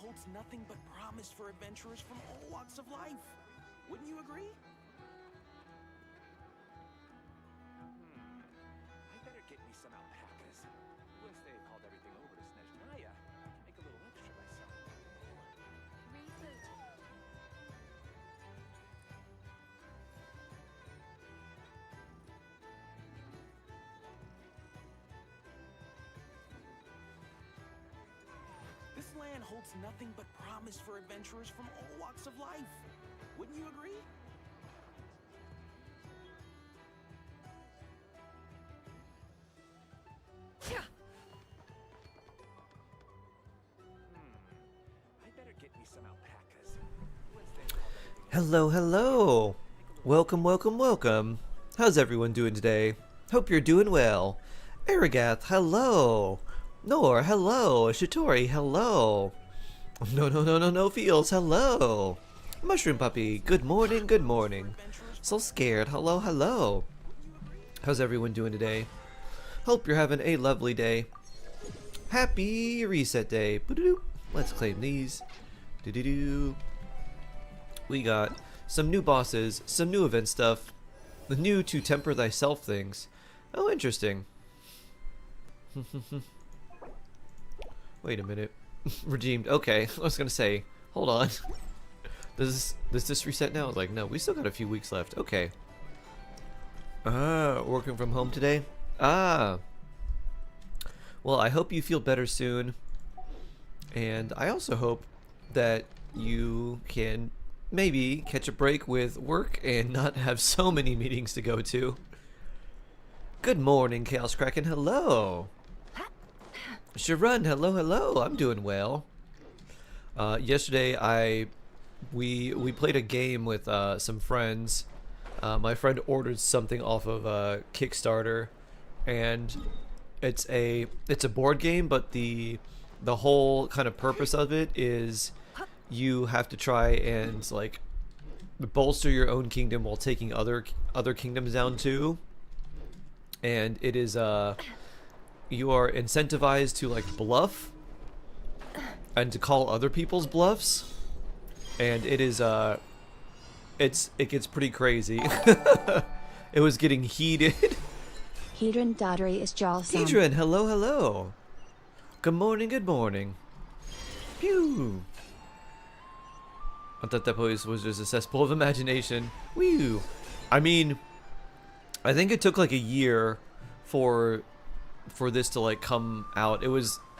holds nothing but promise for adventurers from all walks of life. Wouldn't you agree? I better get me some alpacas. Once they've hauled everything over to Snezhnaya, I can make a little extra myself. Reboot. This land holds nothing but promise for adventurers from all walks of life. Wouldn't you agree? I better get me some alpacas. Once they've hauled everything Hello, hello. Welcome, welcome, welcome. How's everyone doing today? Hope you're doing well. Aragath, hello. Nor, hello. Shitori, hello. No, Feels, hello. Mushroom Puppy, good morning, good morning. So scared, hello, hello. How's everyone doing today? Hope you're having a lovely day. Happy reset day. Boo-doo-doo. Let's claim these. Do-do-do. We got some new bosses, some new event stuff, the new to temper thyself things. Oh, interesting. Wait a minute. Redeemed. Okay, I was gonna say, hold on. Does this reset now? Like, no, we still got a few weeks left. Okay. Working from home today? Well, I hope you feel better soon. And I also hope that you can maybe catch a break with work and not have so many meetings to go to. Good morning, Chaos Kraken. Hello. Sharun, hello. I'm doing well. Yesterday we played a game with some friends. My friend ordered something off of Kickstarter, and it's a board game, but the whole kind of purpose of it is you have to try and like bolster your own kingdom while taking other kingdoms down too. And it is you are incentivized to like bluff and to call other people's bluffs, and it is it gets pretty crazy. It was getting heated. Hedron Daughtry is Jarlson. Hedron, hello. Good morning. Pew. I thought that voice was just a cesspool of imagination. Woo. I mean, I think it took like a year for this to like come out.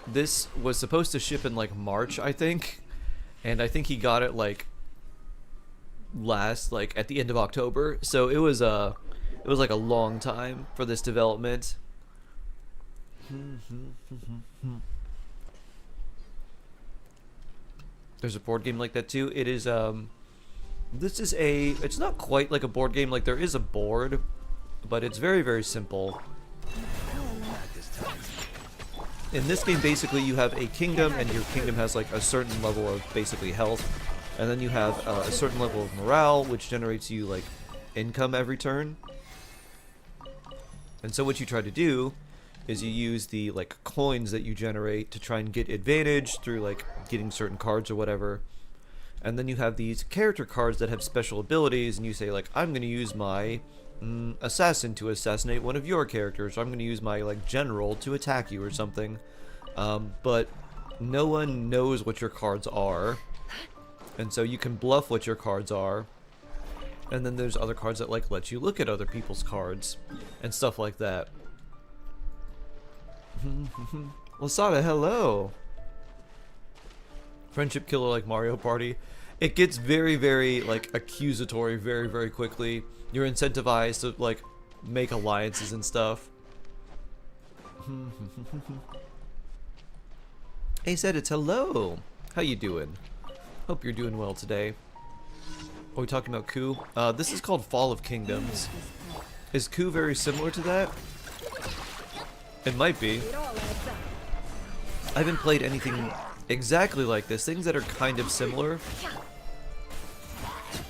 This was supposed to ship in like March, I think, and I think he got it like at the end of October. So it was like a long time for this development. There's a board game like that too. It is it's not quite like a board game. Like there is a board, but it's very simple. In this game, basically you have a kingdom, and your kingdom has like a certain level of basically health, and then you have a certain level of morale, which generates you like income every turn. And so what you try to do is you use the like coins that you generate to try and get advantage through like getting certain cards or whatever. And then you have these character cards that have special abilities, and you say like, I'm going to use my assassin to assassinate one of your characters, or I'm going to use my like general to attack you or something. But no one knows what your cards are, and so you can bluff what your cards are. And then there's other cards that like let you look at other people's cards and stuff like that. Lasada, hello. Friendship killer like Mario Party. It gets very like accusatory very quickly. You're incentivized to like make alliances and stuff. Hey, said it's hello. How you doing? Hope you're doing well today. Are we talking about Ku? This is called Fall of Kingdoms. Is Ku very similar to that? It might be. I haven't played anything exactly like this. Things that are kind of similar,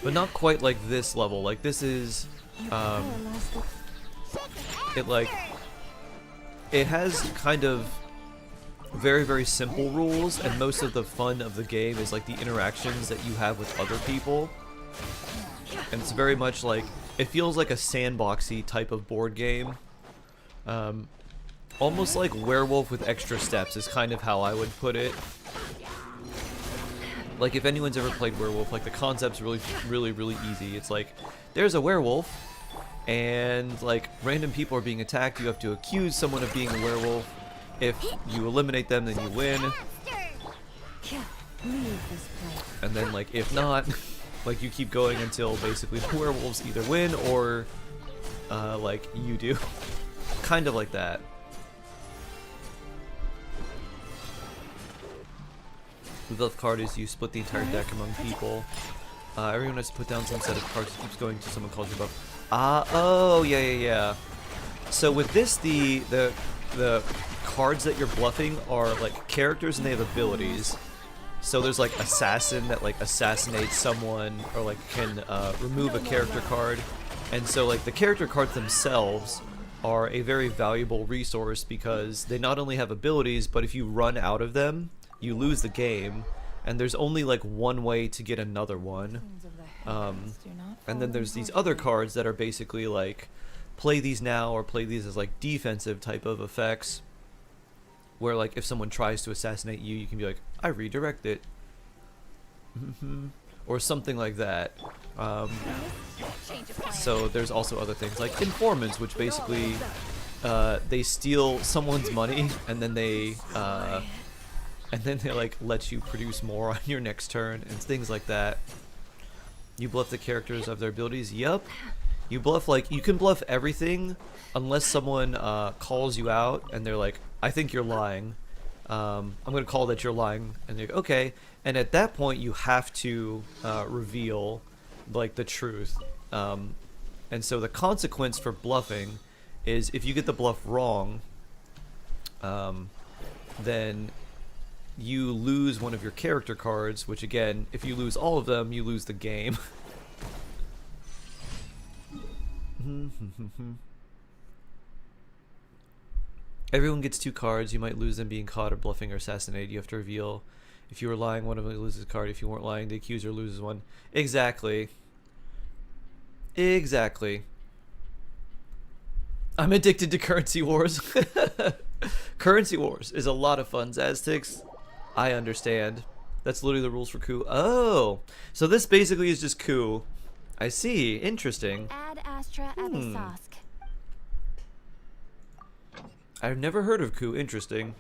but not quite like this level. Like this is, it has kind of very, very simple rules, and most of the fun of the game is like the interactions that you have with other people. And it's very much like, it feels like a sandboxy type of board game. Almost like Werewolf with extra steps is kind of how I would put it. Like, if anyone's ever played Werewolf, like, the concept's really, really, really easy. It's like, there's a werewolf, and, like, random people are being attacked. You have to accuse someone of being a werewolf. If you eliminate them, then you win. And then, like, if not, like, you keep going until basically the werewolves either win or, like, you do. Kind of like that. The bluff card is you split the entire deck among people. Everyone has to put down some set of cards that keeps going to someone calls your bluff. Oh, yeah. So with this, the cards that you're bluffing are like characters and they have abilities. So there's like assassin that like assassinates someone or like can remove a character card. And so like the character cards themselves are a very valuable resource because they not only have abilities, but if you run out of them, you lose the game, and there's only like one way to get another one. And then there's these other cards that are basically like play these now or play these as like defensive type of effects, where like if someone tries to assassinate you, you can be like, I redirect it. Or something like that. So there's also other things like informants, which basically they steal someone's money and then they like let you produce more on your next turn and things like that. You bluff the characters of their abilities. Yup. You bluff, like, you can bluff everything unless someone calls you out and they're like, I think you're lying. I'm gonna call that you're lying, and you're like, okay. And at that point you have to reveal like the truth. And so the consequence for bluffing is if you get the bluff wrong, then you lose one of your character cards, which again, if you lose all of them, you lose the game. Everyone gets 2 cards. You might lose them being caught or bluffing or assassinated. You have to reveal. If you were lying, one of them loses a card. If you weren't lying, the accuser loses one. Exactly. I'm addicted to Currency Wars. Currency Wars is a lot of fun, Aztecs. I understand. That's literally the rules for coup. Oh, so this basically is just coup. I see. Interesting. Add Astra Abyssosque. I've never heard of coup. Interesting.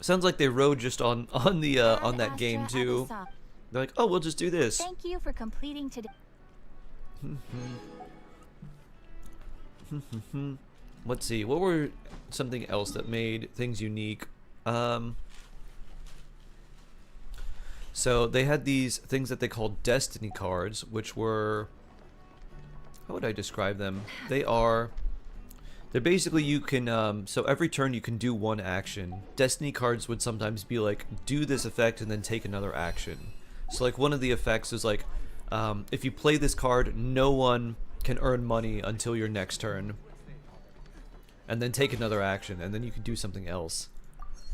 Sounds like they rode just on that game too. They're like, oh, we'll just do this. Thank you for completing today. Let's see, what were something else that made things unique? So they had these things that they called destiny cards, which were, how would I describe them? They're basically, you can, so every turn you can do one action. Destiny cards would sometimes be like, do this effect and then take another action. So like one of the effects is like, if you play this card, no one can earn money until your next turn. And then take another action, and then you can do something else.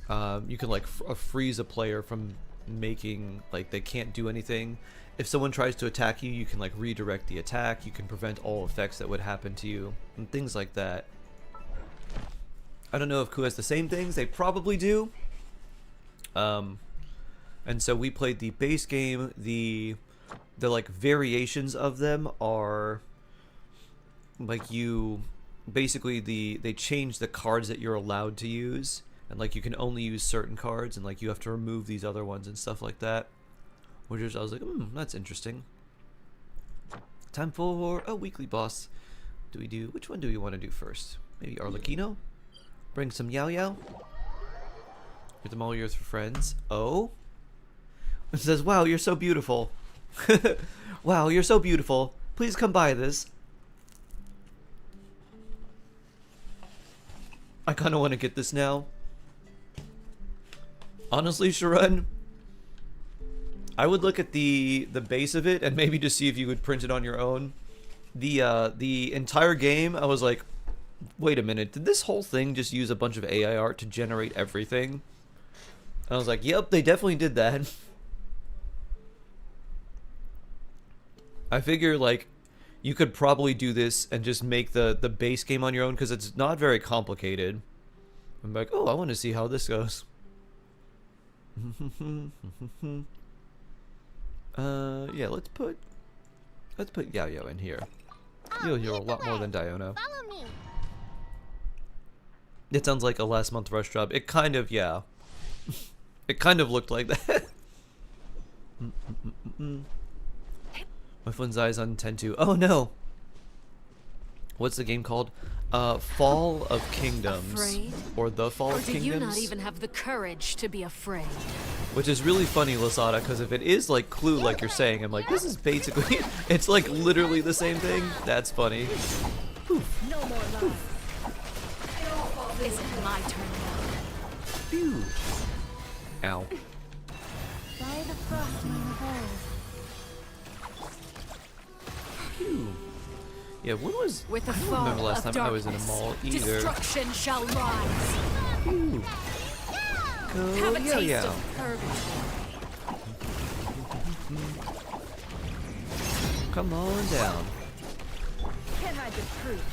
You can like freeze a player from making, like, they can't do anything. If someone tries to attack you, you can like redirect the attack. You can prevent all effects that would happen to you, and things like that. I don't know if Coup has the same things. They probably do. And so we played the base game. The like variations of them are like, you basically they change the cards that you're allowed to use, and like you can only use certain cards, and like you have to remove these other ones and stuff like that. Which is, I was like, that's interesting. Time for a weekly boss. Which one do we want to do first? Maybe Arlecchino? Bring some Yao Yao? Get them all yours for friends. Oh? It says, wow, you're so beautiful. Wow, you're so beautiful. Please come buy this. I kind of want to get this now. Honestly, Sharon, I would look at the base of it and maybe just see if you could print it on your own. The entire game, I was like, wait a minute, did this whole thing just use a bunch of AI art to generate everything? And I was like, yep, they definitely did that. I figure, like, you could probably do this and just make the base game on your own, because it's not very complicated. I'm like, oh, I want to see how this goes. Yeah, let's put Yao Yao in here. You'll hear a lot more than Diona. Follow me. It sounds like a last month rush job. It kind of, yeah. It kind of looked like that. My phone's eyes on 10-2. Oh no! What's the game called? Fall of Kingdoms. Afraid? Or The Fall Or of do Kingdoms? you not even have the courage to be afraid? Which is really funny, Lasada, because if it is like Clue, like you're saying, I'm like, this is basically, it's like literally the same thing. That's funny. No more love. Is it my turn now? Phew. Ow. By the frost moon of old. Phew. Yeah, when was... With the I don't fall remember last of time I was in a darkness, mall either. destruction shall rise. Phew. Have a Go, taste yeah. of purgatory. Come on down. Can't hide the truth.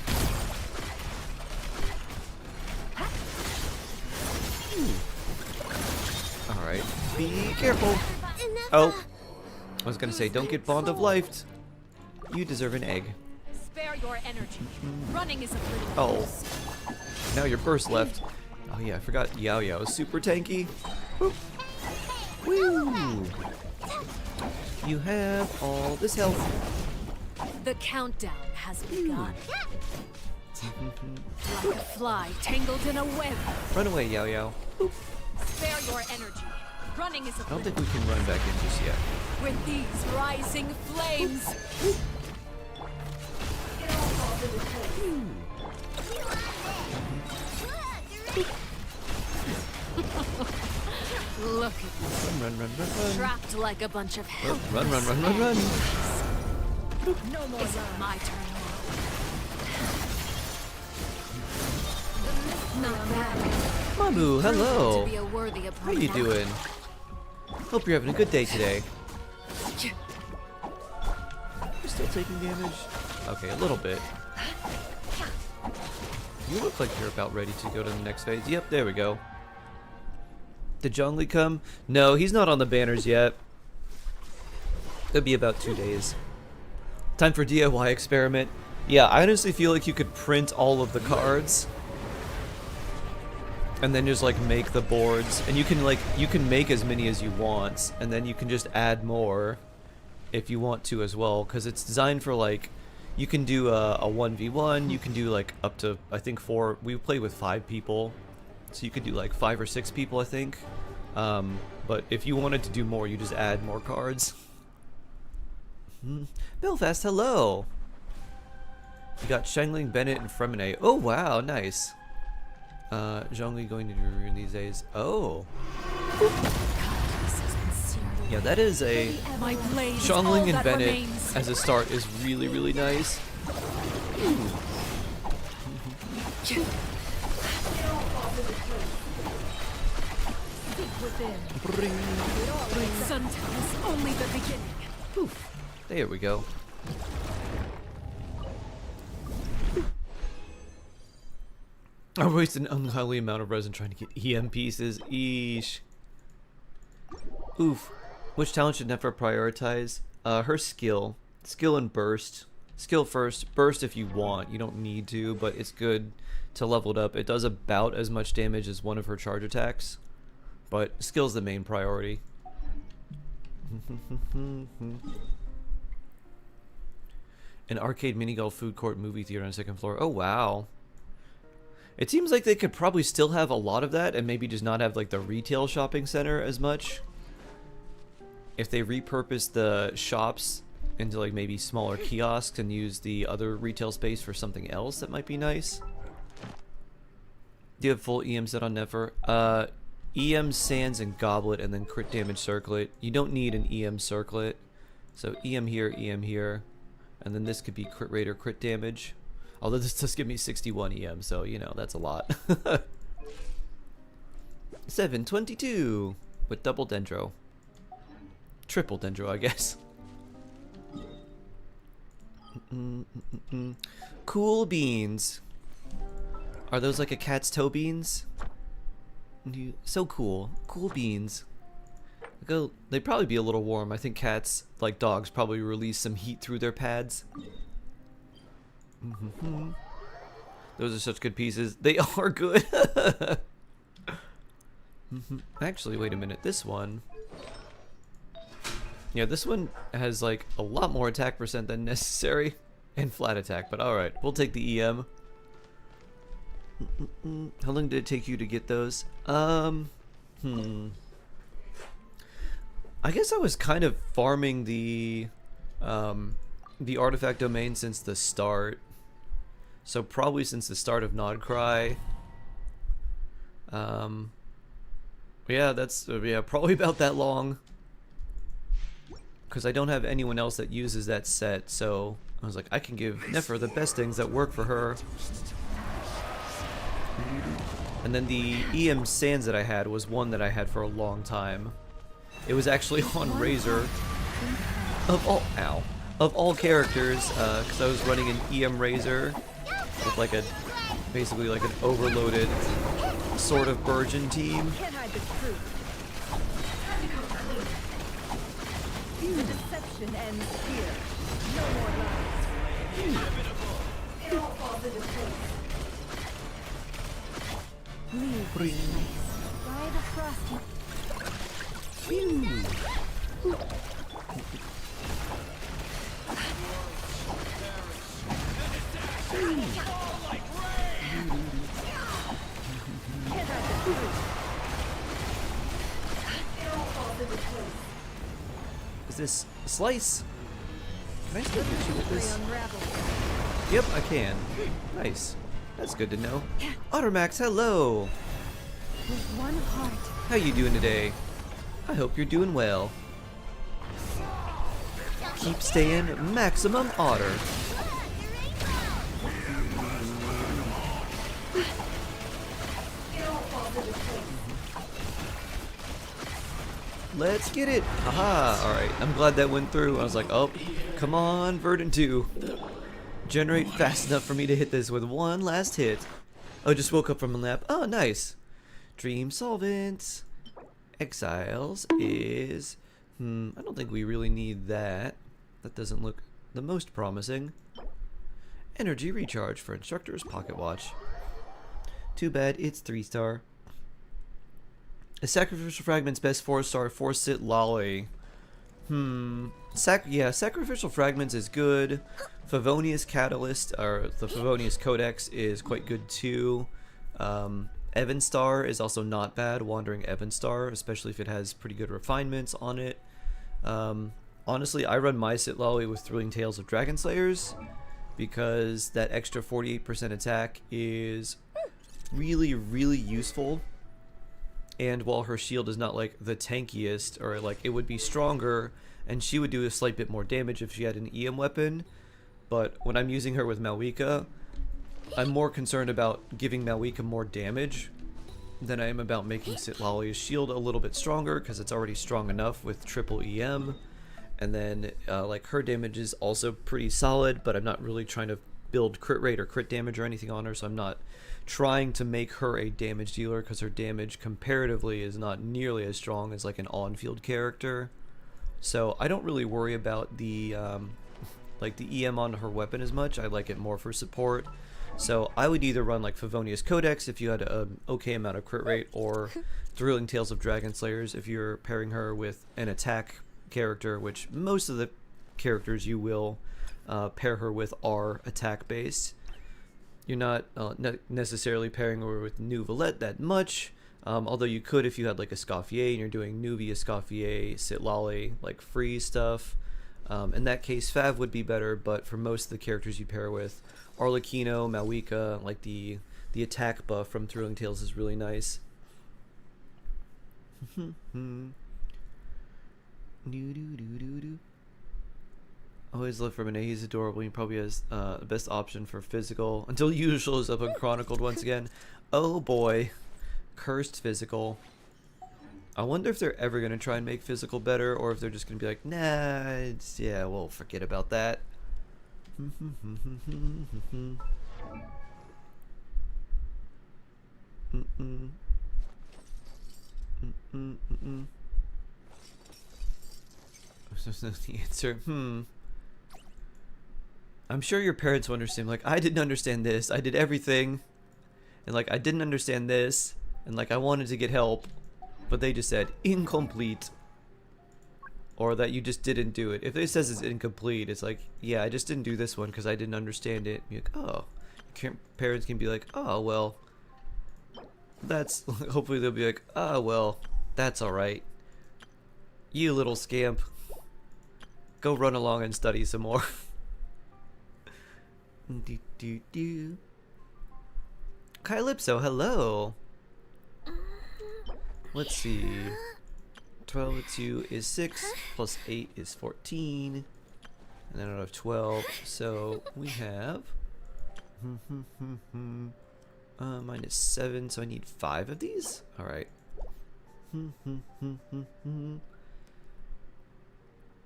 Alright, be careful. Oh, I was gonna say, don't get Bond of Life. You deserve an egg. Spare your energy. Running is a little. Oh, now your burst left. Oh yeah, I forgot Yao Yao is super tanky. Boop. Woo! You have all this health. The countdown has begun. Like a fly tangled in a web. Run away, Yao Yao. Boop. Spare your energy. Running is a I don't think we can run back in just yet. With these rising flames. Look at me. Run, run, run, run. Trapped like a bunch of Oh, helpless run, run, run, run, run. No more. Is it my turn now? Not bad. Mamu, hello. To be a worthy How opponent. you doing? Hope you're having a good day today. You still taking damage? Okay, a little bit. You look like you're about ready to go to the next phase. Yep, there we go. Did Zhongli come? No, he's not on the banners yet. It'll be about 2 days. Time for DIY experiment. Yeah, I honestly feel like you could print all of the cards and then just like make the boards, and you can make as many as you want, and then you can just add more if you want to as well, because it's designed for like, you can do a 1v1, you can do like up to, I think 4, we play with 5 people, so you could do like 5 or 6 people, I think. But if you wanted to do more, you just add more cards. Belfast, hello! You got Shangling, Bennett, and Fremine. Oh wow, nice. Zhongli going to ruin these days. Oh. Yeah, that is a... My blade is all Shangling and that Bennett remains. as a start is really, really nice. Sometimes only the beginning. Poof. There we go. I wasted an ungodly amount of resin trying to get EM pieces. Eesh. Oof. Which talent should Nefer prioritize? Her skill. Skill and burst. Skill first. Burst if you want. You don't need to, but it's good to level it up. It does about as much damage as one of her charge attacks. But skill's the main priority. An arcade mini golf food court movie theater on the 2nd floor. Oh wow. It seems like they could probably still have a lot of that and maybe just not have like the retail shopping center as much. If they repurpose the shops into like maybe smaller kiosks and use the other retail space for something else, that might be nice. Do you have full EM set on Nefer? EM Sands and Goblet and then crit damage circlet. You don't need an EM circlet. So EM here, and then this could be crit rate or crit damage. Although this does give me 61 EM, so you know, that's a lot. 722 with double dendro. Triple dendro, I guess. Cool beans. Are those like a cat's toe beans? So cool. Cool beans. They'd probably be a little warm. I think cats, like dogs, probably release some heat through their pads. Those are such good pieces. They are good. Actually, wait a minute. This one. Yeah, this one has like a lot more attack percent than necessary. And flat attack, but alright. We'll take the EM. How long did it take you to get those? I guess I was kind of farming the artifact domain since the start. So probably since the start of Nodcry. Yeah, that's probably about that long. Because I don't have anyone else that uses that set, so I was like, I can give Nefer the best things that work for her. And then the EM Sands that I had was one that I had for a long time. It was actually on Razor of all characters, because I was running an EM Razor with like basically like an overloaded sort of Burgeon team. Can't hide the truth. The deception ends here. No more lies. It all falls into place. Leave this place. By the frosty. Is this slice? Can I still hit you with this? Unravel. Yep, I can. Nice. That's good to know. Ottermax, hello. With one heart. How you doing today? I hope you're doing well. Keep staying maximum otter. Let's get it! Haha! Alright, I'm glad that went through. I was like, oh, come on, Verdant 2. Generate fast enough for me to hit this with one last hit. Oh, just woke up from a nap. Oh, nice. Dream Solvent. Exiles is... I don't think we really need that. That doesn't look the most promising. Energy Recharge for Instructor's Pocket Watch. Too bad it's 3-star. A Sacrificial Fragment's best 4-star, 4-sit lolly. Yeah, Sacrificial Fragments is good. Favonius Catalyst, or the Favonius Codex, is quite good too. Evanstar is also not bad, Wandering Evanstar, especially if it has pretty good refinements on it. Honestly, I run my sit lolly with Thrilling Tales of Dragon Slayers because that extra 48% attack is really, really useful. And while her shield is not like the tankiest, or like it would be stronger, and she would do a slight bit more damage if she had an EM weapon, but when I'm using her with Malwika, I'm more concerned about giving Malwika more damage than I am about making Sitlali's shield a little bit stronger, because it's already strong enough with triple EM. And then like her damage is also pretty solid, but I'm not really trying to build crit rate or crit damage or anything on her, so I'm not trying to make her a damage dealer, because her damage comparatively is not nearly as strong as like an on-field character. So I don't really worry about the like the EM on her weapon as much. I like it more for support. So I would either run like Favonius Codex if you had an okay amount of crit rate, or Thrilling Tales of Dragon Slayers if you're pairing her with an attack character, which most of the characters you will pair her with are attack based. You're not necessarily pairing her with Nuvalette that much, although you could if you had like a Scoffier and you're doing Nuvia, Scoffier, Sitlali, like free stuff. In that case, Fav would be better, but for most of the characters you pair with, Arlecchino, Malwika, like the attack buff from Thrilling Tales is really nice. Always look for Monet. He's adorable. He probably has the best option for physical. Until you shows up unchronicled once again. Oh boy. Cursed physical. I wonder if they're ever going to try and make physical better, or if they're just going to be like, nah, it's, yeah, we'll forget about that. There's no answer. I'm sure your parents will understand. Like, I didn't understand this. I did everything. And, like, I didn't understand this. And, like, I wanted to get help. But they just said, incomplete. Or that you just didn't do it. If it says it's incomplete, it's like, yeah, I just didn't do this one because I didn't understand it. You're like, oh. Parents can be like, oh, well. That's, hopefully they'll be like, oh, well, that's alright. You little scamp. Go run along and study some more. Calypso, hello. Let's see. 12 with 2 is 6, plus 8 is 14. And then out of 12, so we have minus 7, so I need 5 of these? Alright.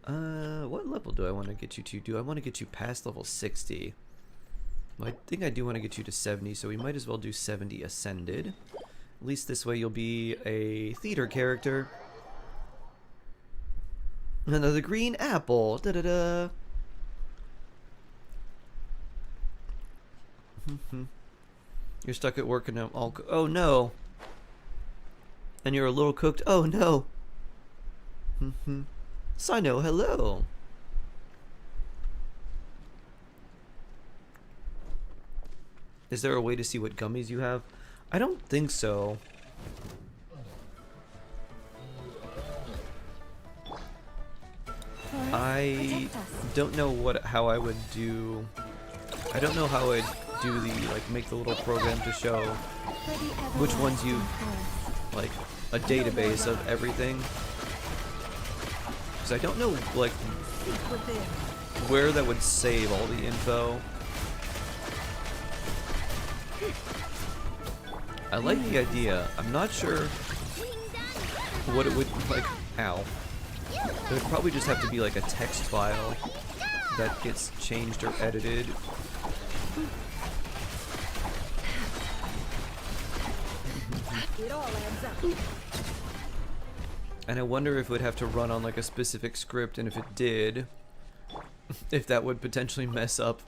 What level do I want to get you to? Do I want to get you past level 60? Well, I think I do want to get you to 70, so we might as well do 70 Ascended. At least this way you'll be a theater character. Another green apple. Da-da-da. You're stuck at work and I'm all... Oh, no. And you're a little cooked. Oh, no. Sino, hello. Is there a way to see what gummies you have? I don't think so. I don't know how I would do. I don't know how I'd do the make the little program to show which ones you like a database of everything. Because I don't know where that would save all the info. I like the idea. I'm not sure what it would Ow. It would probably just have to be like a text file that gets changed or edited. It all adds up. And I wonder if it would have to run on like a specific script, and if it did, if that would potentially mess up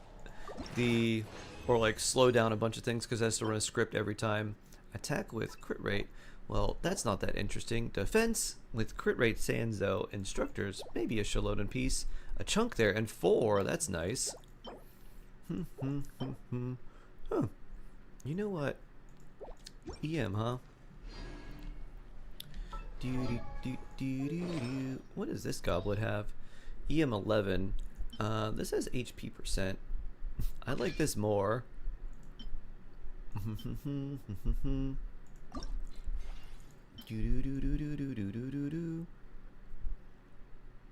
the, or like slow down a bunch of things because it has to run a script every time. Attack with crit rate. Well, that's not that interesting. Defense with crit rate sans though. Instructors, maybe a Shalodin piece. A chunk there, and 4, that's nice. Huh. You know what? EM, huh? What does this goblet have? EM 11. This has HP percent. I like this more.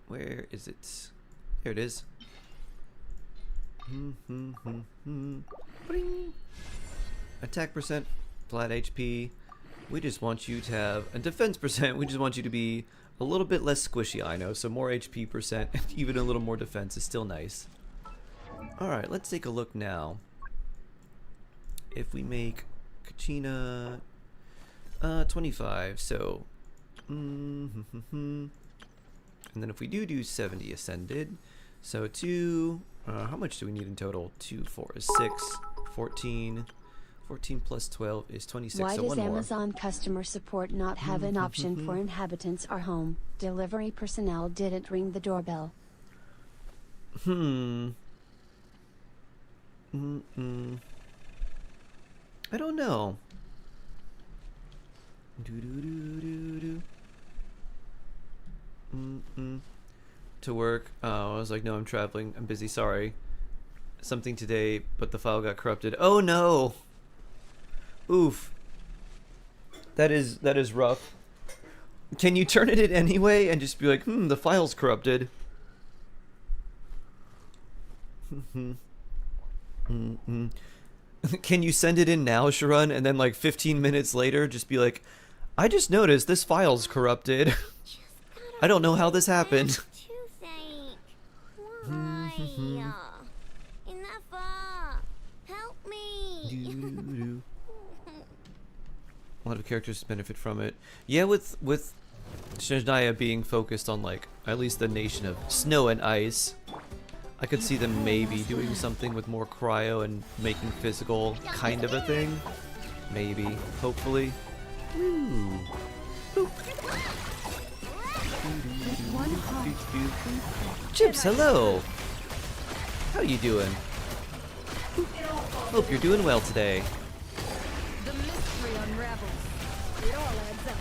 Where is it? There it is. Attack percent, flat HP. We just want you to have a defense percent. We just want you to be a little bit less squishy, I know. So more HP percent and even a little more defense is still nice. Alright, let's take a look now. If we make Kachina 25, so and then if we do 70 Ascended, so 2, how much do we need in total? 2, 4 is 6, 14 plus 12 is 26. Why So does one more. Amazon customer support not have an option for inhabitants or home? Delivery personnel didn't ring the doorbell. I don't know. To work. Oh, I was like, no, I'm traveling. I'm busy. Sorry. Something today, but the file got corrupted. Oh no. Oof. That is rough. Can you turn it in anyway and just be like, the file's corrupted? Can you send it in now, Sharon, and then like 15 minutes later just be like, I just noticed this file's corrupted. I don't know how this happened. Toothache. Why? Enough. Help me. A lot of characters benefit from it. Yeah, with Snezhnaya being focused on like at least the nation of snow and ice, I could see them maybe doing something with more cryo and making physical kind of a thing. Maybe, hopefully. Ooh. One heart. Chips, hello. How you doing? Hope you're doing well today. The mystery unravels. It all adds up.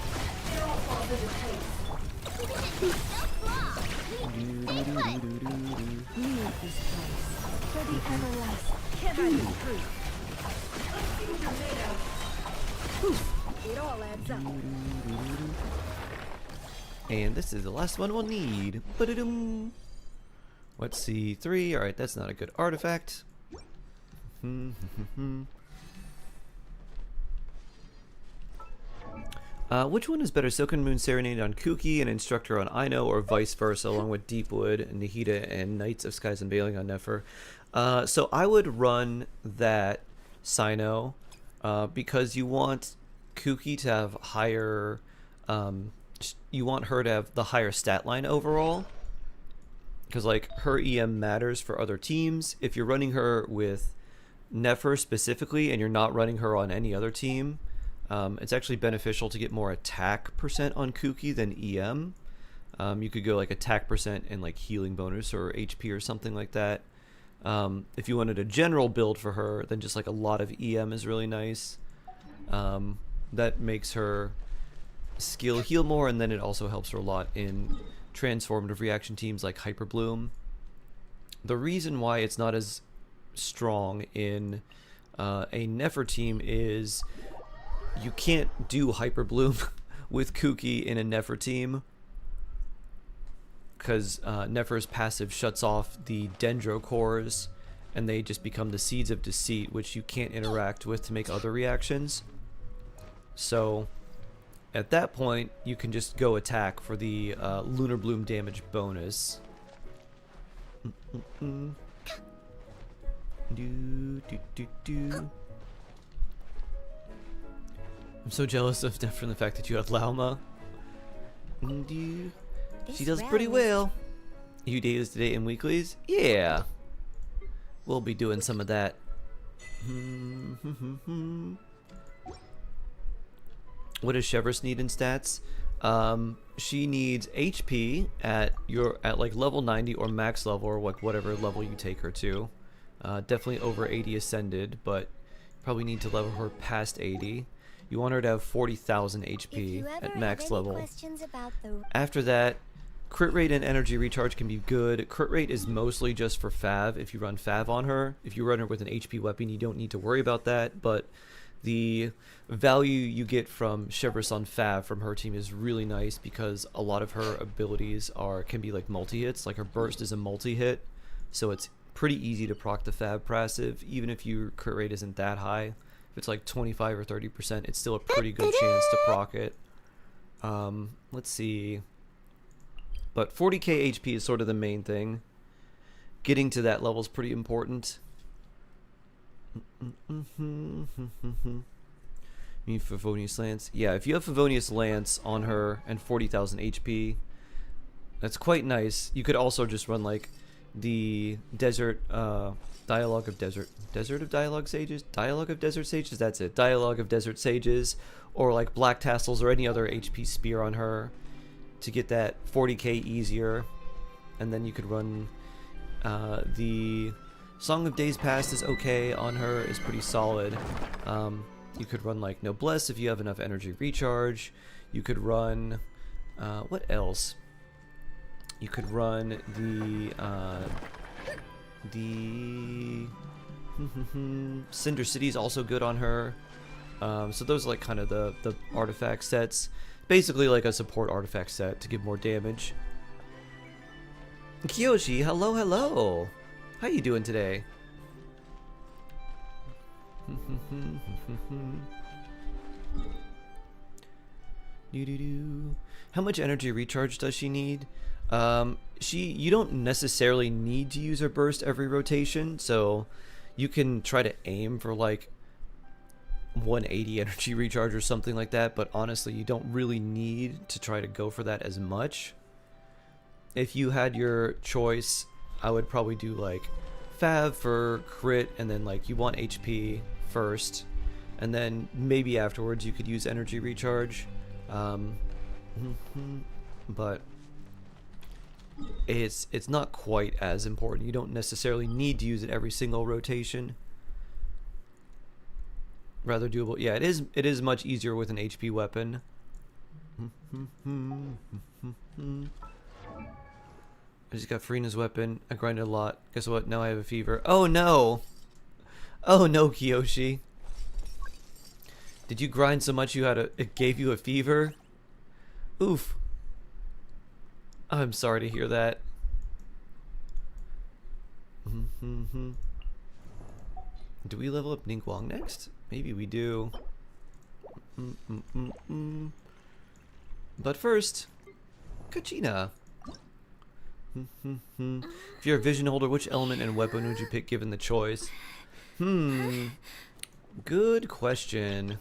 It all falls into place. Leave this place for the everlasting. Can I be free? It all adds up. And this is the last one we'll need. Ba-da-dum. Let's see, 3. Alright, that's not a good artifact. Which one is better, Silken Moon Serenade on Kuki and Instructor on Aino, or vice versa, along with Deepwood, Nahida, and Knights of Skies Unveiling on Nefer? So I would run that Sino, because you want Kuki to have higher, you want her to have the higher stat line overall, because like her EM matters for other teams. If you're running her with Nefer specifically and you're not running her on any other team, it's actually beneficial to get more attack percent on Kuki than EM. You could go like attack percent and like healing bonus or HP or something like that. If you wanted a general build for her, then just like a lot of EM is really nice. That makes her skill heal more, and then it also helps her a lot in transformative reaction teams like Hyper Bloom. The reason why it's not as strong in a Nefer team is you can't do Hyper Bloom with Kuki in a Nefer team, because Nefer's passive shuts off the Dendro cores and they just become the Seeds of Deceit, which you can't interact with to make other reactions. So at that point you can just go attack for the Lunar Bloom damage bonus. I'm so jealous of Nefer from the fact that you had Lauma. She does pretty well. You days today in weeklies? Yeah. We'll be doing some of that. What does Chevrolet need in stats? She needs HP at like level 90 or max level, or like whatever level you take her to. Definitely over 80 ascended, but probably need to level her past 80. You want her to have 40,000 HP at max level. After that, crit rate and energy recharge can be good. Crit rate is mostly just for Fav if you run Fav on her. If you run her with an HP weapon, you don't need to worry about that, but the value you get from Chevrolet on Fav from her team is really nice, because a lot of her abilities can be like multi-hits. Like her burst is a multi-hit, so it's pretty easy to proc the Fav passive, even if your crit rate isn't that high. If it's like 25 or 30%, it's still a pretty good chance to proc it. Let's see. But 40k HP is sort of the main thing. Getting to that level is pretty important. You need Favonius Lance? Yeah, if you have Favonius Lance on her and 40,000 HP, that's quite nice. You could also just run like the Desert Dialogue of Desert Sages, that's it, Dialogue of Desert Sages, or like Black Tassels or any other HP spear on her to get that 40k easier. And then you could run the Song of Days Past is okay on her, is pretty solid. You could run like Noblesse if you have enough energy recharge. You could run what else? You could run the Cinder City is also good on her. So those are like kind of the artifact sets. Basically like a support artifact set to give more damage. Kiyoshi, hello, hello. How you doing today? How much energy recharge does she need? You don't necessarily need to use her burst every rotation, so you can try to aim for like 180 energy recharge or something like that, but honestly you don't really need to try to go for that as much. If you had your choice, I would probably do like Fav for crit, and then like you want HP first, and then maybe afterwards you could use energy recharge. But it's not quite as important. You don't necessarily need to use it every single rotation. Rather doable. Yeah, it is much easier with an HP weapon. I just got Farina's weapon. I grinded a lot. Guess what? Now I have a fever. Oh no! Oh no, Kiyoshi. Did you grind so much it gave you a fever? Oof. I'm sorry to hear that. Do we level up Ningguang next? Maybe we do. But first, Kachina. If you're a vision holder, which element and weapon would you pick given the choice? Good question.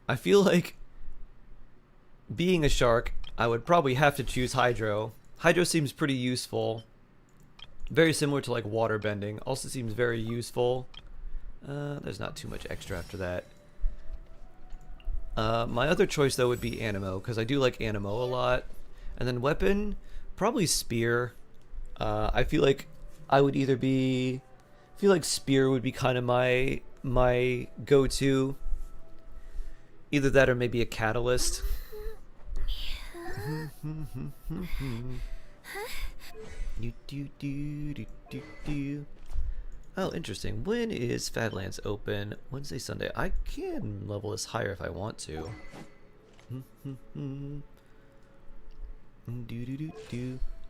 I feel like being a shark, I would probably have to choose Hydro. Hydro seems pretty useful. Very similar to like water bending. Also seems very useful. There's not too much extra after that. My other choice though would be Animo, because I do like Animo a lot. And then weapon, probably Spear. I feel like I would either be... I feel like Spear would be kind of my go-to. Either that or maybe a Catalyst. Oh, interesting. When is Fadlands open? Wednesday, Sunday. I can level this higher if I want to.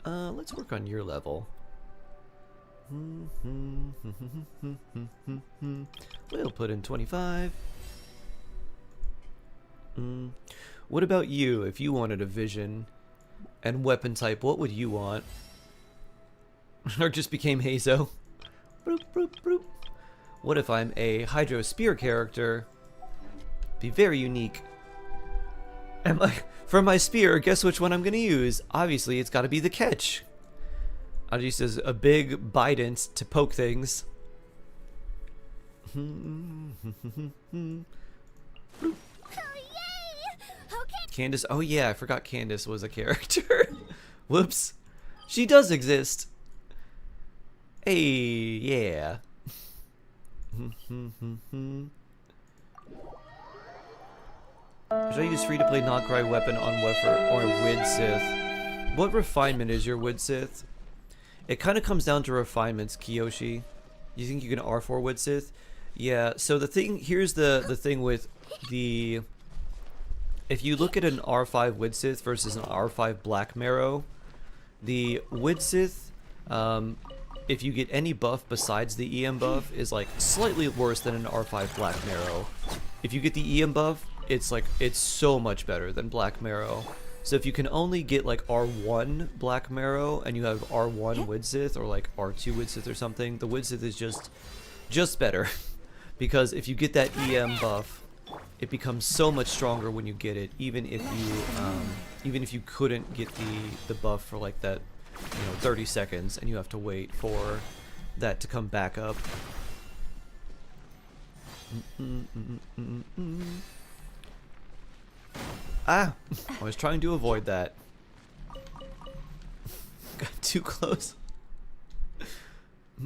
Let's work on your level. We'll put in 25. What about you? If you wanted a vision and weapon type, what would you want? Or just became Hazo. Broop, broop, broop. What if I'm a Hydro Spear character? Be very unique. For my spear, guess which one I'm gonna use? Obviously, it's gotta be the catch. I'll use as a big bident to poke things. Candace, oh yeah, I forgot Candace was a character. Whoops. She does exist. Hey, yeah. Should I use free-to-play not-cry weapon on Weffer or Wid Sith? What refinement is your Wid Sith? It kind of comes down to refinements, Kiyoshi. You think you can R4 Wid Sith? Yeah, so the thing, here's the thing with the... If you look at an R5 Wid Sith versus an R5 Black Marrow, the Wid Sith, if you get any buff besides the EM buff, is like slightly worse than an R5 Black Marrow. If you get the EM buff, it's so much better than Black Marrow. So if you can only get like R1 Black Marrow and you have R1 Wid Sith or like R2 Wid Sith or something, the Wid Sith is just better. Because if you get that EM buff, it becomes so much stronger when you get it, even if you couldn't get the buff for like that, 30 seconds, and you have to wait for that to come back up. Ah! I was trying to avoid that. Got too close. A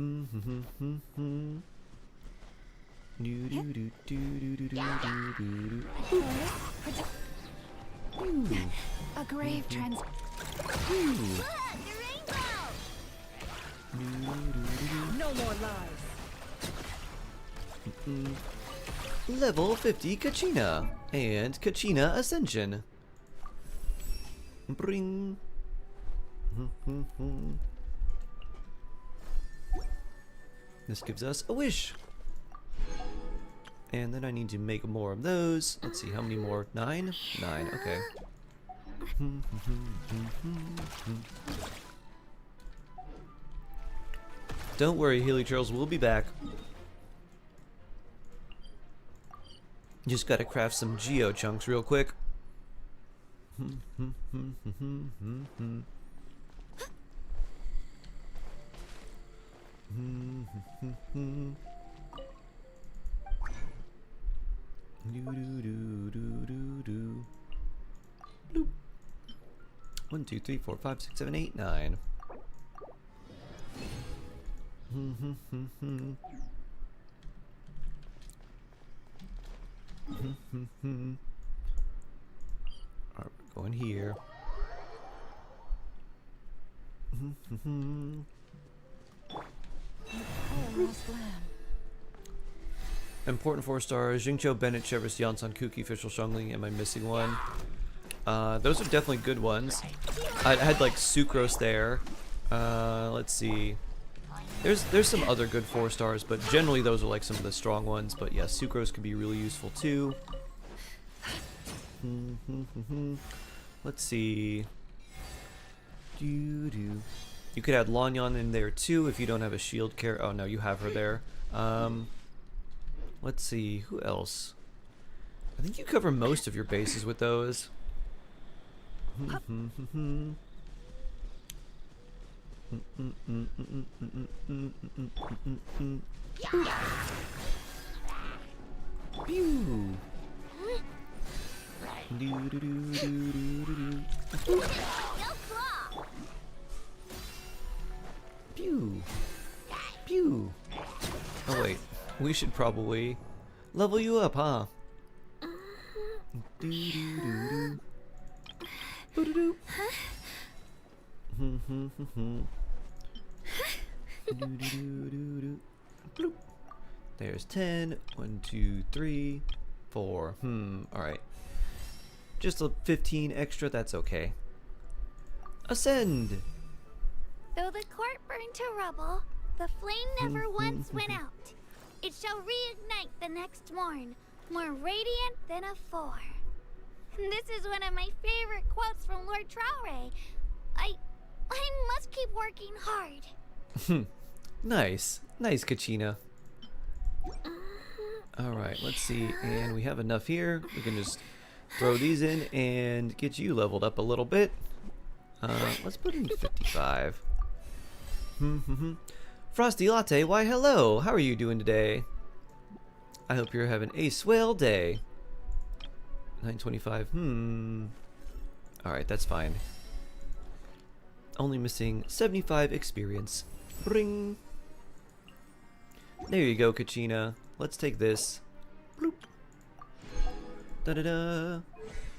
grave trans. No more lies. Level 50 Kachina and Kachina Ascension. Bring. This gives us a wish. And then I need to make more of those. Let's see, how many more? 9? 9, okay. Don't worry, Healy Turtles will be back. Just gotta craft some geo chunks real quick. Bloop. 1, 2, 3, 4, 5, 6, 7, 8, 9. Alright, we're going here. Important 4 stars. Jingcho, Bennett, Chevrolet, Yansan, Kuki, Official, Shungling. Am I missing one? Those are definitely good ones. I had like Sucrose there. Let's see. There's some other good 4 stars, but generally those are like some of the strong ones. But yeah, Sucrose can be really useful too. Let's see. You could add Lanyan in there too if you don't have a shield care. Oh no, you have her there. Let's see, who else? I think you cover most of your bases with those. Pew. Pew. Pew. Oh wait, we should probably level you up, huh? There's 10. 1, 2, 3, 4. Alright. Just a 15 extra, that's okay. Ascend! Though the court burned to rubble, the flame never once went out. It shall reignite the next morn, more radiant than afore. This is one of my favorite quotes from Lord Traore. I must keep working hard. Nice. Nice, Kachina. Alright, let's see. And we have enough here. We can just throw these in and get you leveled up a little bit. Let's put in 55. Frosty Latte, why hello. How are you doing today? I hope you're having a swell day. 925. Alright, that's fine. Only missing 75 experience. Ring. There you go, Kachina. Let's take this. Bloop. Da-da-da.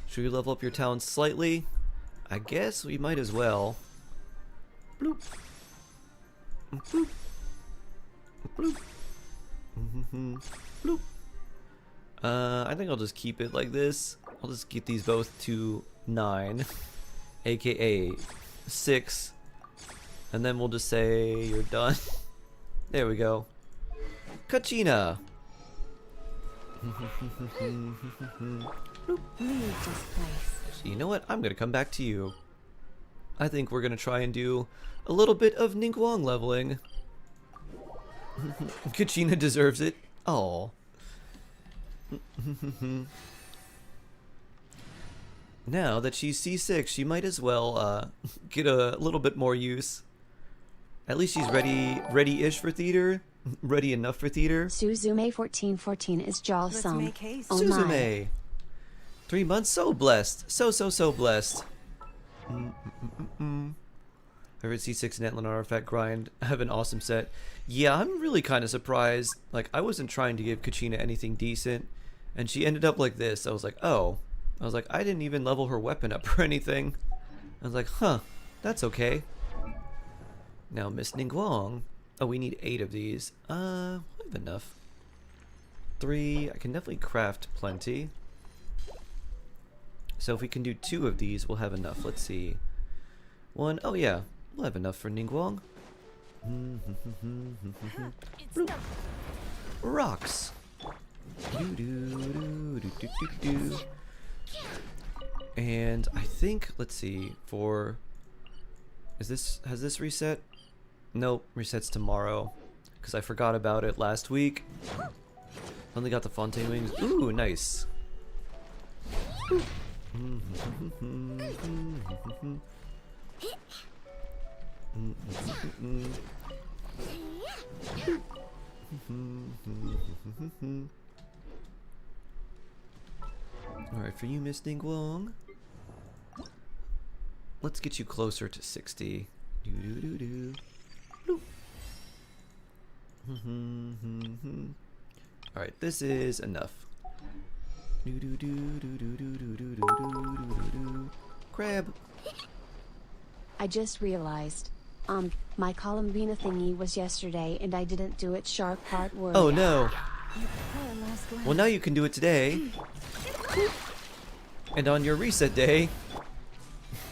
Should we level up your town slightly? I guess we might as well. Bloop. Bloop. Bloop. Bloop. I think I'll just keep it like this. I'll just get these both to 9, aka 6, and then we'll just say you're done. There we go. Kachina. Leave this place. So you know what? I'm gonna come back to you. I think we're gonna try and do a little bit of Ningguang leveling. Kachina deserves it. Oh. Now that she's C6, she might as well get a little bit more use. At least she's ready-ish for theater. Ready enough for theater. Suzume 1414 is Let's jawsome. make haste. Oh my. Suzume. 3 months, so blessed. So blessed. Favorite C6 and Antler Artifact grind. I have an awesome set. Yeah, I'm really kind of surprised. Like, I wasn't trying to give Kachina anything decent, and she ended up like this. I was like, oh. I was like, I didn't even level her weapon up or anything. I was like, huh, that's okay. Now, Miss Ningguang. Oh, we need 8 of these. We have enough. 3. I can definitely craft plenty. So if we can do 2 of these, we'll have enough. Let's see. 1. Oh yeah, we'll have enough for Ningguang. Rocks. And I think, let's see, for has this reset? Nope, resets tomorrow. Because I forgot about it last week. Only got the Fontaine wings. Ooh, nice. Alright, for you, Miss Ningguang. Let's get you closer to 60. Alright, this is enough. Crab. I just realized. My Columbina thingy was yesterday and I didn't do it sharp part word. Oh no. You prepare last land. Well, now you can do it today. And on your reset day,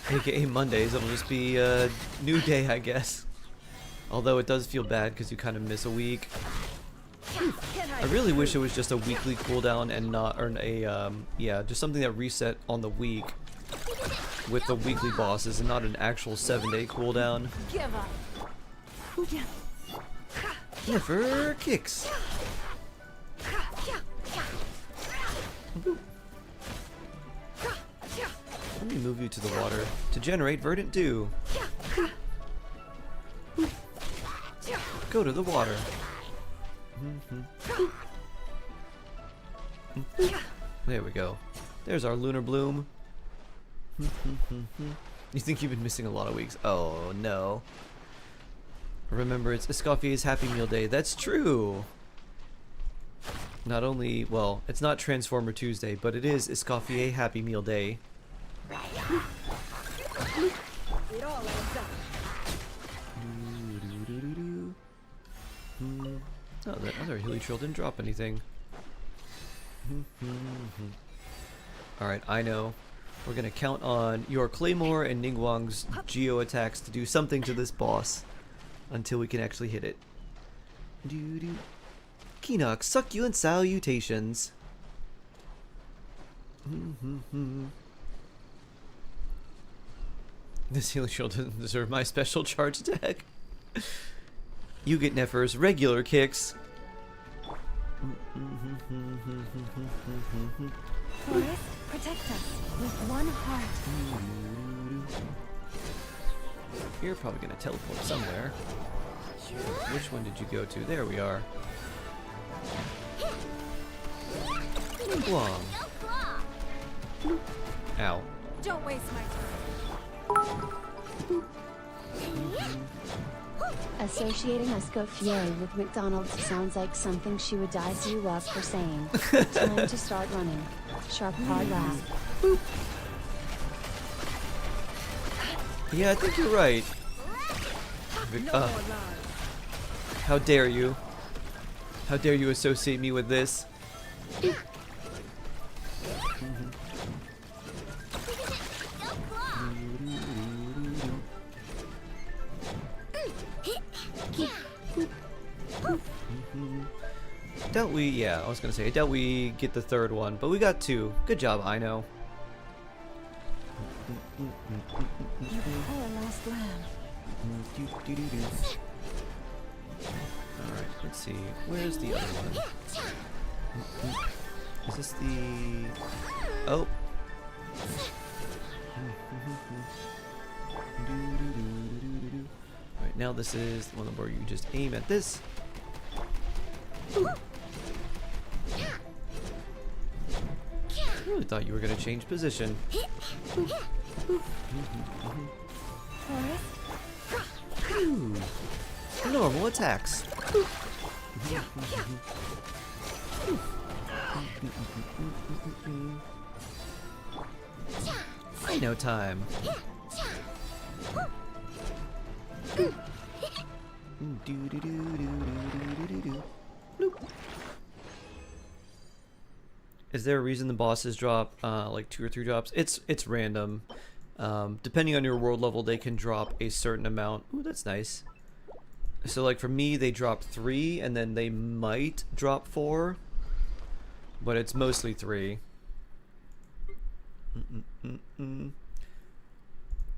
aka Mondays, it'll just be a new day, I guess. Although it does feel bad because you kind of miss a week. I really wish it was just a weekly cooldown and not, or yeah, just something that reset on the week with the weekly bosses and not an actual 7-day cooldown. Give up. Never kicks. Let me move you to the water to generate Verdant Dew. Go to the water. There we go. There's our Lunar Bloom. You think you've been missing a lot of weeks? Oh no. Remember, it's Escoffier's Happy Meal Day. That's true. Not only, well, it's not Transformer Tuesday, but it is Escoffier Happy Meal Day. It all adds up. Oh, that other Hilly Trill didn't drop anything. Alright, I know. We're gonna count on your Claymore and Ningguang's Geo attacks to do something to this boss until we can actually hit it. Keenox, succulent salutations. This Healing Shield doesn't deserve my special charge attack. You get Nefer's regular kicks. Forest, protect us with one heart. You're probably gonna teleport somewhere. Which one did you go to? There we are. Ningguang. Ow. Don't waste my time. Associating Escoffier with McDonald's sounds like something she would dice you up for saying. Time to start running. Sharp hard laugh. Yeah, I think you're right. How dare you? How dare you associate me with this? Doubt we, yeah, I was gonna say, I doubt we get the third one, but we got 2. Good job, I know. You prepare last land. Alright, let's see. Where's the other one? Is this the... Oh! Alright, now this is the one where you just aim at this. I really thought you were going to change position. Forest, Ooh. Normal attacks. I know time. Is there a reason the bosses drop like 2 or 3 drops? It's random. Depending on your world level, they can drop a certain amount. Ooh, that's nice. So like for me, they drop 3, and then they might drop 4, but it's mostly 3.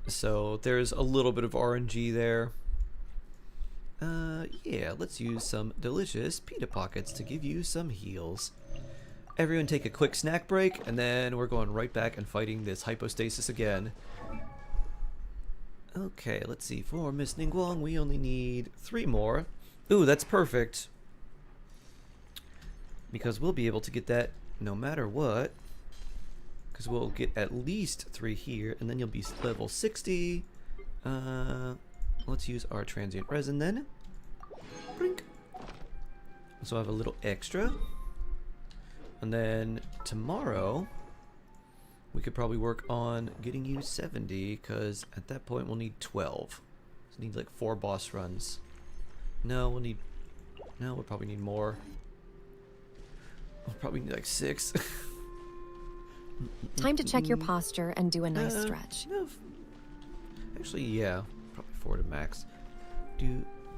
So there's a little bit of RNG there. Yeah, let's use some delicious pita pockets to give you some heals. Everyone take a quick snack break, and then we're going right back and fighting this hypostasis again. Okay, let's see. For Miss Ningguang, we only need 3 more. Ooh, that's perfect. Because we'll be able to get that no matter what. Because we'll get at least 3 here, and then you'll be level 60. Let's use our transient resin then. Brink. So I have a little extra. And then tomorrow, we could probably work on getting you 70, because at that point we'll need 12. So we need like 4 boss runs. No, we'll probably need more. We'll probably need like 6. Time to check your posture and do a nice stretch. No, actually, yeah. Probably 4 to max.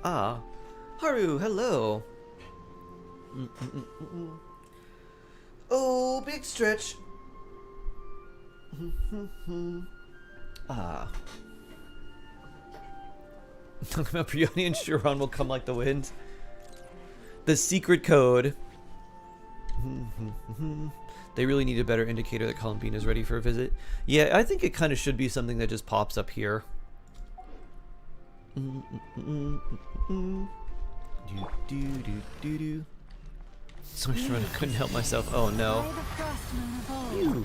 Haru, hello. Oh, big stretch. Talking about Brioni and Chiron will come like the wind. The secret code. They really need a better indicator that Columbine is ready for a visit. Yeah, I think it kind of should be something that just pops up here. So much fun, I couldn't help myself. Oh no. Ew.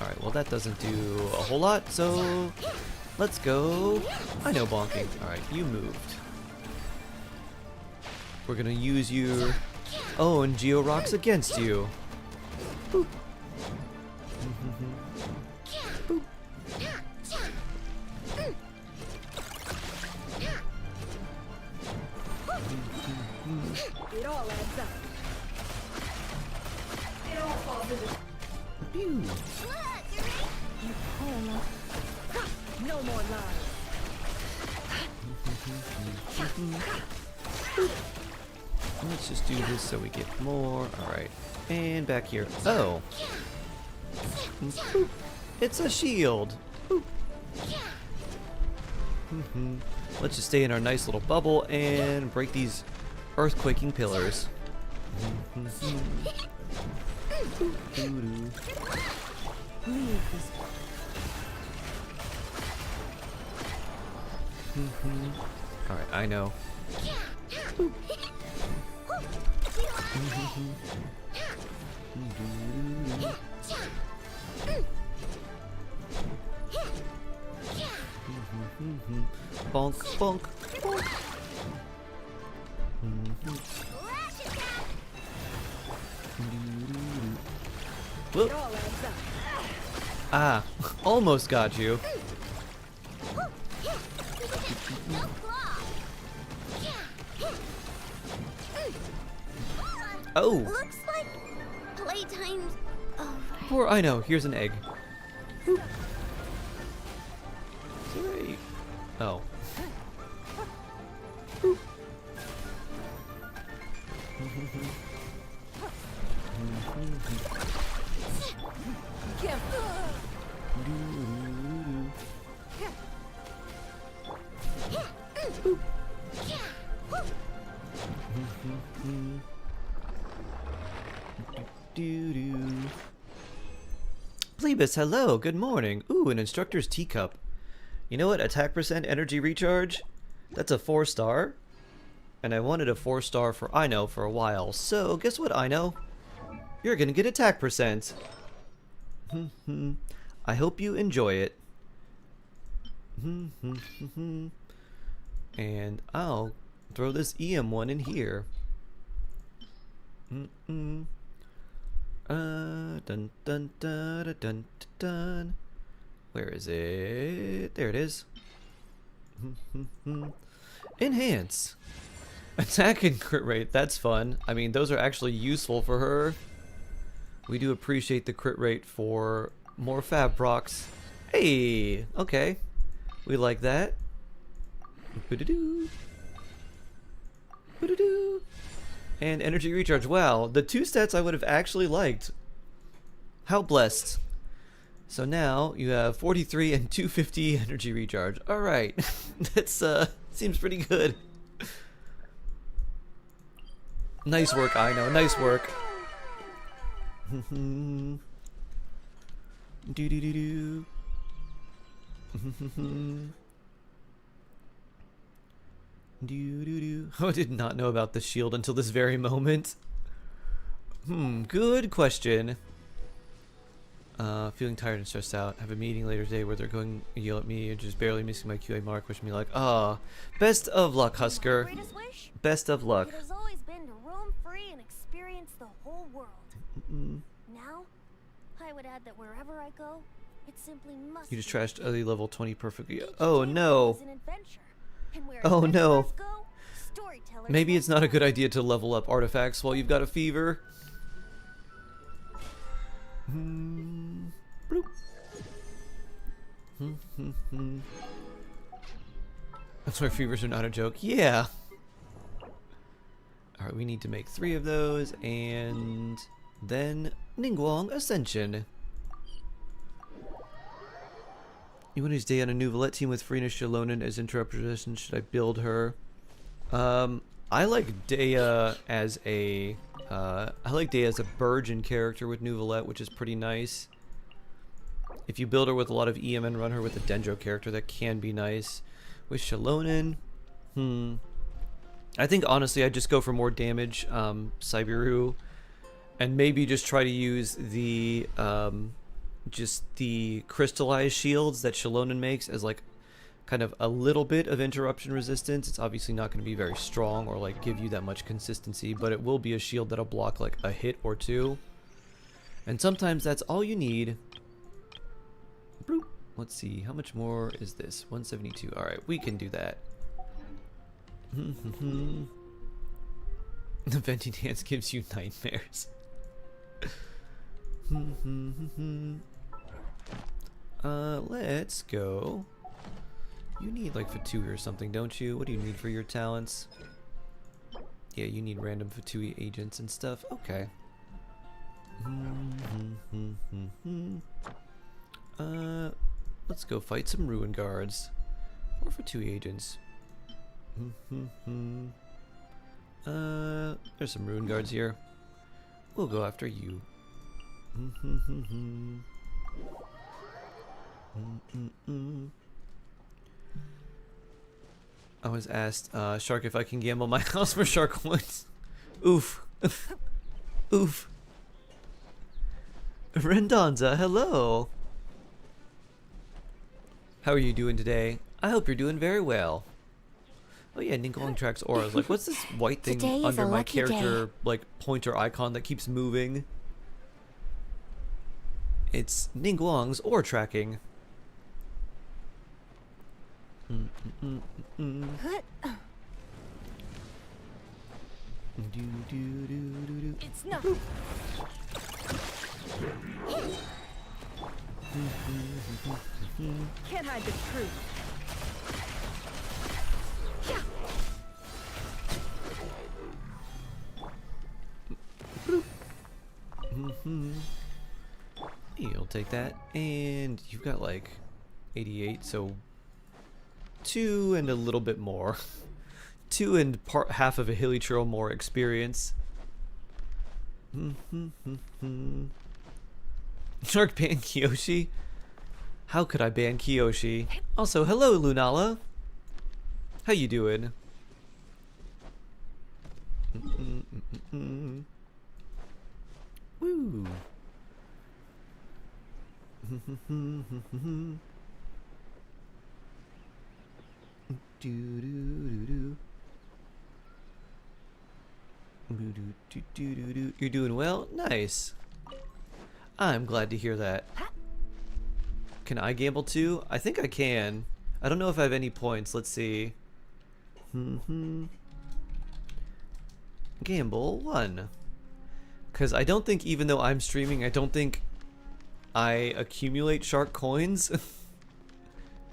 Alright, well that doesn't do a whole lot, so let's go. I know bonking. Alright, you moved. We're gonna use your own Geo Rocks against you. Boop. Boop. It all adds up. It all falls into. Pew. No more lies. Let's just do this so we get more. Alright. And back here. Oh. Boop. It's a shield. Boop. Let's just stay in our nice little bubble and break these earthquaking pillars. Alright, I know. Bonk, bonk, bonk. Whoop. Ah, almost got you. Oh. Looks like playtime's over. Poor I know. Here's an egg. Boop. Great. Oh. Boop. Plebis, hello, good morning. Ooh, an instructor's teacup. You know what? Attack percent, energy recharge? That's a 4-star. And I wanted a 4-star for I know for a while. So, guess what, I know? You're gonna get attack percent. I hope you enjoy it. And I'll throw this EM one in here. Dun dun dun dun dun dun. Where is it? There it is. Enhance. Attack and crit rate. That's fun. I mean, those are actually useful for her. We do appreciate the crit rate for more fab procs. Hey, okay. We like that. Boo-doo-doo. Boo-doo-doo. And energy recharge. Wow, the 2 stats I would have actually liked. How blessed. So now you have 43 and 250 energy recharge. Alright. That's seems pretty good. Nice work, I know. Nice work. Do do do do. Do do do. Oh, I did not know about the shield until this very moment. Good question. Feeling tired and stressed out. Have a meeting later today where they're going to yell at me and just barely missing my QA mark, wishing me like, best of luck, Husker. Greatest wish? Best of luck. It has always been to roam free and experience the whole world. Now, I would add that wherever I go, it simply must. You just be trashed early level 20 perfectly. each Oh game no. is an adventure, and where Oh no. adventurers go, storytellers Maybe will it's not a go. good idea to level up artifacts while you've got a fever. Bloop. That's why fevers are not a joke. Yeah. Alright, we need to make 3 of those, and then Ningguang Ascension. You want to stay on a new Valette team with Farina Shalonen as interpretation? Should I build her? I like Dea as a Burgeon character with New Valette, which is pretty nice. If you build her with a lot of EM and run her with a Dendro character, that can be nice. With Shalonen, I think honestly I'd just go for more damage, Cyberu, and maybe just try to use the crystallized shields that Shalonen makes as like kind of a little bit of interruption resistance. It's obviously not going to be very strong or like give you that much consistency, but it will be a shield that'll block like a hit or 2. And sometimes that's all you need. Bloop. Let's see, how much more is this? 172. Alright, we can do that. The venting dance gives you nightmares. Let's go. You need like Fatui or something, don't you? What do you need for your talents? Yeah, you need random Fatui agents and stuff. Okay. Let's go fight some Ruin Guards. Or Fatui agents. There's some Ruin Guards here. We'll go after you. I was asked, Shark, if I can gamble my house for shark coins. Oof. Oof. Rendonza, hello. How are you doing today? I hope you're doing very well. Oh yeah, Ningguang tracks auras. Like, what's this white thing Today is under a my lucky character, like, pointer icon that keeps moving? It's Ningguang's aura tracking. It's not. Can't hide the truth. You'll take that, and you've got like 88, so 2 and a little bit more. 2 and half of a hilly trail more experience. Shark ban Kiyoshi? How could I ban Kiyoshi? Also, hello Lunala. How you doing? Woo. You're doing well? Nice. I'm glad to hear that. Can I gamble too? I think I can. I don't know if I have any points. Let's see. Gamble 1. Because I don't think, even though I'm streaming, I don't think I accumulate shark coins.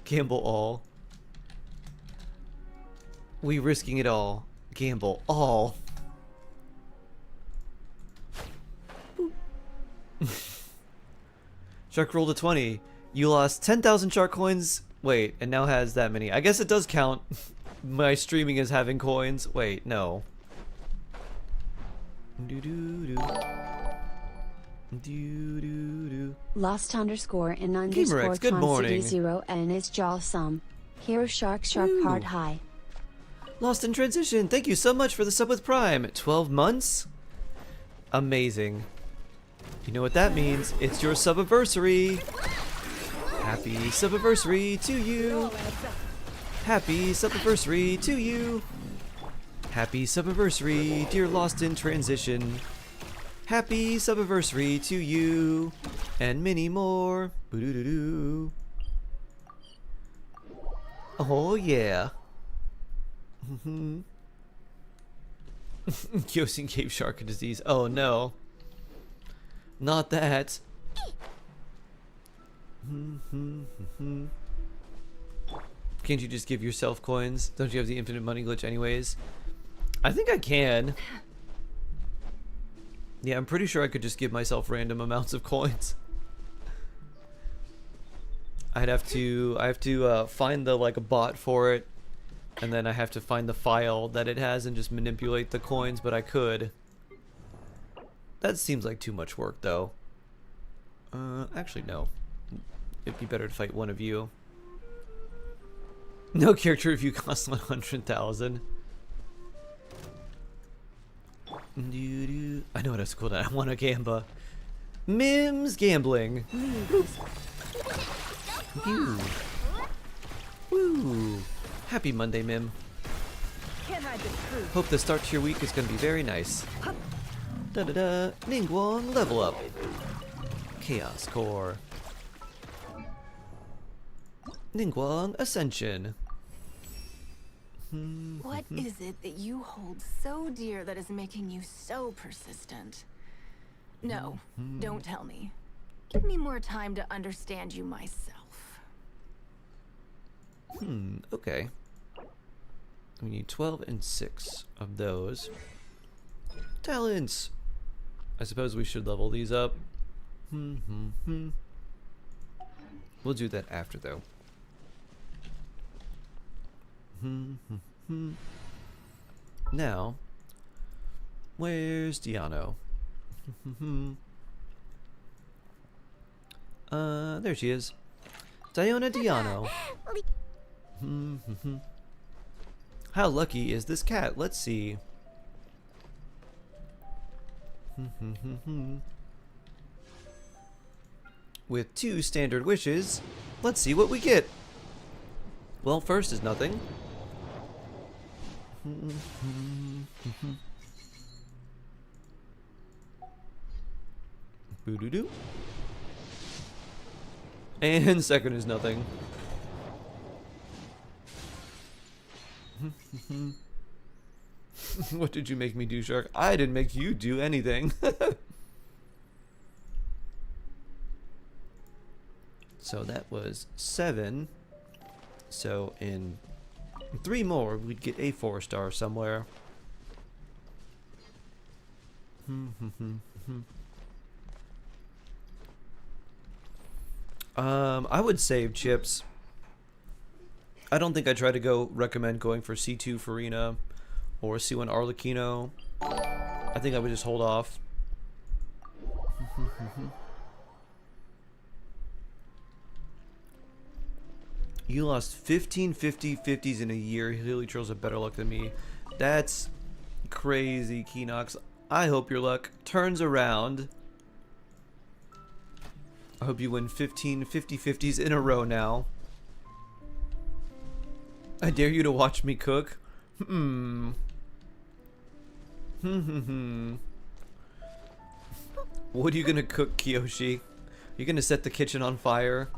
Gamble all. We risking it all. Gamble all. Shark rolled a 20. You lost 10,000 shark coins. Wait, and now has that many. I guess it does count my streaming as having coins. Wait, no. Lost underscore in Gamerex, underscore good morning. quantity 0 and is jaw sum. Hero shark heart high. Lost in transition. Thank you so much for the sub with Prime. 12 months? Amazing. You know what that means? It's your subiversary. Happy subiversary to you. Happy subiversary to you. Happy subiversary, dear Lost in Transition. Happy subiversary to you. And many more. Boo-doo-doo-doo. Oh yeah. Yosin gave shark a disease. Oh no. Not that. Can't you just give yourself coins? Don't you have the infinite money glitch anyways? I think I can. Yeah, I'm pretty sure I could just give myself random amounts of coins. I have to find the like a bot for it, and then I have to find the file that it has and just manipulate the coins, but I could. That seems like too much work though. Actually no. It'd be better to fight one of you. No character review costs 100,000. I know what else is cool. I want a gamba. Mims gambling. Woo. Woo. Happy Monday, Mim. Hope the start to your week is going to be very nice. Da da da. Ningguang level up. Chaos Core. Ningguang Ascension. What is it that you hold so dear that is making you so persistent? No, don't tell me. Give me more time to understand you myself. Okay. We need 12 and 6 of those. Talents! I suppose we should level these up. We'll do that after, though. Now, where's Diano? There she is. Diona Diano. How lucky is this cat? Let's see. With 2 standard wishes, let's see what we get. Well, first is nothing. Boo-doo-doo. And second is nothing. What did you make me do, Shark? I didn't make you do anything. So that was 7. So in 3 more, we'd get a 4-star somewhere. I would save chips. I don't think I try to recommend going for C2 Farina or C1 Arlecchino. I think I would just hold off. You lost 15 50/50s in a year. Hilly Trails have better luck than me. That's crazy, Keenox. I hope your luck turns around. I hope you win 15 50/50s in a row now. I dare you to watch me cook. What are you gonna cook, Kiyoshi? You gonna set the kitchen on fire?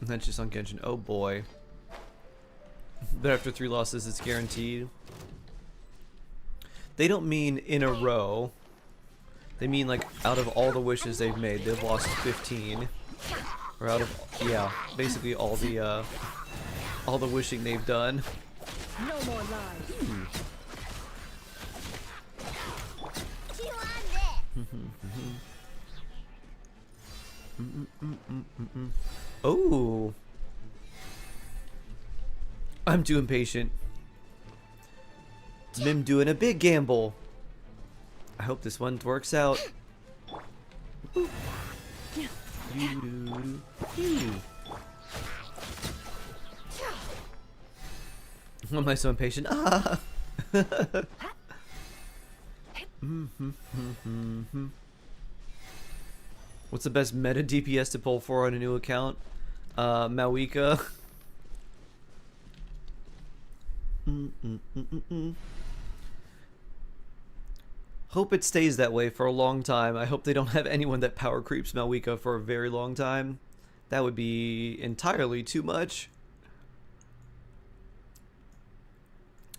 That's just on Genshin. Oh boy. But after 3 losses, it's guaranteed. They don't mean in a row. They mean like out of all the wishes they've made, they've lost 15. Or out of, yeah, basically all the wishing they've done. No more lies. Oh. I'm too impatient. Mim doing a big gamble. I hope this one works out. Why am I so impatient? Ah! What's the best meta DPS to pull for on a new account? Mawika. Hope it stays that way for a long time. I hope they don't have anyone that power creeps Mawika for a very long time. That would be entirely too much.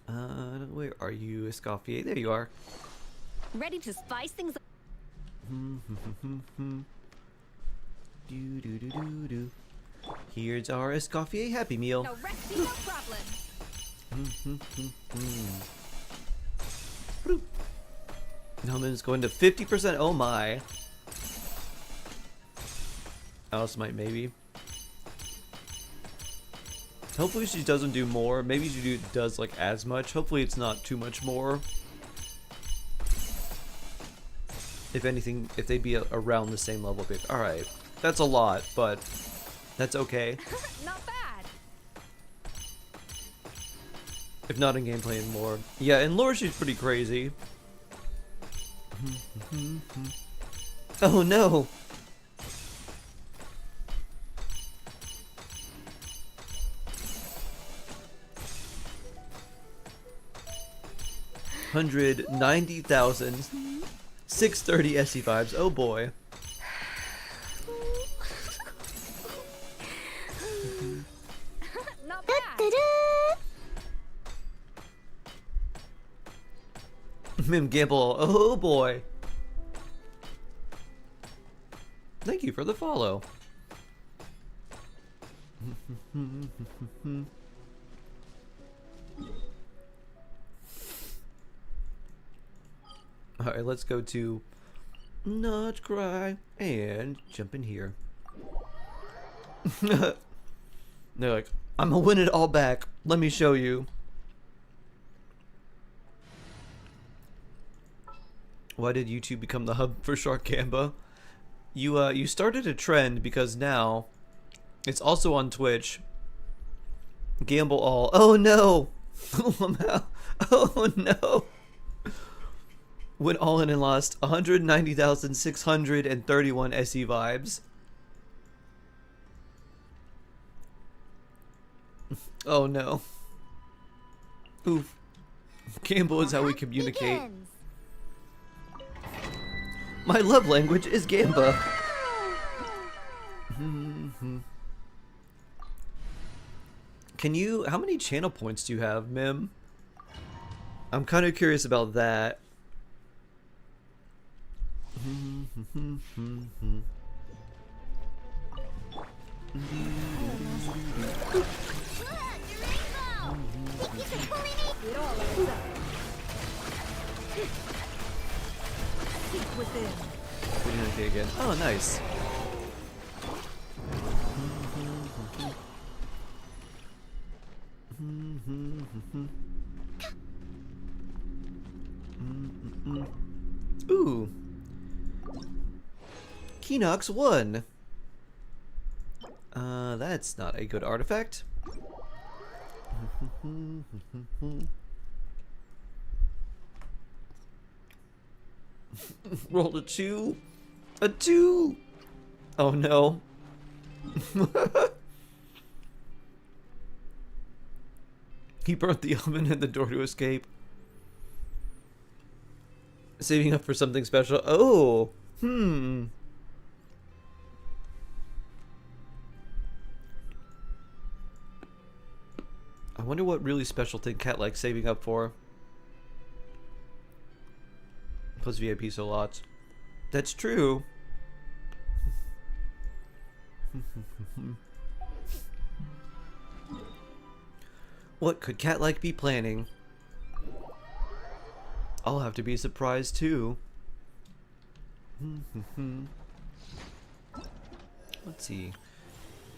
Where are you, Escoffier? There you are. Ready to spice things up? Here's our Escoffier Happy Meal. No rest, no problem. Hellman's going to 50%. Oh my. Alice might maybe. Hopefully she doesn't do more. Maybe she does like as much. Hopefully it's not too much more. If anything, if they'd be around the same level. Alright. That's a lot, but that's okay. Not bad. If not in gameplay and lore. Yeah, in lore she's pretty crazy. Oh no! $190,000 630 SE vibes. Oh boy. Not bad. Mim Gamble. Oh boy. Thank you for the follow. Alright, let's go to Not Cry and jump in here. They're like, I'm gonna win it all back. Let me show you. Why did YouTube become the hub for Shark Gamba? You started a trend because now it's also on Twitch. Gamble all. Oh no! Oh no! Went all in and lost 190,631 SE vibes. Oh no. Oof. Gamble is how we communicate. My love language is Gamba. Can you... How many channel points do you have, Mim? I'm kind of curious about that. Within. Okay, again. Oh, nice. Ooh. Keenox 1. That's not a good artifact. Rolled a 2. A 2. Oh no. He burnt the oven and the door to escape. Saving up for something special. Oh. I wonder what really special thing Cat likes saving up for. plus VIP slots. That's true. What could Cat-like be planning? I'll have to be surprised too. Let's see.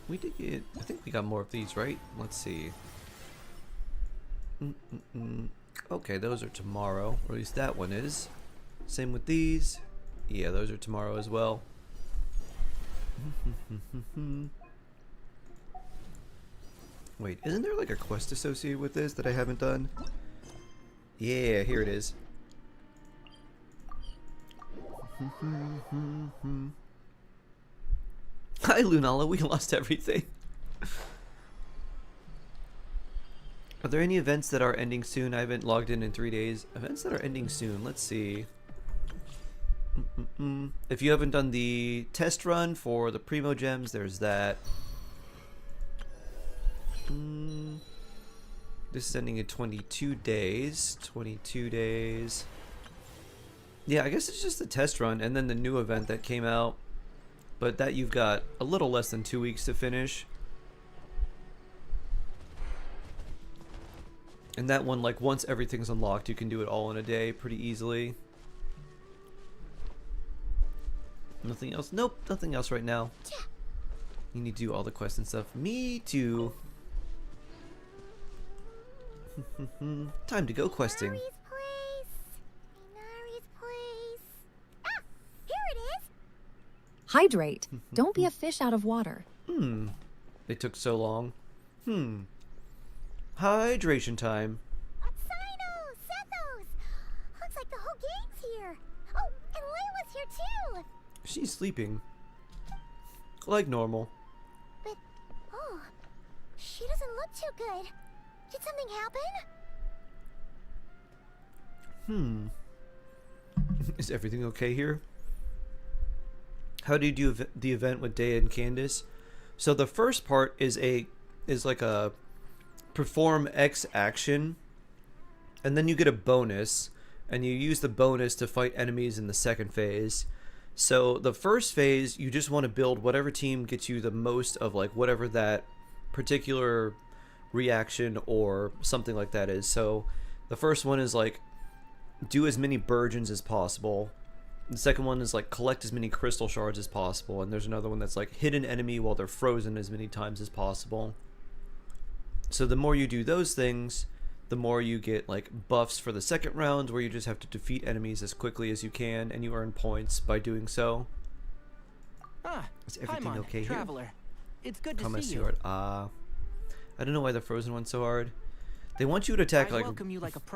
We did get... I think we got more of these, right? Let's see. Okay, those are tomorrow. Or at least that one is. Same with these. Yeah, those are tomorrow as well. Wait, isn't there like a quest associated with this that I haven't done? Yeah, here it is. Hi Lunala, we lost everything. Are there any events that are ending soon? I haven't logged in 3 days. Events that are ending soon, let's see. If you haven't done the test run for the Primo Gems, there's that. This is ending in 22 days. 22 days. Yeah, I guess it's just the test run and then the new event that came out. But that you've got a little less than 2 weeks to finish. And that one, like, once everything's unlocked, you can do it all in a day pretty easily. Nothing else? Nope, nothing else right now. You need to do all the quests and stuff. Me too. Time to go questing. Inari's place. Inari's place. Ah, here it is. Hydrate. Don't be a fish out of water. They took so long. Hydration time. Sino, Sethos. Looks like the whole gang's here. Oh, and Layla's here too. She's sleeping. Like normal. But, oh, she doesn't look too good. Did something happen? Is everything okay here? How do you do the event with Dea and Candace? So the first part is like a perform X action, and then you get a bonus, and you use the bonus to fight enemies in the second phase. So the first phase, you just want to build whatever team gets you the most of like whatever that particular reaction or something like that is. So the first one is like do as many Burgeons as possible. The second one is like collect as many crystal shards as possible, and there's another one that's like hit an enemy while they're frozen as many times as possible. So the more you do those things, the more you get like buffs for the second round, where you just have to defeat enemies as quickly as you can, and you earn points by doing so. Is everything okay here? Traveler. It's good to Comment see you. Stewart. I don't know why the frozen one's so hard. They want you to attack like,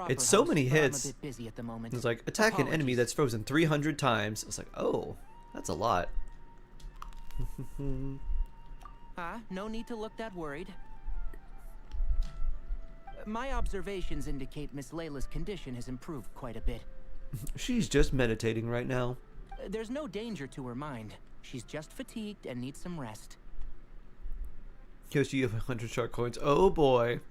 it's so many hits. I'm a bit busy at the moment. It's like attack an enemy that's frozen 300 times. It's like, oh, that's a lot. No need to look that worried. My observations indicate Miss Layla's condition has improved quite a bit. She's just meditating right now. There's no danger to her mind. She's just fatigued and needs some rest. Here's you have 100 shark coins. Oh boy.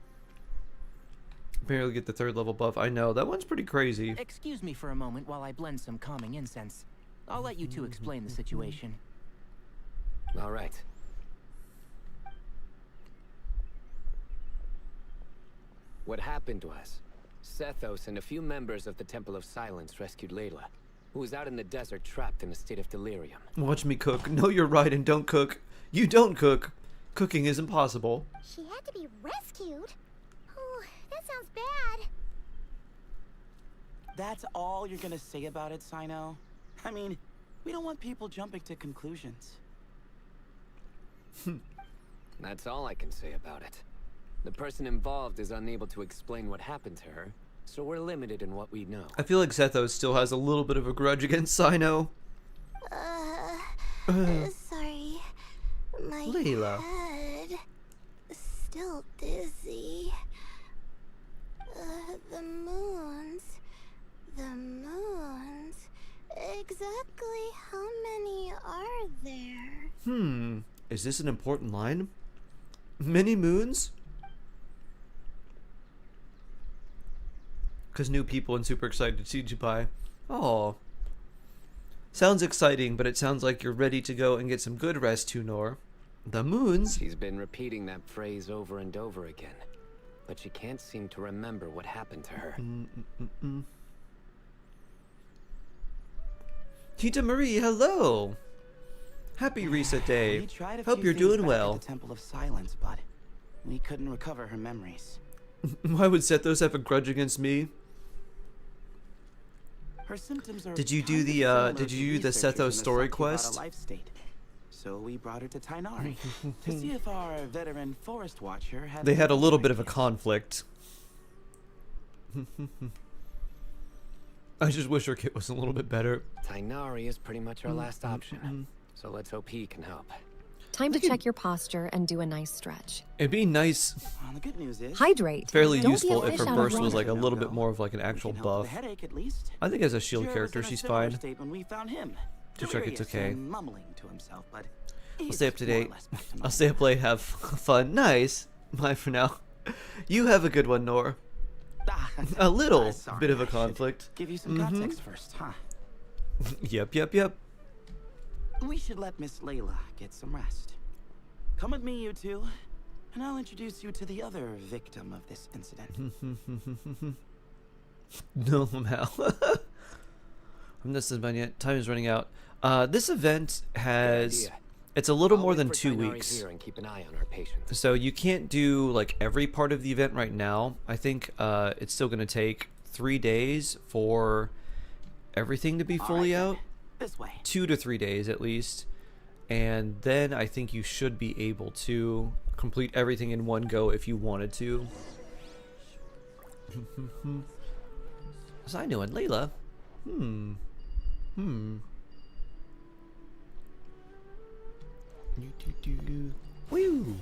Barely get the 3rd level buff. I know, that one's pretty crazy. Excuse me for a moment while I blend some calming incense. I'll let you two explain the situation. All right. What happened was, Sethos and a few members of the Temple of Silence rescued Layla, who was out in the desert trapped in a state of delirium. Watch me cook. No, you're right, and don't cook. You don't cook. Cooking is impossible. She had to be rescued? Oh, that sounds bad. That's all you're gonna say about it, Sino? I mean, we don't want people jumping to conclusions. That's all I can say about it. The person involved is unable to explain what happened to her, so we're limited in what we know. I feel like Zethos still has a little bit of a grudge against Sino. Sorry. My Layla. head is still dizzy. The moons. Exactly how many are there? Is this an important line? Many moons? Because new people and super excited to see Jubai. Oh, Sounds exciting, but it sounds like you're ready to go and get some good rest, Tunor. The moons? She's been repeating that phrase over and over again, but she can't seem to remember what happened to her. Tita Marie, hello! Happy reset day. We tried a Hope few you're things doing back well. at the Temple of Silence, but we couldn't recover her memories. Why would Sethos have a grudge against me? Her symptoms are Did you do kind of the similar did to you do the researchers in Sethos story Sakyavata quest? life state. So we brought her to Tainari to see if our veteran forest watcher had. They had a any little bit of a ideas. conflict. I just wish her kit was a little bit better. Tainari is pretty much our last option, so let's hope he can help. Time to check your posture and do a nice stretch. It'd be nice, Well, the good news is Hydrate. fairly Don't be a useful if fish her out of burst was water. like a little bit more of like an we actual can help with buff. the headache at least. I think as a shield Sure character, was in a she's similar fine. state when we found him. Just check it's Delirious okay. and mumbling to himself, but I'll stay up to he's more or date. less back to I'll normal. stay up late, have fun. Nice. Bye for now. You have a good one, Nor. A little Sorry, bit of a I should conflict. Give you some context first, huh? Yep. We should let Miss Layla get some rest. Come with me, you two, and I'll introduce you to the other victim of this incident. No, Mal. I'm this is yet. Time is running out. This event has. idea. It's a little I'll more wait than for 2 Tainari weeks. here and keep an eye on our patients. So you can't do like every part of the event right now. I think it's still going to take 3 days for everything to be All fully right, out. then. This way. 2 to 3 days at least. And then I think you should be able to complete everything in one go if you wanted to. Was I knowing Layla? Woo!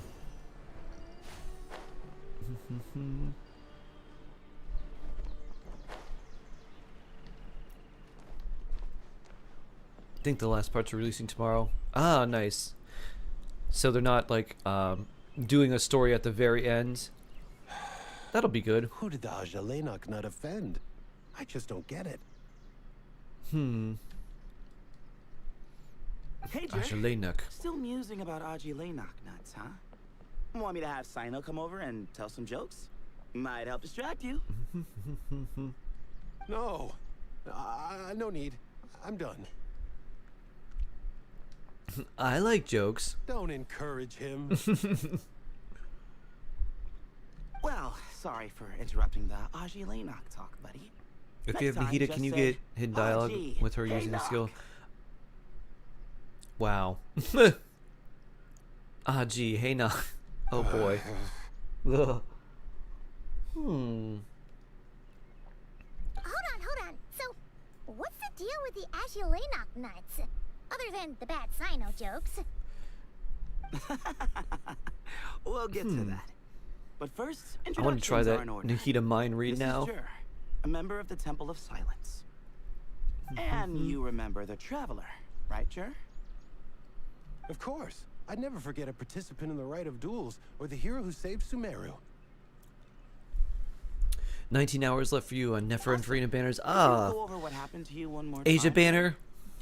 I think the last parts are releasing tomorrow. Ah, nice. So they're not like doing a story at the very end. That'll be good. Who did the Ajalenok not offend? I just don't get it. Hey, Jer. Ajalenok. Still musing about Aji Laynok nuts, huh? Want me to have Sino come over and tell some jokes? Might help distract you. No. No need. I'm done. I like jokes. Don't encourage him. Well, sorry for interrupting the Aji Laynok talk, buddy. If Next you have time, Nahida, just can you say, get hidden dialogue "Aji, with her hey, using the Doc." skill? Wow. Ah, gee, hey, nah. Oh boy. Ugh. Hold on. So, what's the deal with the Ashulanok nuts? Other than the bad Sino jokes. We'll get to that. But first, I want to try introductions are that in order. Nahida mind read This now. is Jer, a member of the Temple of Silence. And you remember the Traveler, right, Jer? Of course. I'd never forget a participant in the Rite of Duels or the hero who saved Sumeru. 19 hours left for you on Nefer and Farina banners. Could you Ah, go over what happened to you one more Asia time? banner.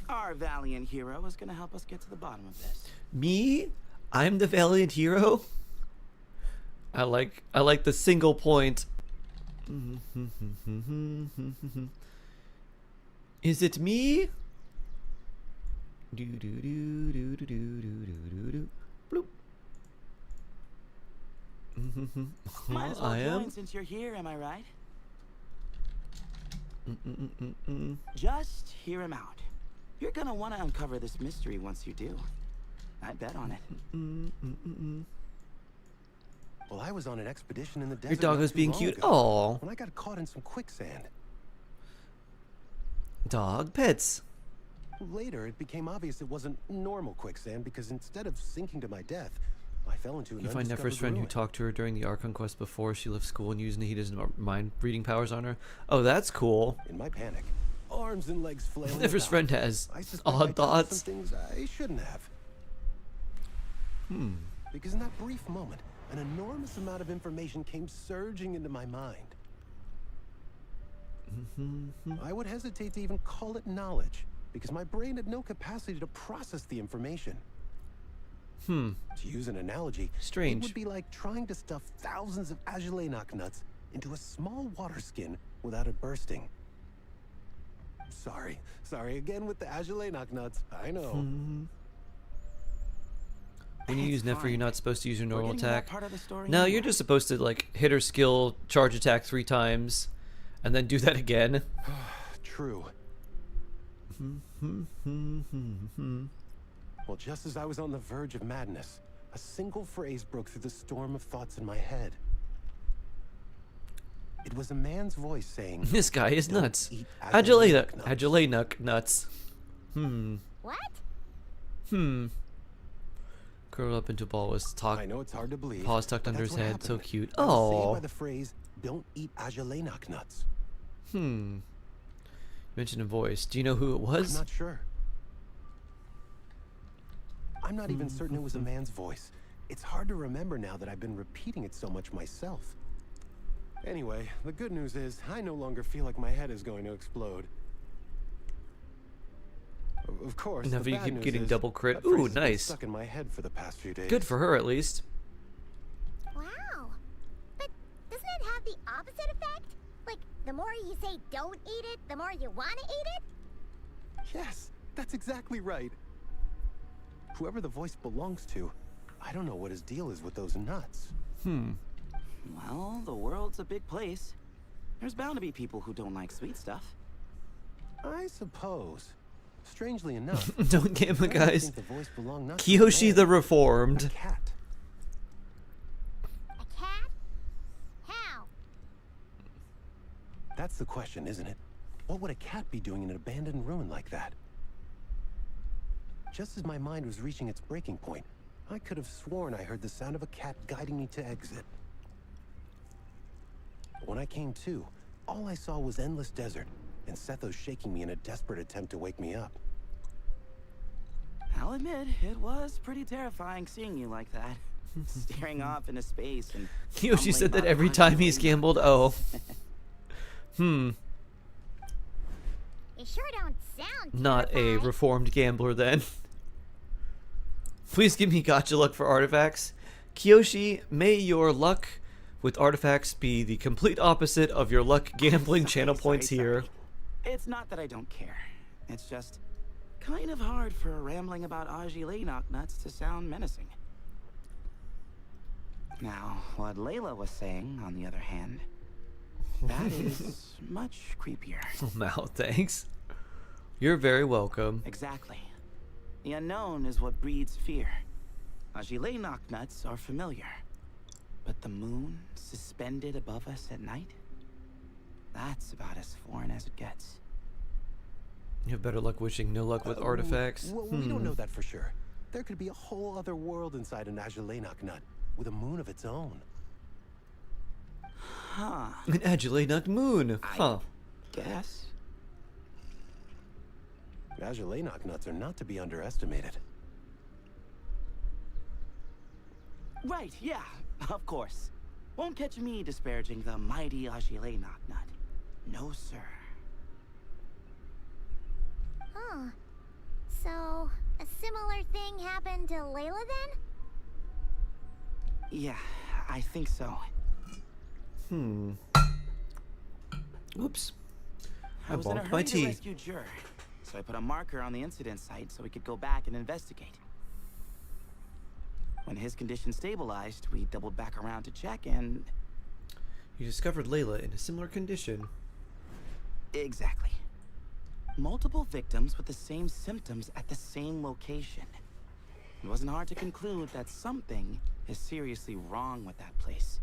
Our valiant hero is going to help us get to the bottom of this. Me? I'm the valiant hero? I like the single point. Is it me? Do do do do do do do do do. Bloop. Might as well I join am. since you're here, am I right? Just hear him out. You're gonna want to uncover this mystery once you do. I bet on it. Well, I was on an expedition in the desert. Your dog not was too being long cute. ago, Aw. When I got caught in some quicksand. Dog pets. Later, it became obvious it wasn't normal quicksand because instead of sinking to my death, I fell into an You find Nefer's undiscovered friend who ruin. talked to her during the Archon quest before she left school and used Nahida's mind reading powers on her. Oh, that's cool. In my panic, arms and legs flailing Nefer's about, friend has I suspect I odd thought thoughts. some things I shouldn't have. Because in that brief moment, an enormous amount of information came surging into my mind. I would hesitate to even call it knowledge. because my brain had no capacity to process the information. Hmm. To use an analogy, Strange. it would be like trying to stuff thousands of Agilenok nuts into a small water skin without it bursting. Sorry again with the Agilenok nuts. I know. When you use Nefer, you're not supposed to use your normal getting to that attack. part of the story No, now. you're just supposed to like hit her skill, charge attack 3 times, and then do that again. True. Well, just as I was on the verge of madness, a single phrase broke through the storm of thoughts in my head. It was a man's voice saying, This guy is "Don't nuts. eat Agilenok nuts. What? Curled up into a ball was I know it's hard to believe. paws tucked but under that's his what head. So happened. cute. I was saved Oh. by the phrase, "Don't eat Agilenok nuts." You mentioned a voice. Do you know who it I'm was? not sure. I'm not even certain it was a man's voice. It's hard to remember now that I've been repeating it so much myself. Anyway, the good news is I no longer feel like my head is going to explode. Of course, Now the you bad keep news getting is double crit. that phrase Ooh, has been nice. stuck in my head for the past few days. Good for her, at least. Wow. But doesn't it have the opposite effect? Like, the more you say don't eat it, the more you want to eat it? Yes, that's exactly right. Whoever the voice belongs to, I don't know what his deal is with those nuts. Well, the world's a big place. There's bound to be people who don't like sweet stuff. I suppose. Strangely enough, Don't gamble, I guys. think the voice belonged not to Kiyoshi a the man, a Reformed. cat. A cat? How? That's the question, isn't it? What would a cat be doing in an abandoned ruin like that? Just as my mind was reaching its breaking point, I could have sworn I heard the sound of a cat guiding me to exit. When I came to, all I saw was endless desert, and Sethos shaking me in a desperate attempt to wake me up. I'll admit, it was pretty terrifying seeing you like that. Staring off into space and... Kiyoshi said that about every 100 time he's feet. gambled. Oh. You sure don't sound Not a terrified. reformed gambler then. Please give me gotcha luck for artifacts. Kiyoshi, may your luck with artifacts be the complete opposite of your luck gambling channel points here. It's not that I don't care. It's just kind of hard for rambling about Agilenok nuts to sound menacing. Now, what Layla was saying, on the other hand, that is much creepier. Oh, Mal, thanks. You're very welcome. Exactly. The unknown is what breeds fear. Agilenok nuts are familiar. But the moon suspended above us at night? That's about as foreign as it gets. You have better luck wishing no luck with artifacts. Well, we don't know that for sure. There could be a whole other world inside an Agilenok nut, with a moon of its own. Huh. An Agilenok moon. Huh. Guess. Agilenok nuts are not to be underestimated. Right, yeah, of course. Won't catch me disparaging the mighty Agilenok nut. No, sir. Huh. So, a similar thing happened to Layla then? Yeah, I think so. Oops. I was in a bonked hurry my to tea. rescue Jur, so I put a marker on the incident site so we could go back and investigate. When his condition stabilized, we doubled back around to check and... You discovered Layla in a similar condition. Exactly. Multiple victims with the same symptoms at the same location. It wasn't hard to conclude that something is seriously wrong with that place.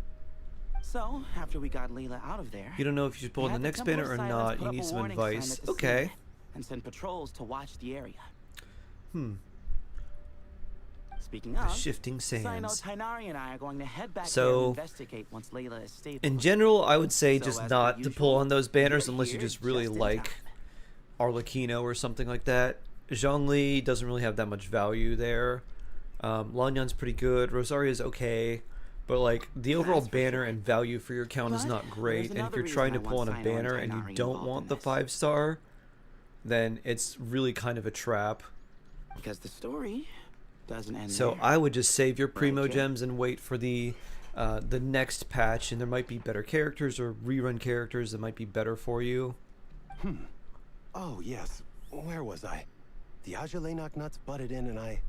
So, after we got Layla out of there... You don't know if you should pull we in the had next Temple banner of or Silence not. put You up need a some warning sign advice. at the Okay. scene and send patrols to watch the area. Speaking The of, shifting sands. Tainari and I are going to head back there So, and investigate once Layla is stable. In general, I would say So just as not per to pull usual, on those banners we're unless you here just really just in like time. Arlecchino or something like that. Zhongli doesn't really have that much value there. Lanyan's pretty good. Rosaria's okay. But like the overall That's for banner sure. and value for your account is But not great. there's And if another you're trying to reason I pull on want a Sino and banner and you Tainari don't involved want in the this. 5-star, then it's really kind of a trap. Because the story doesn't end So there. I would just save your primo Right, Jay? gems and wait for the next patch, and there might be better characters or rerun characters that might be better for you. Oh, yes. Where was I? The Ajalenok nuts butted in and I...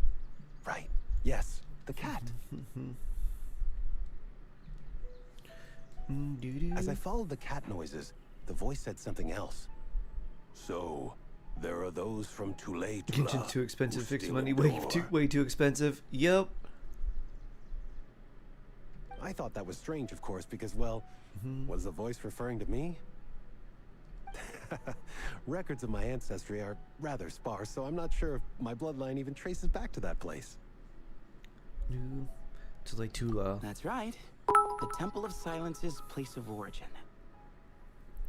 Right. Yes. The cat. As I followed the cat noises, the voice said something else. So, there are those from Tule Genshin's too expensive. who Fix still money. adore. Way too expensive. Yep. I thought that was strange, of course, because, well, was the voice referring to me? Records of my ancestry are rather sparse, so I'm not sure if my bloodline even traces back to that place. Tula. That's right. The Temple of Silence's place of origin.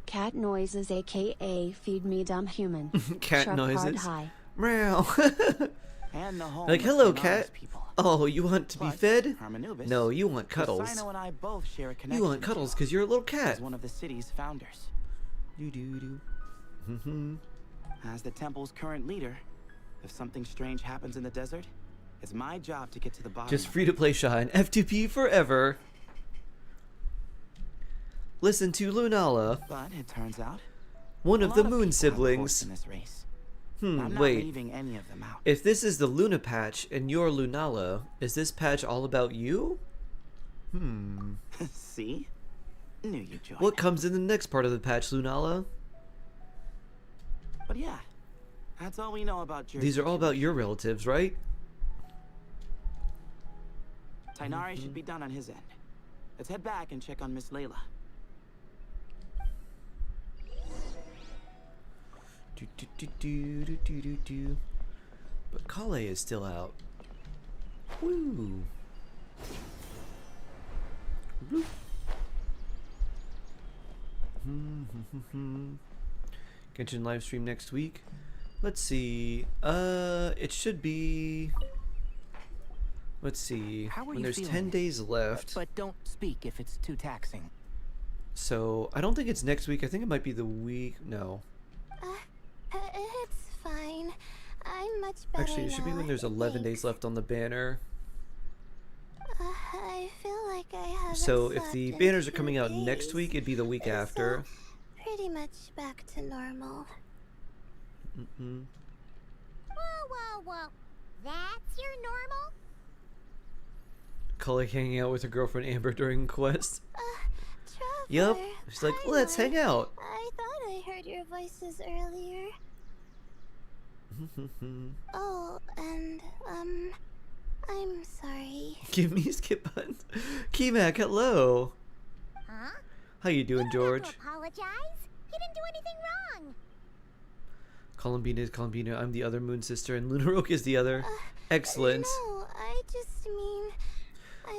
Cat noises, aka feed me dumb human. Cat Sharp noises. hard high. Meow. And the home Like, of hello, Finar's cat. people. Oh, you want to be Plus, fed? Hermanubis, No, you want who cuddles. Sino and I both share a connection You want cuddles because you're a little to, cat. as one of the city's founders. As the temple's current leader, if something strange happens in the desert, it's my job to get to the bottom. Just of free to play Shine. F2P forever. Listen to Lunala, it. But it turns out, one a of lot the people Moon have siblings. horse in this race. I'm not Wait. leaving any of them out. If this is the Luna patch and you're Lunala, is this patch all about you? See? Knew you'd join. What comes in the next part of the patch, Lunala? But yeah, that's all we know about Jersey. These are all about your relatives, right? Tainari should be done on his end. Let's head back and check on Miss Layla. But Kale is still out. Woo. Bloop. Genshin live stream next week. Let's see. It should be. Let's see. How are When you there's feeling? 10 days left. But don't speak if it's too taxing. So I don't think it's next week. I think it might be the week. No. It's fine. I'm much better Actually, it should be now, when there's 11 days left on the banner. I feel like I haven't So if slept the in banners are 2 coming out next days. week, it'd be the week So, after. pretty much back to normal. Mm-mm. Whoa. That's your normal? Kale hanging out with her girlfriend Amber during Quest. Traveler, Yep. She's like, let's hang out. I thought I heard your voices earlier. Oh, and, I'm sorry. Give me skip buttons. Keymac, hello. Huh? How you doing, George? Apologize? He didn't do anything wrong. Columbina is Columbina. I'm the other moon sister, and Lunarook is the other. Excellent. No, I just mean...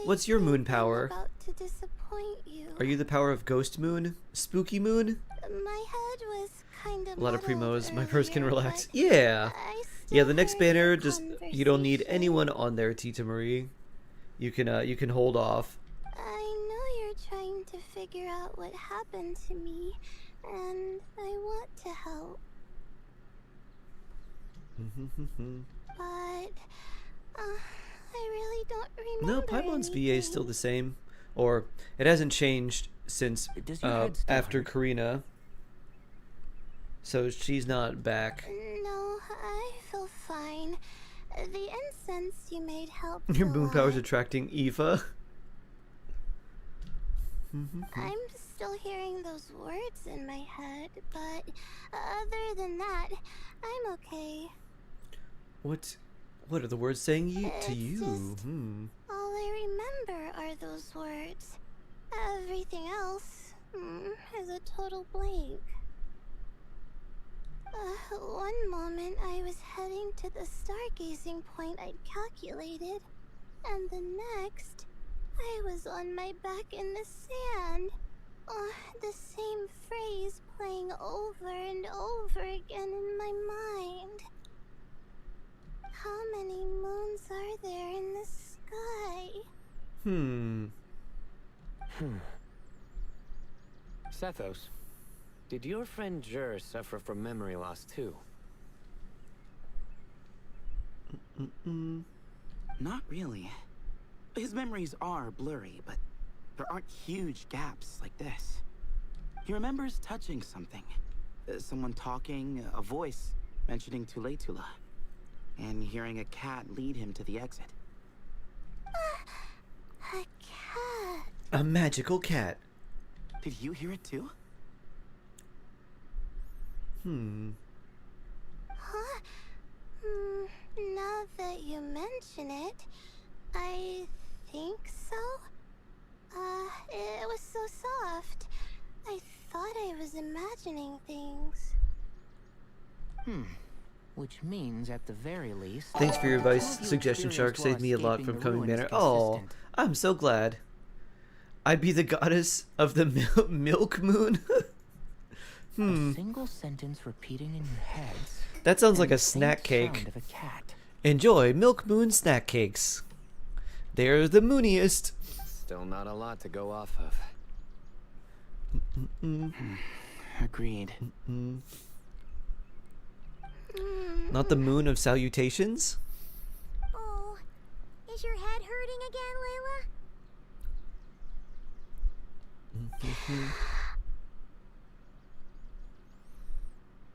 What's your moon I'm power? about to disappoint you. Are you the power of Ghost Moon? Spooky Moon? My head was kind of A lot of muddled primos. My purse can earlier, relax. but Yeah. I Yeah, still the next heard banner, your just you don't need conversation. anyone on there, Tita Marie. You can hold off. I know you're trying to figure out what happened to me, and I want to help, but I really don't remember. No, Paimon's VA is still anything. the same. Or it hasn't changed since Does your head still after hurt? Karina. So she's not back. No, I feel fine. The incense you made helped Your a moon power's lot. attracting Eva. I'm still hearing those words in my head, but other than that, I'm okay. What are the words saying to It's you? just- Hmm. All I remember are those words. Everything else is a total blank. One moment I was heading to the stargazing point I'd calculated, and the next, I was on my back in the sand. The same phrase playing over and over again in my mind. How many moons are there in the sky? Sethos, did your friend Jur suffer from memory loss too? Not really. His memories are blurry, but there aren't huge gaps like this. He remembers touching something. Someone talking, a voice mentioning Tuletula, and hearing a cat lead him to the exit. A cat. A magical cat. Did you hear it too? Huh? Now that you mention it, I think so. It was so soft. I thought I was imagining things. Which means, at the very least... Thanks for your advice, some of you Suggestion Shark. experience Saved me a while lot from escaping coming the manner. ruin is Oh, consistent. I'm so glad. I'd be the goddess of the milk moon. A single sentence repeating in your heads. That sounds like and a the snack faint cake. sound of a cat. Enjoy Milk Moon snack cakes. They're the mooniest. Still not a lot to go off of. Agreed. Not the moon of salutations? Oh, is your head hurting again, Layla?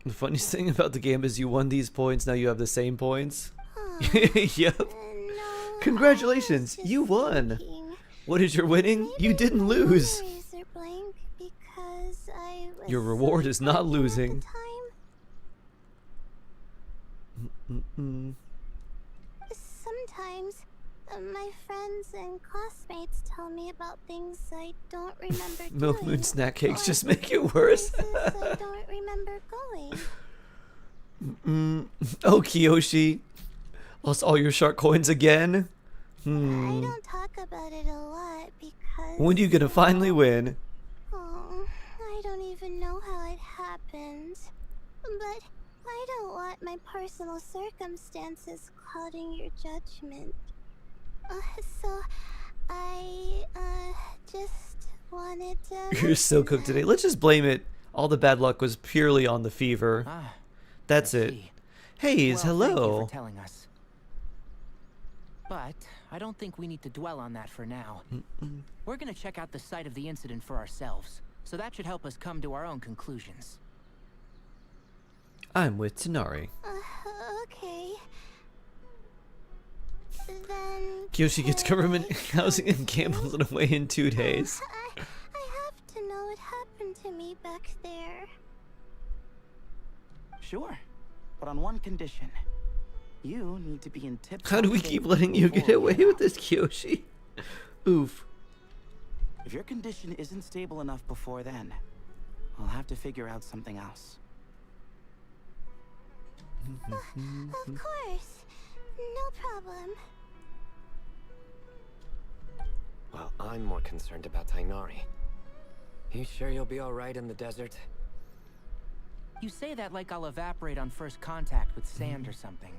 The funniest thing about the game is you won these points, now you have the same points. Yep. No. Congratulations, you won. What is your winning? You didn't lose. Memories are blank because I was Your so reward is not excited at the losing. time. Sometimes my friends and classmates tell me about things I don't remember Milk doing, Moon snack cakes or just make it worse. places I don't remember going. Oh, Kiyoshi. Lost all your shark coins again? I don't talk about it a lot because... When are you gonna finally win? Oh, I don't even know how it happened. But I don't want my personal circumstances clouding your judgment. So I just wanted to... You're so cooked today. Let's just blame it. All the bad luck was purely on the fever. That's I it. see. Hayes, Well, thank you hello. for telling us. But I don't think we need to dwell on that for now. We're gonna check out the site of the incident for ourselves, so that should help us come to our own conclusions. I'm with Tanari. Okay. Then... Kiyoshi gets government housing and gambles it away in 2 days. I have to know what happened to me back there. Sure, but on one condition. You need to be in tip-top How do we shape keep letting you get before we away head with out. this, Kiyoshi? Oof. If your condition isn't stable enough before then, I'll have to figure out something else. Of course. No problem. Well, I'm more concerned about Tainari. You sure you'll be alright in the desert? You say that like I'll evaporate on first contact with sand or something.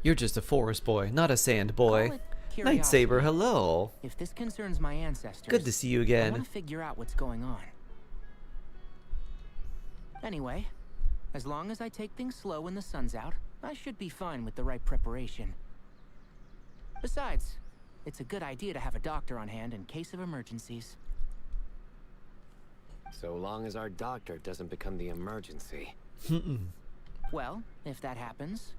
You're just a forest boy, not a sand boy. Call it curiosity. Lightsaber, hello. If this concerns my ancestors, Good to see you I again. want to figure out what's going on. Anyway, as long as I take things slow when the sun's out, I should be fine with the right preparation. Besides, it's a good idea to have a doctor on hand in case of emergencies. So long as our doctor doesn't become the emergency. Well, if that happens,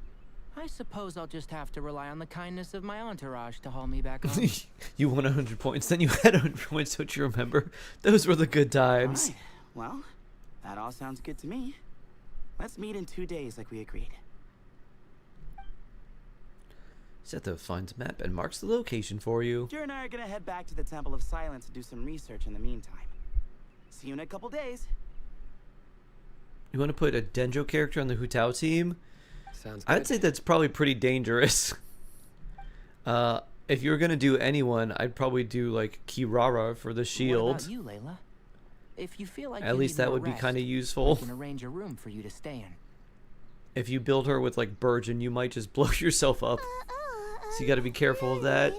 I suppose I'll just have to rely on the kindness of my entourage to haul me back home. You won 100 points, then you had 100 points, don't you remember? Those were the good times. Alright, well, that all sounds good to me. Let's meet in 2 days like we agreed. Setho finds a map and marks the location for you. Jer and I are gonna head back to the Temple of Silence to do some research in the meantime. See you in a couple days. You want to put a Denjo character on the Hutao team? Sounds good. I'd say that's probably pretty dangerous. If you were gonna do anyone, I'd probably do like Kirara for the What shield. about you, Layla? If you feel like At you least need that more would be rest, kind of I useful. can arrange a room for you to stay in. If you build her with like Burgeon, you might just blow yourself up. So you gotta be careful of that.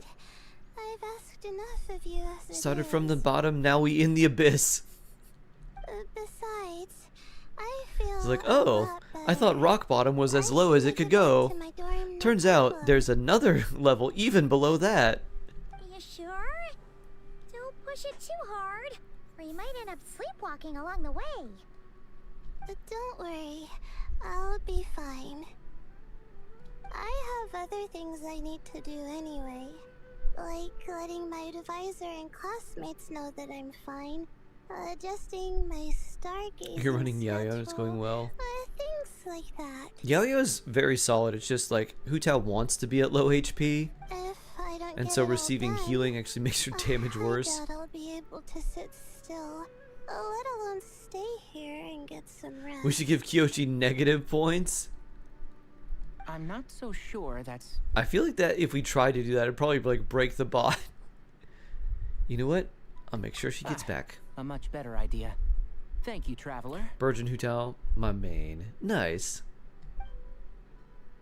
I've asked enough of you as it Started from the is. bottom, now we in the abyss. Besides, I feel It's like, a oh, lot I thought better. rock bottom was as I low as should it could go go. back to my dorm Turns out there's another level even below that. You sure? Don't push it too hard, or you might end up sleepwalking along the way. But don't worry, I'll be fine. I have other things I need to do anyway. Like letting my advisor and classmates know that I'm fine. Adjusting my stargazing You're running Yayo and schedule, it's going well. things like that. Yayo's very solid. It's just like Hu Tao wants to be at low HP. If I don't And get so it all receiving done, healing actually makes her damage worse. I doubt I'll be able to sit still, let alone stay here and get some rest. We should give Kyoshi negative points. I'm not so sure that's... I feel like that if we tried to do that, it'd probably like break the bot. You know what? I'll make sure she gets back. a much better idea. Thank you, Traveler. Burgeon Hu Tao, my main. Nice.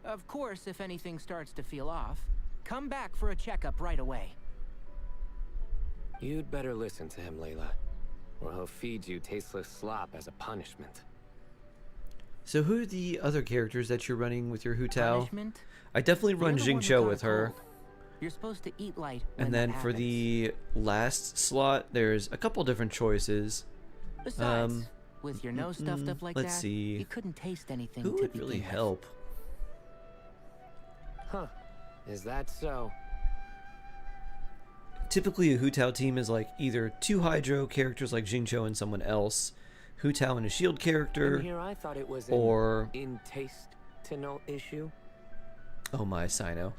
Of course, if anything starts to feel off, come back for a checkup right away. You'd better listen to him, Layla, or he'll feed you tasteless slop as a punishment. So who are the other characters that you're running with your Hu Tao? Punishment? I definitely The run other one Jingqiu got with a her. cold. You're supposed to eat light when And then that for happens. the last slot, there's a couple different choices. Besides, with your nose stuffed up like let's that, see. you couldn't taste anything Who to would really begin with. help? Huh. Is that so? Typically, a Hu Tao team is like either two Hydro characters like Jingqiu and someone else, Hu Tao and a shield character, And here I thought it was or... in taste to no issue. Oh my, Sino.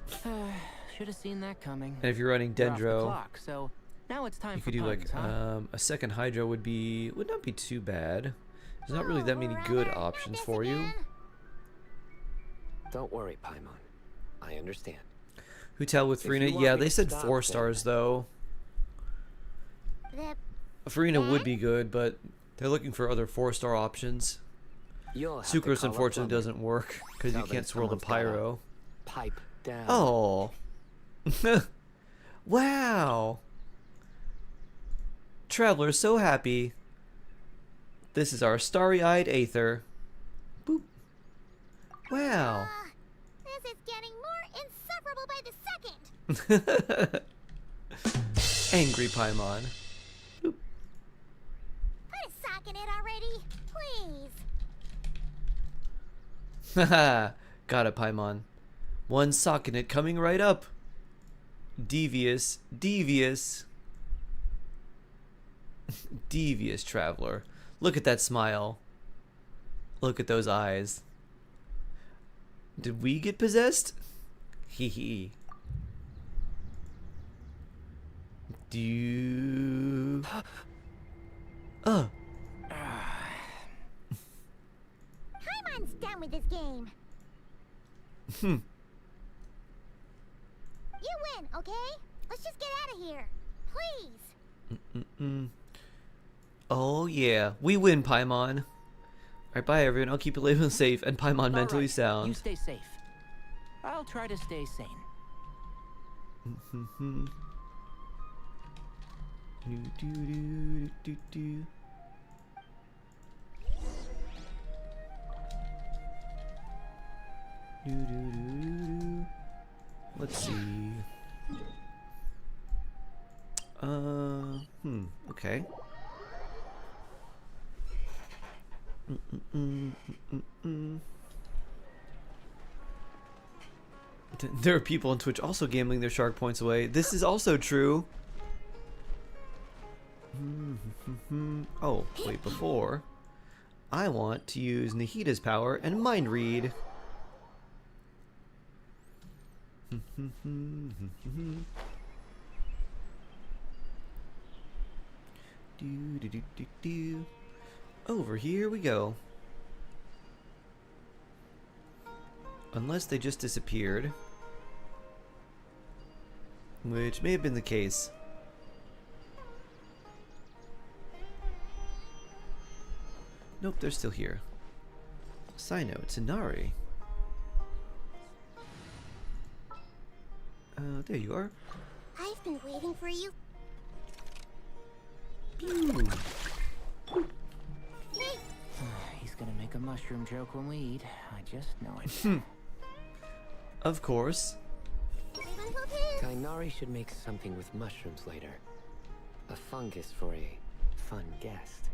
Should have seen that coming. And if you're running We're off the Dendro, clock, so now it's time you for could do puns, like huh? a second Hydro would not be too bad. There's not really that many good options for you. Don't worry, Paimon. I understand. Hu Tao with If you Farina, want yeah, me they to said stop 4 them. stars though. Farina would be good, but they're looking for other 4-star options. You'll have to Sucrose call up unfortunately Plumber. doesn't work because you Tell them can't swirl the someone's gotta pyro. Pipe down. Oh. Wow. Traveler's so happy. This is our starry-eyed Aether. Boop. Wow. This is getting more insufferable by the second. Angry Paimon. Put a sock in it already, please. Haha. Got it, Paimon. One sock in it coming right up. Devious. Devious. Devious traveler. Look at that smile. Look at those eyes. Did we get possessed? Hee hee. Do you... Paimon's done with this game. Hmm. You win, okay? Let's just get out of here. Please. Mm-mm. Oh yeah, we win, Paimon. Alright, bye everyone. I'll keep you living safe and Paimon mentally You sound. stay safe. I'll try to stay sane. Let's see. Okay. There are people on Twitch also gambling their shark points away. This is also true. Oh, wait, before. I want to use Nahita's power and mind read. Over here we go. Unless they just disappeared. Which may have been the case. Nope, they're still here. Sino, Tanari. There you are. I've been waiting for you. Pew. He's gonna make a mushroom joke when we eat. I just know it. Of course. Kainari should make something with mushrooms later. A fungus for a fun guest.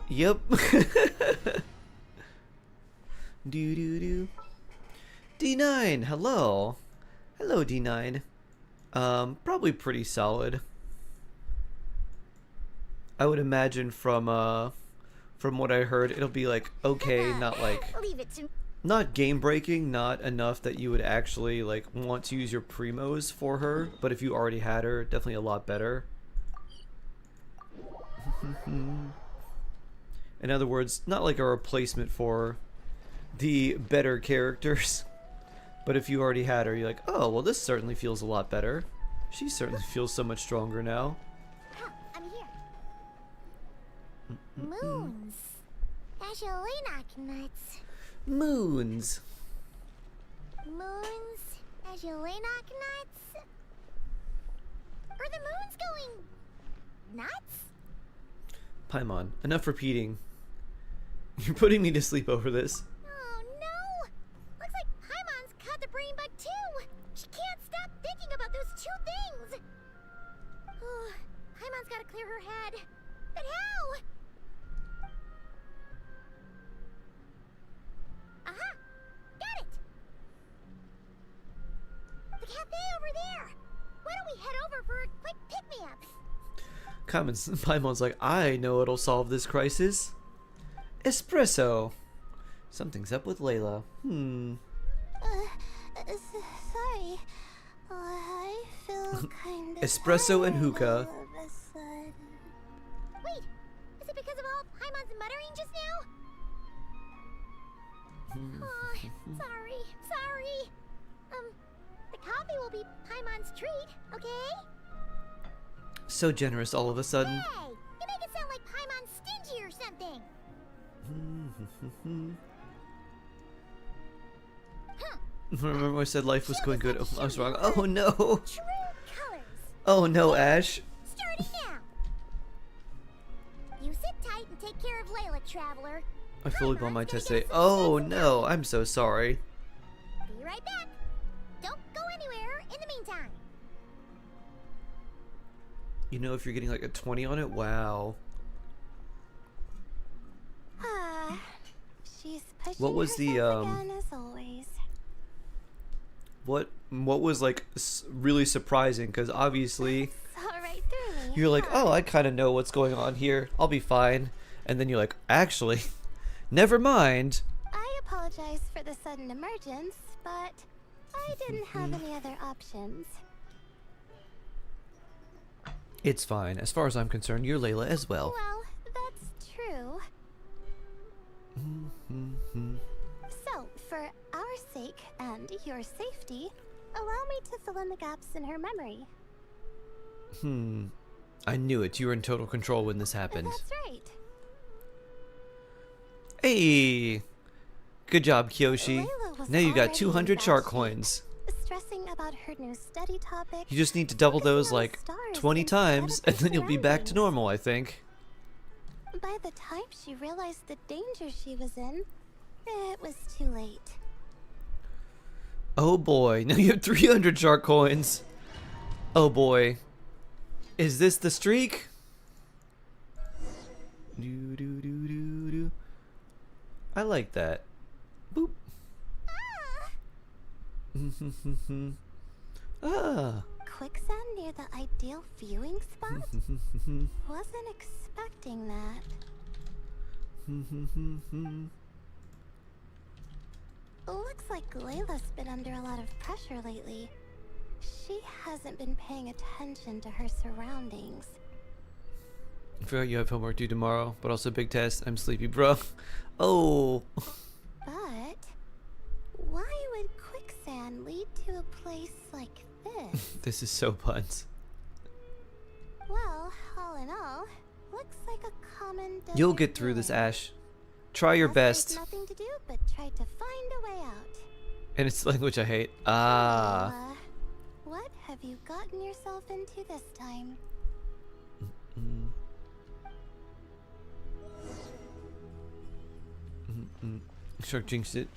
Yep. Do do do. D9, hello. Hello, D9. Probably pretty solid. I would imagine from what I heard, it'll be like okay, not like not game breaking, not enough that you would actually like want to use your primos for her, but if you already had her, definitely a lot better. In other words, not like a replacement for the better characters, but if you already had her, you're like, oh, well, this certainly feels a lot better. She certainly feels so much stronger now. I'm here. Moons. Ashulina nuts. Moons. Moons. Ashulina nuts. Are the moons going nuts? Paimon, enough repeating. You're putting me to sleep over this. Oh no! Looks like Paimon's caught the brain bug too! She can't stop thinking about those two things! Oh, Paimon's gotta clear her head. But how? Aha! Got it! The cafe over there! Why don't we head over for a quick pick-me-up? Paimon's like, I know what'll solve this crisis. Espresso. Something's up with Layla. Sorry. I feel kind of Espresso and hookah. Wait, is it because of all Paimon's muttering just now? Oh, sorry. The coffee will be Paimon's treat, okay? So generous all of a sudden. Hey, you make it sound like Paimon's stingy or something. Remember I said life was going good? Oh, I was wrong. Oh no! True colors. Oh no, Ash! Starting now. You sit tight and take care of Layla, traveler. I fully bought my test today. Oh no, I'm so sorry. Be right back. Don't go anywhere in the meantime. You know, if you're getting like a 20 on it, wow. She's pushing What was the again, as always. what was like really surprising? Because obviously Saw right through me. you're like, oh, I kind of know what's going on here. I'll be fine. And then you're like, actually, never mind. I apologize for the sudden emergence, but I didn't have any other options. It's fine. As far as I'm concerned, you're Layla as well. Well, that's true. So, for our sake and your safety, allow me to fill in the gaps in her memory. I knew it. You were in total control when this happened. That's right. Hey! Good job, Kyoshi. Layla was Now you got already 200 in shark bad coins. shape, stressing about her new study topic. You just need to double those focusing on like stars 20 instead times, of and her then you'll be back to surroundings. normal, I think. By the time she realized the danger she was in, it was too late. Oh boy, now you have 300 shark coins. Oh boy. Is this the streak? Do do do do do. I like that. Boop. Ah. Quicksand near the ideal viewing spot? Wasn't expecting that. Looks like Layla's been under a lot of pressure lately. She hasn't been paying attention to her surroundings. I forgot you have homework due tomorrow, but also big test. I'm sleepy, bro. Oh. But why would quicksand lead to a place like this? This is so puns. Well, all in all, looks like a common desert You'll get through this, day. Ash. Try your Guess best. there's nothing to do but try to find a way out. And it's language I hate. Ah. What have you gotten yourself into this time? Shark jinxed it.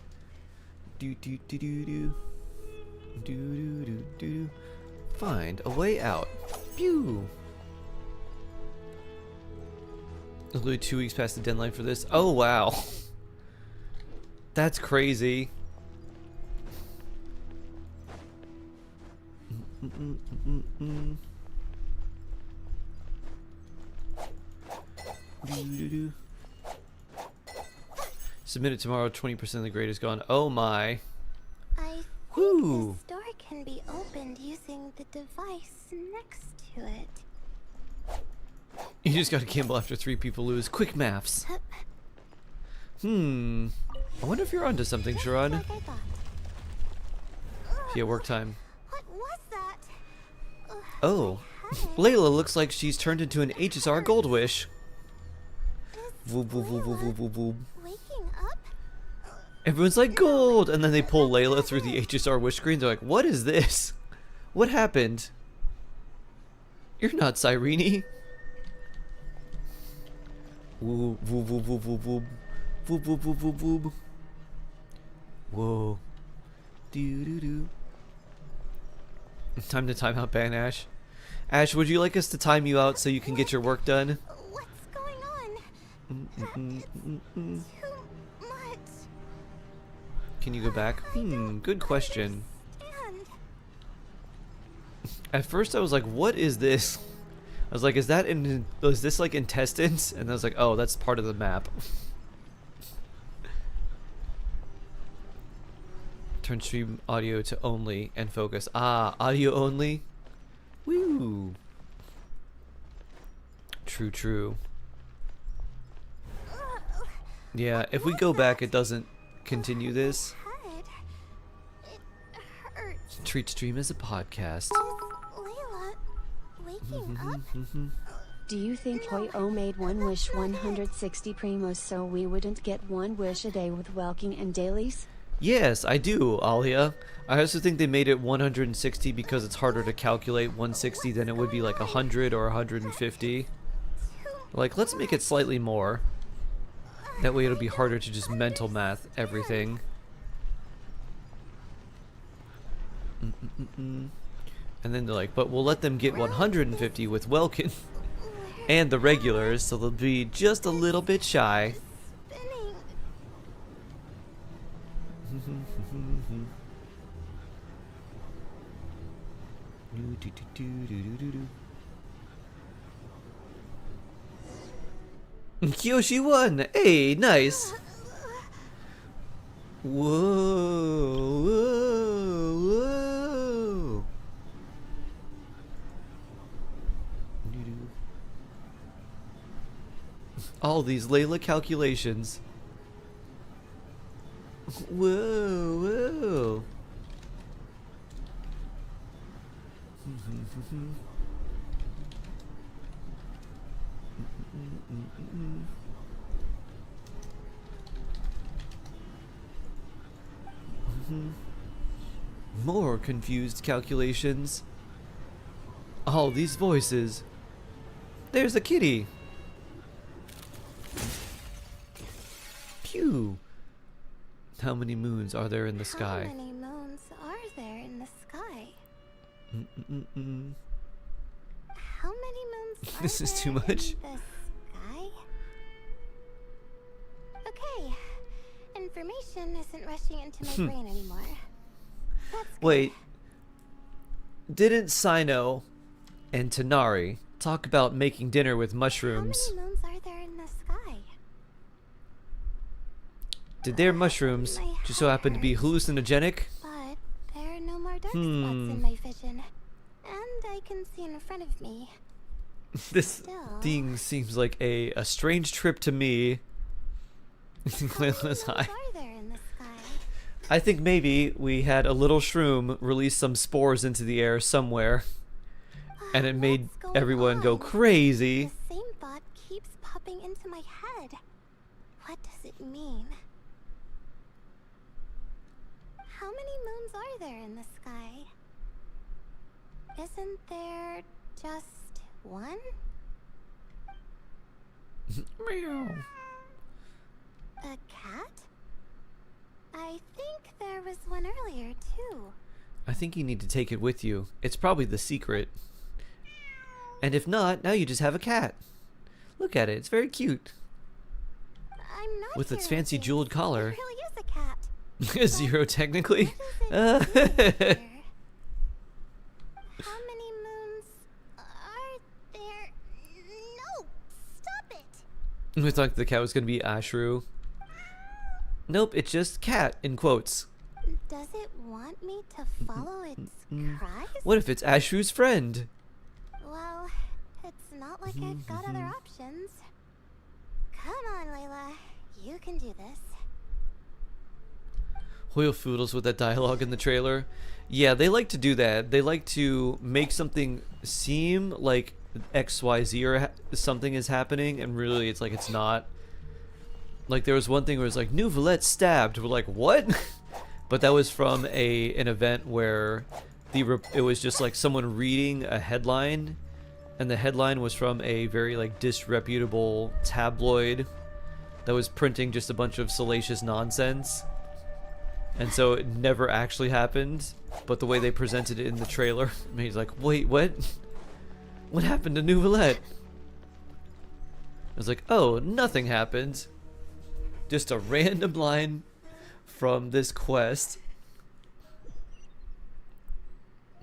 Do do do do do. Do do do do. Find a way out. Pew. It's literally 2 weeks past the deadline for this. Oh wow. That's crazy. Submit it tomorrow. 20% of the grade is gone. Oh my. I think Whoo. this door can be opened using the device next to it. You just gotta gamble after 3 people lose. Quick maths. I wonder if you're onto something, Sharon. Like I thought. Yeah, work time. What was that? Oh. Layla looks like she's turned into an HSR Gold Wish. Woob, woob, woob, woob, woob, woob, woob. Waking up? Everyone's like, gold! And then they pull Layla through the HSR wish screen. They're like, what is this? What happened? You're not Cyrene. Woob, woob, woob, woob, woob, woob. Woob, woob, woob, woob, woob. Whoa. Doo-doo-doo. Time to time out ban Ash. Ash, would you like us to time you out so you can get your work done? What's going on? Too much. Can you go back? Good question. At first I was like, what is this? I was like, is this like intestines? And I was like, oh, that's part of the map. Turn stream audio to only and focus. Ah, audio only? Woo. True, true. Yeah, if we go back, it doesn't continue this. It hurts. Treat stream as a podcast. Layla waking up? Do you think Hoi-Oh made one wish 160 primos so we wouldn't get one wish a day with Welking and dailies? Yes, I do, Alia. I also think they made it 160 because it's harder to calculate 160 than it would be like 100 or 150. Like, let's make it slightly more. That way it'll be harder to just mental math everything. And then they're like, but we'll let them get 150 with Welkin and the regulars, so they'll be just a little bit shy. Kyoshi won! Hey, nice! Whoa, whoa, whoa! All these Layla calculations. Whoa, whoa. More confused calculations. All these voices. There's a kitty. Pew. How many moons are there in the sky? How many moons are there in the sky? How many moons are This is too there much. in the sky? Okay. Information isn't rushing into my brain anymore. That's good. Wait. Didn't Sino and Tanari talk about making dinner with mushrooms? How many moons are there in the sky? Did their mushrooms just so happen to be hallucinogenic? But there are no more dark spots in my vision. And I can see in front of me. This thing seems like a strange trip to me. Layla's high. Are there in the sky? I think maybe we had a little shroom release some spores into the air somewhere, and it made everyone go crazy. The same thought keeps popping into my head. What does it mean? How many moons are there in the sky? Isn't there just one? Meow. A cat? I think there was one earlier, too. I think you need to take it with you. It's probably the secret. And if not, now you just have a cat. Look at it. It's very cute. I'm not With its hearing fancy things. jeweled collar. It really is a cat. Zero, technically. How many moons are there? No! Stop it! We thought the cat was going to be Ashru. Nope, it's just cat, in quotes. Does it want me to follow its cries? What if it's Ashru's friend? Well, it's not like I've got other options. Come on, Layla. You can do this. Hoyle Foodles with that dialogue in the trailer. Yeah, they like to do that. They like to make something seem like XYZ or something is happening, and really it's like it's not. Like there was one thing where it's like, New Valette stabbed. We're like, what? But that was from an event where it was just like someone reading a headline, and the headline was from a very like disreputable tabloid that was printing just a bunch of salacious nonsense. And so it never actually happened, but the way they presented it in the trailer made it like, wait, what? What happened to New Valette? I was like, oh, nothing happened. Just a random line from this quest.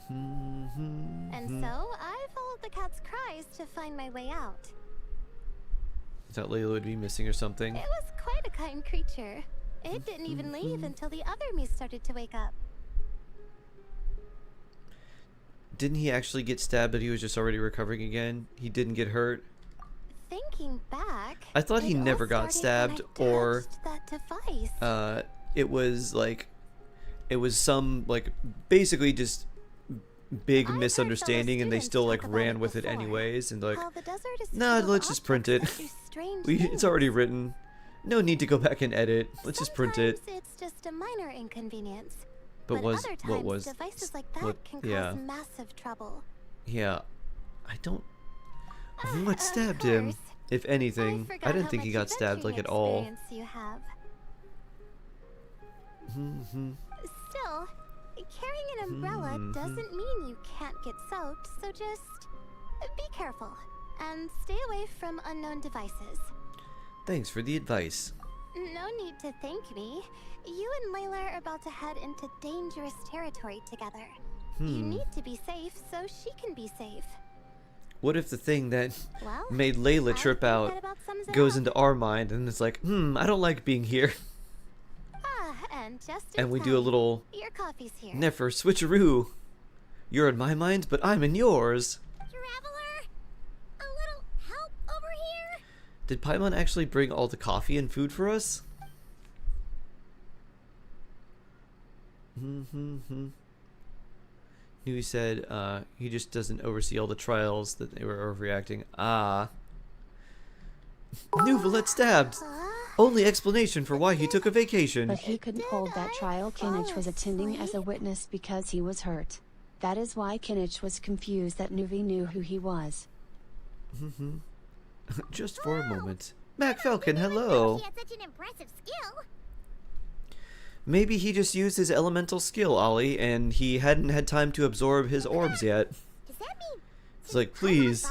And so I followed the cat's cries to find my way out. I thought Layla would be missing or something. It was quite a kind creature. It didn't even leave until the other me started to wake up. Didn't he actually get stabbed, but he was just already recovering again? He didn't get hurt? Thinking back, I thought he it all never got started stabbed, when I or touched that device. it was like, it was some like basically just big misunderstanding, and they still like ran with it anyways, and like, How the desert is nah, full of let's just print it. objects that do strange It's things. already written. No need to go back and edit. Let's just print it. Sometimes it's just a minor inconvenience. But other times, what was devices like that what? can cause Yeah, massive trouble. yeah. I don't. What stabbed him? course. If anything, I forgot didn't how think he much got stabbed like at all. experience You have. Mm-hmm. Still, carrying an umbrella doesn't mean you can't get soaked, so just be careful and stay away from unknown devices. Thanks for the advice. No need to thank me. You and Layla are about to head into dangerous territory together. You need to be safe so she can be safe. What if the thing that Well, made Layla I trip think out that about sums it goes up. into our mind, and it's like, I don't like being here. And just And we do a little Your coffee's here. never switcheroo. You're in my mind, but I'm in yours. Traveler, a little help over here. Did Paimon actually bring all the coffee and food for us? He said he just doesn't oversee all the trials that they were overreacting. New Valette stabbed. Only explanation for why he took a vacation. But he couldn't hold that trial. Kinich was attending as a witness because he was hurt. That is why Kinich was confused that Nuvi knew who he was. Just for a moment. Mac Falcon, hello. He had such an impressive skill. Maybe he just used his elemental skill, Ollie, and he hadn't had time to absorb his orbs yet. Does that mean It's like, please,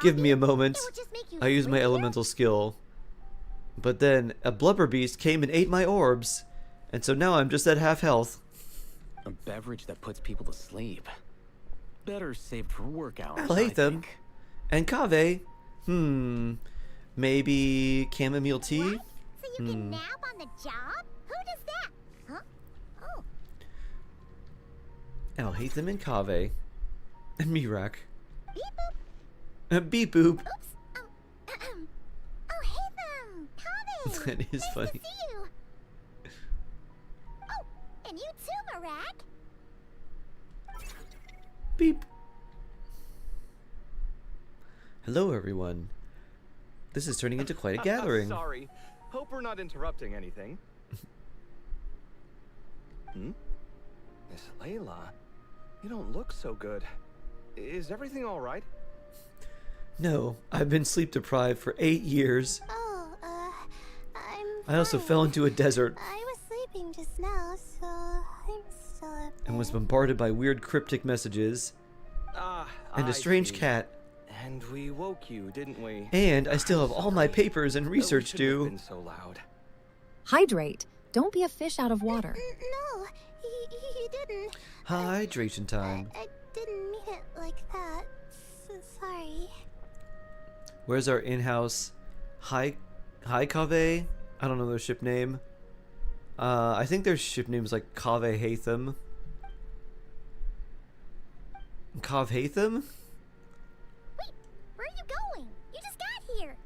give me a moment. I used my elemental skill. But then, a blubber beast came and ate my orbs. And so now I'm just at half health. A beverage that puts people to sleep. Better saved for work hours. I'll hate them. And Kave? Maybe chamomile tea? So you can nap on the job? Who does that? Huh? Oh. I'll hate them in Kave. And Mirak. Beep boop. Beep boop. Oops. Oh, hey them. Kave. That is funny. Nice to see you. Oh, and you too, Marak. Beep. Hello, everyone. This is turning into quite a gathering. Sorry. Hope we're not interrupting anything. Miss Layla, you don't look so good. Is everything all right? No, I've been sleep deprived for 8 years. Oh, I also fell into a desert. I was sleeping just now, so I'm still up and was bombarded by weird cryptic messages. And a strange cat. And we woke you, didn't we? And I still have all my papers and research due. Been so loud. Hydrate. Don't be a fish out of water. No, he didn't. Hydration time. I didn't mean it like that. Sorry. Where's our in-house Hi Kave? I don't know their ship name. I think their ship name is like Kave Hatham. Kav Hatham? Wait, where are you going? You just got here.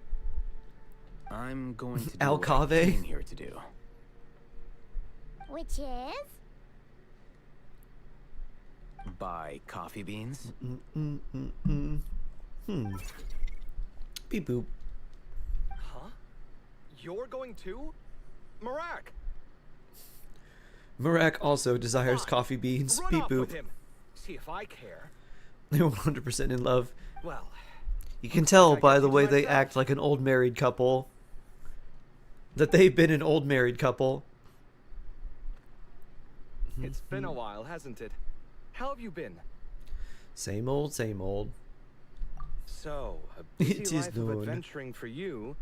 I'm going to do Al what I Cave? came here to do. Which is? Buy coffee beans. Beep boop. Huh? You're going too? Marak! Marak also desires coffee beans. Run Beep off boop. with him. See if I care. They're 100% in love. Well, You can tell by the way they act like an old married couple that they've been an old married couple. it's been a while, hasn't it? How have you been? Same old, same old. So, a It busy is life of known. adventuring for you,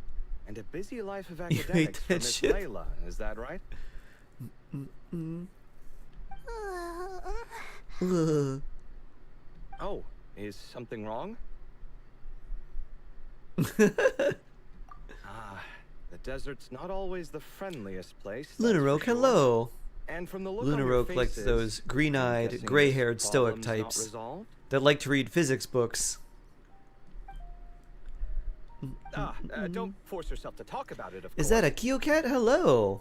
and a busy life of You hate academics for that Miss shit? Layla, is that right? Oh, is something wrong? The desert's not always the friendliest place. that's Lunaroke, for sure. hello. And from the look on your Lunaroke likes faces, those I'm green-eyed, guessing gray-haired this stoic problem's not types resolved? that like to read physics books. Don't force yourself to talk about it, of course. Is that a Kyo cat? Hello.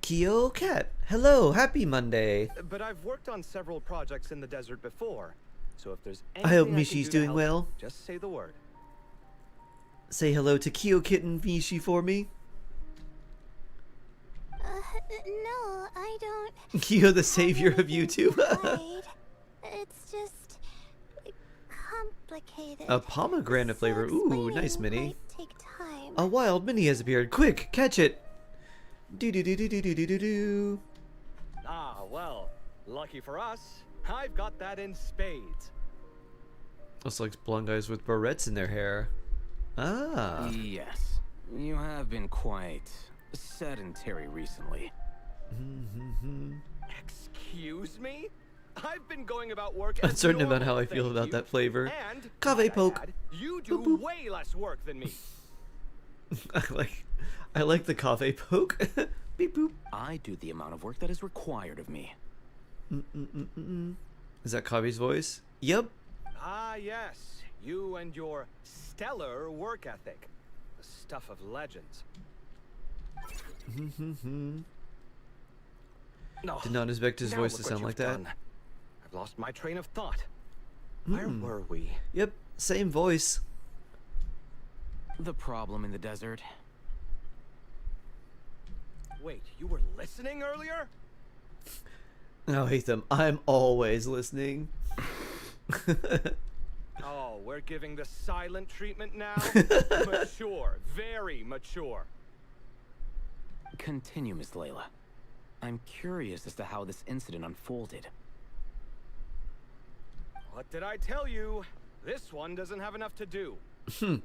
Kyo cat. Hello. Happy Monday. But I've worked on several projects in the desert before, so if there's I anything hope can Mishi's do to doing help, well. just say the word. Say hello to Kyo Kitten Mishi for me. No, I don't. Kyo, the savior of YouTube. hide. It's just complicated. A pomegranate flavor. Ooh, Explaining nice mini. might take time. A wild mini has appeared. Quick, catch it. Do do do do do do do do do. Well, lucky for us, I've got that in spades. Looks like blonde guys with barrettes in their hair. Ah. Yes, you have been quite sedentary recently. Excuse me? I've been going about work as Uncertain about normal, how I feel thank about you. that flavor. And, Cave might I poke. add, you do Boop, boop. way less work than me. I like the cave poke. Beep boop. I do the amount of work that is required of me. Is that Kavi's voice? Yep. Ah, yes. You and your stellar work ethic. The stuff of legends. No. Did not expect his Now voice look to what sound you've like that. done. I've lost my train of thought. Where were we? Yep, same voice. The problem in the desert. Wait, you were listening earlier? Oh, hate them. I'm always listening. Oh, we're giving the silent treatment now? Mature. Very mature. Continue, Miss Layla. I'm curious as to how this incident unfolded. What did I tell you? This one doesn't have enough to do. Alright.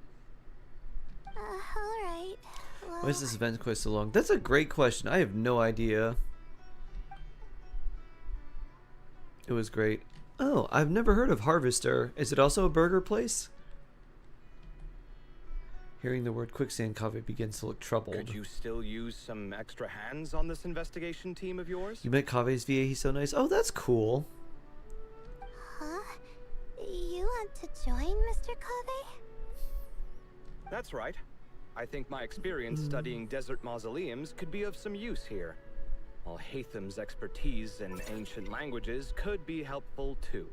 Well, Why is this event quest so long? That's a great question. I have no idea. It was great. Oh, I've never heard of Harvester. Is it also a burger place? Hearing the word quicksand, Kave begins to look troubled. Could you still use some extra hands on this investigation team of yours? You met Kave's VA, he's so nice. Oh, that's cool. huh? You want to join, Mr. Cave? That's right. I think my experience studying desert mausoleums could be of some use here. While Hatham's expertise in ancient languages could be helpful too.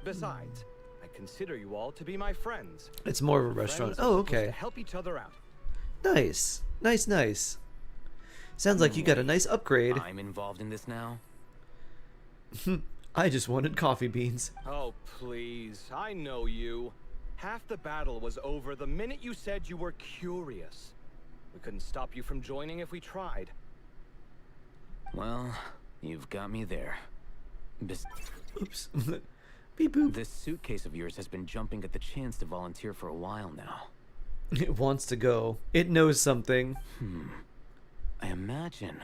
Besides, I consider you all to be my friends. It's more of a Friends restaurant. are Oh, supposed to okay. help each other out. Nice. Nice, nice. Sounds like you got a nice upgrade. I'm involved in this now. I just wanted coffee beans. Oh, please. I know you. Half the battle was over the minute you said you were curious. We couldn't stop you from joining if we tried. Well, you've got me there. Oops. Beep boop. This suitcase of yours has been jumping at the chance to volunteer for a while now. It wants to go. It knows something. I imagine.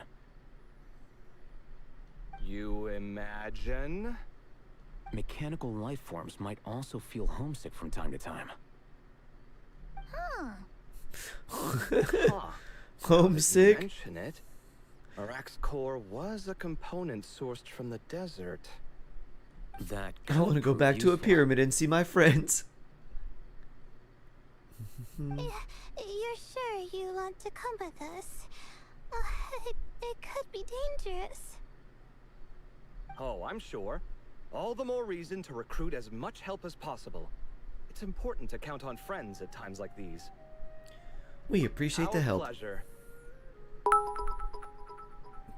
You imagine? Mechanical life forms might also feel homesick from time to time. Homesick? Mention it. Arak's core was a component sourced from the desert. That I want to go back to a pyramid and see my friends. You're sure you want to come with us? It could be dangerous. Oh, I'm sure. All the more reason to recruit as much help as possible. It's important to count on friends at times like these. We appreciate the help. Pleasure.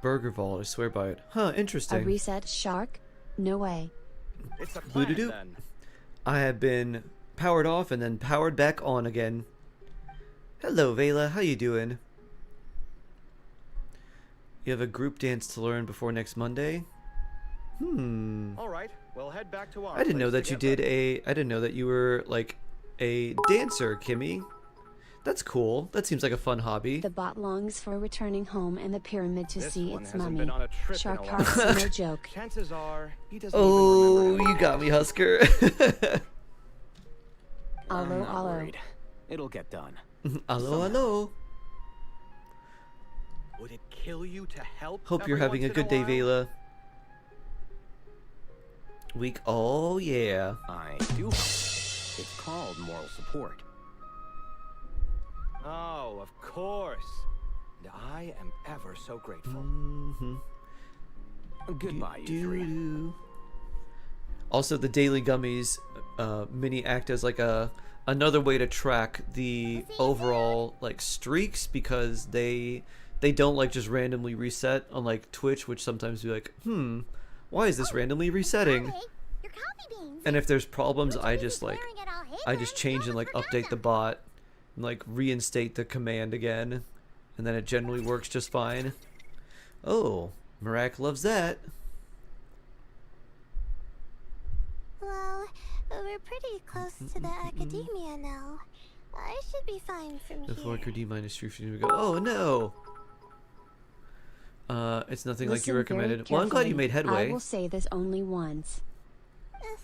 Burger Vault, I swear by it. Huh, interesting. A reset shark? No way. It's a plan, Boo-doo-doo. then. I have been powered off and then powered back on again. Hello, Vela. How you doing? You have a group dance to learn before next Monday? All right, we'll head back to our I didn't know place that you to get did ready. I didn't know that you were like a dancer, Kimmy. That's cool. That seems like a fun hobby. The bot longs for returning home and the pyramid to This see one its hasn't mummy. been on a trip Shark in a while. hearts, no joke. Chances are he doesn't Oh, even remember. you got me, Husker. I'm Allo, not allo. worried. It'll get done. Allo, allo. Would it kill you to help? Hope you're every having a once in good day, while? Vela. Week. Oh, yeah. I do hope. It's called moral support. Oh, of course. And I am ever so grateful. Goodbye, you three. Doo-doo. Also, the daily gummies mini act as like another way to track the overall like streaks, because they don't like just randomly reset, unlike Twitch, which sometimes be like, why is this randomly resetting? And if there's problems, I just change and like update the bot and like reinstate the command again, and then it generally works just fine. Oh, Marak loves that. Well, we're pretty close to the academia now. I should be fine from The here. 4D minus 3 we go. Oh no! It's nothing like you Listen very recommended. Well, I'm glad you carefully. made headway. I will say this only once.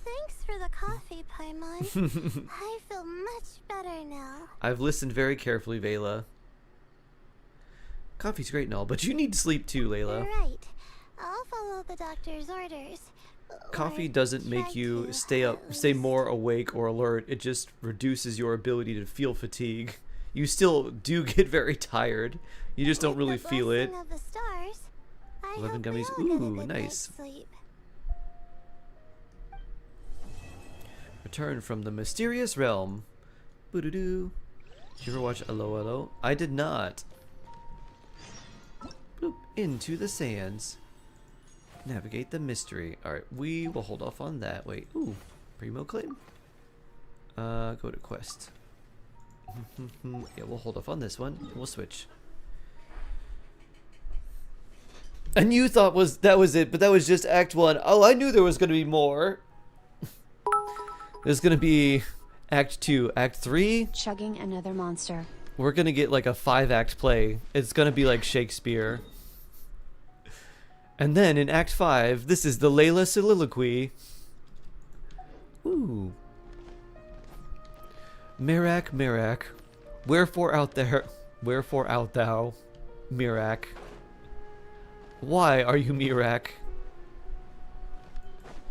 Thanks for the coffee, Paimon. I feel much better now. I've listened very carefully, Vela. Coffee's great and all, but you need sleep too, Layla. Right. I'll follow the doctor's orders. Coffee doesn't make you stay more awake or alert. It just reduces your ability to feel fatigue. You still do get very tired. You just don't really feel it. Of the stars, I 11 hope we gummies. all get a Ooh, good nice. night's sleep. Return from the mysterious realm. Boo-doo-doo. Did you ever watch Allo Allo? I did not. Bloop. Into the sands. Navigate the mystery. Alright, we will hold off on that. Wait. Ooh. Primo claim? Go to quest. Yeah, we'll hold off on this one. We'll switch. And you thought that was it, but that was just Act 1. Oh, I knew there was going to be more. There's going to be Act 2. Act 3? Chugging another monster. We're going to get like a 5-act play. It's going to be like Shakespeare. And then in Act 5, this is the Layla soliloquy. Ooh. Mirak, Mirak. Wherefore out thou, Mirak? Why are you Mirak?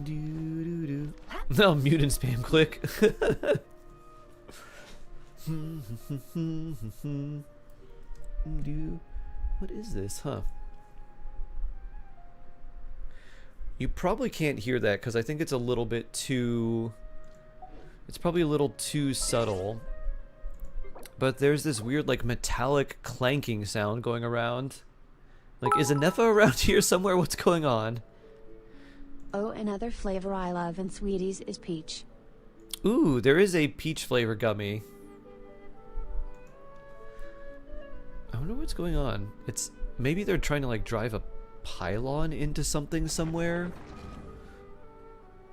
Do. No, mute and spam click. What is this, huh? You probably can't hear that because I think it's a little bit too... It's probably a little too subtle. But there's this weird, like, metallic clanking sound going around. Like, is Anefa around here somewhere? What's going on? Oh, another flavor I love in sweeties is peach. Ooh, there is a peach flavor gummy. I wonder what's going on. It's... Maybe they're trying to, like, drive a pylon into something somewhere.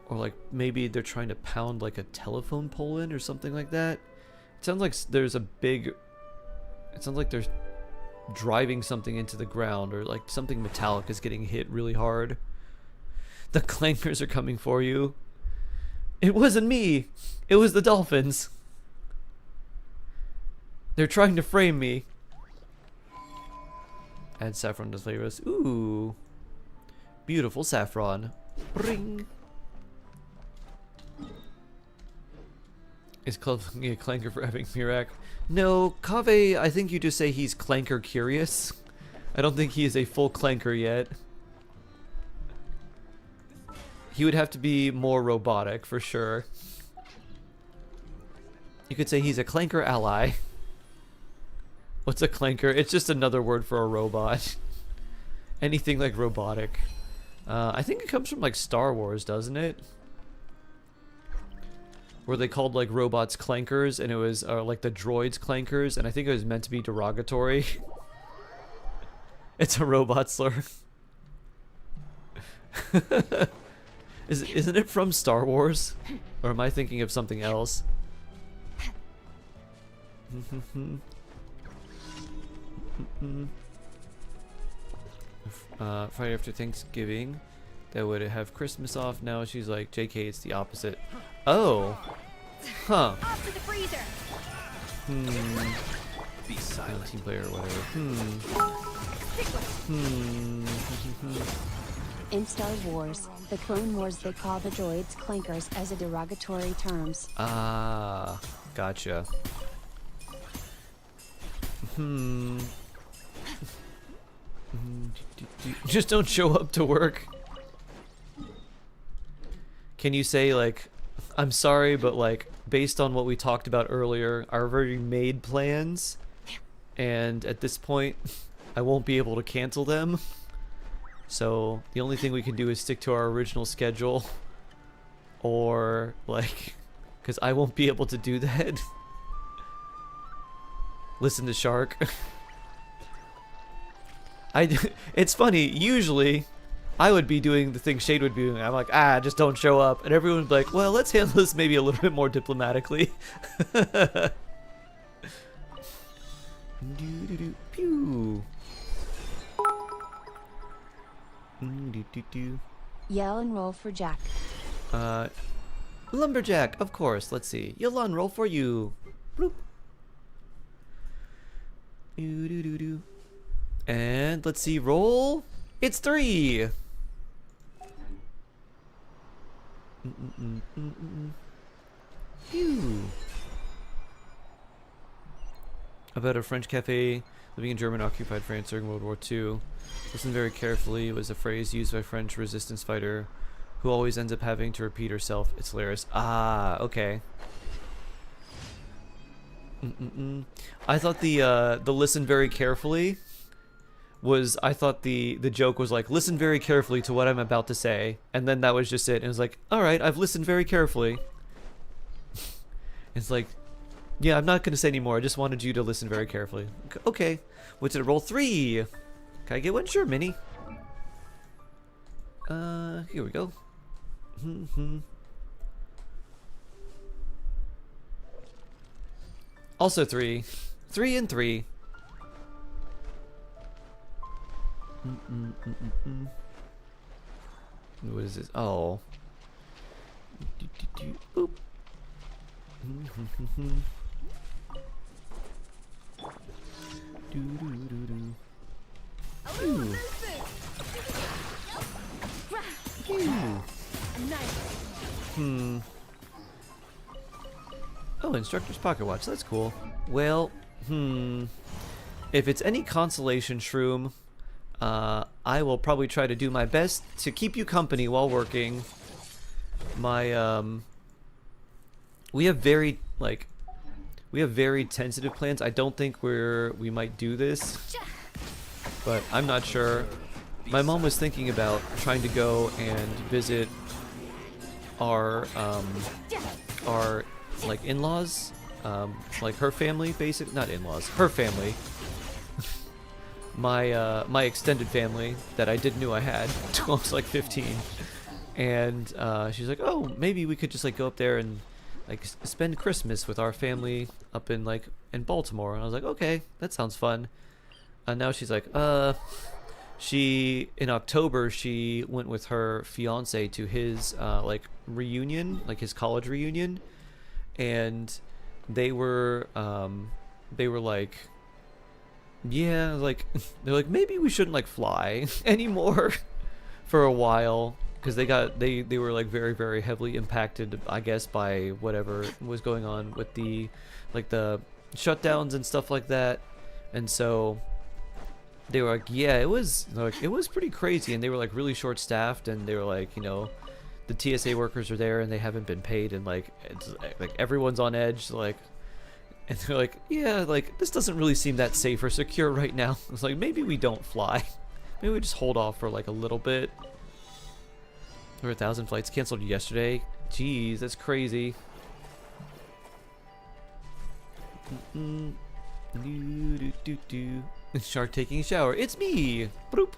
Or like maybe they're trying to pound like a telephone pole in or something like that. It sounds like there's a big... It sounds like there's driving something into the ground, or like something metallic is getting hit really hard. The clankers are coming for you. It wasn't me. It was the dolphins. They're trying to frame me. Add saffron to flavors. Ooh. Beautiful saffron. Ring. Is Kaveh a clanker for having Mirak? No, Kaveh, I think you just say he's clanker curious. I don't think he is a full clanker yet. He would have to be more robotic, for sure. You could say he's a clanker ally. What's a clanker? It's just another word for a robot. Anything like robotic. I think it comes from like Star Wars, doesn't it? Where they called like robots clankers, and it was like the droids clankers, and I think it was meant to be derogatory. It's a robot slur. Isn't it from Star Wars? Or am I thinking of something else? Friday after Thanksgiving, that would have Christmas off. Now she's like, JK, it's the opposite. Oh. Huh. Off to the freezer. Be silent. Team player or whatever. In Star Wars, the Clone Wars, they call the droids clankers as a derogatory terms. Ah, gotcha. Just don't show up to work. Can you say like, I'm sorry, but like, based on what we talked about earlier, I've already made plans, and at this point, I won't be able to cancel them. So the only thing we can do is stick to our original schedule, or like, because I won't be able to do that. Listen to Shark. It's funny, usually I would be doing the thing Shade would be doing. I'm like, just don't show up. And everyone would be like, well, let's handle this maybe a little bit more diplomatically. Pew. Yell and roll for Jack. Lumberjack, of course. Let's see. Yolan, roll for you. Bloop. And let's see, roll. It's 3. Phew. About a French cafe living in German-occupied France during World War II. Listen very carefully. It was a phrase used by a French resistance fighter who always ends up having to repeat herself. It's hilarious. Ah, okay. I thought the listen very carefully was, I thought the joke was like, listen very carefully to what I'm about to say, and then that was just it. And it was like, alright, I've listened very carefully. It's like, yeah, I'm not going to say anymore. I just wanted you to listen very carefully. Okay. What's it? Roll 3. Can I get one? Sure, Minnie. Here we go. Also 3. 3 and 3. What is this? Oh. Boop. Oh, instructor's pocket watch. That's cool. Well, if it's any consolation, Shroom, I will probably try to do my best to keep you company while working. My we have very tentative plans. I don't think we might do this, but I'm not sure. My mom was thinking about trying to go and visit our like in-laws, like her family, not in-laws, her family. my extended family that I didn't know I had until I was like 15, and she's like, oh, maybe we could just like go up there and like spend Christmas with our family up in like in Baltimore. And I was like, okay, that sounds fun. And now she's like, in October she went with her fiance to his like reunion, like his college reunion, and they were like, yeah, like they're like, maybe we shouldn't like fly anymore for a while, because they were like very, very heavily impacted, I guess, by whatever was going on with the like the shutdowns and stuff like that. And so they were like, yeah, it was pretty crazy, and they were like really short staffed, and they were like, you know, the TSA workers are there and they haven't been paid, and like it's like everyone's on edge, like, and they're like, yeah, like this doesn't really seem that safe or secure right now. It's like, maybe we don't fly. Maybe we just hold off for like a little bit. There were 1,000 flights canceled yesterday. Jeez, that's crazy. Shark taking a shower. It's me. Bloop.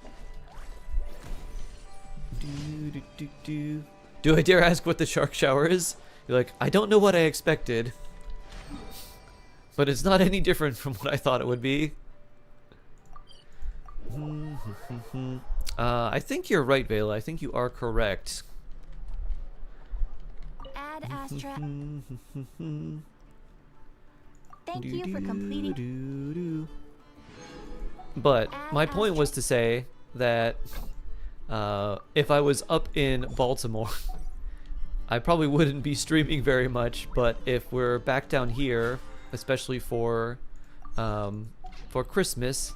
Do I dare ask what the shark shower is? You're like, I don't know what I expected, but it's not any different from what I thought it would be. I think you're right, Vela. I think you are correct. Ad Astra. Thank you for completing. But my point was to say that if I was up in Baltimore, I probably wouldn't be streaming very much. But if we're back down here, especially for Christmas,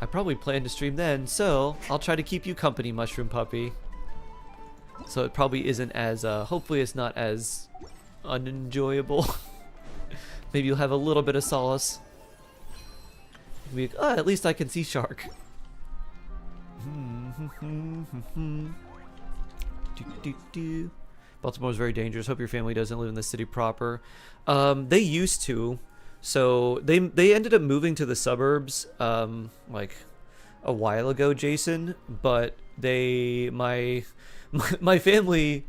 I probably plan to stream then. So I'll try to keep you company, Mushroom Puppy. So it probably isn't as hopefully it's not as unenjoyable. Maybe you'll have a little bit of solace. You'll be like, oh, at least I can see Shark. Baltimore's very dangerous. Hope your family doesn't live in the city proper. They used to. So they ended up moving to the suburbs like a while ago, Jason. But my family,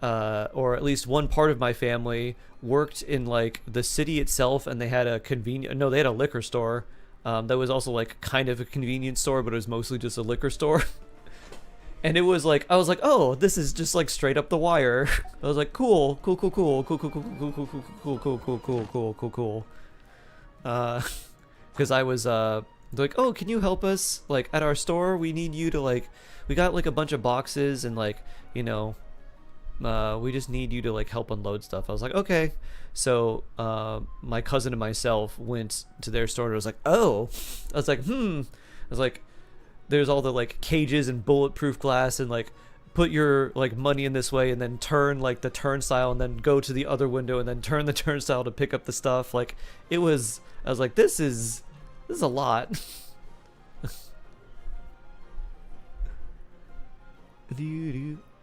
or at least one part of my family, worked in like the city itself, and they had a they had a liquor store that was also like kind of a convenience store, but it was mostly just a liquor store. And it was like, I was like, oh, this is just like straight up the wire. I was like, cool. Because I was like, oh, can you help us like at our store? We need you to like, we got like a bunch of boxes, and like, you know, we just need you to like help unload stuff. I was like, okay. So my cousin and myself went to their store, and I was like, oh, I was like, I was like, there's all the like cages and bulletproof glass, and like put your like money in this way, and then turn like the turnstile, and then go to the other window, and then turn the turnstile to pick up the stuff. Like it was, I was like, this is a lot.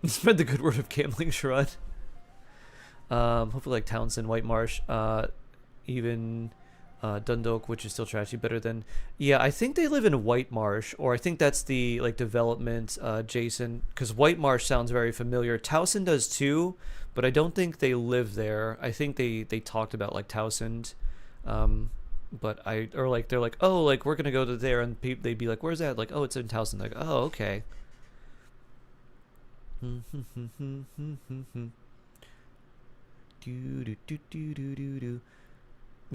Spread the good word of gambling, Shrud. Hopefully like Townsend, White Marsh, even Dundalk, which is still trashy, better than, yeah, I think they live in White Marsh, or I think that's the like development, Jason, because White Marsh sounds very familiar. Townsend does too, but I don't think they live there. I think they talked about like Townsend, but they're like, oh, like we're gonna go to there, and they'd be like, where's that? Like, oh, it's in Townsend. Like, oh, okay. You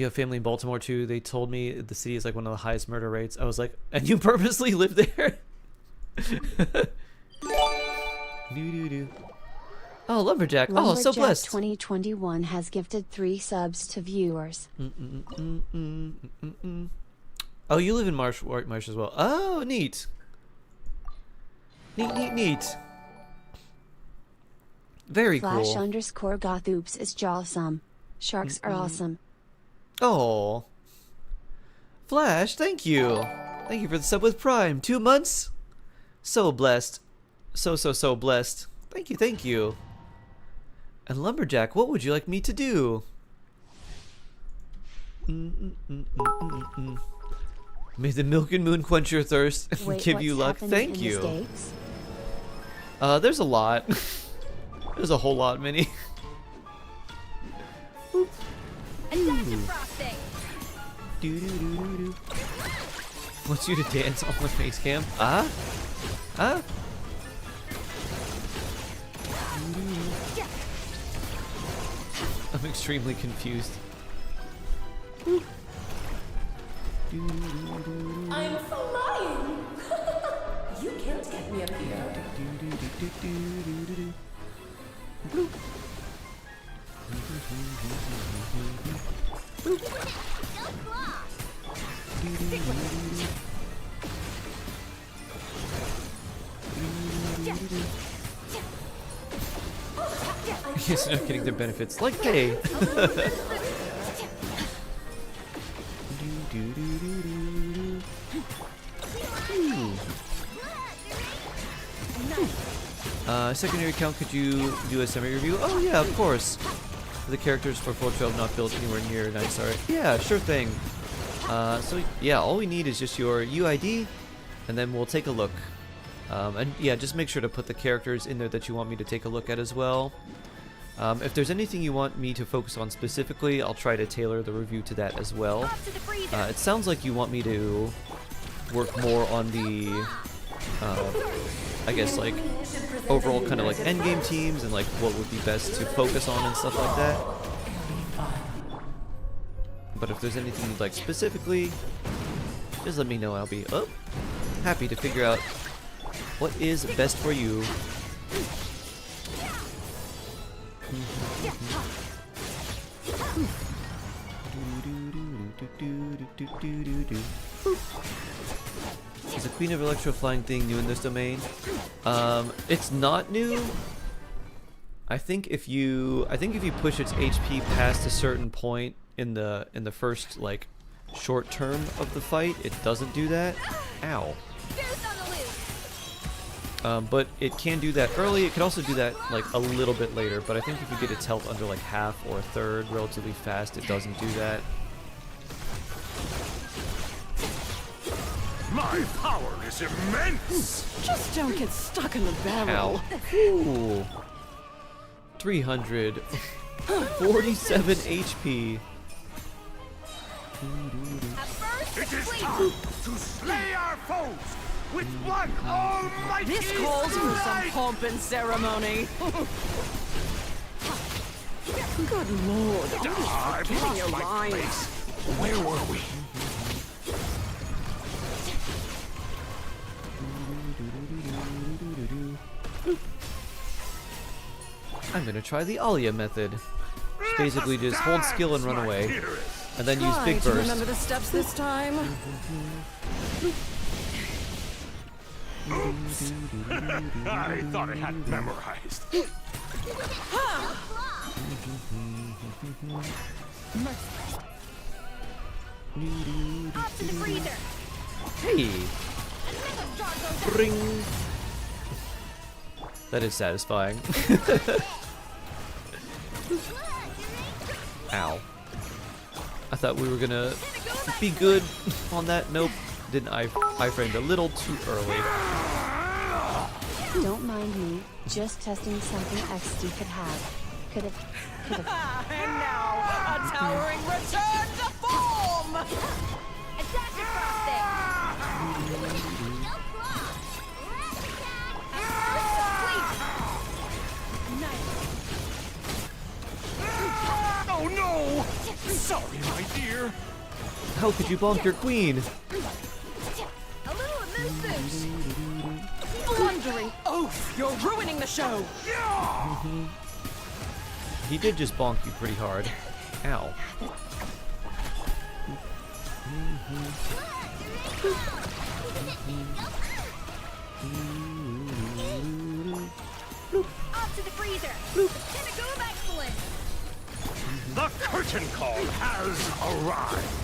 have family in Baltimore too. They told me the city is like one of the highest murder rates. I was like, and you purposely live there? Oh, Lumberjack. Oh, so blessed. 2021 has gifted 3 subs to viewers. Oh, you live in Marsh as well. Oh, neat. Neat. Very cool. /_gothoops is jawsome. Sharks are awesome. Oh, Flash, thank you. Thank you for the sub with Prime. 2 months. So blessed. So blessed. Thank you. And Lumberjack, what would you like me to do? May the milk and moon quench your thirst and Wait, give you what's luck. happening Thank in you. the States? There's a lot. There's a whole lot, Minnie. Wants you to dance on the face cam? Huh? I'm extremely confused. I'm flying! You can't get me up here. Yes, not getting their benefits like pay. Secondary account, could you do a semi-review? Oh yeah, of course. The characters for 412 not built anywhere near 9-star. Yeah, sure thing. So yeah, all we need is just your UID, and then we'll take a look. And yeah, just make sure to put the characters in there that you want me to take a look at as well. If there's anything you want me to focus on specifically, I'll try to tailor the review to that as well. It sounds like you want me to work more on the, I guess, like, overall kind of like endgame teams and like what would be best to focus on and stuff like that. But if there's anything you'd like specifically, just let me know. I'll be happy to figure out what is best for you. Is the Queen of Electro flying thing new in this domain? It's not new. I think if you push its HP past a certain point in the first like short term of the fight, it doesn't do that. Ow. But it can do that early. It can also do that like a little bit later. But I think if you get its health under like half or a third relatively fast, it doesn't do that. My power is immense! Just don't get stuck in the barrel. Ow. Ooh. 347 HP. It is time to slay our foes with one almighty This calls for some light! pomp and ceremony. Good lord, don't be forgetting your lines. Where were we? I'm gonna try the Alia method. Basically just hold skill and run away. And then use Big Try to Burst. remember the steps this time. Oops. I thought I had it memorized. Off to the freezer. Hey! Ring! That is satisfying. Ow. I thought we were gonna be good on that. Nope. Didn't I framed a little too early. Don't mind me, just testing something XD could have. Could've. And now, a towering return to form! Attack across there. Oh no! Sorry, my dear. How could you bonk your queen? A little elusive. Blundering oaf! You're ruining the show! He did just bonk you pretty hard. Ow. Off to the freezer. Pinnacle of excellence. The curtain call has arrived.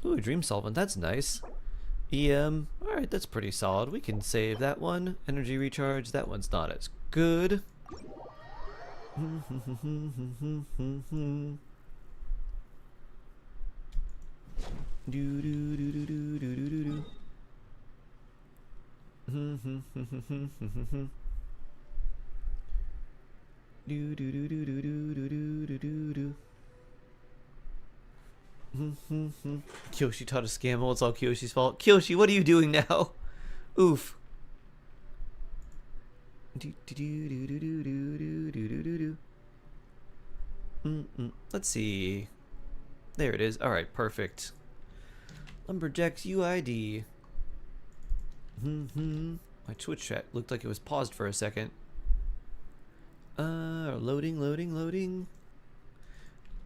Ooh, Dream Solvent, that's nice. Alright, Alright, that's pretty solid. We can save that one. Energy recharge. That one's not as good. Kyoshi taught us scamble. It's all Kyoshi's fault. Kyoshi, what are you doing now? Oof. Let's see. There it is. Alright, perfect. Lumberjack's UID. My Twitch chat looked like it was paused for a second. Loading.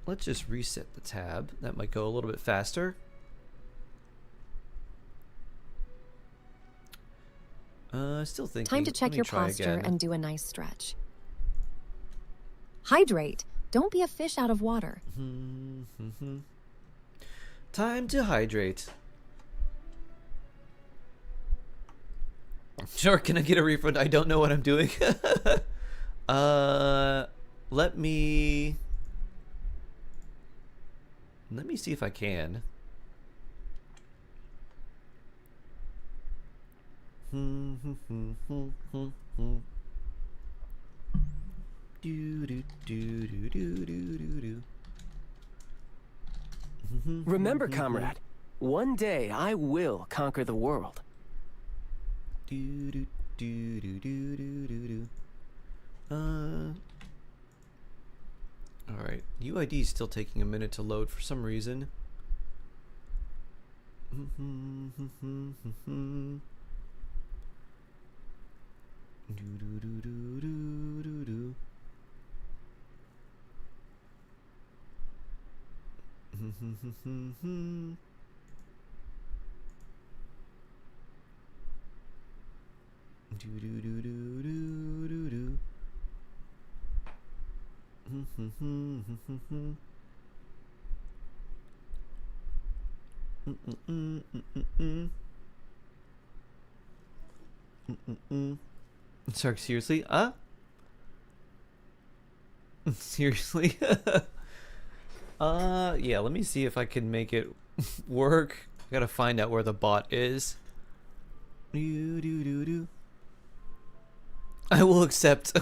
Let's just reset the tab. That might go a little bit faster. Still thinking. Time to check your posture and do a nice stretch. Hydrate. Don't be a fish out of water. Time to hydrate. Sure, can I get a refund? I don't know what I'm doing. Let me see if I can. Remember, comrade, one day I will conquer the world. Alright, UID is still taking a minute to load for some reason. Sorry, seriously? Seriously? Yeah, let me see if I can make it work. I gotta find out where the bot is. I will accept.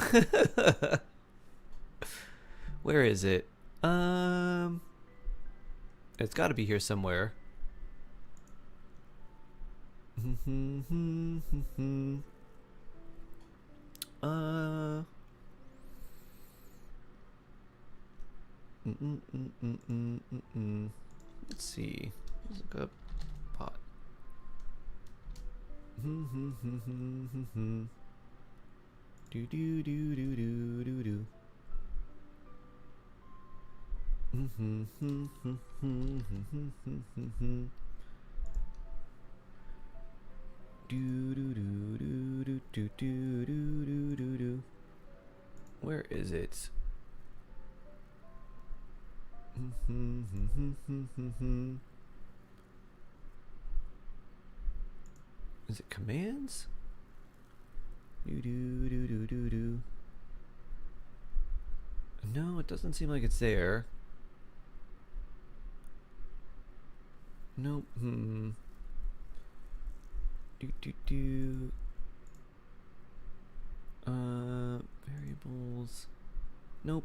Where is it? It's gotta be here somewhere. Let's see. Let's look up pot. Do do do do do do do. Where is it? Is it commands? No, it doesn't seem like it's there. Nope. Variables. Nope.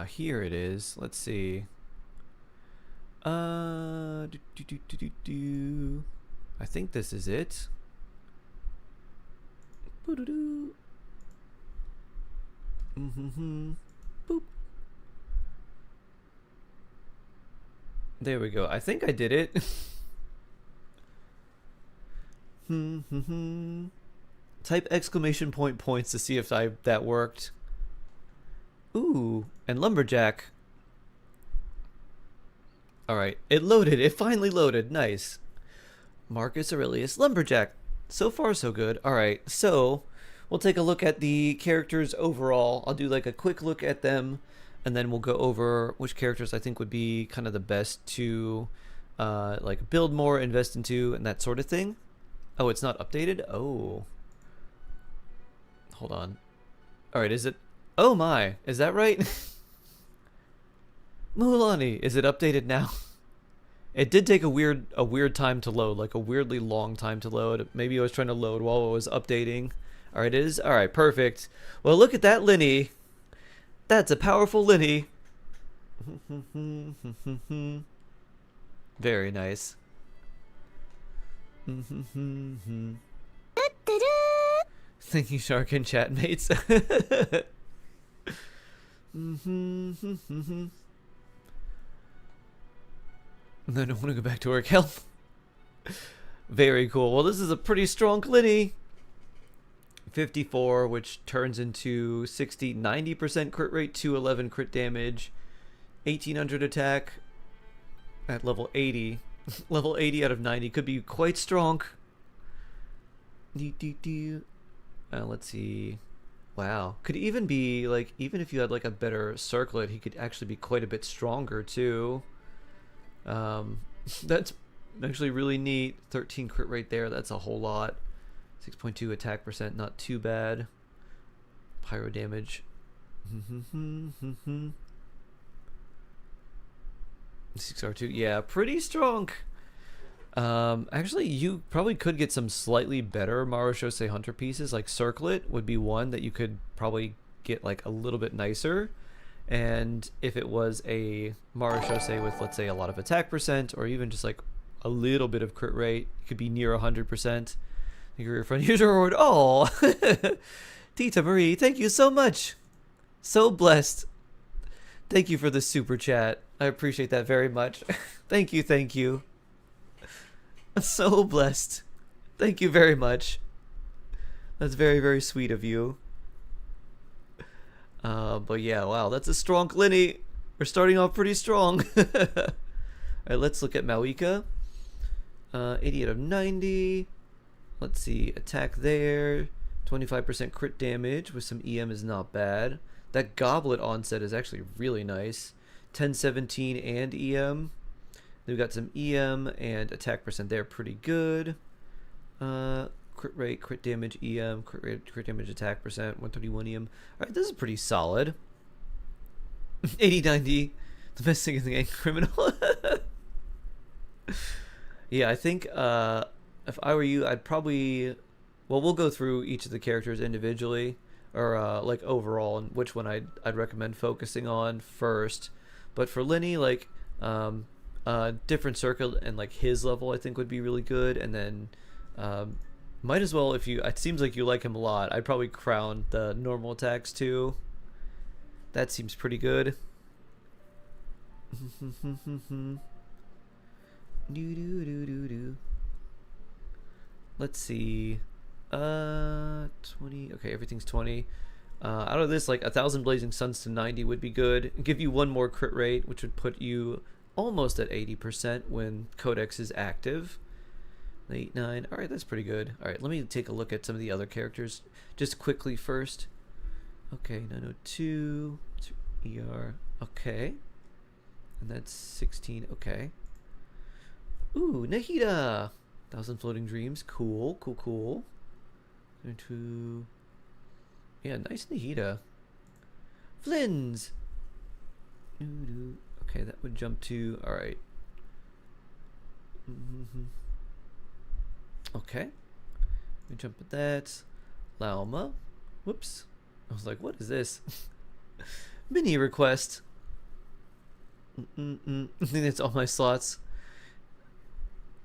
Here it is. Let's see. I think this is it. Boop. There we go. I think I did it. Type exclamation point points to see if that worked. Ooh, and lumberjack. Alright, it loaded. It finally loaded. Nice. Marcus Aurelius Lumberjack. So far, so good. Alright, so we'll take a look at the characters overall. I'll do like a quick look at them, and then we'll go over which characters I think would be kind of the best to like build more, invest into, and that sort of thing. Oh, it's not updated? Oh. Hold on. Alright, is it? Oh my, is that right? Mulan, is it updated now? It did take a weird time to load, like a weirdly long time to load. Maybe I was trying to load while it was updating. Alright, it is? Alright, perfect. Well, look at that Linny. That's a powerful Linny. Very nice. Thank you, Shark and chatmates. And then I want to go back to work. Health. Very cool. Well, this is a pretty strong Linny. 54, which turns into 60, 90% crit rate, 211 crit damage, 1800 attack at level 80. Level 80 out of 90 could be quite strong. Let's see. Wow. Could even be like, even if you had like a better circlet, he could actually be quite a bit stronger too. That's actually really neat. 13 crit rate there. That's a whole lot. 6.2 attack percent. Not too bad. Pyro damage. 6R2. Yeah, pretty strong. Actually, you probably could get some slightly better Marushosei Hunter pieces. Like Circlet would be one that you could probably get like a little bit nicer. And if it was a Marushosei with, let's say, a lot of attack percent, or even just like a little bit of crit rate, it could be near 100%. Thank you for your friend user reward. Oh, Tita Marie, thank you so much. So blessed. Thank you for the super chat. I appreciate that very much. Thank you, thank you. I'm so blessed. Thank you very much. That's very, very sweet of you. But yeah, wow, that's a strong Linny. We're starting off pretty strong. Alright, let's look at Mawika. 80 out of 90. Let's see, attack there. 25% crit damage with some EM is not bad. That Goblet onset is actually really nice. 1017 and EM. We've got some EM and attack percent there, pretty good. Crit rate, crit damage, EM, crit rate, crit damage, attack percent, 131 EM. Alright, this is pretty solid. 8090, the best thing in the game, criminal. Yeah, I think if I were you, I'd probably, well, we'll go through each of the characters individually, or like overall, and which one I'd recommend focusing on first. But for Linny, like different circle and like his level, I think would be really good. And then might as well, if you, it seems like you like him a lot, I'd probably crown the normal attacks too. That seems pretty good. Let's see. 20. Okay, everything's 20. Out of this, like 1,000 Blazing Suns to 90 would be good. Give you one more crit rate, which would put you almost at 80% when Codex is active. 8, 9. Alright, that's pretty good. Alright, let me take a look at some of the other characters just quickly first. Okay, 902. ER. Okay. And that's 16. Okay. Ooh, Nahida! 1,000 Floating Dreams. Cool, cool, cool. 2. Yeah, nice Nahida. Flynn's! Okay, that would jump to... Alright. Okay. We jump at that. Lauma. Whoops. I was like, what is this? Mini request. I think that's all my slots.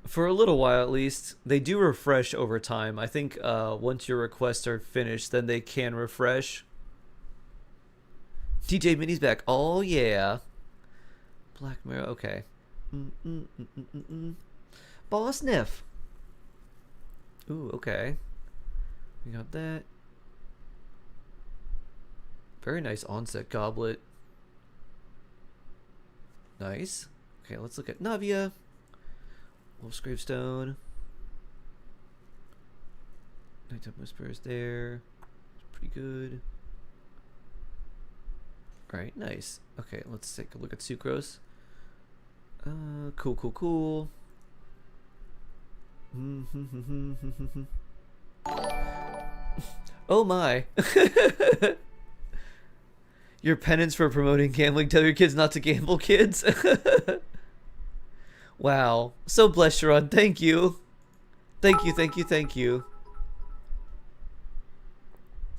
For a little while at least. They do refresh over time. I think once your requests are finished, then they can refresh. DJ Mini's back. Oh yeah. Black Mirror. Okay. Boss Niff. Ooh, okay. We got that. Very nice onset goblet. Nice. Okay, let's look at Navia. Wolf's Gravestone. Nighttime Whispers there. pretty good. Alright, nice. Okay, let's take a look at Sucrose. Cool. Oh my. Your penance for promoting gambling. Tell your kids not to gamble, kids. Wow. So blessed, Sharon. Thank you. Thank you.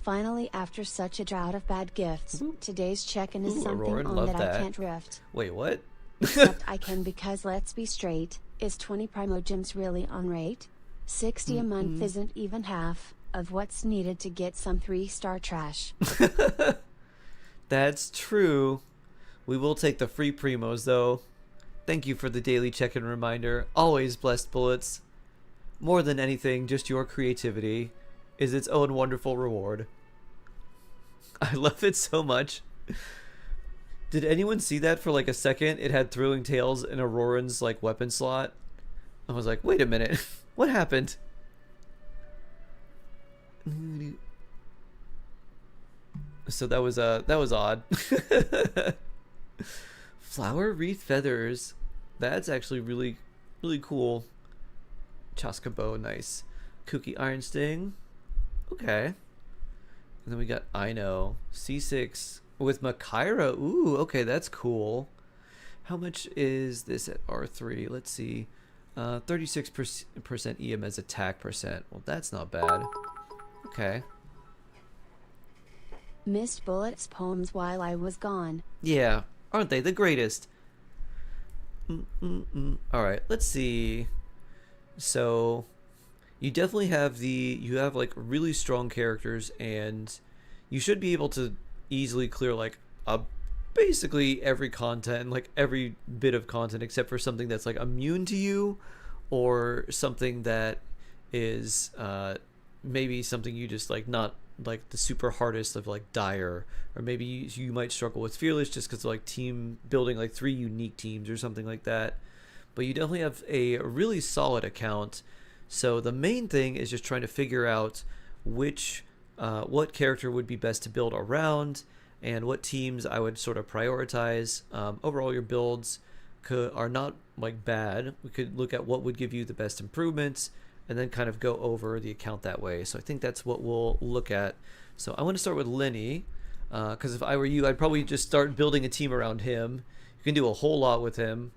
Finally, after such a drought of bad gifts, today's check-in is something Auroran, on love that that. I can't drift. Wait, what? Except I can, because let's be straight, is 20 Primo Gems really on rate? 60 a month isn't even half of what's needed to get some 3-star trash. That's true. We will take the free primos, though. Thank you for the daily check-in reminder. Always blessed bullets. More than anything, just your creativity is its own wonderful reward. I love it so much. Did anyone see that for like a second? It had Thrilling Tales in Auroran's like weapon slot. I was like, wait a minute. What happened? So that was odd. Flower wreath feathers. That's actually really cool. Chaska bow, nice. Kooky iron sting. Okay. And then we got Ino. C6 with Makaira. Ooh, okay, that's cool. How much is this at R3? Let's see. 36% EM as attack percent. Well, that's not bad. Okay. Missed Bullet's poems while I was gone. Yeah, aren't they the greatest? Alright, let's see. So, you definitely have like really strong characters, and you should be able to easily clear like basically every content, like every bit of content except for something that's like immune to you, or something that is maybe something you just like not like the super hardest of like Dire, or maybe you might struggle with Fearless just because like team building like 3 unique teams or something like that. But you definitely have a really solid account. So the main thing is just trying to figure out which what character would be best to build around, and what teams I would sort of prioritize. Overall, your builds are not like bad. We could look at what would give you the best improvements, and then kind of go over the account that way. So I think that's what we'll look at. So I want to start with Lenny, because if I were you, I'd probably just start building a team around him. You can do a whole lot with him.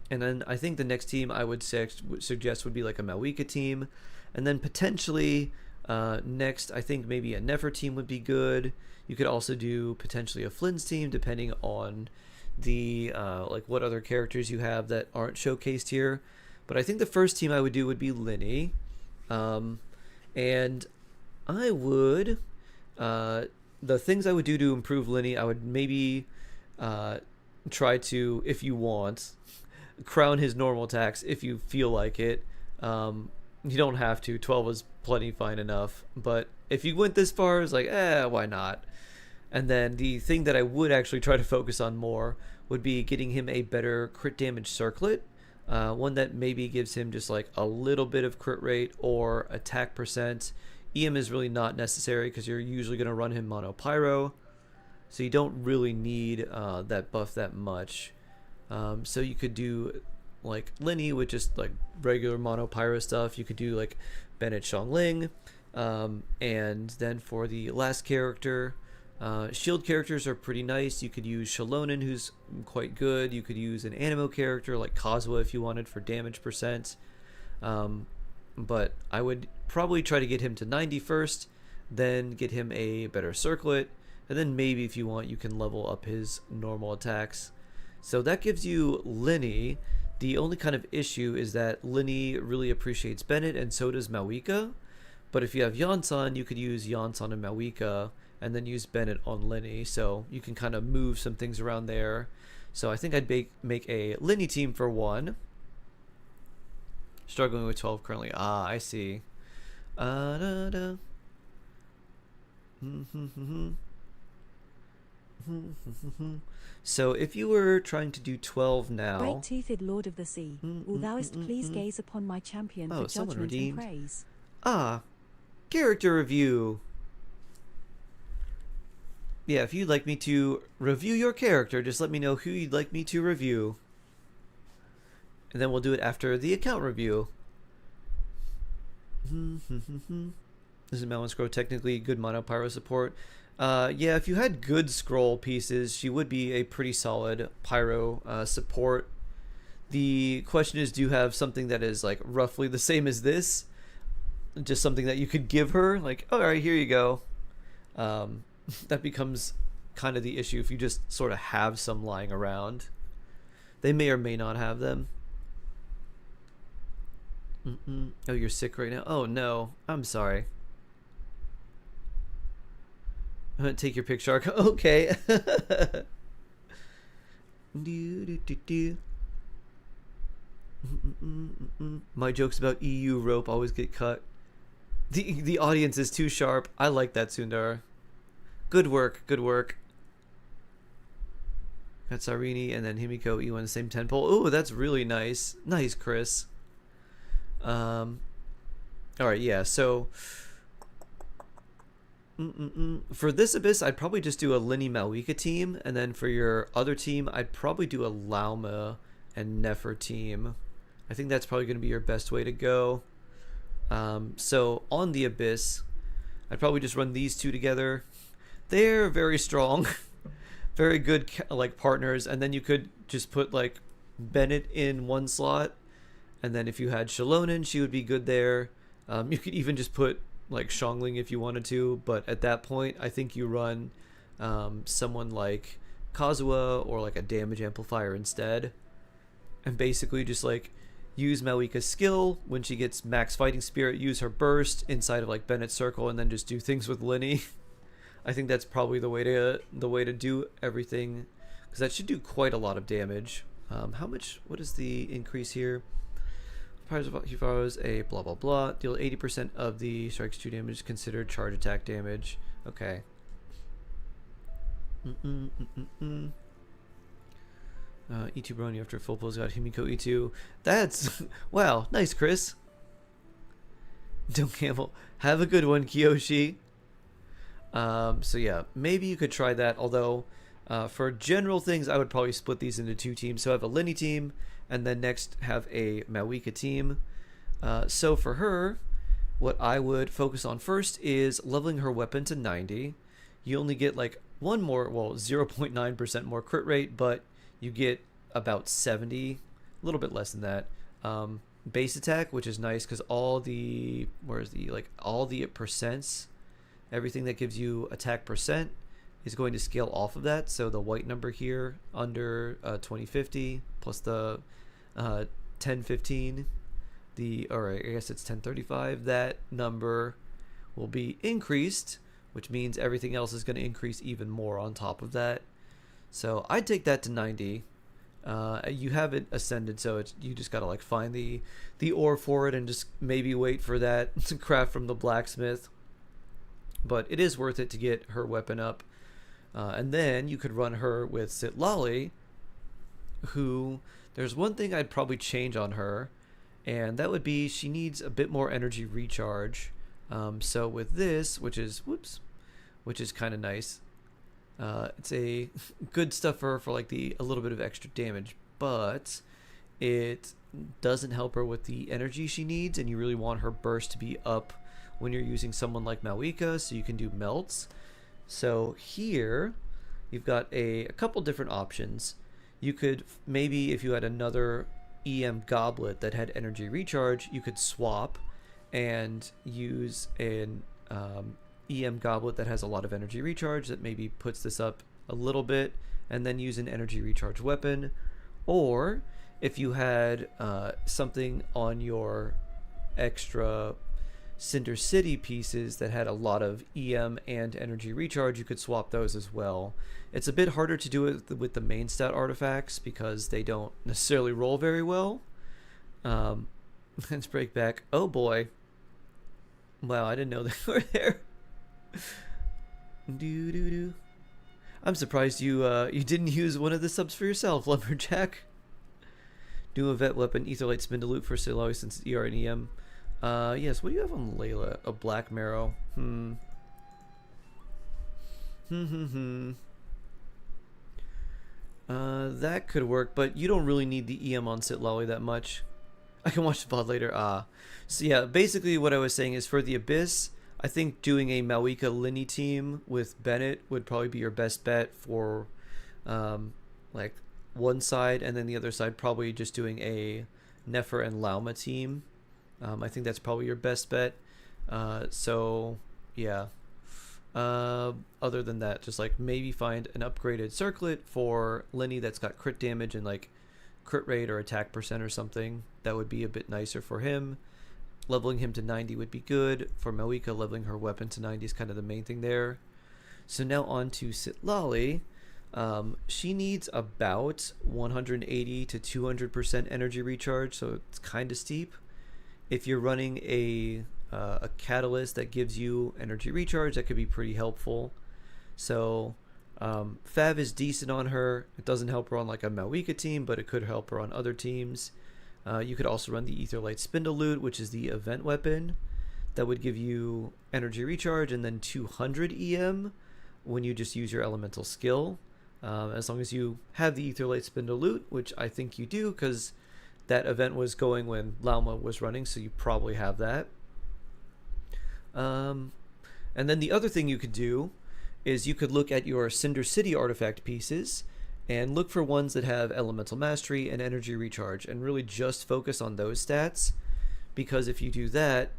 And then I think the next team I would suggest would be like a Malwika team. And then potentially next, I think maybe a Nefer team would be good. You could also do potentially a Flynn's team, depending on the like what other characters you have that aren't showcased here. But I think the first team I would do would be Lenny. And I would the things I would do to improve Lenny, I would maybe try to, if you want, crown his normal attacks if you feel like it. You don't have to. 12 is plenty fine enough. But if you went this far, it's like, why not? And then the thing that I would actually try to focus on more would be getting him a better crit damage circlet. One that maybe gives him just like a little bit of crit rate or attack percent. EM is really not necessary because you're usually going to run him mono pyro. So you don't really need that buff that much. So you could do like Lenny with just like regular mono pyro stuff. You could do like Bennett Xiangling. And then for the last character, shield characters are pretty nice. You could use Shalonen, who's quite good. You could use an Animo character like Kazuha if you wanted for damage percent. But I would probably try to get him to 90 first, then get him a better circlet, and then maybe if you want you can level up his normal attacks. So that gives you Lenny. The only kind of issue is that Lenny really appreciates Bennett, and so does Malwika. But if you have Yonsan, you could use Yonsan and Malwika and then use Bennett on Lenny, so you can kind of move some things around there. So I think I'd make a Lenny team for one. Struggling with 12 currently. Ah, I see. So if you were trying to do 12 now... Great-toothed Lord of the Sea, will thouest please gaze upon my champion for judgment and praise. Ah, character review. yeah, if you'd like me to review your character, just let me know who you'd like me to review. And then we'll do it after the account review. This is Malin Scroll, technically good mono pyro support. Yeah, if you had good scroll pieces, she would be a pretty solid pyro support. The question is, do you have something that is like roughly the same as this? Just something that you could give her, like, all right, here you go. That becomes kind of the issue if you just sort of have some lying around. They may or may not have them. Oh, you're sick right now? Oh, no. I'm sorry. I'm going to take your picture. Okay. My jokes about EU rope always get cut. The audience is too sharp. I like that, Sundar. Good work. Good work. Got Sarini and then Himiko EU on the same 10 pole. Oh, that's really nice. Nice, Chris. Alright, yeah, so for this Abyss, I'd probably just do a Linny Malwika team, and then for your other team, I'd probably do a Lauma and Nefer team. I think that's probably going to be your best way to go. So on the Abyss, I'd probably just run these two together. They're very strong, very good like partners, and then you could just put like Bennett in one slot, and then if you had Shalonen, she would be good there. You could even just put like Xiangling if you wanted to, but at that point, I think you run someone like Kazuha or like a damage amplifier instead, and basically just like use Malwika's skill when she gets max fighting spirit, use her burst inside of like Bennett's circle, and then just do things with Linny. I think that's probably the way to do everything, because that should do quite a lot of damage. How much? What is the increase here? He follows a blah blah blah. Deal 80% of the strikes 2 damage considered charge attack damage. Okay. E2 Brony after full pulls got Himiko E2. That's wow, nice, Chris. Don't gamble. Have a good one, Kiyoshi. So yeah, maybe you could try that. Although, for general things, I would probably split these into 2 teams. So have a Linny team, and then next have a Malwika team. So for her, what I would focus on first is leveling her weapon to 90. You only get like 0.9% more crit rate, but you get about 70, a little bit less than that. Base attack, which is nice because all the percents, everything that gives you attack percent is going to scale off of that. So the white number here under 2050 plus the 1015, or I guess it's 1035, that number will be increased, which means everything else is going to increase even more on top of that. So I'd take that to 90. You have it ascended, so you just gotta like find the ore for it and just maybe wait for that to craft from the blacksmith. But it is worth it to get her weapon up. And then you could run her with Sitlali, who, there's one thing I'd probably change on her, and that would be she needs a bit more energy recharge. So with this, which is kind of nice, it's a good stuff for like a little bit of extra damage, but it doesn't help her with the energy she needs, and you really want her burst to be up when you're using someone like Malwika, so you can do melts. So here you've got a couple different options. You could maybe, if you had another EM goblet that had energy recharge, you could swap and use an EM goblet that has a lot of energy recharge that maybe puts this up a little bit, and then use an energy recharge weapon. Or if you had something on your extra Cinder City pieces that had a lot of EM and energy recharge, you could swap those as well. It's a bit harder to do it with the main stat artifacts because they don't necessarily roll very well. Let's break back. Oh boy. Wow, I didn't know they were there. I'm surprised you didn't use one of the subs for yourself, Lumberjack. Do a vet weapon, Etherlight Spindaloot for Siloy since it's ER and EM. Yes, what do you have on Layla? A Black Marrow. That could work, but you don't really need the EM on Sitlali that much. I can watch the VOD later. So yeah, basically what I was saying is for the Abyss, I think doing a Malika Linny team with Bennett would probably be your best bet for like one side, and then the other side probably just doing a Nefer and Lauma team. I think that's probably your best bet. So yeah. Other than that, just like maybe find an upgraded circlet for Linny that's got crit damage and like crit rate or attack percent or something. That would be a bit nicer for him. Leveling him to 90 would be good. For Malika, leveling her weapon to 90 is kind of the main thing there. So now on to Sitlali. She needs about 180 to 200% energy recharge, so it's kind of steep. If you're running a catalyst that gives you energy recharge, that could be pretty helpful. So Fav is decent on her. It doesn't help her on like a Malika team, but it could help her on other teams. You could also run the Aetherlight Spindle Loot, which is the event weapon that would give you energy recharge and then 200 EM when you just use your elemental skill. As long as you have the Aetherlight Spindle Loot, which I think you do because that event was going when Lauma was running, so you probably have that. And then the other thing you could do is you could look at your Cinder City artifact pieces and look for ones that have elemental mastery and energy recharge and really just focus on those stats, because if you do that,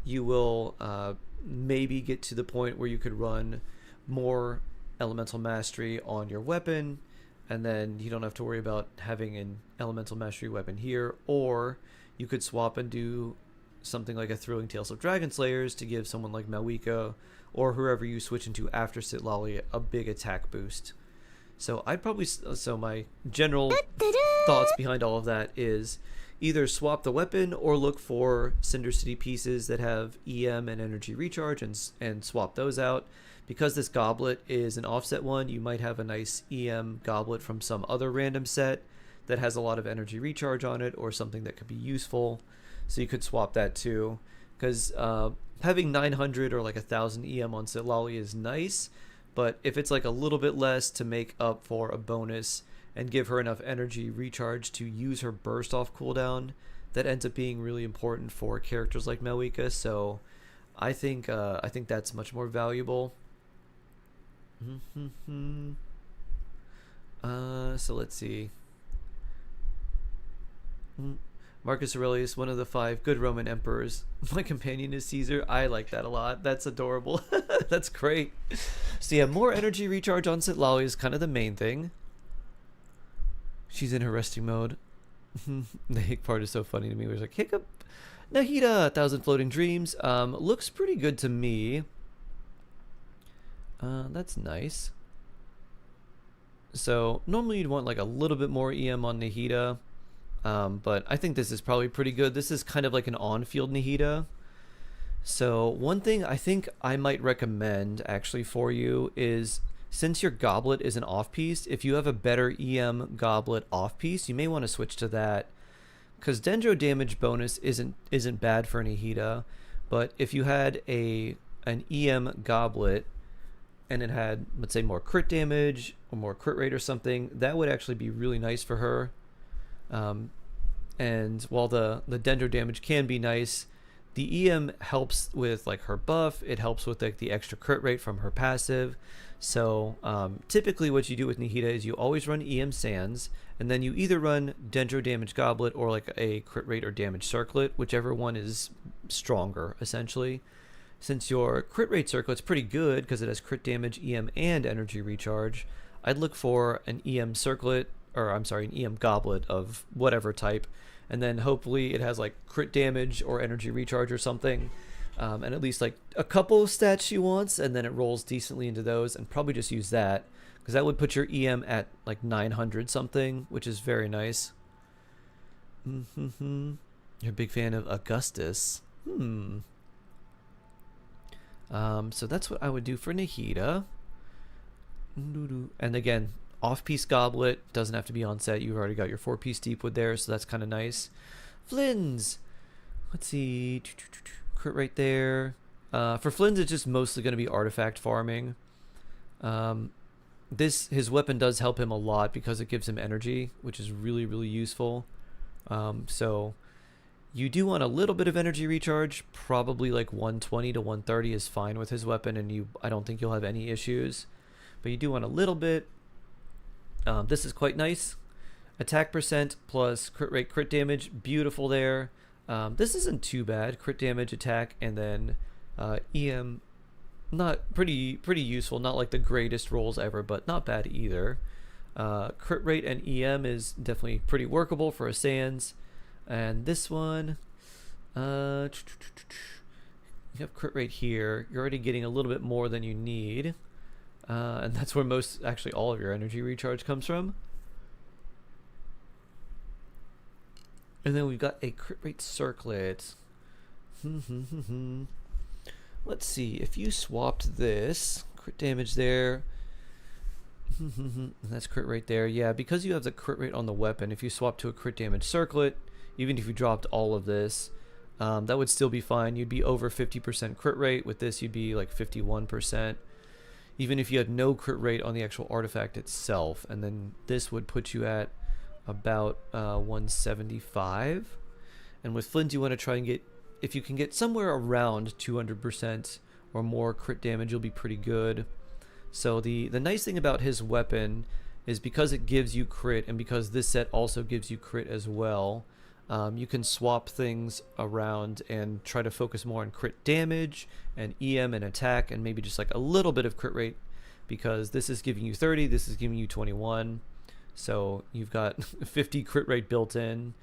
you will maybe get to the point where you could run more elemental mastery on your weapon, and then you don't have to worry about having an elemental mastery weapon here. Or you could swap and do something like a Thrilling Tales of Dragon Slayers to give someone like Malika or whoever you switch into after Sitlali a big attack boost. So I'd probably, so my general thoughts behind all of that is either swap the weapon or look for Cinder City pieces that have EM and energy recharge and swap those out. Because this goblet is an offset one, you might have a nice EM goblet from some other random set that has a lot of energy recharge on it, or something that could be useful. So you could swap that too. Because having 900 or like 1000 EM on Sitlali is nice, but if it's like a little bit less to make up for a bonus and give her enough energy recharge to use her burst off cooldown, that ends up being really important for characters like Malika. So I think that's much more valuable. So let's see. Marcus Aurelius, one of the 5 good Roman emperors. My companion is Caesar. I like that a lot. That's adorable. That's great. So yeah, more energy recharge on Sitlali is kind of the main thing. She's in her resting mode. The hick part is so funny to me. It was like, hiccup. Nahida, 1,000 Floating Dreams. Looks pretty good to me. That's nice. So normally you'd want like a little bit more EM on Nahida, but I think this is probably pretty good. This is kind of like an on-field Nahida. So one thing I think I might recommend actually for you is, since your goblet is an off-piece, if you have a better EM goblet off-piece, you may want to switch to that, because Dendro damage bonus isn't bad for Nahida, but if you had an EM goblet and it had, let's say, more crit damage or more crit rate or something, that would actually be really nice for her. And while the Dendro damage can be nice, the EM helps with like her buff. It helps with like the extra crit rate from her passive. So typically what you do with Nahida is you always run EM Sands, and then you either run Dendro damage goblet or like a crit rate or damage circlet, whichever one is stronger essentially. Since your crit rate circlet's pretty good because it has crit damage, EM, and energy recharge, I'd look for an EM circlet, or I'm sorry, an EM goblet of whatever type, and then hopefully it has like crit damage or energy recharge or something, and at least like a couple of stats she wants, and then it rolls decently into those, and probably just use that, because that would put your EM at like 900 something, which is very nice. You're a big fan of Augustus. So that's what I would do for Nahida. And again, off-piece goblet doesn't have to be on set. You've already got your 4-piece Deepwood there, so that's kind of nice. Flynn's, let's see, crit right there. For Flynn's, it's just mostly going to be artifact farming. His weapon does help him a lot because it gives him energy, which is really, really useful. So you do want a little bit of energy recharge. Probably like 120 to 130 is fine with his weapon, and I don't think you'll have any issues. But you do want a little bit. This is quite nice. Attack percent plus crit rate, crit damage. Beautiful there. This isn't too bad. Crit damage, attack, and then EM. Not pretty useful. Not like the greatest rolls ever, but not bad either. Crit rate and EM is definitely pretty workable for a Sans. And this one, you have crit rate here. You're already getting a little bit more than you need. And that's where actually all of your energy recharge comes from. And then we've got a crit rate circlet. Let's see, if you swapped this, crit damage there, that's crit rate there. Yeah, because you have the crit rate on the weapon, if you swap to a crit damage circlet, even if you dropped all of this, that would still be fine. You'd be over 50% crit rate. With this, you'd be like 51%. Even if you had no crit rate on the actual artifact itself. And then this would put you at about 175. And with Flint, you want to try and get, if you can get somewhere around 200% or more crit damage, you'll be pretty good. So the nice thing about his weapon is because it gives you crit, and because this set also gives you crit as well, you can swap things around and try to focus more on crit damage and EM and attack, and maybe just like a little bit of crit rate, because this is giving you 30, this is giving you 21. So you've got 50 crit rate built in.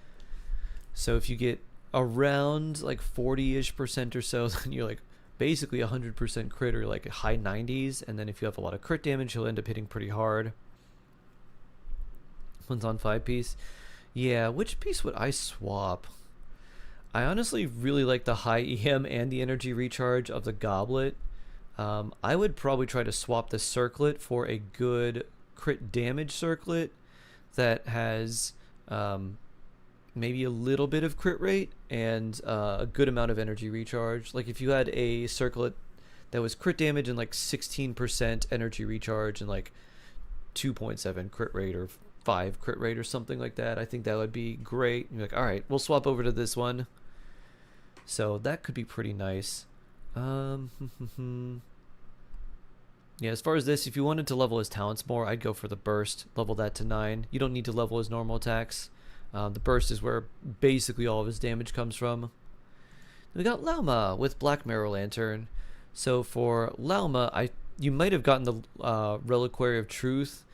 So if you get around like 40-ish% or so, then you're like basically 100% crit, or like high 90s. And then if you have a lot of crit damage, you'll end up hitting pretty hard. One's on 5-piece. Yeah, which piece would I swap? I honestly really like the high EM and the energy recharge of the goblet. I would probably try to swap the circlet for a good crit damage circlet that has maybe a little bit of crit rate and a good amount of energy recharge. Like if you had a circlet that was crit damage and like 16% energy recharge and like 2.7 crit rate or 5 crit rate or something like that, I think that would be great. You're like, all right, we'll swap over to this one. So that could be pretty nice. Yeah, as far as this, if you wanted to level his talents more, I'd go for the burst. Level that to 9. You don't need to level his normal attacks. The burst is where basically all of his damage comes from. We got Lauma with Black Marrow Lantern. So for Lauma, you might have gotten the Reliquary of Truth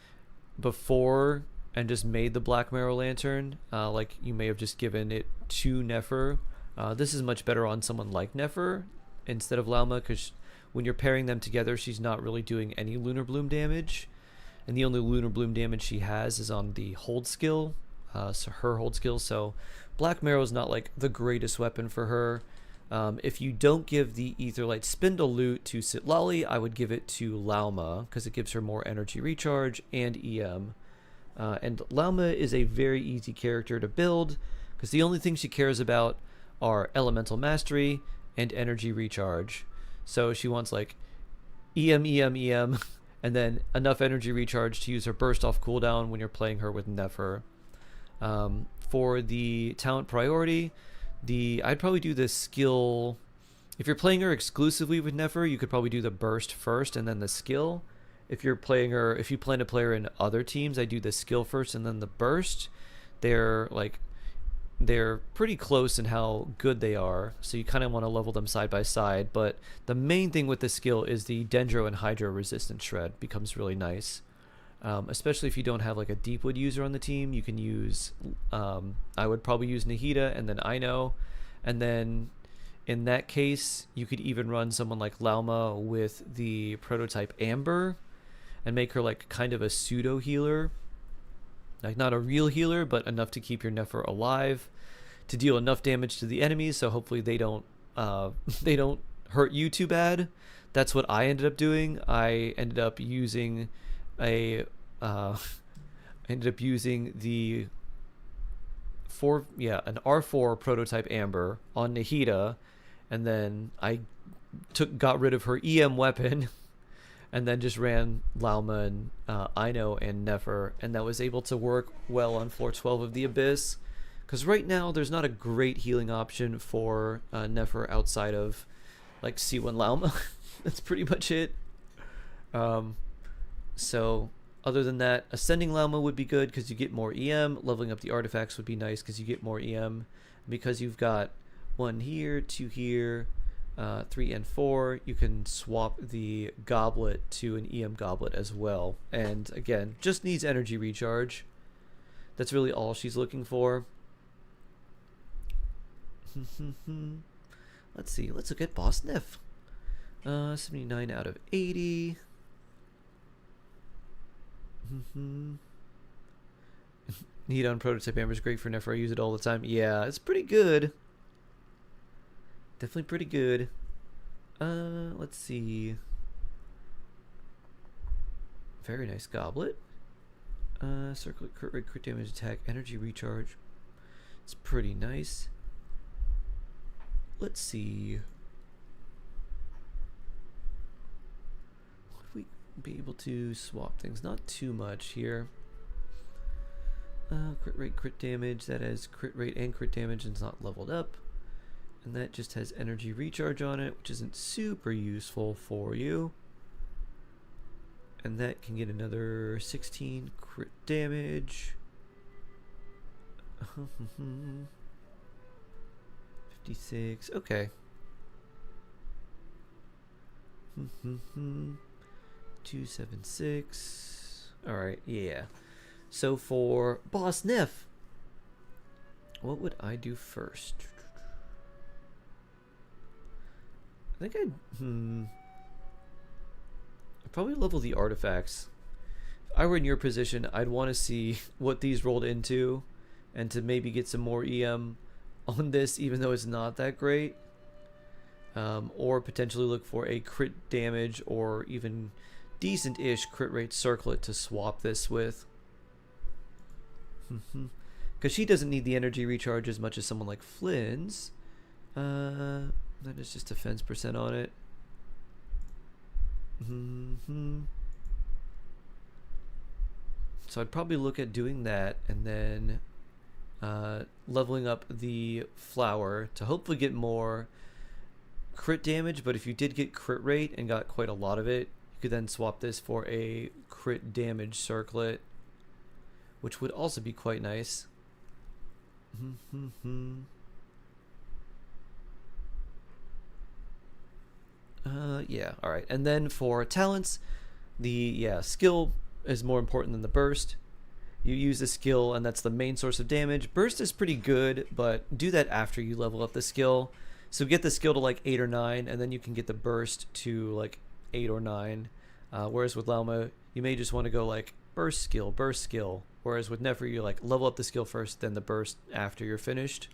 before and just made the Black Marrow Lantern. Like you may have just given it to Nefer. This is much better on someone like Nefer instead of Lauma, because when you're pairing them together, she's not really doing any Lunar Bloom damage. And the only Lunar Bloom damage she has is on the hold skill. So her hold skill. So Black Marrow is not like the greatest weapon for her. If you don't give the Aetherlight Spindle loot to Sitlali, I would give it to Lauma, because it gives her more energy recharge and EM. And Lauma is a very easy character to build, because the only thing she cares about are Elemental Mastery and energy recharge. So she wants like EM, and then enough energy recharge to use her burst off cooldown when you're playing her with Nefer. For the talent priority, I'd probably do the skill. If you're playing her exclusively with Nefer, you could probably do the burst first and then the skill. If you plan to play her in other teams, I do the skill first and then the burst. They're pretty close in how good they are, so you kind of want to level them side by side. But the main thing with the skill is the Dendro and Hydro resistance shred becomes really nice. Especially if you don't have like a Deepwood user on the team, you can use, I would probably use Nahida and then Ino, and then in that case you could even run someone like Lauma with the prototype Amber and make her like kind of a pseudo healer, like not a real healer but enough to keep your Nefer alive, to deal enough damage to the enemies so hopefully they don't hurt you too bad. That's what I ended up doing. I ended up using the an R4 prototype Amber on Nahida, and then I got rid of her EM weapon and then just ran Lauma and Ino and Nefer, and that was able to work well on floor 12 of the Abyss. Because right now there's not a great healing option for Nefer outside of like C1 Lauma. That's pretty much it. So other than that, Ascending Lauma would be good because you get more EM. Leveling up the artifacts would be nice because you get more EM. Because you've got 1 here, 2 here, 3 and 4, you can swap the goblet to an EM goblet as well. And again, just needs energy recharge. That's really all she's looking for. Let's see. Let's look at Boss Nif. 79 out of 80. Need on prototype amber is great for Nefer. I use it all the time. Yeah, it's pretty good. Definitely pretty good. Let's see. Very nice goblet. Circlet crit rate, crit damage, attack, energy recharge. It's pretty nice. Let's see. Would we be able to swap things? Not too much here. Crit rate, crit damage. That has crit rate and crit damage and it's not leveled up. And that just has energy recharge on it, which isn't super useful for you. And that can get another 16 crit damage. 56. Okay. 276. Alright, yeah. So for Boss Nif, what would I do first? I think I'd probably level the artifacts. If I were in your position, I'd want to see what these rolled into and to maybe get some more EM on this, even though it's not that great. Or potentially look for a crit damage or even decent-ish crit rate circlet to swap this with. Because she doesn't need the energy recharge as much as someone like Flynn's. That is just defense percent on it. So I'd probably look at doing that and then leveling up the flower to hopefully get more crit damage. But if you did get crit rate and got quite a lot of it, you could then swap this for a crit damage circlet, which would also be quite nice. Yeah, alright. And then for talents, the skill is more important than the burst. You use the skill and that's the main source of damage. Burst is pretty good, but do that after you level up the skill. So get the skill to like 8 or 9, and then you can get the burst to like 8 or 9. Whereas with Lauma, you may just want to go like burst skill. Whereas with Nefer, you like level up the skill first, then the burst after you're finished.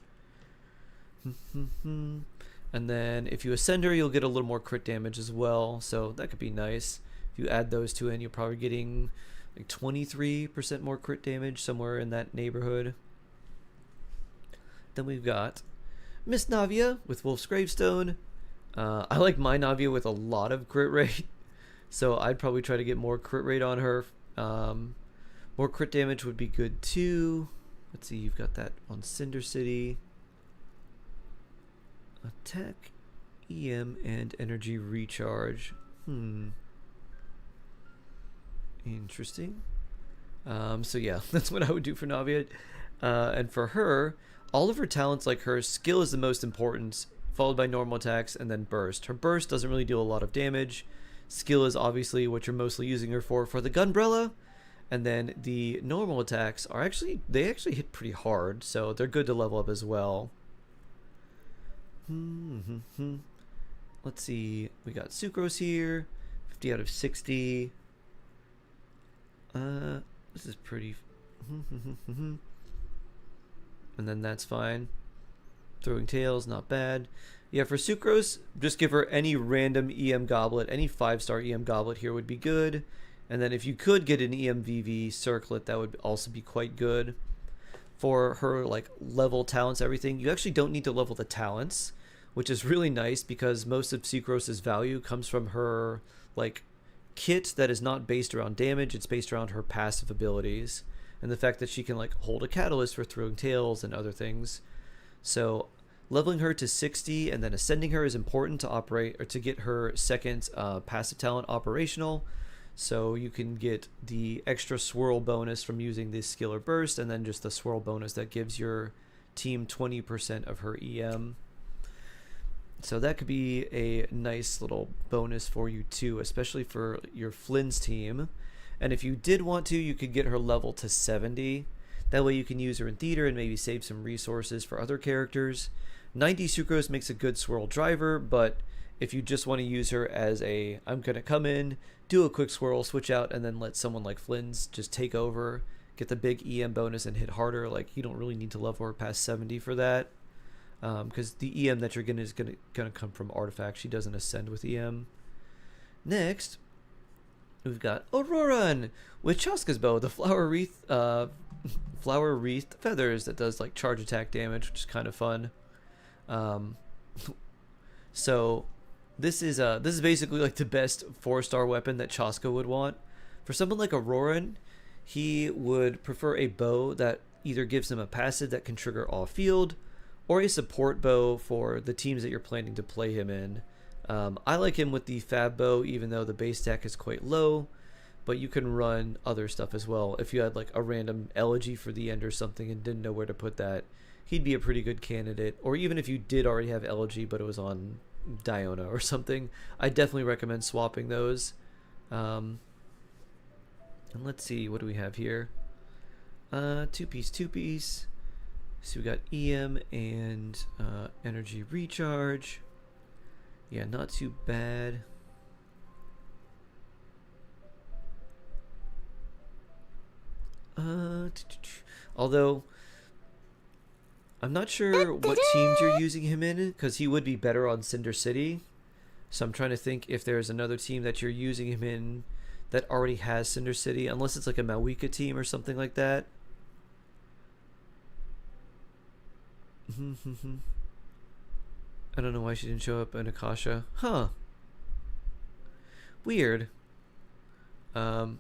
And then if you ascend her, you'll get a little more crit damage as well. So that could be nice. If you add those two in, you're probably getting like 23% more crit damage, somewhere in that neighborhood. Then we've got Miss Navia with Wolf's Gravestone. I like my Navia with a lot of crit rate. So I'd probably try to get more crit rate on her. More crit damage would be good too. Let's see, you've got that on Cinder City. Attack, EM, and energy recharge. Interesting. So yeah, that's what I would do for Navia. And for her, all of her talents, like her skill is the most important, followed by normal attacks and then burst. Her burst doesn't really deal a lot of damage. Skill is obviously what you're mostly using her for the Gunbrella. And then the normal attacks are they actually hit pretty hard, so they're good to level up as well. Let's see, we got Sucrose here, 50 out of 60. This is pretty. And then that's fine. Throwing Tails, not bad. Yeah, for Sucrose, just give her any random EM goblet. Any 5-star EM goblet here would be good. And then if you could get an EMVV circlet, that would also be quite good. For her like level talents, everything, you actually don't need to level the talents, which is really nice because most of Sucrose's value comes from her like kit that is not based around damage. It's based around her passive abilities and the fact that she can like hold a catalyst for throwing tails and other things. So leveling her to 60 and then ascending her is important to operate or to get her second passive talent operational. So you can get the extra swirl bonus from using this skill or burst, and then just the swirl bonus that gives your team 20% of her EM. So that could be a nice little bonus for you too, especially for your Flynn's team. And if you did want to, you could get her level to 70. That way you can use her in theater and maybe save some resources for other characters. 90 sucrose makes a good swirl driver, but if you just want to use her as a, I'm going to come in, do a quick swirl, switch out, and then let someone like Flynn's just take over, get the big EM bonus and hit harder, like you don't really need to level her past 70 for that. Because the EM that you're getting is going to come from artifacts. She doesn't ascend with EM. Next, we've got Auroran with Chaska's bow, the flower wreathed feathers that does like charge attack damage, which is kind of fun. So this is basically like the best 4-star weapon that Chaska would want. For someone like Auroran, he would prefer a bow that either gives him a passive that can trigger off field, or a support bow for the teams that you're planning to play him in. I like him with the Fab bow, even though the base stack is quite low, but you can run other stuff as well. If you had like a random elegy for the end or something and didn't know where to put that, he'd be a pretty good candidate. Or even if you did already have elegy but it was on Diona or something, I definitely recommend swapping those. And let's see, what do we have here? Two piece. So we got EM and energy recharge. Yeah, not too bad. Although I'm not sure what teams you're using him in, because he would be better on Cinder City. So I'm trying to think if there's another team that you're using him in that already has Cinder City, unless it's like a Malwika team or something like that. I don't know why she didn't show up in Akasha. Huh. Weird. Oh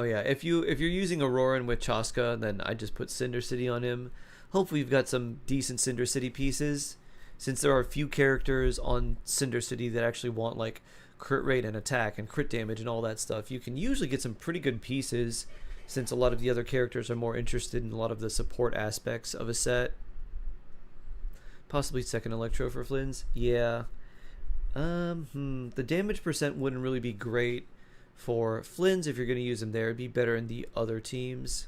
yeah, if you're using Auroran with Chaska, then I just put Cinder City on him. Hopefully you've got some decent Cinder City pieces, since there are a few characters on Cinder City that actually want like crit rate and attack and crit damage and all that stuff. You can usually get some pretty good pieces, since a lot of the other characters are more interested in a lot of the support aspects of a set. Possibly second Electro for Flynn's. Yeah. The damage percent wouldn't really be great for Flynn's if you're going to use him there. It'd be better in the other teams.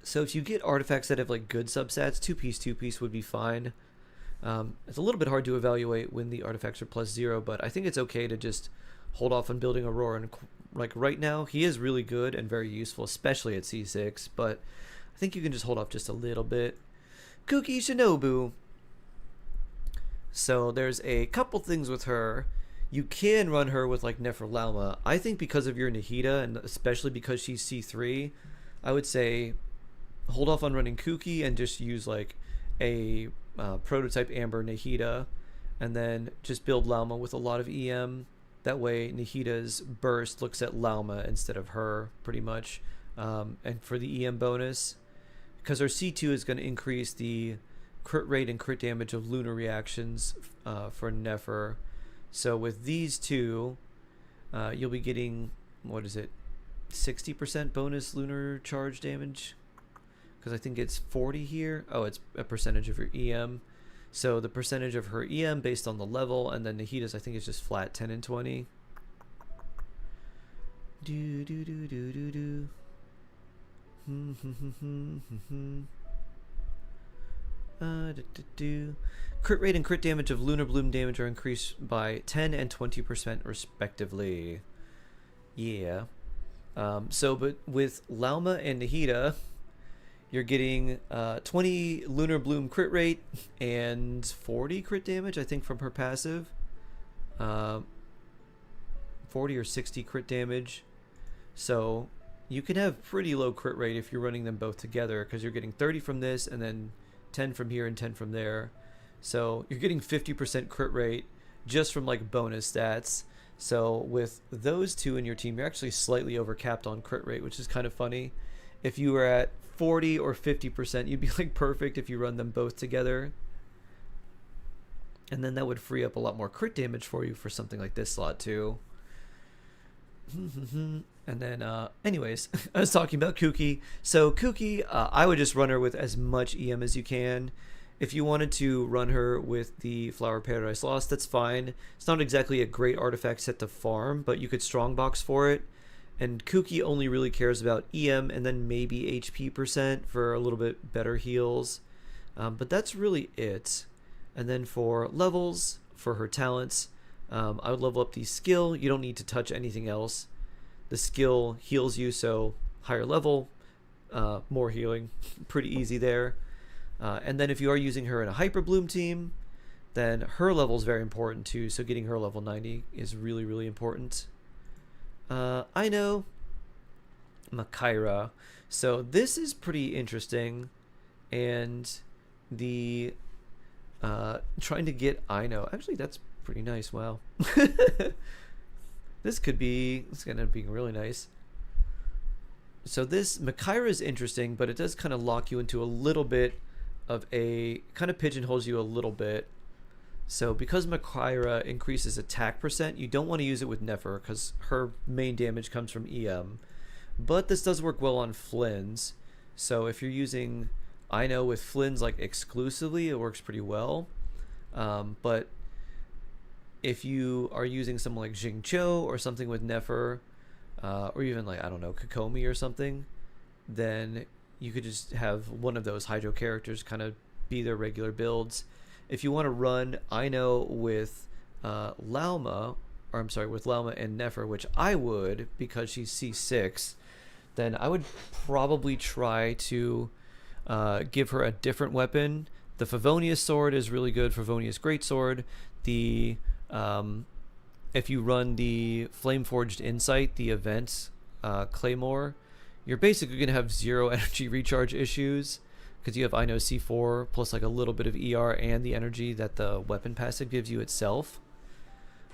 So if you get artifacts that have like good substats, two piece would be fine. It's a little bit hard to evaluate when the artifacts are +0, but I think it's okay to just hold off on building Aurora. And like right now, he is really good and very useful, especially at C6, but I think you can just hold off just a little bit. Kuki Shinobu. So there's a couple things with her. You can run her with like Neferlauma. I think because of your Nahida, and especially because she's C3, I would say hold off on running Kuki and just use like a prototype Amber Nahida, and then just build Lauma with a lot of EM. That way Nahida's burst looks at Lauma instead of her, pretty much. And for the EM bonus, because our C2 is going to increase the crit rate and crit damage of lunar reactions for Nefer. So with these two, you'll be getting, what is it, 60% bonus lunar charge damage? Because I think it's 40 here. Oh, it's a percentage of your EM. So the percentage of her EM based on the level, and then Nahida's I think is just flat 10 and 20. Crit rate and crit damage of lunar bloom damage are increased by 10 and 20% respectively. Yeah. But with Lauma and Nahida, you're getting 20 lunar bloom crit rate and 40 crit damage, I think, from her passive. 40 or 60 crit damage. So you can have pretty low crit rate if you're running them both together, because you're getting 30 from this and then 10 from here and 10 from there. So you're getting 50% crit rate just from like bonus stats. So with those two in your team, you're actually slightly overcapped on crit rate, which is kind of funny. If you were at 40 or 50%, you'd be like perfect if you run them both together. And then that would free up a lot more crit damage for you for something like this slot too. And then, anyways, I was talking about Kuki. So Kuki, I would just run her with as much EM as you can. If you wanted to run her with the Flower Paradise Lost, that's fine. It's not exactly a great artifact set to farm, but you could strongbox for it. And Kuki only really cares about EM and then maybe HP % for a little bit better heals. But that's really it. And then for levels, for her talents, I would level up the skill. You don't need to touch anything else. The skill heals you, so higher level, more healing. Pretty easy there. And then if you are using her in a Hyper Bloom team, then her level is very important too. So getting her level 90 is really, really important. I know Makaira. So this is pretty interesting. And the trying to get Ino. Actually, that's pretty nice. Wow. This could be, it's going to be really nice. So this Makaira is interesting, but it does kind of lock you into a little bit of a, kind of pigeonholes you a little bit. So because Makaira increases attack %, you don't want to use it with Nefer because her main damage comes from EM. But this does work well on Flynn's. So if you're using Ino with Flynn's like exclusively, it works pretty well. But if you are using someone like Jingqiu or something with Nefer, or even like, I don't know, Kokomi or something, then you could just have one of those Hydro characters kind of be their regular builds. If you want to run Ino with Lauma, or I'm sorry, with Lauma and Nefer, which I would because she's C6, then I would probably try to give her a different weapon. The Favonius sword is really good. Favonius Greatsword. The if you run the Flameforged Insight, the event Claymore, you're basically going to have 0 energy recharge issues because you have Ino C4 plus like a little bit of ER and the energy that the weapon passive gives you itself.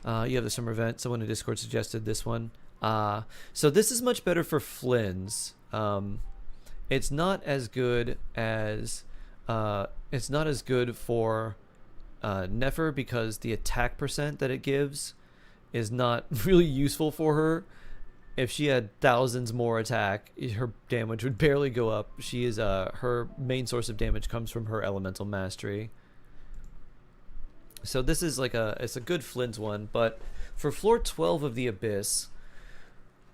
You have the summer event. Someone in Discord suggested this one. So this is much better for Flynn's. It's not as good as for Nefer because the attack % that it gives is not really useful for her. If she had thousands more attack, her damage would barely go up. She is her main source of damage comes from her elemental mastery. So this is like it's a good Flynn's one, but for floor 12 of the Abyss,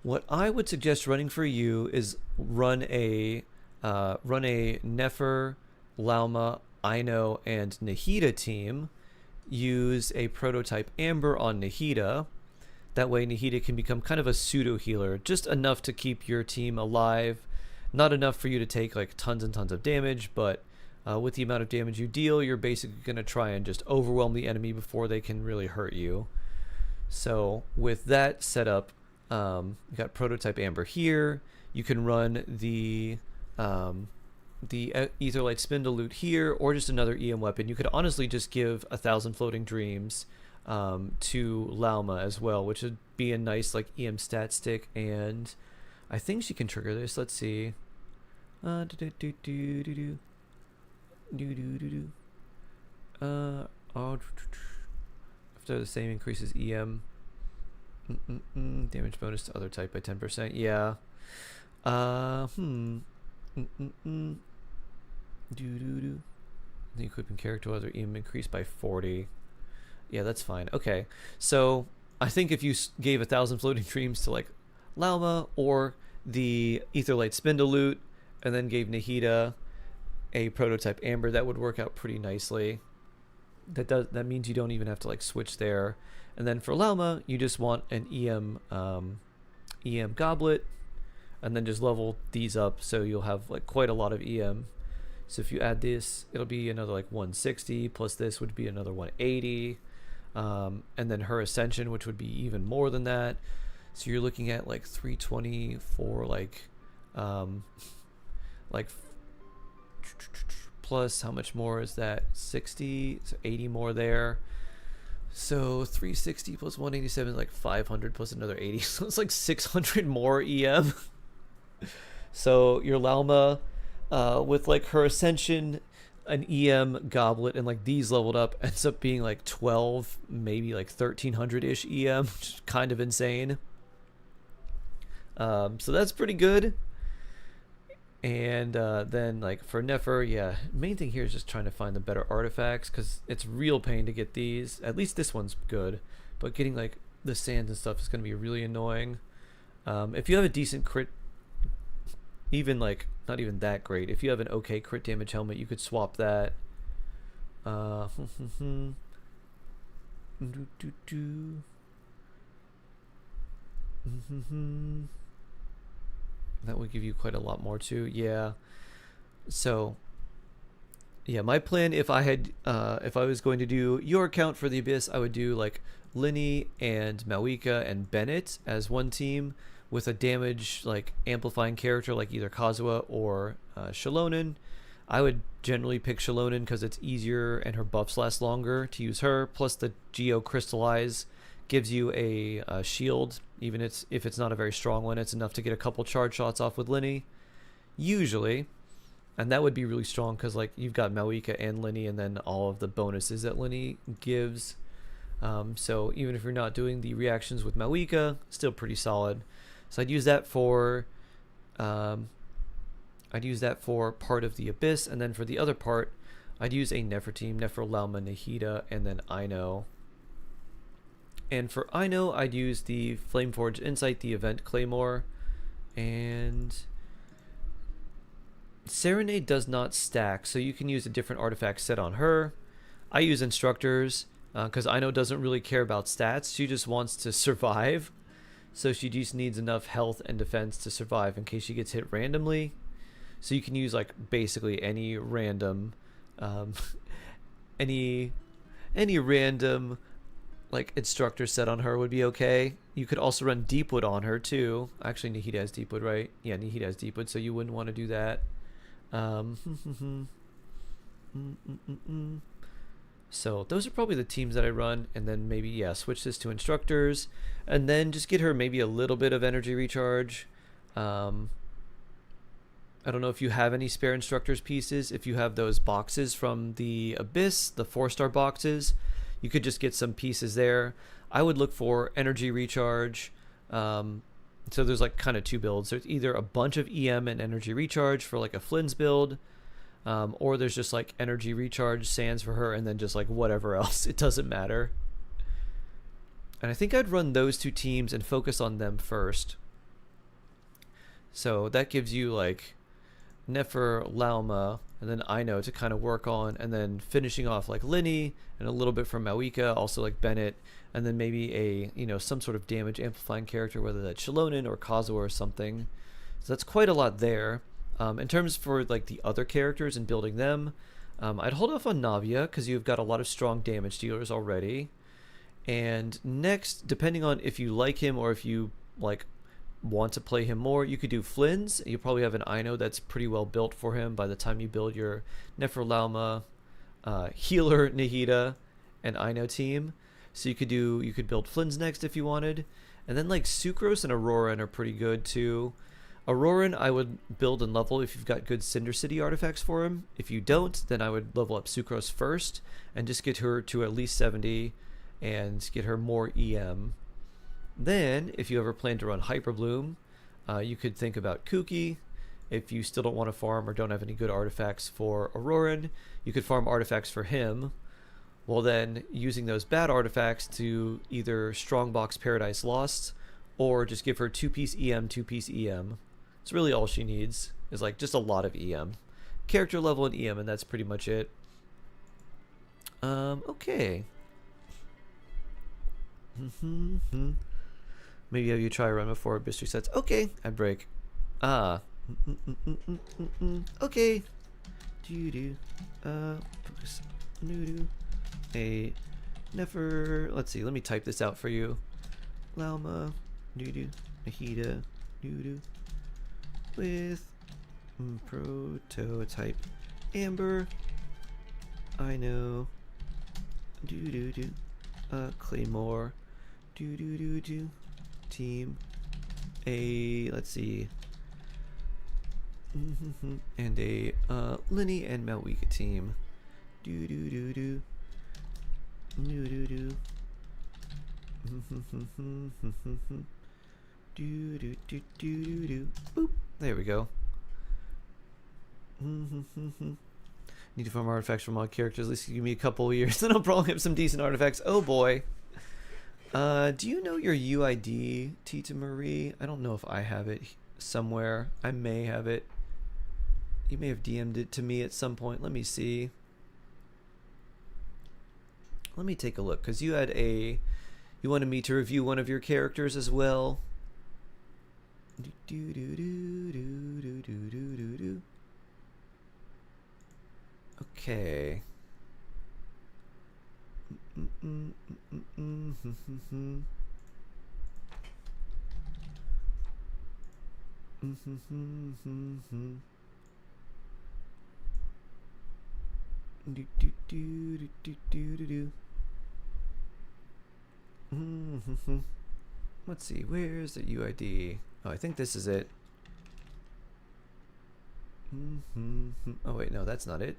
what I would suggest running for you is run a Nefer, Lauma, Ino, and Nahida team. Use a prototype Amber on Nahida. That way Nahida can become kind of a pseudo healer, just enough to keep your team alive, not enough for you to take like tons and tons of damage, but with the amount of damage you deal, you're basically going to try and just overwhelm the enemy before they can really hurt you. So with that setup, you got prototype Amber here. You can run the Aetherlight Spindle loot here, or just another EM weapon. You could honestly just give 1,000 Floating Dreams to Lauma as well, which would be a nice like EM stat stick, and I think she can trigger this. Let's see. If they're the same, increases EM. Damage bonus to other type by 10%. Yeah. The equipping character other EM increased by 40. Yeah, that's fine. Okay, so I think if you gave 1,000 Floating Dreams to like Lauma or the Aetherlight Spindle loot, and then gave Nahida a prototype Amber, that would work out pretty nicely. That means you don't even have to like switch there. And then for Lauma, you just want an EM Goblet, and then just level these up so you'll have like quite a lot of EM. So if you add this, it'll be another like 160, plus this would be another 180. And then her Ascension, which would be even more than that. So you're looking at like 320 for like plus how much more is that? 60, so 80 more there. So 360 plus 187 is like 500 plus another 80. So it's like 600 more EM. So your Lauma with like her Ascension, an EM goblet, and like these leveled up ends up being like 12, maybe like 1300-ish EM, which is kind of insane. So that's pretty good. And then like for Nefer, yeah, main thing here is just trying to find the better artifacts, because it's real pain to get these. At least this one's good, but getting like the sands and stuff is going to be really annoying. If you have a decent crit, even like not even that great, if you have an okay crit damage helmet, you could swap that. That would give you quite a lot more too. Yeah. So yeah, my plan, if I was going to do your account for the Abyss, I would do like Linny and Mawika and Bennett as one team, with a damage like amplifying character like either Kazuha or Shalonen. I would generally pick Shalonen because it's easier and her buffs last longer to use her. Plus the Geo Crystallize gives you a shield, even if it's not a very strong one. It's enough to get a couple charge shots off with Linny, usually. And that would be really strong because like you've got Mawika and Linny, and then all of the bonuses that Linny gives. So even if you're not doing the reactions with Mawika, still pretty solid. So I'd use that for part of the Abyss, and then for the other part, I'd use a Nefer team, Nefer, Lauma, Nahida, and then Aino. And for Aino, I'd use the Flameforged Insight, the Event Claymore, and Serenade does not stack, so you can use a different artifact set on her. I use Instructors, because Aino doesn't really care about stats. She just wants to survive. So she just needs enough health and defense to survive in case she gets hit randomly. So you can use like basically any random any random like instructor set on her would be okay. You could also run Deepwood on her too. Actually, Nahida has Deepwood, right? Yeah, Nahida has Deepwood, so you wouldn't want to do that. So those are probably the teams that I run, and then maybe, yeah, switch this to Instructors, and then just get her maybe a little bit of energy recharge. I don't know if you have any spare Instructors pieces. If you have those boxes from the Abyss, the 4-star boxes, you could just get some pieces there. I would look for energy recharge. So there's like kind of two builds. There's either a bunch of EM and energy recharge for like a Flynn's build, or there's just like energy recharge sands for her, and then just like whatever else. It doesn't matter. And I think I'd run those two teams and focus on them first. So that gives you like Nefer, Lauma, and then Aino to kind of work on, and then finishing off like Linny and a little bit from Mawika, also like Bennett, and then maybe a, you know, some sort of damage amplifying character, whether that's Shalonen or Kazuha or something. So that's quite a lot there. In terms for like the other characters and building them, I'd hold off on Navia because you've got a lot of strong damage dealers already. And next, depending on if you like him or if you like want to play him more, you could do Flynn's. You probably have an Aino that's pretty well built for him by the time you build your Nefer, Lauma, healer Nahida, and Aino team. So you could build Flynn's next if you wanted. And then like Sucrose and Auroran are pretty good too. Auroran I would build and level if you've got good Cinder City artifacts for him. If you don't, then I would level up Sucrose first and just get her to at least 70 and get her more EM. Then, if you ever plan to run Hyperbloom, you could think about Kuki. If you still don't want to farm or don't have any good artifacts for Auroran, you could farm artifacts for him. Well then, using those bad artifacts to either Strongbox Paradise Lost, or just give her 2-piece EM, 2-piece EM. It's really all she needs, is like just a lot of EM. Character level and EM, and that's pretty much it. Okay. Maybe have you try a run before Abyss resets. Okay, I break. Okay. Focus. A Nefer. Let's see. Let me type this out for you. Lauma. Nahida with prototype Amber. I know. Claymore. Team. Let's see. And a Linny and Malwika team. Boop. There we go. Need to farm artifacts from all characters. At least give me a couple of years, then I'll probably have some decent artifacts. Oh boy. Do you know your UID, Tita Marie? I don't know if I have it somewhere. I may have it. You may have DM'd it to me at some point. Let me see. Let me take a look, because you had a... You wanted me to review one of your characters as well. Okay. Let's see, where's the UID? Oh, I think this is it. Oh wait, no, that's not it.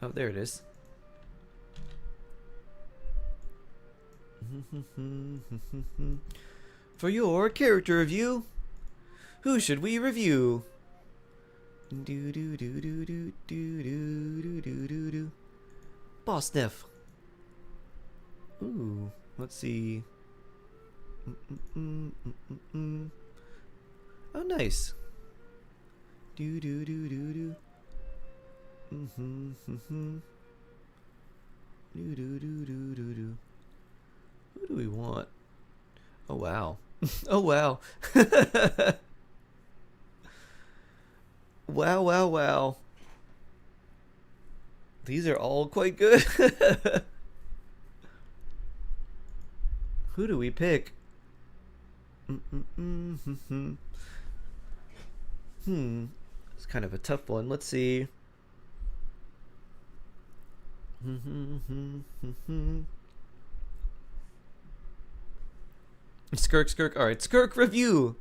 Oh, there it is. For your character review, who should we review? Boss Neff. Ooh, let's see. Oh, nice. Who do we want? Oh wow. Oh wow. Wow. These are all quite good. Who do we pick? It's kind of a tough one. Let's see. Skirk. All right, Skirk review.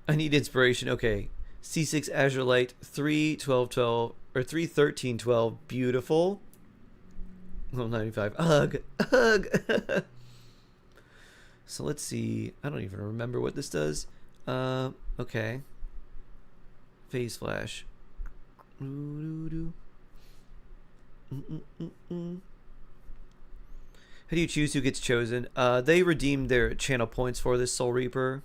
I need inspiration. Okay. C6 Azure Light 3/12/12 or 3/13/12. Beautiful. Oh, 95. Ugh. So let's see. I don't even remember what this does. Okay. Phase Flash. How do you choose who gets chosen? They redeemed their channel points for this Soul Reaper.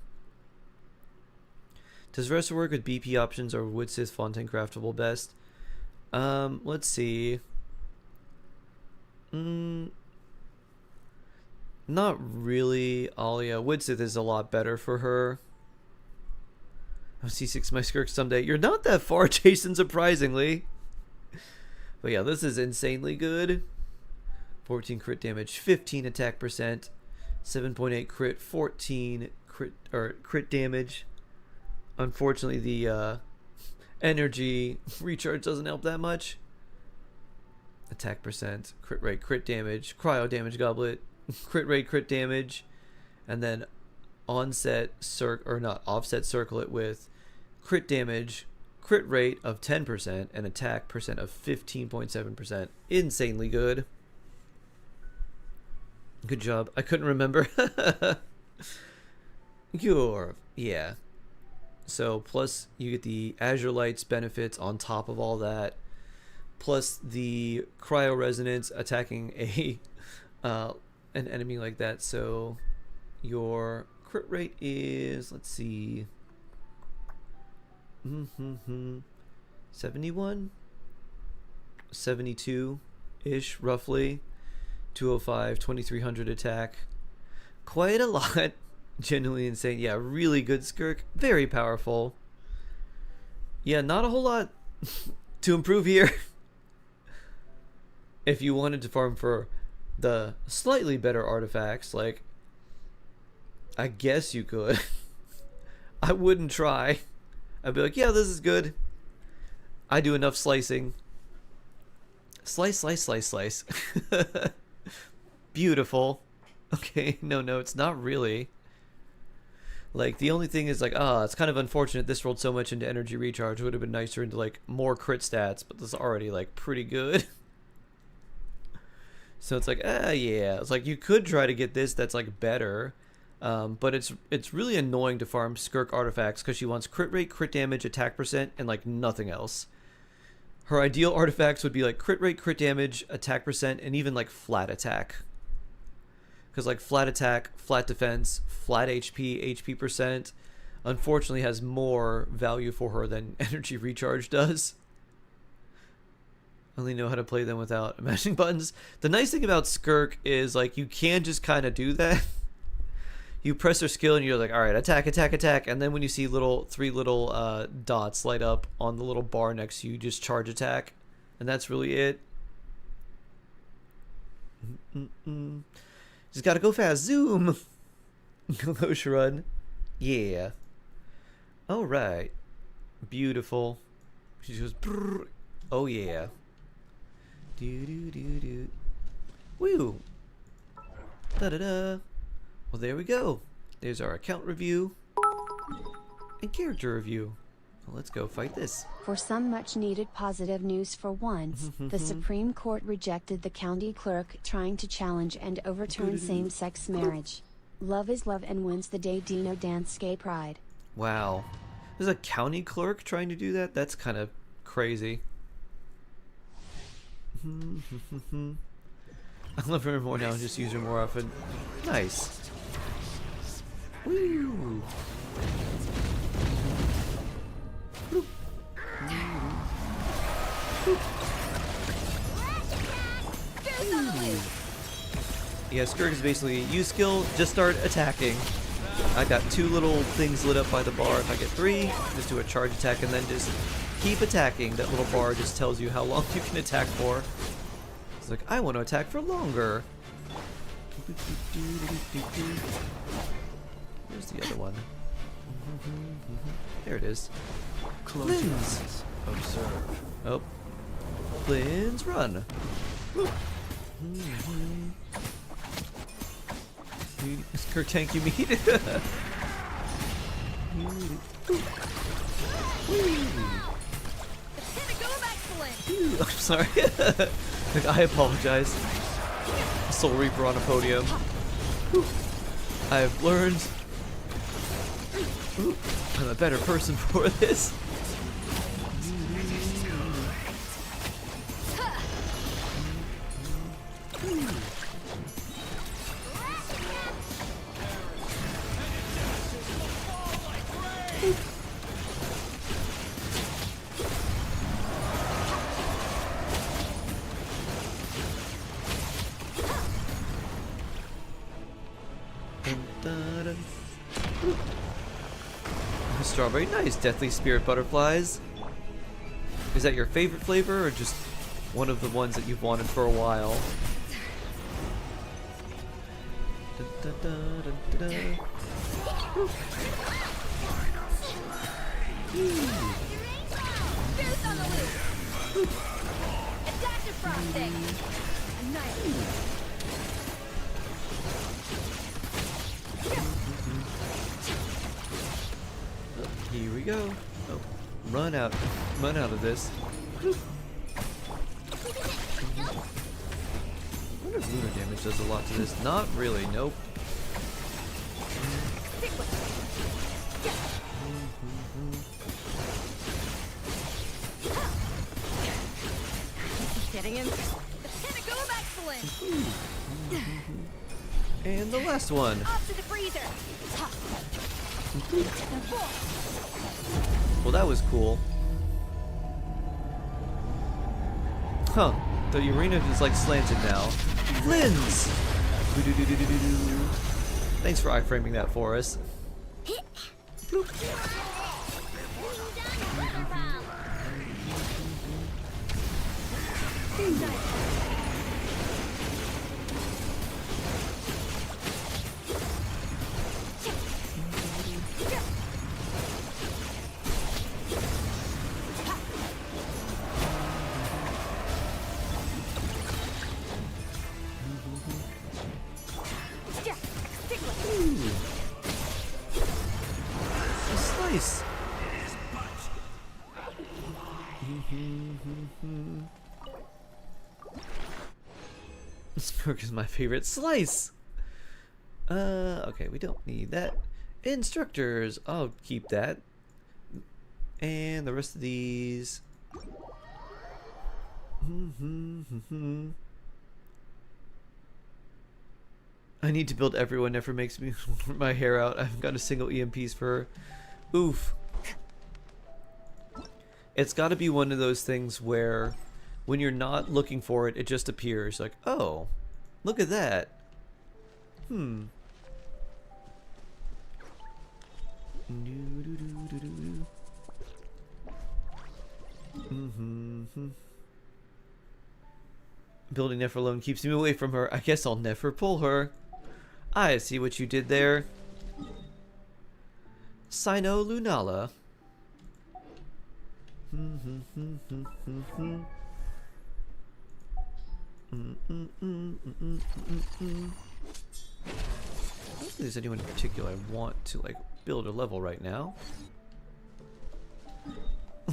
Does Wrestle work with BP options or would Sith Fontaine craftable best? Let's see. Not really, Alia. Woodsith is a lot better for her. I'll C6 my Skirk someday. You're not that far, Jason, surprisingly. But yeah, this is insanely good. 14 crit damage, 15 attack percent, 7.8 crit, 14 crit damage. Unfortunately, the energy recharge doesn't help that much. Attack percent, crit rate, crit damage, cryo damage goblet, crit rate, crit damage, and then offset circlet with crit damage, crit rate of 10%, and attack percent of 15.7%. Insanely good. Good job. I couldn't remember. Yeah. So plus you get the Azure Lights benefits on top of all that, plus the cryo resonance attacking a an enemy like that. So your crit rate is, let's see, 71, 72 ish roughly. 205, 2300 attack. Quite a lot. Genuinely insane. Yeah, really good Skirk. Very powerful. Yeah, not a whole lot to improve here. If you wanted to farm for the slightly better artifacts, like, I guess you could. I wouldn't try. I'd be like, yeah, this is good. I do enough slicing. Slice, slice, slice, slice. Beautiful. Okay, no, it's not really. Like, the only thing is, like, it's kind of unfortunate this rolled so much into energy recharge. It would have been nicer into, like, more crit stats, but this is already, like, pretty good. So it's like, yeah. It's like, you could try to get this that's, like, better. But it's really annoying to farm Skirk artifacts because she wants crit rate, crit damage, attack percent, and, like, nothing else. Her ideal artifacts would be, like, crit rate, crit damage, attack percent, and even, like, flat attack. Because, like, flat attack, flat defense, flat HP percent, unfortunately has more value for her than energy recharge does. I only know how to play them without mashing buttons. The nice thing about Skirk is, like, you can just kind of do that. You press her skill and you're like, alright, attack, attack, attack. And then when you see three little dots light up on the little bar next to you, just charge attack. And that's really it. Just gotta go fast. Zoom! Go run. Yeah. Alright. Beautiful. She goes, brrr. Oh yeah. Do. Woo! Da-da-da. Well, there we go. There's our account review. And character review. Well, let's go fight this. For some much needed positive news for once, the Supreme Court rejected the county clerk trying to challenge and overturn same-sex marriage. Love is love and wins the day. Dino Dance Gay Pride. Wow. There's a county clerk trying to do that? That's kind of crazy. I love her more now and just use her more often. Nice. Woo! Yeah, Skirk is basically use skill, just start attacking. I got 2 little things lit up by the bar. If I get 3, just do a charge attack and then just keep attacking. That little bar just tells you how long you can attack for. It's like, I want to attack for longer. Where's the other one? There it is. Links. Observe. Oh. Links, run. Skirk tank you meet. I'm sorry. Like, I apologize. Soul Reaper on a podium. I have learned I'm a better person for this. Strawberry, nice. Deathly Spirit Butterflies. Is that your favorite flavor or just one of the ones that you've wanted for a while? Here we go. Oh, run out of this. I wonder if lunar damage does a lot to this. Not really, nope. Getting him. Pinnacle of excellence. And the last one. Off to the freezer. Well, that was cool. Huh. The arena is like slanted now. Lens! Thanks for iframing that for us. Slice. Smirk is my favorite. Slice. Okay, we don't need that. Instructors, I'll keep that. And the rest of these. I need to build everyone. Never makes me rip my hair out. I haven't got a single EMPs for her. Oof. It's got to be one of those things where when you're not looking for it, it just appears. Like, oh, look at that. Building Nefer alone keeps me away from her. I guess I'll never pull her. I see what you did there. Sino Lunala. I don't think there's anyone in particular I want to like build a level right now.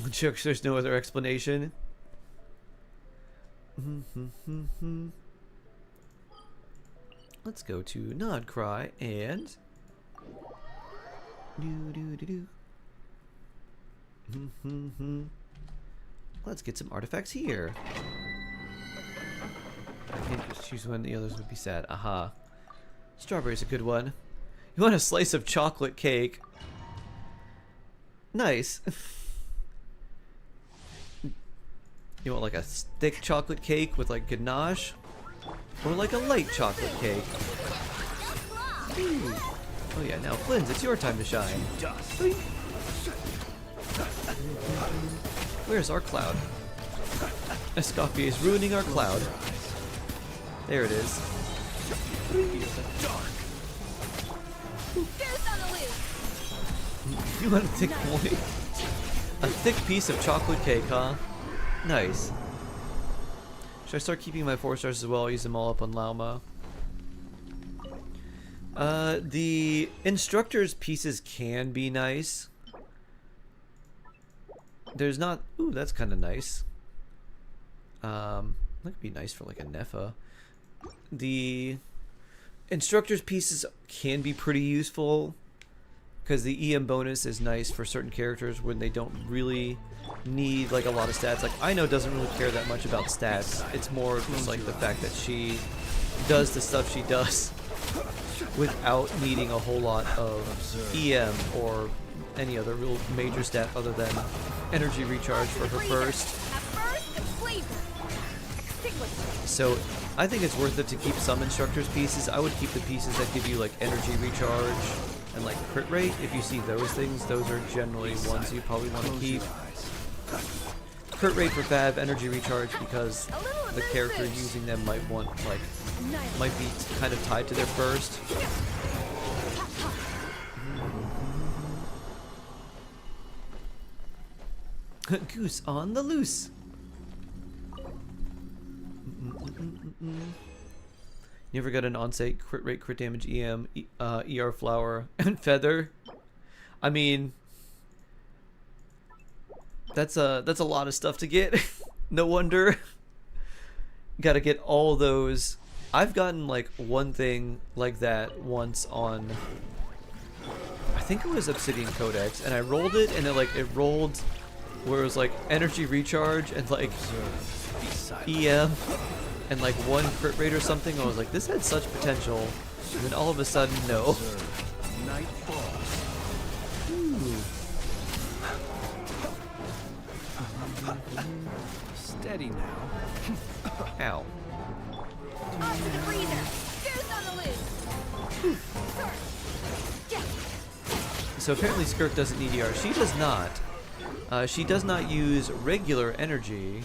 Jokes, there's no other explanation. Let's go to Nod Cry and let's get some artifacts here. I can't just choose one, the others would be sad. Aha. Strawberry's a good one. You want a slice of chocolate cake? Nice. You want like a thick chocolate cake with like ganache? Or like a light chocolate cake? Ooh. Oh yeah, now Flynn's, it's your time to shine. Where's our cloud? Escoffier is ruining our cloud. There it is. You want a thick boy? A thick piece of chocolate cake, huh? Nice. Should I start keeping my 4 stars as well? I'll use them all up on Lauma. The instructor's pieces can be nice. There's not... Ooh, that's kind of nice. That could be nice for like a Nefa. The instructor's pieces can be pretty useful because the EM bonus is nice for certain characters when they don't really need like a lot of stats. Like Ino doesn't really care that much about stats. It's more just like the fact that she does the stuff she does without needing a whole lot of EM or any other real major stat other than energy recharge for her burst. So I think it's worth it to keep some instructor's pieces. I would keep the pieces that give you like energy recharge and like crit rate. If you see those things, those are generally ones you probably want to keep. Crit rate for Fab, energy recharge because the character using them might want like might be kind of tied to their burst. Goose on the loose. You ever got an on-site crit rate, crit damage, EM, ER flower, and feather? I mean, that's a lot of stuff to get. No wonder. Gotta get all those. I've gotten like one thing like that once on, I think it was Obsidian Codex, and I rolled it, and it rolled where it was like energy recharge and like EM and like 1 crit rate or something. I was like, this had such potential, and then all of a sudden, no. Steady now. Ow. On to the freezer. Goose on the loose. So apparently Skirk doesn't need ER. She does not. She does not use regular energy.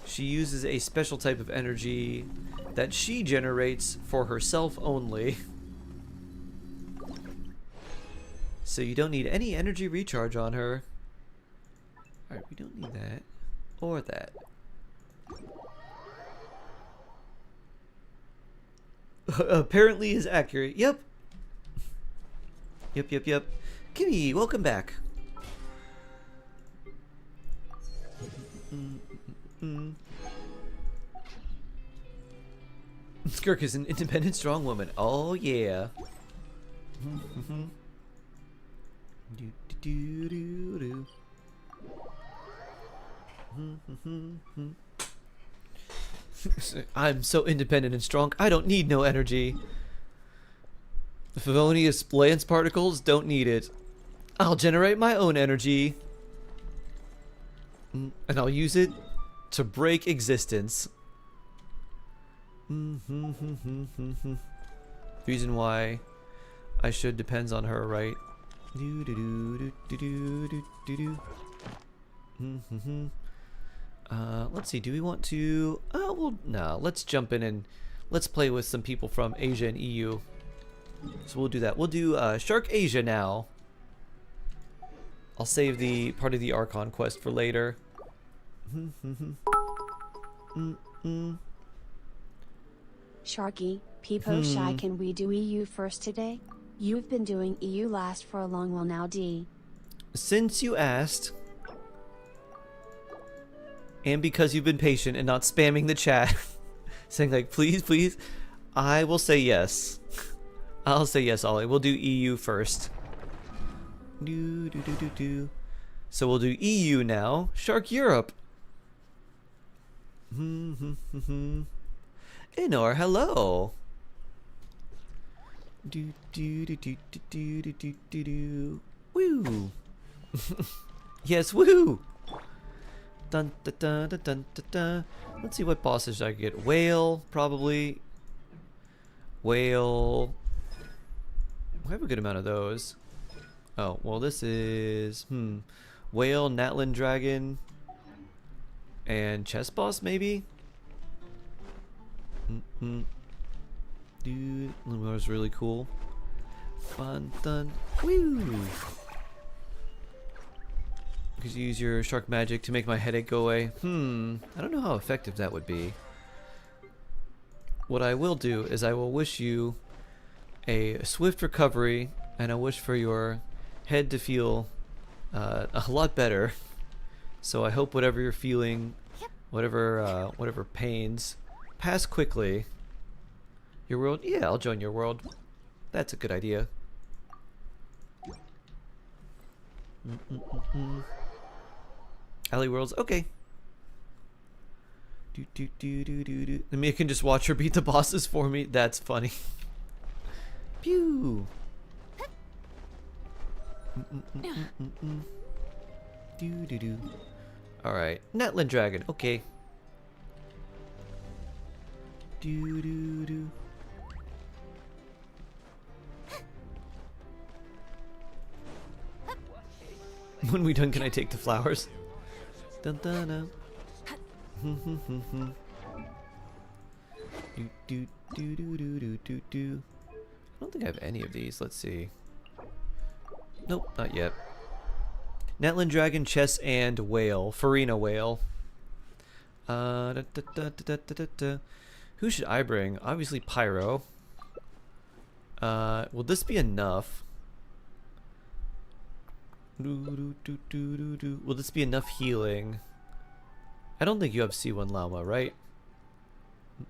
She uses a special type of energy that she generates for herself only. So you don't need any energy recharge on her. Alright, we don't need that. Or that. Apparently is accurate. Yep. Yep. Kimmy, welcome back. Skirk is an independent, strong woman. Oh yeah. I'm so independent and strong. I don't need no energy. Favonius lance particles don't need it. I'll generate my own energy. And I'll use it to break existence. Reason why I should depends on her, right? Let's see, do we want to... Oh, well, no, let's jump in and let's play with some people from Asia and EU. So we'll do that. We'll do Shark Asia now. I'll save the part of the Archon quest for later. Sharky, Peepo Shy, can we do EU first today? You've been doing EU last for a long while now, D. Since you asked, and because you've been patient and not spamming the chat, saying like, please, I will say yes. I'll say yes, Ollie. We'll do EU first. So we'll do EU now. Shark Europe. Inor, hello. Woo. Yes, woo. Dun, dun, dun, dun, dun, dun, dun. Let's see what bosses I can get. Whale, probably. Whale. I have a good amount of those. Oh, well, this is Whale, Natlan Dragon, and Chess Boss, maybe? Dude, that was really cool. Fun, done. Woo! Because you use your shark magic to make my headache go away. I don't know how effective that would be. What I will do is I will wish you a swift recovery, and I wish for your head to feel a lot better. So I hope whatever you're feeling, whatever pains, pass quickly. Your world? Yeah, I'll join your world. That's a good idea. Alley Worlds, okay. I mean, I can just watch her beat the bosses for me. That's funny. Pew. All right, Natlan Dragon. Okay. When we done, can I take the flowers? Dun dun dun. I don't think I have any of these. Let's see. Nope, not yet. Natlan Dragon, Chess, and Whale. Farina Whale. Who should I bring? Obviously Pyro. Will this be enough? Will this be enough healing? I don't think you have C1 Llama, right?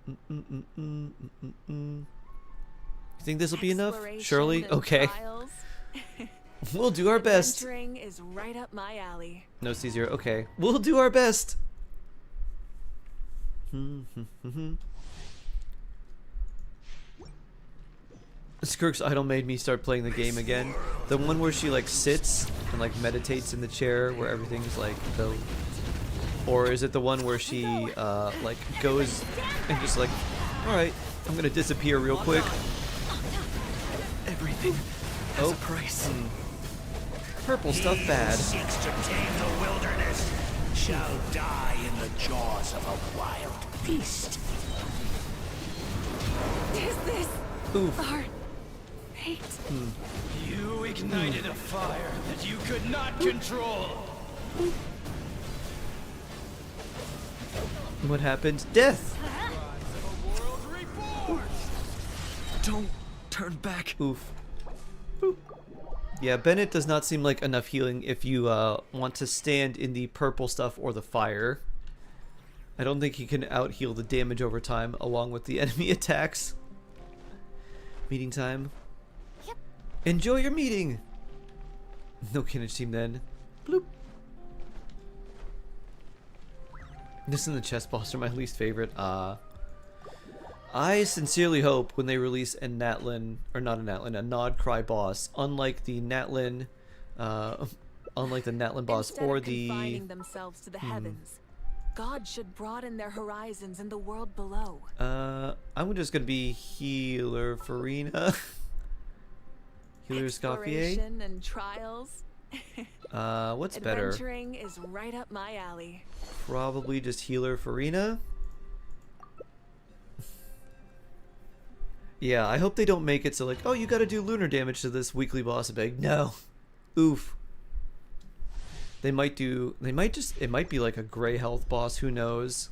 You think this will be enough? Surely? Okay. We'll do our best. Adventuring is right up my alley. No C0. Okay. We'll do our best. Skirk's idol made me start playing the game again. The one where she like sits and like meditates in the chair where everything's like the... Or is it the one where she like goes and just like, alright, I'm gonna disappear real quick. Everything has a price. Purple stuff bad. He who seeks to tame the wilderness shall die in the jaws of a wild beast. Is this our fate? You ignited a fire that you could not control. What happened? Death! Don't turn back. Oof. Boop. Yeah, Bennett does not seem like enough healing if you want to stand in the purple stuff or the fire. I don't think he can out-heal the damage over time along with the enemy attacks. Meeting time. Yep. Enjoy your meeting! No Kinnage team then. Bloop. This and the chess boss are my least favorite. I sincerely hope when they release a Natlin, or not a Natlin, a Nod Cry boss, unlike the Natlin boss Instead or of the confining themselves to the heavens, God should broaden their horizons in the world below. I'm just gonna be Healer Farina. Healer Scoffier. Exploration and trials. What's better? Adventuring is right up my alley. Probably just Healer Farina. Yeah, I hope they don't make it so like, oh, you gotta do lunar damage to this weekly boss. I'm like, no. Oof. It might be like a gray health boss, who knows.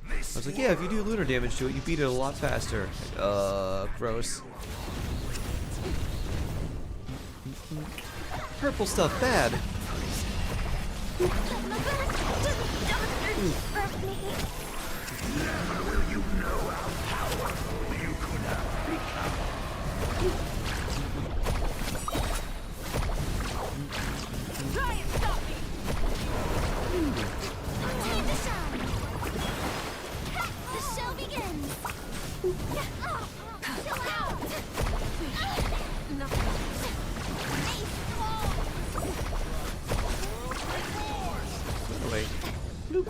I was like, yeah, if you do lunar damage to it, you beat it a lot faster. Gross. Purple stuff, bad. Never will you know how powerful you could have become. Try and stop me! Take the shot! The show begins! Chill out! Oh, wait. Bloop.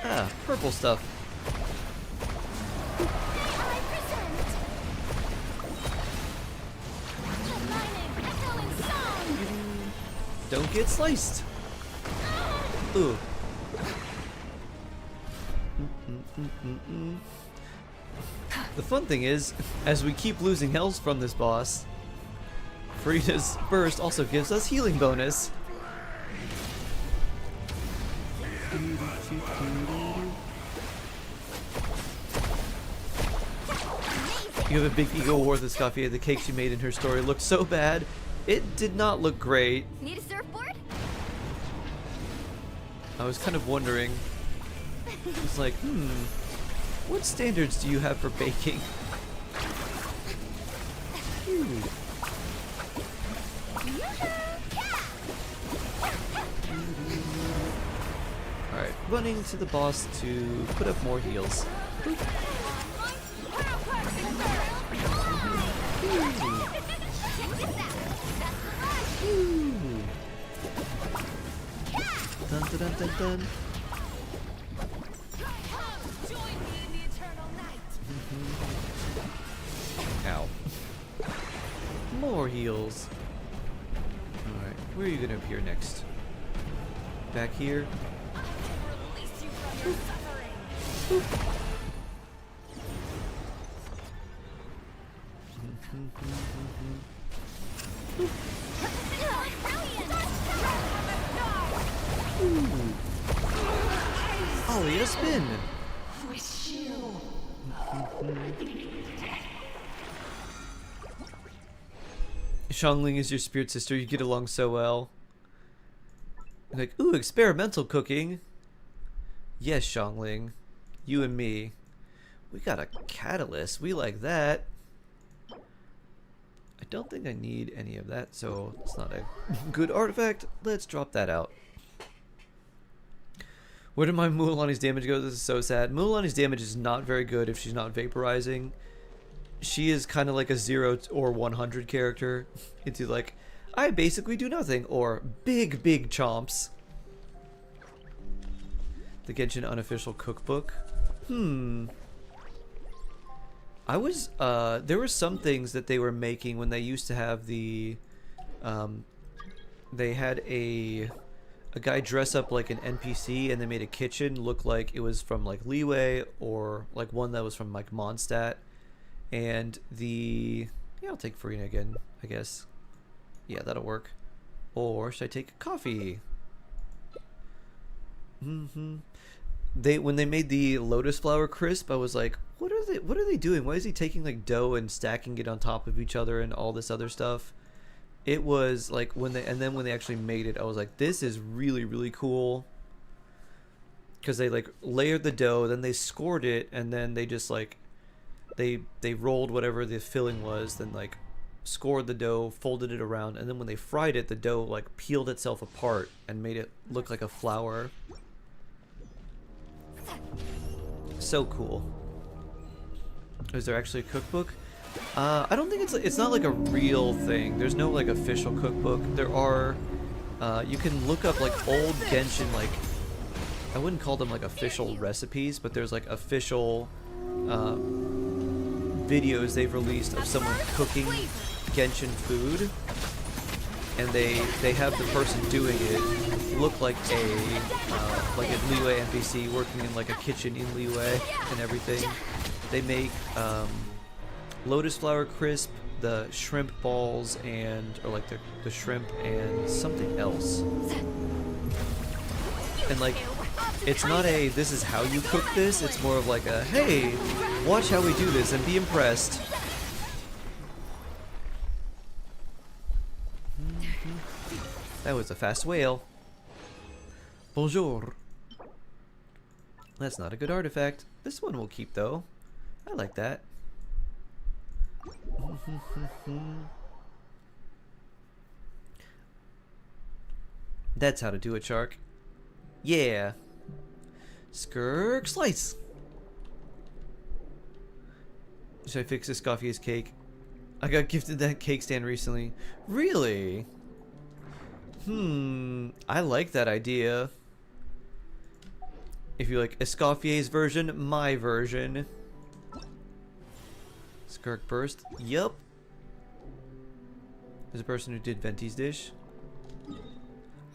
Ah, purple stuff. Don't get sliced. Ooh. The fun thing is, as we keep losing health from this boss, Farina's burst also gives us healing bonus. You have a big ego war with Scoffier. The cake she made in her story looked so bad. It did not look great. Need a surfboard? I was kind of wondering. It's like, what standards do you have for baking? Alright, running to the boss to put up more heals. Dun dun dun dun dun. Ow. More heals. Alright, where are you gonna appear next? Back here? Ollie, a spin! Xiangling is your spirit sister, you get along so well. Like, ooh, experimental cooking. Yes, Xiangling. You and me. We got a catalyst. We like that. I don't think I need any of that, so it's not a good artifact. Let's drop that out. Where did my Mualani's damage go? This is so sad. Mualani's damage is not very good if she's not vaporizing. She is kind of like a 0 or 100 character. It's like, I basically do nothing, or big chomps. The Genshin unofficial cookbook. I was there were some things that they were making when they used to have the they had a guy dress up like an NPC and they made a kitchen look like it was from like Liyue or like one that was from like Mondstadt. And the I'll take Farina again, I guess. Yeah, that'll work. Or should I take coffee? When they made the lotus flower crisp, I was like, what are they doing? Why is he taking like dough and stacking it on top of each other and all this other stuff? It was like when they actually made it, I was like, this is really, really cool. Because they like layered the dough, then they scored it, and then they just like they rolled whatever the filling was, then like scored the dough, folded it around, and then when they fried it, the dough like peeled itself apart and made it look like a flower. So cool. Is there actually a cookbook? I don't think it's not like a real thing. There's no like official cookbook. There are you can look up like old Genshin, like I wouldn't call them like official recipes, but there's like official videos they've released of someone cooking Genshin food, and they have the person doing it look like a Liyue NPC working in like a kitchen in Liyue and everything. They make lotus flower crisp, the shrimp balls, or like the shrimp and something else. And like, it's not a this is how you cook this, it's more of like a hey, watch how we do this and be impressed. That was a fast whale. Bonjour. That's not a good artifact. This one will keep though. I like that. That's how to do it, Shark. Yeah. Skirk slice. Should I fix Escoffier's cake? I got gifted that cake stand recently. Really? I like that idea. If you like Escoffier's version, my version. Skirk burst. Yup. There's a person who did Venti's dish.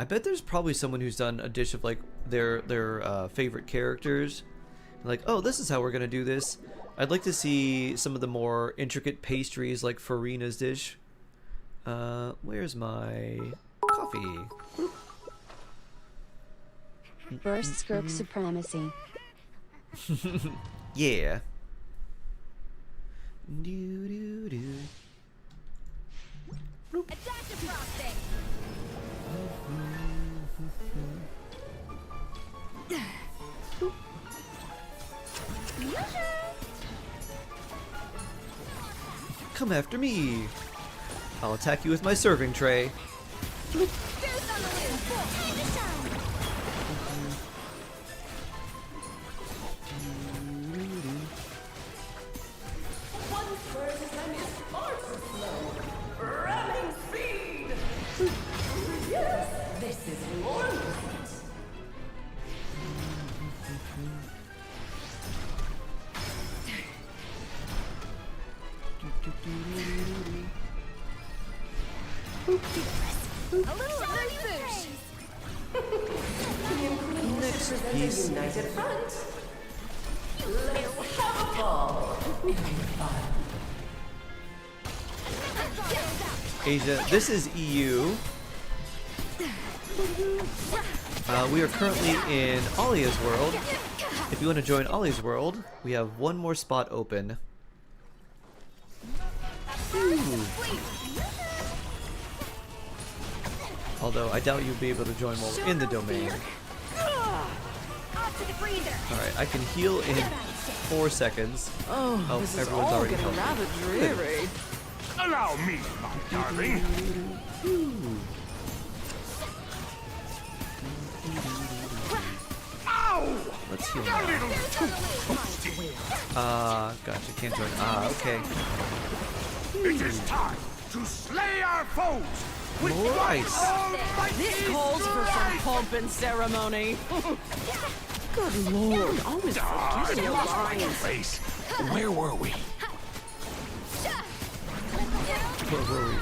I bet there's probably someone who's done a dish of like their favorite characters. Like, oh, this is how we're gonna do this. I'd like to see some of the more intricate pastries like Farina's dish. Where's my coffee? Burst Skirk supremacy. Yeah. Do do do. Adaptive frosting. Come after me. I'll attack you with my serving tray. Peace. United front. Let's have a ball. Asia, this is EU. We are currently in Alia's world. If you want to join Alia's world, we have one more spot open. Ooh. Although I doubt you'll be able to join while we're in the domain. Alright, I can heal in 4 seconds. Oh, this is everyone's all already getting healthy. rather dreary. Allow me, my darling. Ow! Let's heal. A little too toasty. Gotcha, can't join. Okay. It is time to slay our foes. With More ice. This calls for some pomp and ceremony. Good lord, always forgetting your lines. Face. Where were we? Where were we?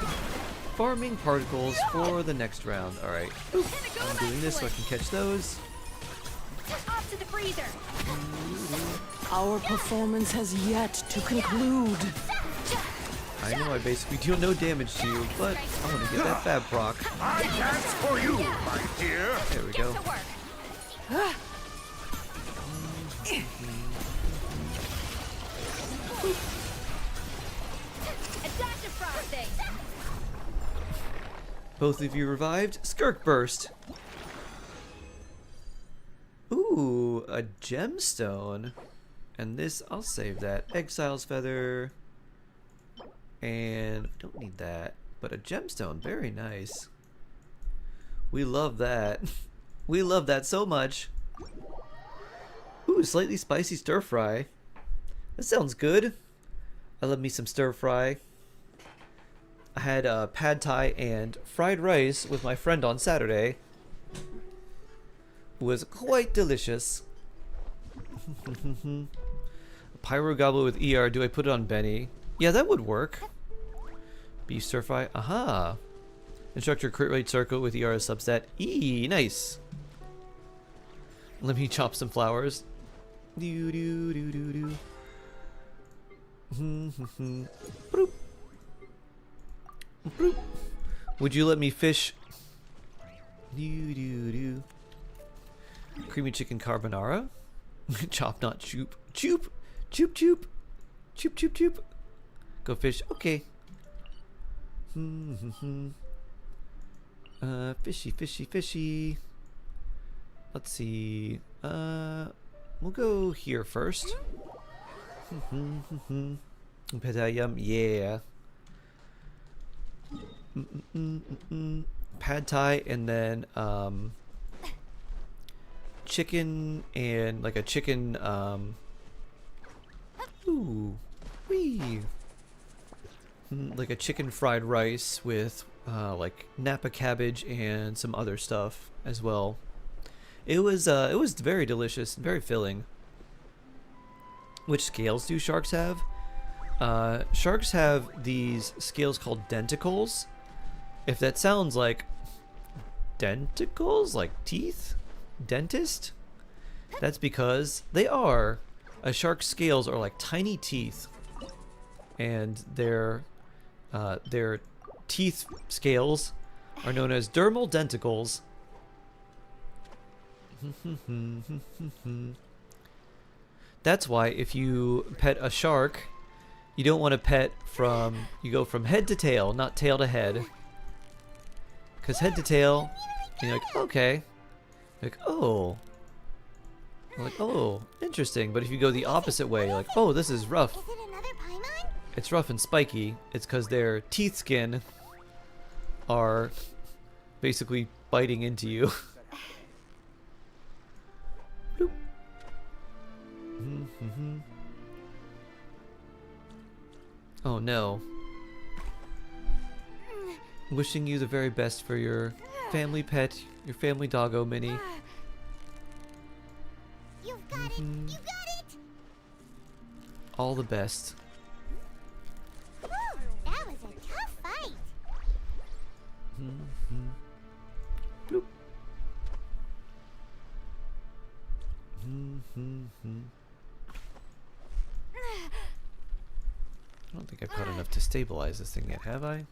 Farming particles for the next round. Alright. I'm doing this so I can catch those. Off to the freezer. Our performance has yet to conclude. I know I basically deal no damage to you, but I want to get that fab proc. I dance for you, my dear. There we go. Both of you revived. Skirk burst. Ooh, a gemstone. And this, I'll save that. Exile's feather. And I don't need that. But a gemstone, very nice. We love that. We love that so much. Ooh, slightly spicy stir fry. That sounds good. I love me some stir fry. I had pad thai and fried rice with my friend on Saturday. It was quite delicious. Pyro Gobbler with ER. Do I put it on Benny? Yeah, that would work. Beef stir fry. Aha. Instructor crit rate circle with ER as subset. Nice. Let me chop some flowers. Do do do do do. Bloop. Bloop. Would you let me fish? Do do do. Creamy chicken carbonara. Chop, not choop. Choop. Choop choop. Choop choop choop. Go fish. Okay. Fishy fishy fishy. Let's see. We'll go here first. Yum, yeah. Pad thai and then chicken and like a chicken ooh wee like a chicken fried rice with like Napa cabbage and some other stuff as well. It was very delicious and very filling. Which scales do sharks have? Sharks have these scales called denticles. If that sounds like denticles, like teeth, dentist, that's because they are. A shark's scales are like tiny teeth, and their teeth scales are known as dermal denticles. That's why if you pet a shark, you don't want to pet from, you go from head to tail, not tail to head. Because head to tail, you're like, okay. You're like, oh. You're like, oh, interesting. But if you go the opposite way, you're like, oh, this is rough. It's rough and spiky. It's because their teeth skin are basically biting into you. Bloop. Oh no. Wishing you the very best for your family pet, your family doggo, Minnie. You've got it! You got it! All the best. Whew, that was a tough fight. Bloop. I don't think I've caught enough to stabilize this thing yet, have I?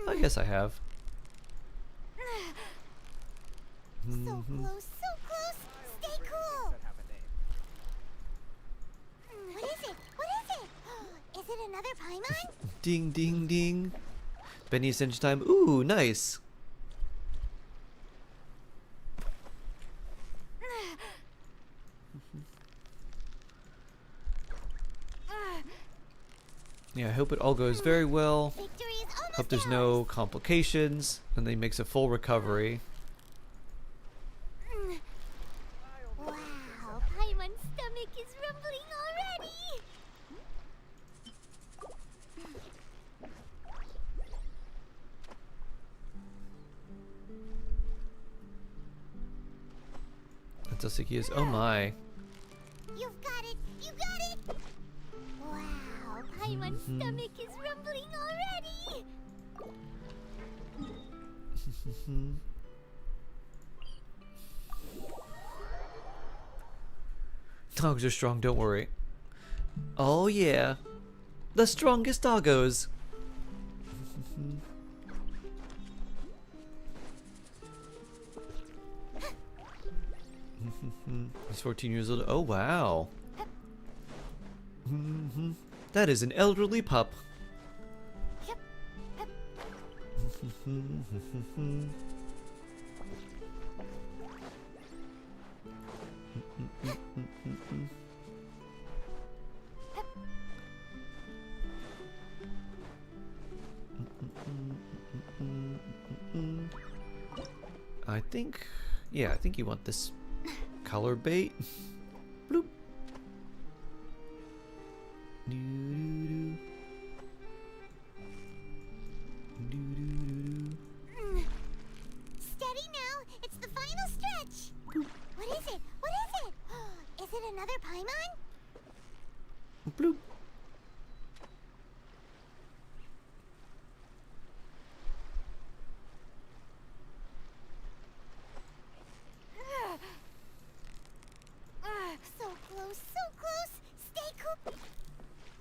I guess I have. So close, so close! Stay cool! What is it? What is it? Is it another Paimon? Ding, ding, ding. Benny Ascension time. Ooh, nice. Yeah, I hope it all goes very well. Hope there's no complications, and then he makes a full recovery. Wow, Paimon's stomach is rumbling already! That's how sick he is. Oh my. You've got it! You got it! Wow, Paimon's stomach is rumbling already! Dogs are strong, don't worry. Oh yeah. The strongest doggos. He's 14 years old. Oh wow. That is an elderly pup. I think, yeah, I think you want this color bait. Bloop. Doo-doo-doo. Doo-doo-doo-doo. Steady now, it's the final stretch! What is it? What is it? Is it another Paimon? Bloop. So close, so close! Stay cool!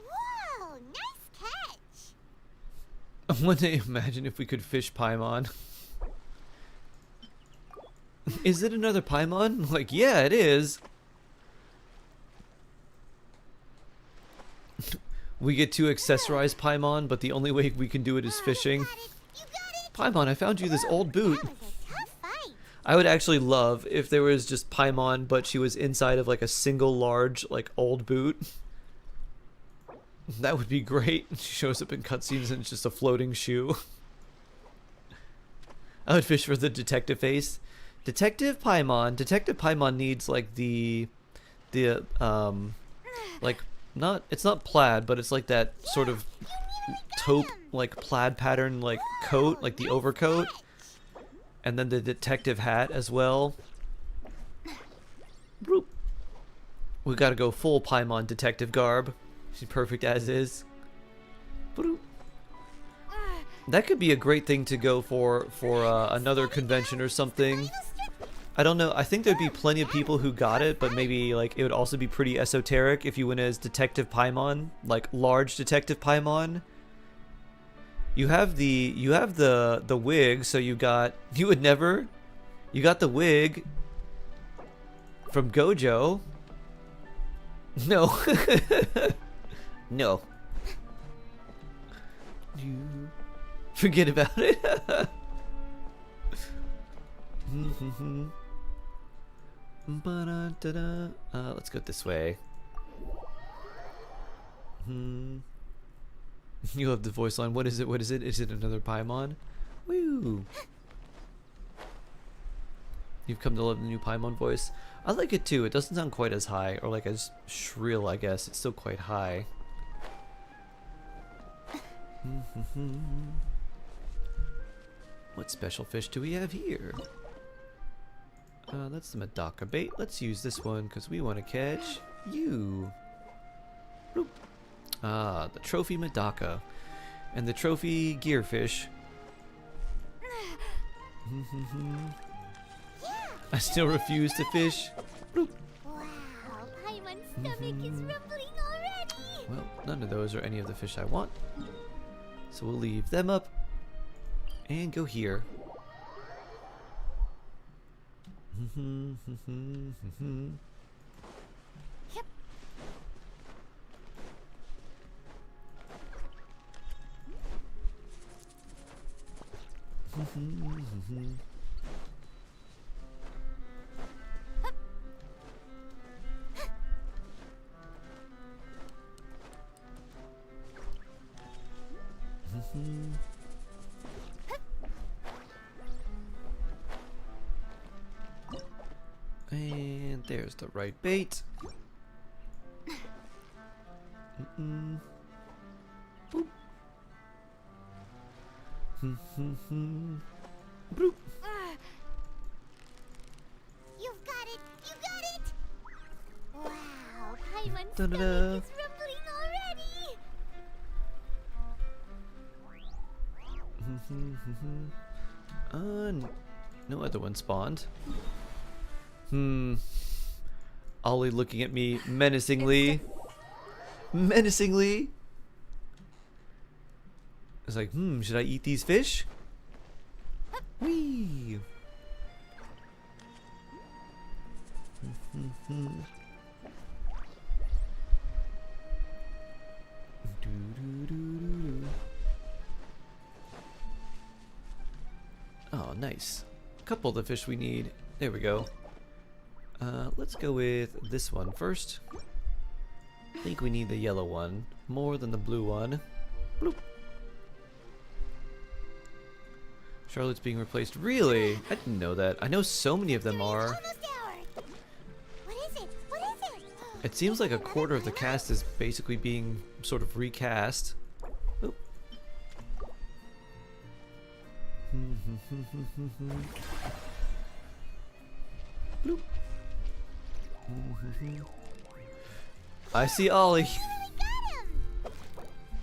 Whoa, nice catch! One day, imagine if we could fish Paimon. Is it another Paimon? Like, yeah, it is. We get to accessorize Paimon, but the only way we can do it is fishing. Paimon, I found you this old boot. I would actually love if there was just Paimon, but she was inside of like a single large, like, old boot. That would be great. She shows up in cutscenes and it's just a floating shoe. I would fish for the detective face. Detective Paimon needs like the like, not, it's not plaid, but it's like that sort of taupe, like plaid pattern, like coat, like the overcoat. And then the detective hat as well. Bloop. We gotta go full Paimon detective garb. She's perfect as is. Bloop. That could be a great thing to go for another convention or something. I don't know. I think there'd be plenty of people who got it, but maybe like it would also be pretty esoteric if you went as Detective Paimon, like large Detective Paimon. You have the wig, so you got the wig from Gojo. No. No. You forget about it. Let's go this way. You love the voice line. What is it? What is it? Is it another Paimon? Woo! You've come to love the new Paimon voice. I like it too. It doesn't sound quite as high, or like as shrill, I guess. It's still quite high. What special fish do we have here? That's the Medaka bait. Let's use this one because we want to catch you. Bloop. Ah, the trophy Medaka. And the trophy gearfish. I still refuse to fish. Bloop. Wow, Paimon's stomach is rumbling already! Well, none of those are any of the fish I want. So we'll leave them up and go here. Yep. And there's the right bait. Boop. Bloop. You've got it! You got it! Wow, Da-da-da. No other one spawned. Ollie looking at me menacingly. Menacingly. It's like, should I eat these fish? Whee! Oh, nice. A couple of the fish we need. There we go. Let's go with this one first. I think we need the yellow one more than the blue one. Bloop. Charlotte's being replaced. Really? I didn't know that. I know so many of them are. It seems like a quarter of the cast is basically being sort of recast. Oop. Bloop. I see Ollie.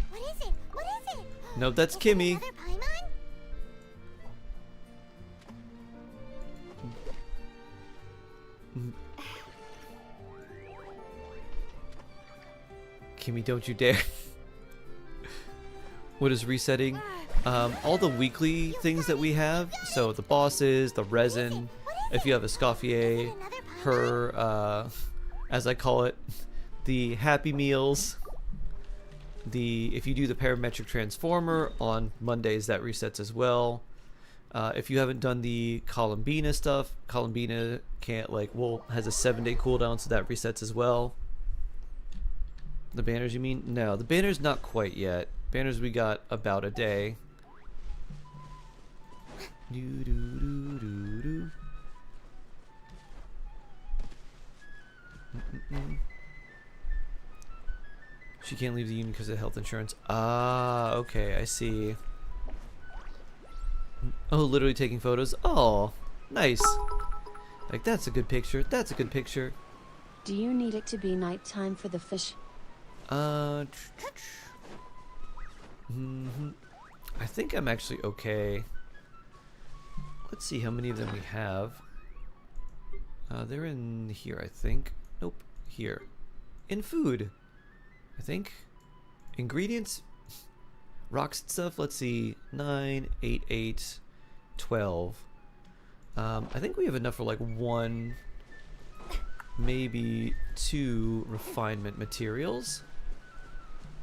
What is it? What is it? No, that's Kimmy. Another Paimon? Kimmy, don't you dare. What is resetting? All the weekly things that we have. So the bosses, the resin. If you have a Scoffier, her, as I call it, the Happy Meals. If you do the parametric transformer on Mondays, that resets as well. If you haven't done the Columbina stuff, Columbina has a 7-day cooldown, so that resets as well. The banners, you mean? No, the banners not quite yet. Banners we got about a day. She can't leave the union because of health insurance. Ah, okay, I see. Oh, literally taking photos. Oh, nice. Like, that's a good picture. That's a good picture. Do you need it to be nighttime for the fish? I think I'm actually okay. Let's see how many of them we have. They're in here, I think. Nope, here. In food, I think. Ingredients, rocks and stuff. Let's see, 9, 8, 8, 12. I think we have enough for like 1, maybe 2 refinement materials.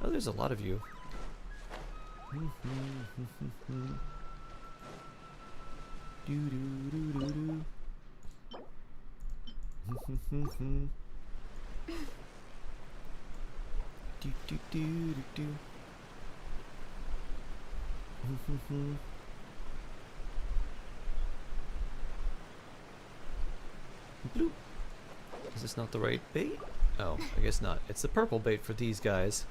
Oh, there's a lot of you. Bloop. Is this not the right bait? Oh, I guess not. It's the purple bait for these guys.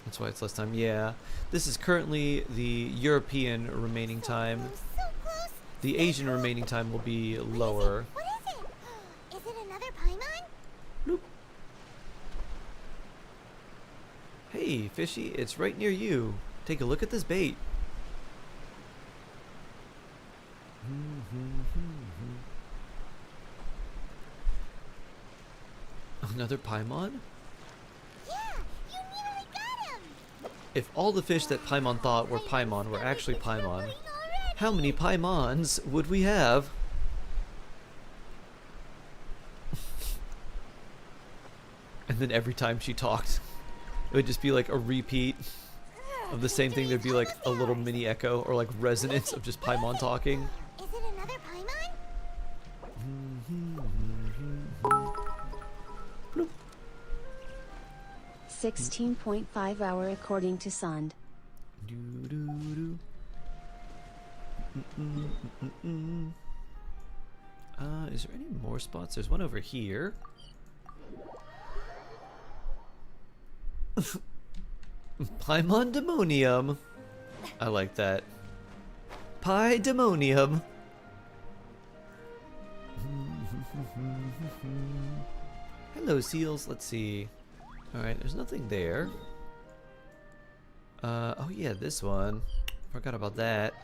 That's why it's less time. Yeah. This is currently the European remaining time. The Asian remaining time will be lower. What is it? Is it another Paimon? Bloop. Hey, fishy, it's right near you. Take a look at this bait. Another Paimon? Yeah, you nearly got him. If all the fish that Paimon thought were Paimon were actually Paimon, how many Paimons would we have? And then every time she talked, it would just be like a repeat of the same thing. There'd be like a little mini echo or like resonance of just Paimon talking. Is it another Paimon? 16.5 hour according to Sund. Is there any more spots? There's one over here. Paimon Demonium. I like that. Pi Demonium. hello, seals. Let's see. Alright, there's nothing there. Oh yeah, this one. Forgot about that.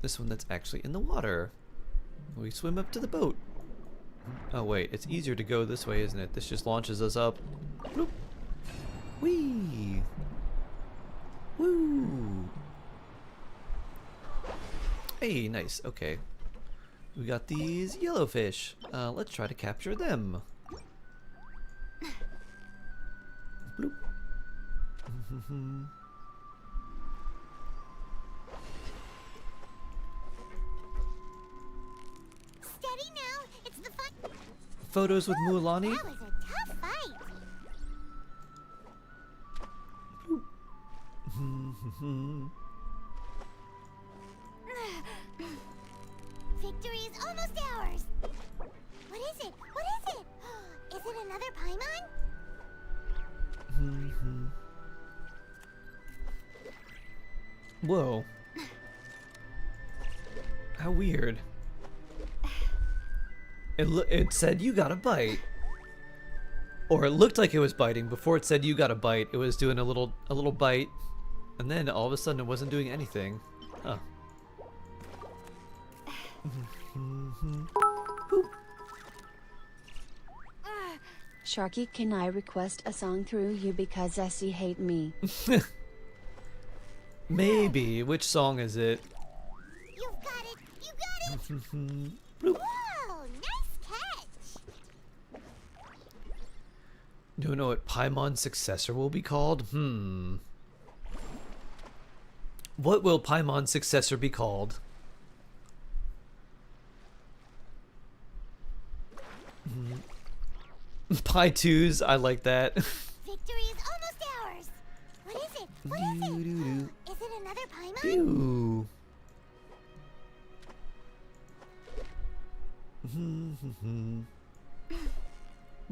This one that's actually in the water. We swim up to the boat. Oh wait, it's easier to go this way, isn't it? This just launches us up. Bloop. Whee! Woo! Hey, nice. Okay. We got these yellowfish. Let's try to capture them. Bloop. Steady now. It's the fun. Photos with Mualani. That was a tough fight. Victory is almost ours. What is it? What is it? Is it another Paimon? Whoa. How weird. It said you got a bite. Or it looked like it was biting. Before it said you got a bite, it was doing a little bite. And then all of a sudden it wasn't doing anything. Huh. Sharky, can I request a song through you because Essie hate me? Maybe. Which song is it? You got it. You got it. Bloop. Whoa, nice catch. Don't know what Paimon's successor will be called? What will Paimon's successor be called? Pi 2s, I like that. Victory is almost ours. What is it? What is it? Is it another Paimon? Pew.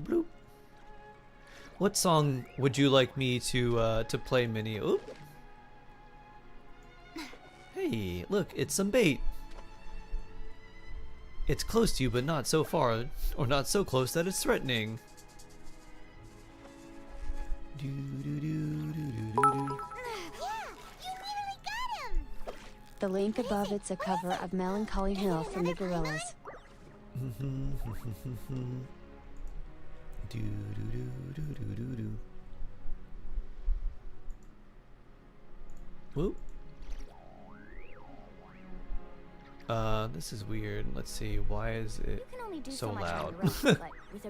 Bloop. What song would you like me to play, Minnie? Oop. Hey, look, it's some bait. It's close to you, but not so far, or not so close that it's threatening. Yeah, you nearly got him. The link above, it's a cover of Melancholy Hill from the Gorillas. Whoop. This is weird. Let's see, why is it so loud?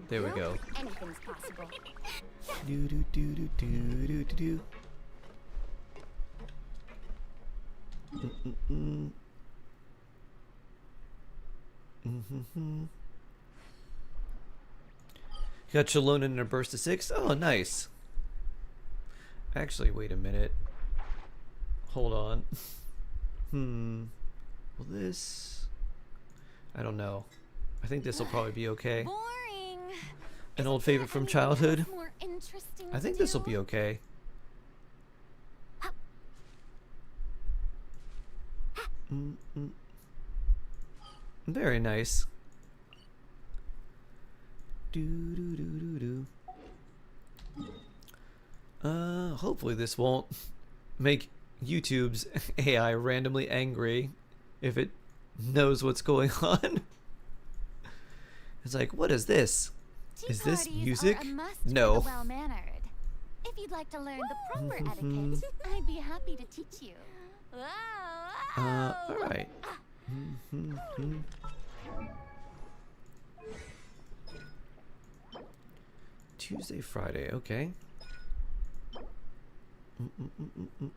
There we go. Anything's possible. Got Shalona in a burst of 6. Oh, nice. Actually, wait a minute. Hold on. Will this... I don't know. I think this will probably be okay. Boring. An old favorite from childhood. More interesting I think this will be okay. Very nice. Hopefully this won't make YouTube's AI randomly angry if it knows what's going on. It's like, what is this? Is this music? No. Well-mannered. If you'd like to learn the proper etiquette, I'd be happy to teach you. All right. Tuesday, Friday. Okay. You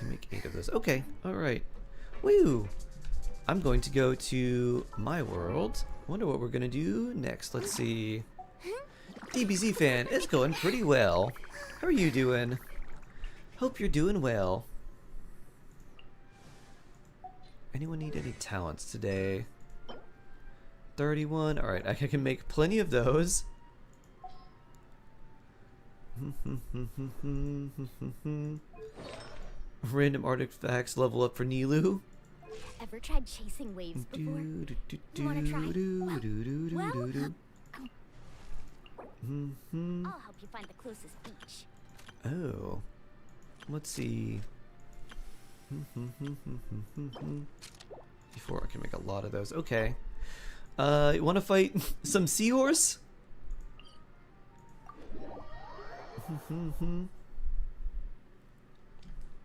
make 8 of those. Okay. All right. Woo! I'm going to go to my world. Wonder what we're gonna do next. Let's see. DBZ fan, it's going pretty well. How are you doing? Hope you're doing well. Anyone need any talents today? 31. Alright, I can make plenty of those. Random artifacts level up for Nilu. Ever tried chasing waves before? You wanna try? Well, I'll help you find the closest beach. Oh. Let's see. Before I can make a lot of those. Okay. You want to fight some seahorse?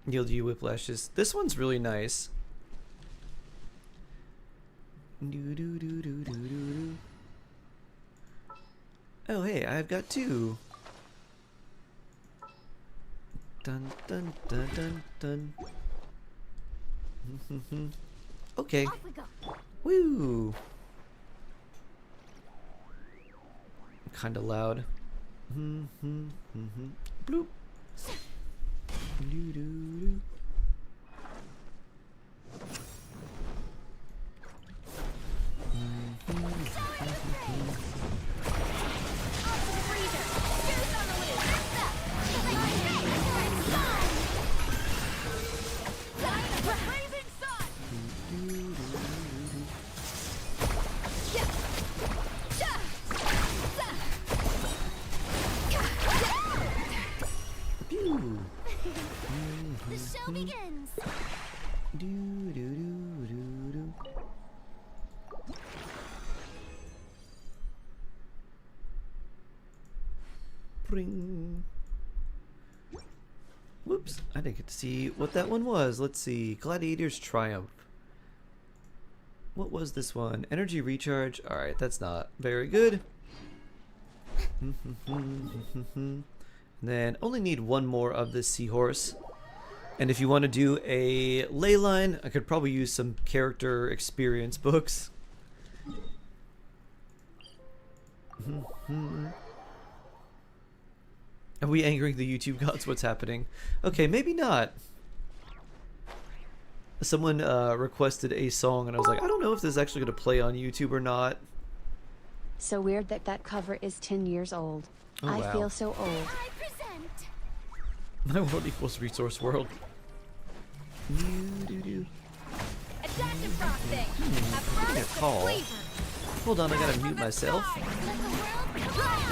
Yield you whiplashes. This one's really nice. Oh, hey, I've got two. Dun dun dun dun dun. Okay. Off we go. Woo. Kinda loud. Bloop. Doo doo doo. The show begins. Bring. Whoops, I didn't get to see what that one was. Let's see. Gladiator's Triumph. What was this one? Energy recharge. Alright, that's not very good. And then only need one more of this seahorse. And if you want to do a ley line, I could probably use some character experience books. Are we angering the YouTube gods? What's happening? Okay, maybe not. Someone requested a song and I was like, I don't know if this is actually going to play on YouTube or not. So weird that that cover is 10 years old. Oh, I wow. feel so old. I present. My world equals resource world. Adaptive frosting. A Give me a burst call. of flavor. Hold on, I gotta mute myself. Let the world collide.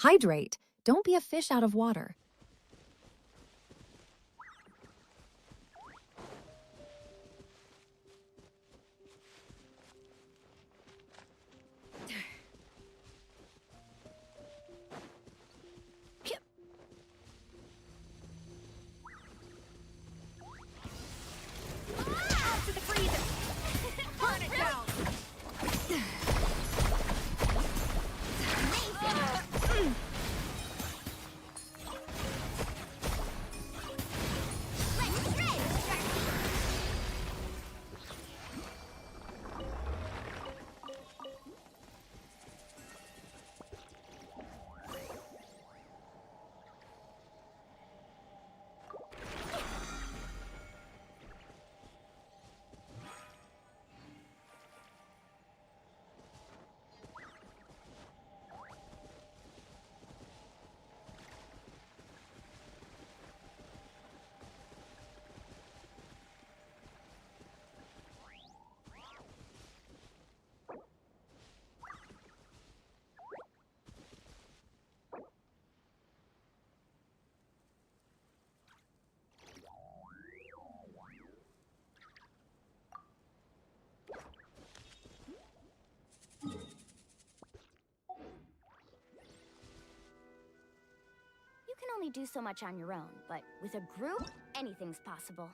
Hydrate. Don't be a fish out of water. Out to the freezer. Burn it down. only do so much on your own, but with a group, anything's possible.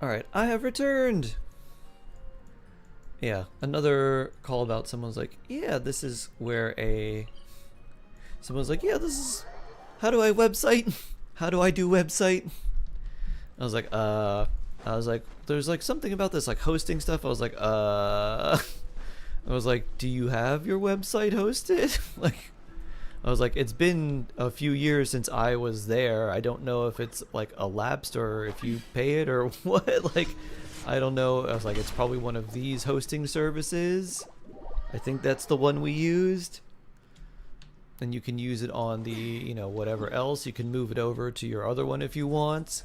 Alright, I have returned! Yeah, another call about someone's like, yeah, this is where someone's like, yeah, this is... How do I website? How do I do website? I was like, there's like something about this like hosting stuff. I was like, do you have your website hosted? Like, I was like, it's been a few years since I was there. I don't know if it's like elapsed or if you pay it or what. Like, I don't know. I was like, it's probably one of these hosting services. I think that's the one we used. And you can use it on the, you know, whatever else. You can move it over to your other one if you want.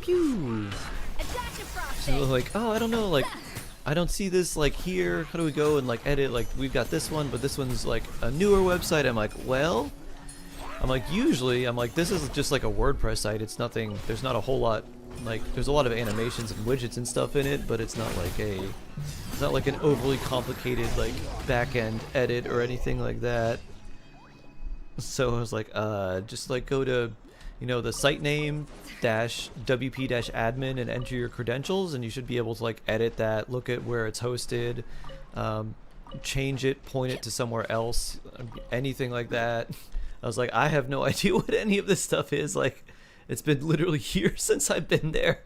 Pew. So like, oh, I don't know, like, I don't see this like here. How do we go and like edit? Like, we've got this one, but this one's like a newer website. I'm like, well, I'm like, usually, I'm like, this is just like a WordPress site. It's nothing. There's not a whole lot. Like, there's a lot of animations and widgets and stuff in it, but it's not like it's not like an overly complicated like back-end edit or anything like that. So I was like, just like go to, you know, the site name -wp-admin and enter your credentials, and you should be able to like edit that, look at where it's hosted, change it, point it to somewhere else, anything like that. I was like, I have no idea what any of this stuff is. Like, it's been literally years since I've been there.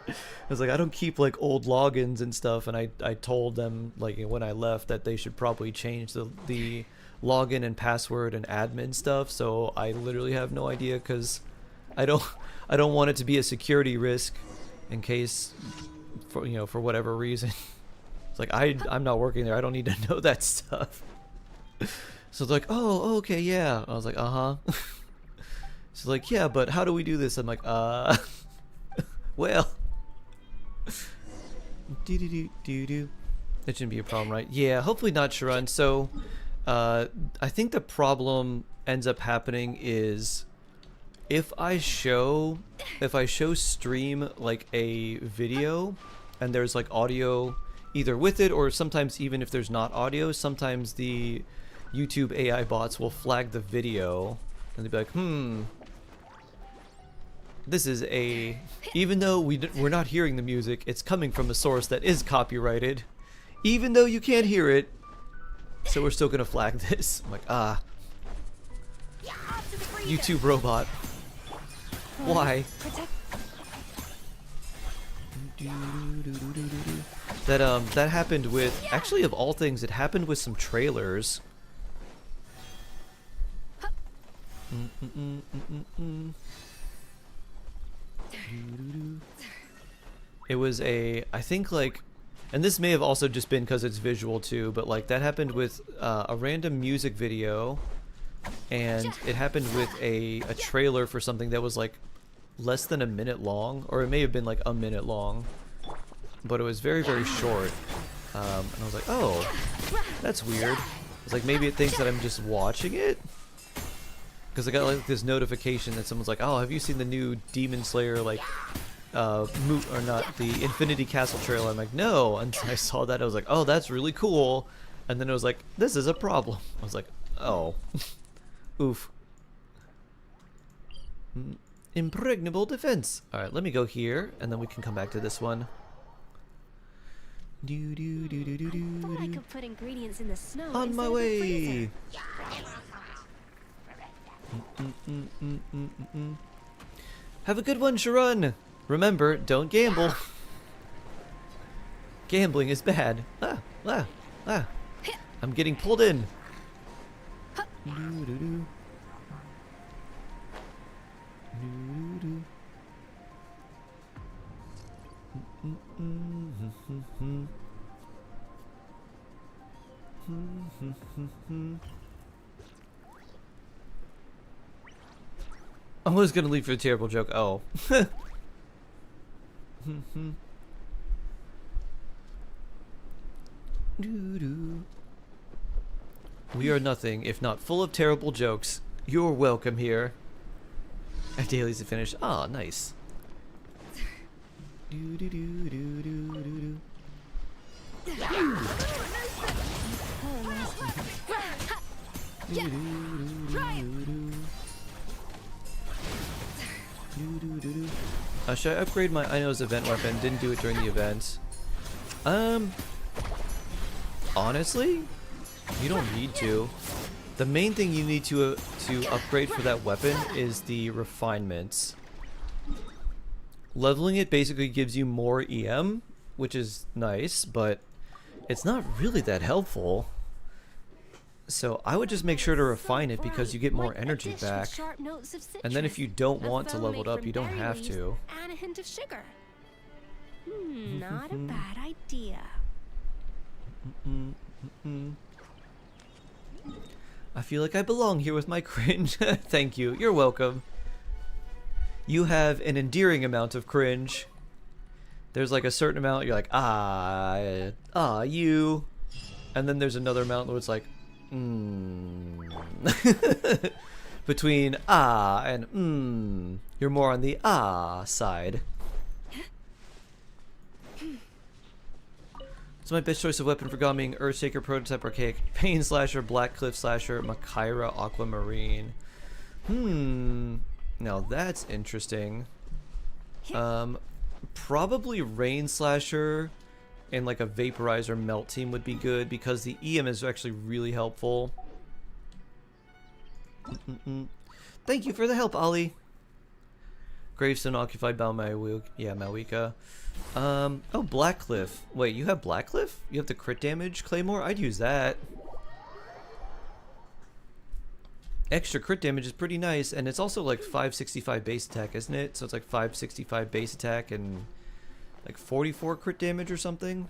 I was like, I don't keep like old logins and stuff, and I told them like when I left that they should probably change the login and password and admin stuff. So I literally have no idea, because I don't want it to be a security risk in case, for, you know, for whatever reason. It's like, I'm not working there. I don't need to know that stuff. So it's like, oh, okay, yeah. I was like, uh-huh. So like, yeah, but how do we do this? I'm like, well, do. That shouldn't be a problem, right? Yeah, hopefully not, Sharon. So, I think the problem ends up happening is if I show stream like a video and there's like audio either with it, or sometimes even if there's not audio, sometimes the YouTube AI bots will flag the video and they'll be like, this is even though we're not hearing the music, it's coming from a source that is copyrighted, even though you can't hear it, so we're still gonna flag this. I'm like, YouTube robot. Why? That happened with, actually of all things, it happened with some trailers. It was I think like, and this may have also just been because it's visual too, but like that happened with a random music video, and it happened with a trailer for something that was like less than a minute long, or it may have been like a minute long, but it was very, very short. And I was like, oh, that's weird. It's like, maybe it thinks that I'm just watching it, because I got like this notification that someone's like, oh, have you seen the new Demon Slayer like or not, the Infinity Castle trailer. I'm like, no. And I saw that, I was like, oh, that's really cool. And then it was like, this is a problem. I was like, oh. Oof. Impregnable defense. Alright, let me go here, and then we can come back to this one. I thought I could put ingredients in the snow On my way! Have a good one, Sharon! Remember, don't gamble. Gambling is bad. I'm getting pulled in. I was gonna leave for a terrible joke. Oh. We are nothing if not full of terrible jokes. You're welcome here. Our dailies are finished. Ah, nice. Should I upgrade my Ino's event weapon? Didn't do it during the event. Honestly, you don't need to. The main thing you need to upgrade for that weapon is the refinements. Leveling it basically gives you more EM, which is nice, but it's not really that helpful. So I would just make sure to refine it because you get more energy back. And then if you don't want to level it up, you don't have to. And a hint of sugar. Not a bad idea. I feel like I belong here with my cringe. Thank you. You're welcome. You have an endearing amount of cringe. There's like a certain amount you're like, you. And then there's another amount where it's like, between and you're more on the side. So my best choice of weapon for Gaming: Earthshaker, Prototype, Archaic, Pain Slasher, Black Cliff Slasher, Makaira, Aquamarine. Now that's interesting. Probably Rain Slasher and like a Vaporizer Melt Team would be good because the EM is actually really helpful. Thank you for the help, Ollie. Gravestone occupied by Mawika. Oh, Black Cliff. Wait, you have Black Cliff? You have the crit damage Claymore? I'd use that. Extra crit damage is pretty nice, and it's also like 565 base attack, isn't it? So it's like 565 base attack and like 44 crit damage or something.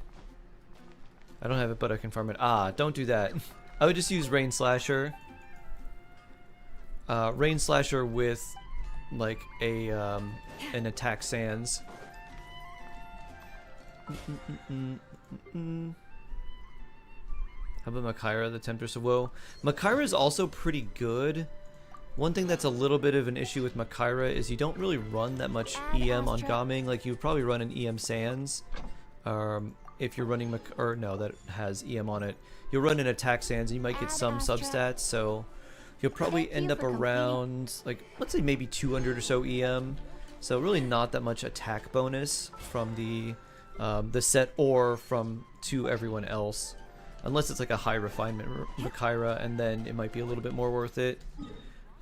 I don't have it, but I can farm it. Don't do that. I would just use Rain Slasher. Rain Slasher with like a an attack sans. How about Makaira, the Temptress of Woe? Makaira is also pretty good. One thing that's a little bit of an issue with Makaira is you don't really run that much EM on Gaming. Like, you would probably run an EM Sans. If you're running that has EM on it. You'll run an attack Sans and you might get some substats, so you'll probably end up around, like, let's say maybe 200 or so EM. So really not that much attack bonus from the set or to everyone else. Unless it's like a high refinement Makaira, and then it might be a little bit more worth it.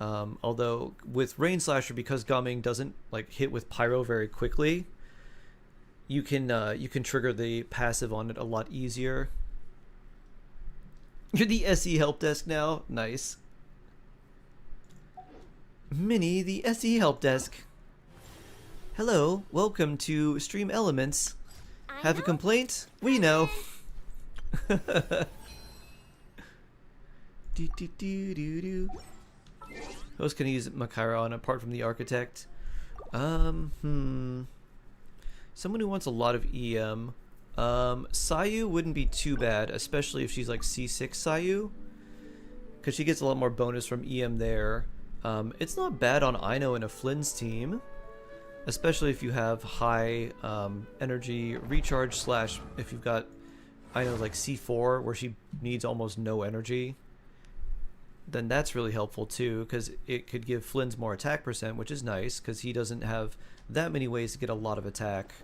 Although with Rain Slasher, because Gaming doesn't like hit with Pyro very quickly, you can trigger the passive on it a lot easier. You're the SE help desk now. Nice. Minnie, the SE help desk. Hello, welcome to Stream Elements. Have a complaint? We know. I was gonna use Makaira on apart from the Architect. Someone who wants a lot of EM. Sayu wouldn't be too bad, especially if she's like C6 Sayu, because she gets a lot more bonus from EM there. It's not bad on Ino and a Flynn's team. especially if you have high energy recharge slash if you've got, I know, like C4 where she needs almost no energy, then that's really helpful too, because it could give Flynn's more attack percent, which is nice because he doesn't have that many ways to get a lot of attack.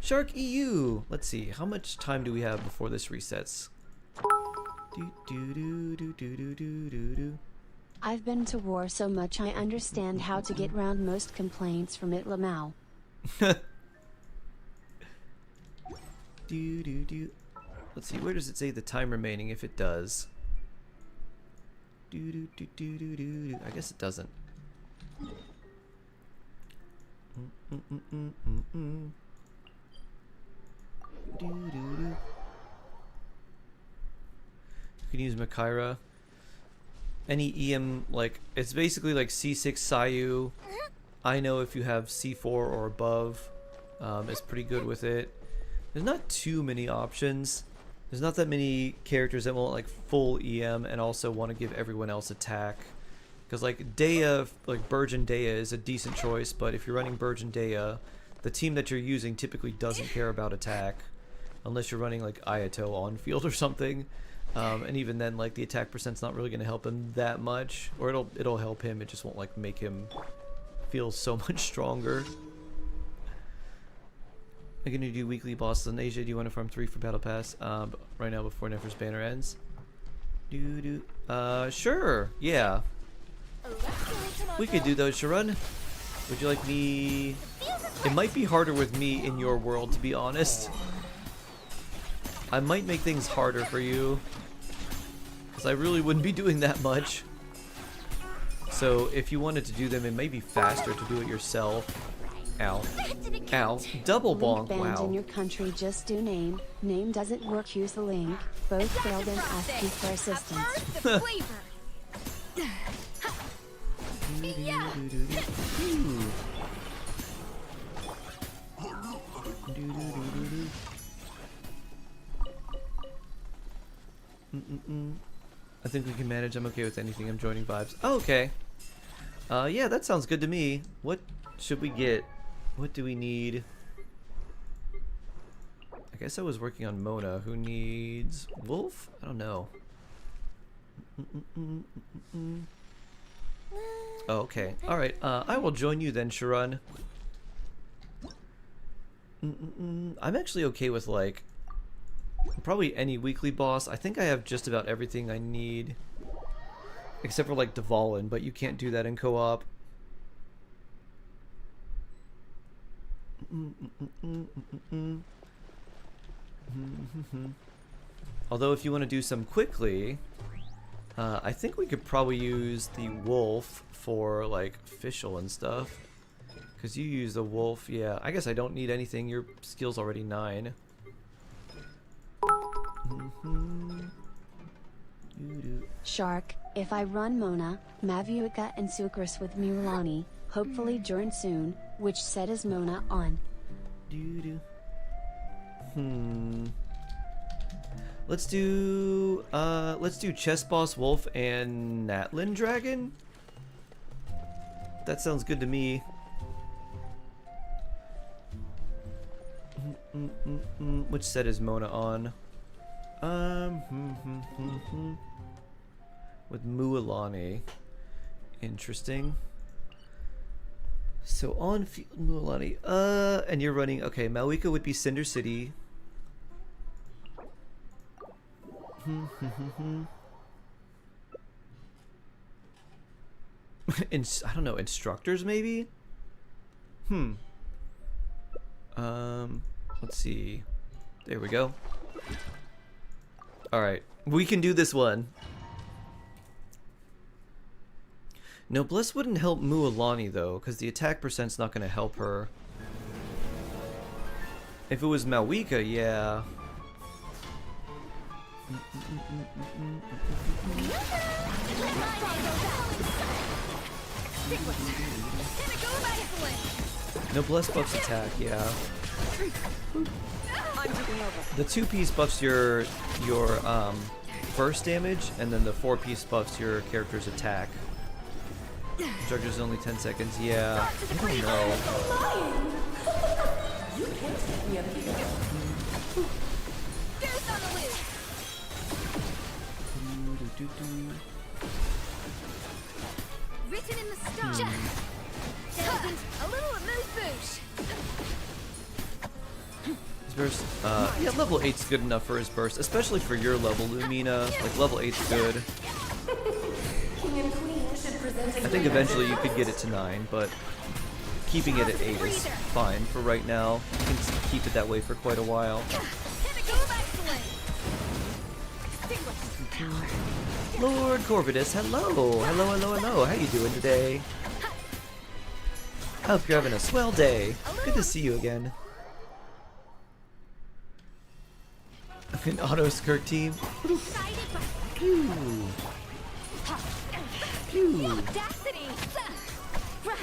Shark EU. Let's see, how much time do we have before this resets? I've been to war so much I understand how to get round most complaints from it, Lamau. Let's see, where does it say the time remaining if it does? I guess it doesn't. You can use Makaira. Any EM, like, it's basically like C6 Sayu. I know if you have C4 or above, it's pretty good with it. There's not too many options. There's not that many characters that want like full EM and also want to give everyone else attack. Because like Dea, like Burgeon Dea is a decent choice, but if you're running Burgeon Dea, the team that you're using typically doesn't care about attack. Unless you're running like Ayato on field or something. And even then, like, the attack percent's not really going to help him that much. Or it'll help him, it just won't like make him feel so much stronger. I'm going to do weekly bosses in Asia. Do you want to farm 3 for Battle Pass right now before Nefer's banner ends? Sure, yeah. We could do those, Sharon. Would you like me... It might be harder with me in your world, to be honest. I might make things harder for you, because I really wouldn't be doing that much. So if you wanted to do them, it may be faster to do it yourself. Ow. Ow. Double bonk. Link banned Wow. in your country, just do name. Name doesn't work, use the link. Both failed and ask you for assistance. I think we can manage. I'm okay with anything. I'm joining vibes. Oh, okay. Yeah, that sounds good to me. What should we get? What do we need? I guess I was working on Mona. Who needs Wolf? I don't know. Oh, okay. Alright, I will join you then, Sharon. I'm actually okay with, like, probably any weekly boss. I think I have just about everything I need. Except for, like, Dvalin, but you can't do that in co-op. Although if you want to do some quickly, I think we could probably use the wolf for like official and stuff. Because you use the wolf, yeah. I guess I don't need anything. Your skill's already 9. Shark, if I run Mona, Mavuika and Sucrus with Mulan, hopefully during soon, which set is Mona on? Let's do Chess Boss Wolf and Natlin Dragon. That sounds good to me. Which set is Mona on? With Mualani. Interesting. So on field Mualani. And you're running, okay, Malwika would be Cinder City. I don't know, instructors maybe? Let's see. There we go. Alright, we can do this one. Noblesse wouldn't help Mualani though, because the attack percent's not going to help her. If it was Malwika, yeah. Noblesse buffs attack, yeah. The 2-piece buffs your burst damage, and then the 4-piece buffs your character's attack. Instructor's only 10 seconds. Yeah, I don't know. You can't take me up here. Goose on the loose. Written in the stars. A little amuse-bouche. His burst, yeah, level 8's good enough for his burst, especially for your level, Lumina. Like, level 8's good. I think eventually you could get it to 9, but keeping it at 8 is fine for right now. You can keep it that way for quite a while. Lord Corvidus, hello! Hello, hello, hello. How you doing today? I hope you're having a swell day. Good to see you again. An auto skirt team. Pew. Pew.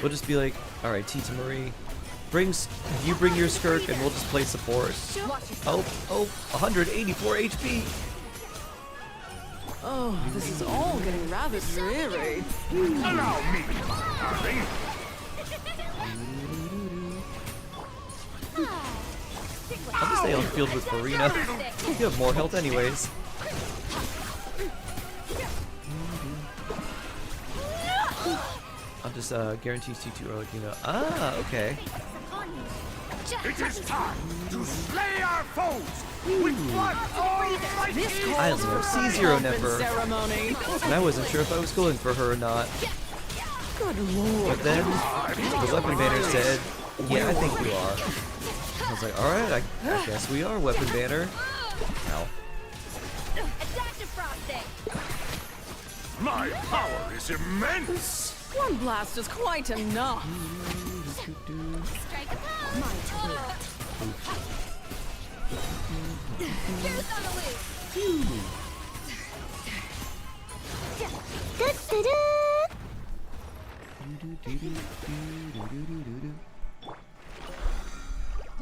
We'll just be like, alright, Tita Marie, you bring your skirt and we'll just play support. Oh, 184 HP. Oh, this is all getting rather dreary. Allow me, darling. I'll just stay on field with Farina. You have more health anyways. I'll just guarantee T2 early, you know. Ah, okay. It is time to slay our foes with blood almighty. I don't know, C0 never. And I wasn't sure if I was going for her or not. Good lord. But then the weapon banner said, yeah, I think you are. I was like, alright, I guess we are weapon banner. Ow. My power is immense. One blast is quite enough.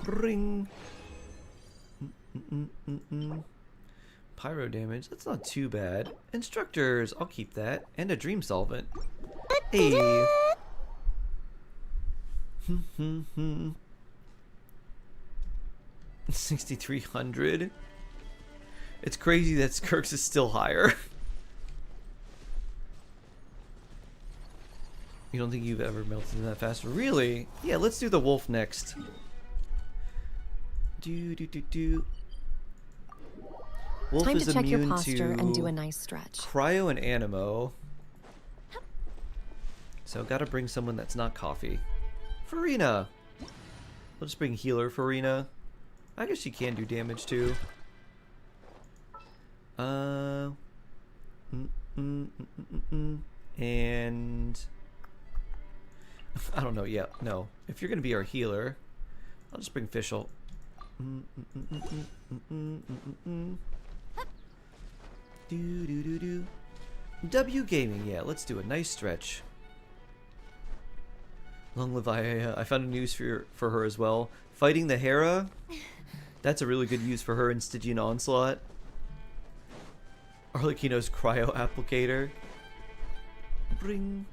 Ring. Pyro damage, that's not too bad. Instructors, I'll keep that. And a dream solvent. Hey. 6,300. It's crazy that Skirks is still higher. You don't think you've ever melted that fast? Really? Yeah, let's do the wolf next. Wolf Time is to check your immune posture to and do a nice stretch. cryo and animo. So gotta bring someone that's not coffee. Farina! We'll just bring healer Farina. I guess she can do damage too. And I don't know. Yeah, no. If you're gonna be our healer, I'll just bring Fischl. W Gaming, yeah, let's do a nice stretch. Long live I found a news for her as well. Fighting the Hera, that's a really good use for her in Stygian Onslaught. Arlecchino's cryo applicator. Bring.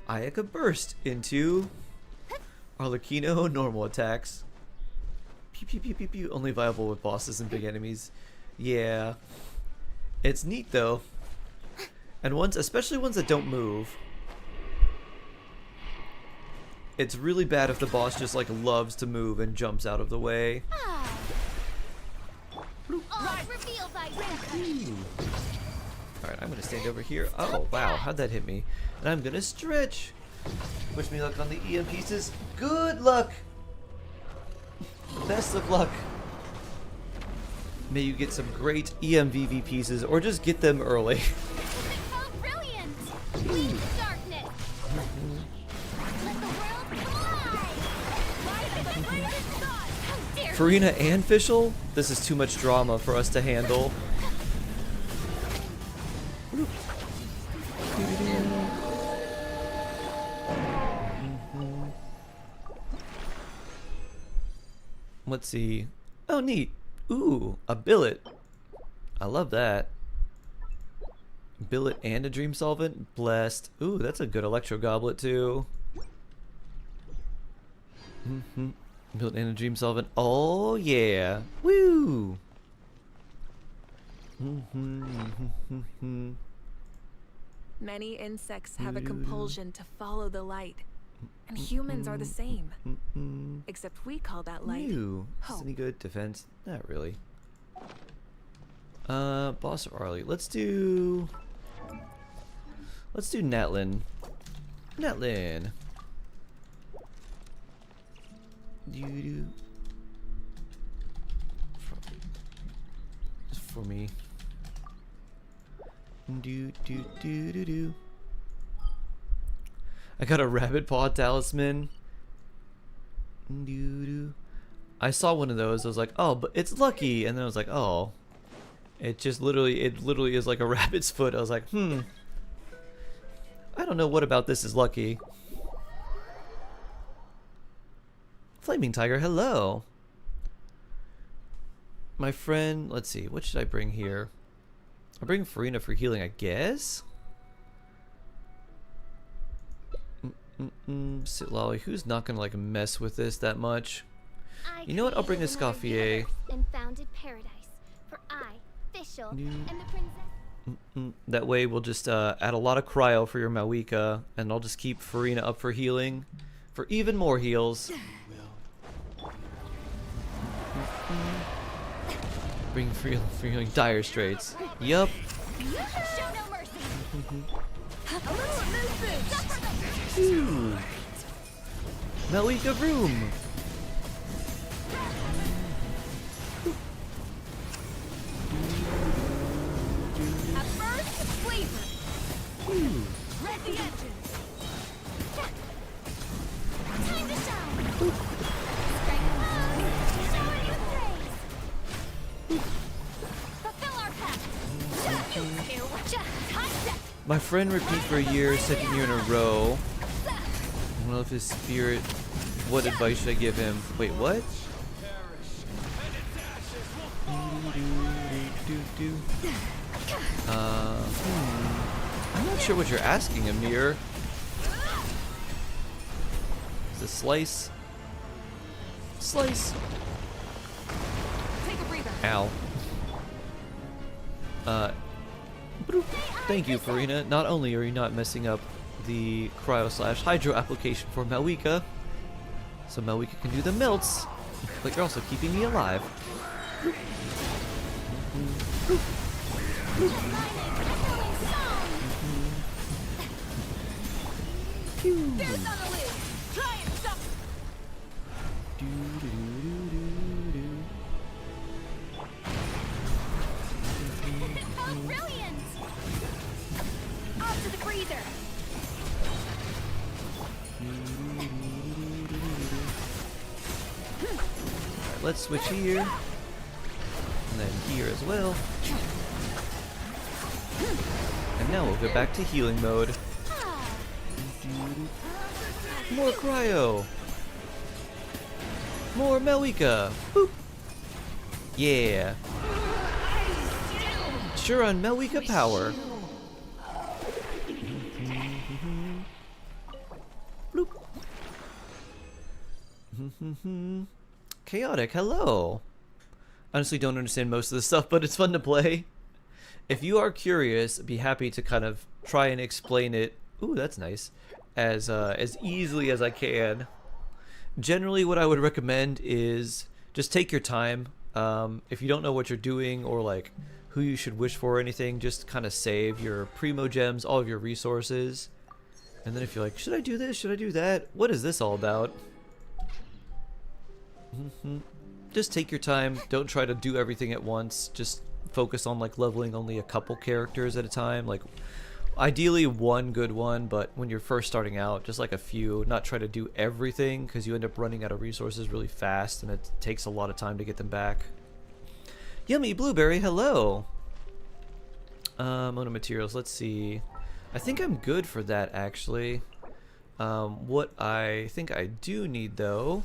Ayaka burst into Arlecchino normal attacks. Pew pew pew pew pew. Only viable with bosses and big enemies. Yeah, it's neat though, and especially ones that don't move. It's really bad if the boss just like loves to move and jumps out of the way. Alright, I'm gonna stand over here. Oh wow, how'd that hit me? And I'm gonna stretch. Wish me luck on the EM pieces. Good luck. Best of luck. May you get some great EMVV pieces, or just get them early. Farina and Fischl? This is too much drama for us to handle. Let's see. Oh, neat. Ooh, a billet. I love that. Billet and a dream solvent. Blessed. Ooh, that's a good electro goblet too. Billet and a dream solvent. Oh yeah. Woo. Many insects have a compulsion to follow the light, and humans are the same. Except we call that light Ew. Is hope. any good defense? Not really. Boss or Arlie? Let's do Natlin. Natlin. Do. Just for me. Do. I got a rabbit paw talisman. I saw one of those. I was like, oh, but it's lucky. And then I was like, oh, it literally is like a rabbit's foot. I was like, I don't know what about this is lucky. Flaming Tiger, hello. My friend, let's see, what should I bring here? I'll bring Farina for healing, I guess. Sitlali, who's not gonna like mess with this that much? You know what? I'll bring a Scoffier. And founded paradise for I, Fischl, and the princess. That way we'll just add a lot of cryo for your Malika, and I'll just keep Farina up for healing, for even more heals. Bring for healing dire straits. Yup. Show no mercy. Ooh. Malika room. At first, flavor. Red the engines. Time to shine. Strength up. Shower your praise. Fulfill our path. Time set. My friend repeat for a year, second year in a row. I don't know if his spirit. What advice should I give him? Wait, what? I'm not sure what you're asking, Amir. Is it slice? Slice. Take a breather. Ow. Thank you, Farina. Not only are you not messing up the cryo/hydro application for Malika, so Malika can do the melts, but you're also keeping me alive. There's on the lid. Try and stop. Oh, brilliant! Off to the freezer. Alright, let's switch here, and then here as well. And now we'll go back to healing mode. More cryo! More Malika! Boop! Yeah! Sure on Malika power! Bloop! Chaotic, hello! Honestly don't understand most of the stuff, but it's fun to play. If you are curious, I'd be happy to kind of try and explain it. Ooh, that's nice. As easily as I can. Generally, what I would recommend is just take your time. If you don't know what you're doing or like who you should wish for or anything, just kind of save your primo gems, all of your resources, and then if you're like, should I do this? Should I do that? What is this all about? Just take your time. Don't try to do everything at once. Just focus on like leveling only a couple characters at a time. Like ideally one good one, but when you're first starting out, just like a few. Not try to do everything because you end up running out of resources really fast and it takes a lot of time to get them back. Yummy Blueberry, hello! Mono materials, let's see. I think I'm good for that actually. What I think I do need though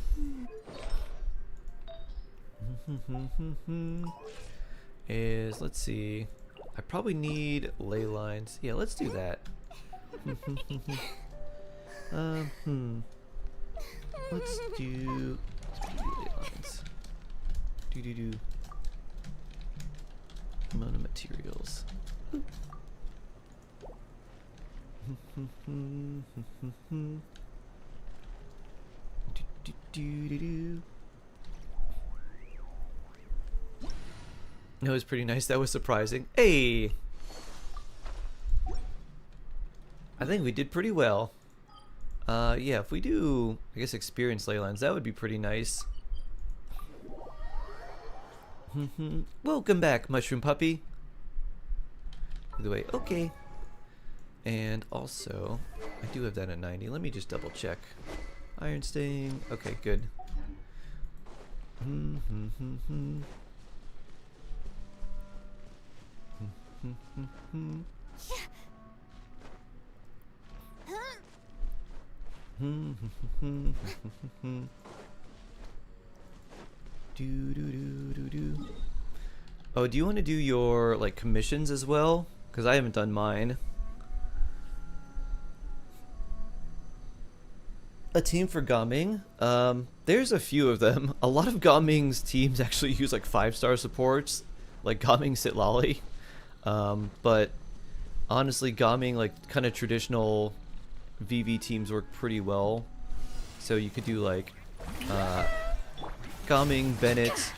is, let's see, I probably need ley lines. Yeah, let's do that. Let's do ley lines. Do. Amount of materials. That was pretty nice. That was surprising. Hey! I think we did pretty well. Yeah, if we do, I guess, experience ley lines, that would be pretty nice. Welcome back, Mushroom Puppy. Either way, okay. And also, I do have that at 90. Let me just double check. Iron Sting. Okay, good. Oh, do you want to do your like commissions as well? Because I haven't done mine. A team for Gaming. There's a few of them. A lot of Gaming's teams actually use like 5-star supports, like Gaming Sitlali. But honestly, Gaming, like kind of traditional VV teams work pretty well. So you could do like Gaming, Bennett.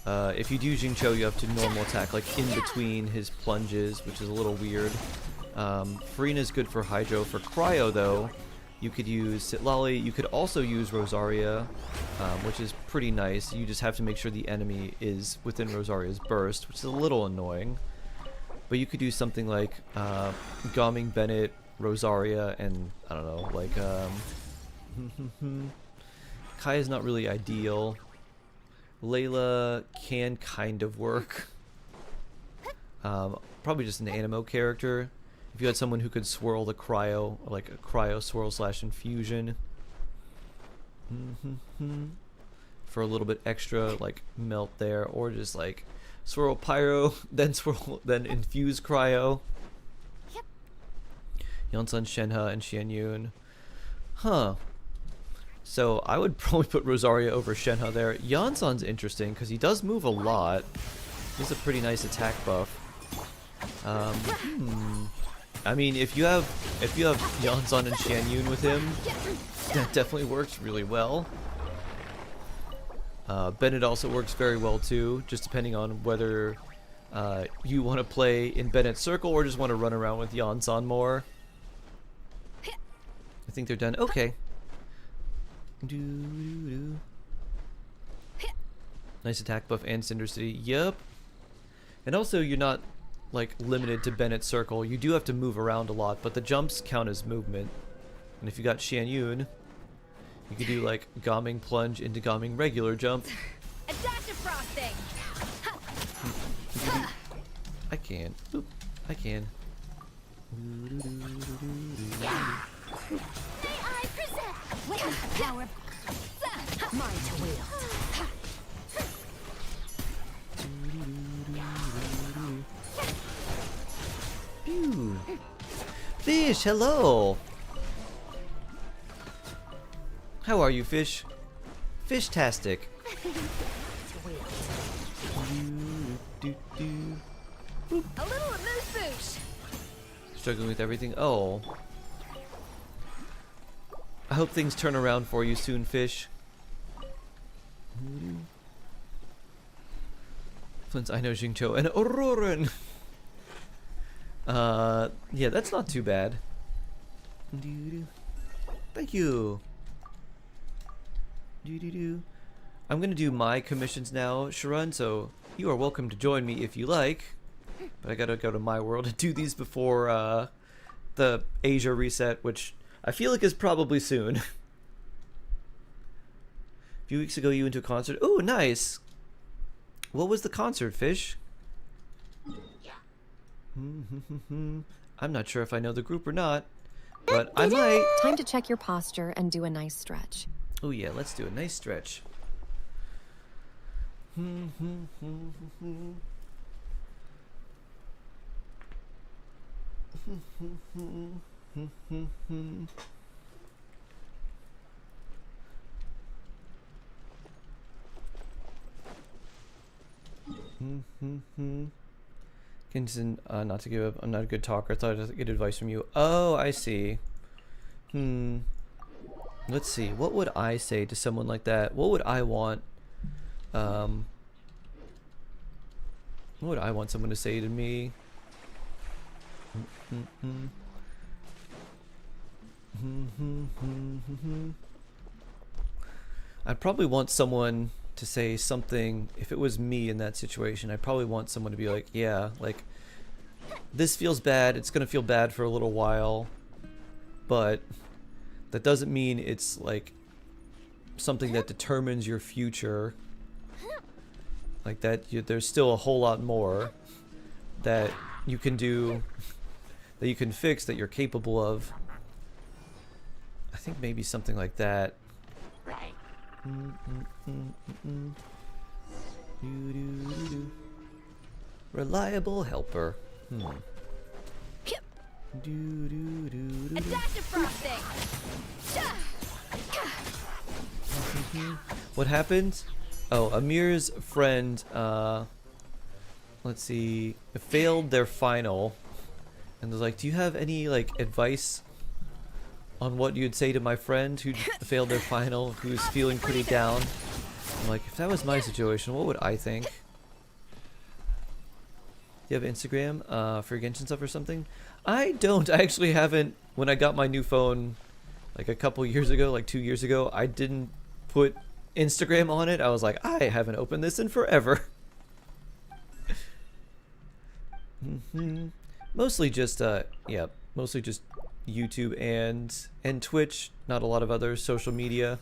If you do Jingcho, you have to normal attack like in between his plunges, which is a little weird. Farina's good for Hydro. For Cryo though, you could use Sitlali. You could also use Rosaria, which is pretty nice. You just have to make sure the enemy is within Rosaria's burst, which is a little annoying. But you could do something like Gaming, Bennett, Rosaria, and I don't know, like Kai is not really ideal. Layla can kind of work. Probably just an Animo character. If you had someone who could swirl the cryo, or like a cryo swirl / infusion. For a little bit extra, like melt there, or just like swirl pyro, then infuse cryo. Yonsun, Shenhe, and Xianyun. Huh. So I would probably put Rosaria over Shenhe there. Yonsun's interesting because he does move a lot. He has a pretty nice attack buff. I mean, if you have Yonsun and Xianyun with him, that definitely works really well. Bennett also works very well too, just depending on whether you want to play in Bennett's circle or just want to run around with Yonsun more. I think they're done. Okay. Nice attack buff and Cinder City. Yep. And also, you're not like limited to Bennett's circle. You do have to move around a lot, but the jumps count as movement. And if you got Xianyun, you could do like Gaming plunge into Gaming regular jump. A dash of frosting. I can. Oop, I can. May I present with the power mine to wield. Phew. Fish, hello. How are you, Fish? Fish-tastic. A little amuse-bouche. Struggling with everything. Oh. I hope things turn around for you soon, Fish. Flint's I know Jingcho and Auroran. Yeah, that's not too bad. Thank you. I'm gonna do my commissions now, Sharon, so you are welcome to join me if you like. But I gotta go to my world and do these before the Asia reset, which I feel like is probably soon. A few weeks ago you went to a concert. Oh, nice! What was the concert, Fish? I'm not sure if I know the group or not, but I might. Time to check your posture and do a nice stretch. Oh yeah, let's do a nice stretch. Genshin, not to give up. I'm not a good talker. I thought I'd get advice from you. Oh, I see. Let's see. What would I say to someone like that? What would I want? What would I want someone to say to me? I'd probably want someone to say something. If it was me in that situation, I'd probably want someone to be like, yeah, like, this feels bad, it's gonna feel bad for a little while, but that doesn't mean it's like something that determines your future. Like that, there's still a whole lot more that you can do, that you can fix, that you're capable of. I think maybe something like that. Right. Reliable helper. A dash of frosting. What happened? Oh, Amir's friend, let's see, failed their final, and was like, do you have any, like, advice on what you'd say to my friend who failed their final, who's feeling pretty down? I'm like, if that was my situation, what would I think? Do you have Instagram for Genshin stuff or something? I don't. I actually haven't. When I got my new phone, like a couple years ago, like 2 years ago, I didn't put Instagram on it. I was like, I haven't opened this in forever. Mostly just, yeah, mostly just YouTube and Twitch. Not a lot of other social media.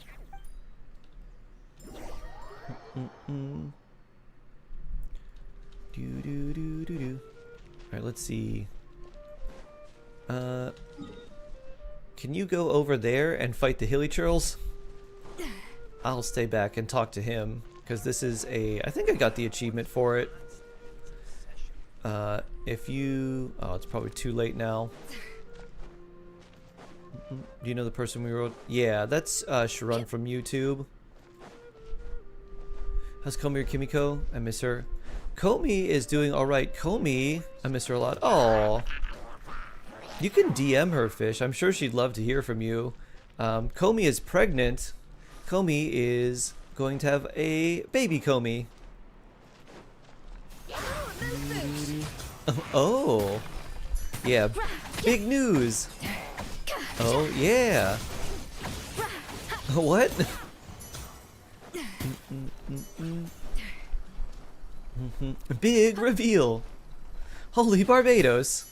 Alright, let's see. Can you go over there and fight the hilly churls? I'll stay back and talk to him, because this is a... I think I got the achievement for it. If you... Oh, it's probably too late now. Do you know the person we wrote? Yeah, that's Sharon from YouTube. How's Komi or Kimiko? I miss her. Komi is doing alright. Komi, I miss her a lot. Aww. You can DM her, Fish. I'm sure she'd love to hear from you. Komi is pregnant. Komi is going to have a baby Komi. Oh. Yeah. Big news. Oh, yeah. What? Big reveal. Holy Barbados.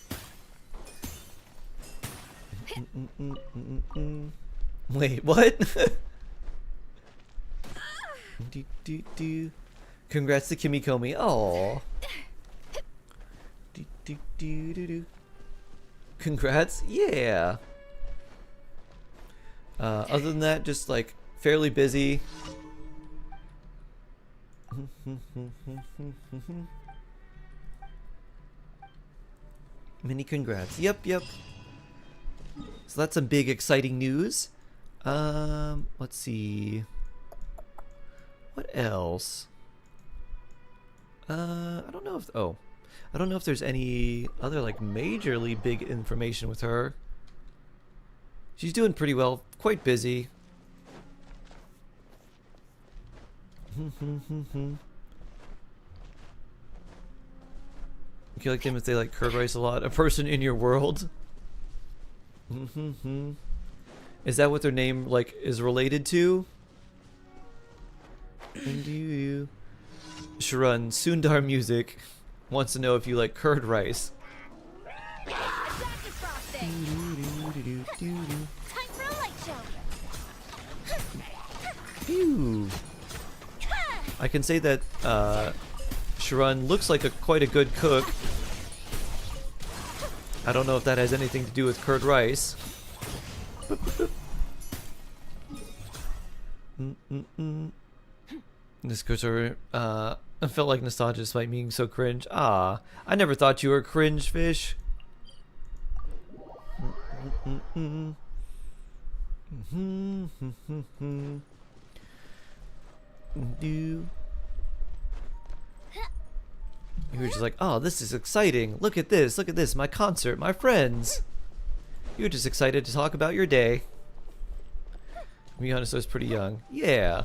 Wait, what? Congrats to Kimmy Comey. Aww. Congrats. Yeah. Other than that, just like fairly busy. Many congrats. Yep. So that's some big exciting news. Let's see. What else? I don't know if I don't know if there's any other like majorly big information with her. She's doing pretty well, quite busy. You like them if they like curd rice a lot? A person in your world? Is that what their name like is related to? And you Sharon Sundar Music wants to know if you like curd rice. Phew. I can say that Sharon looks like quite a good cook. I don't know if that has anything to do with curd rice. This cursor, I felt like nostalgia despite being so cringe. Ah, I never thought you were cringe, fish. You were just like, oh, this is exciting. Look at this, my concert, my friends. You were just excited to talk about your day. To be honest, I was pretty young. Yeah.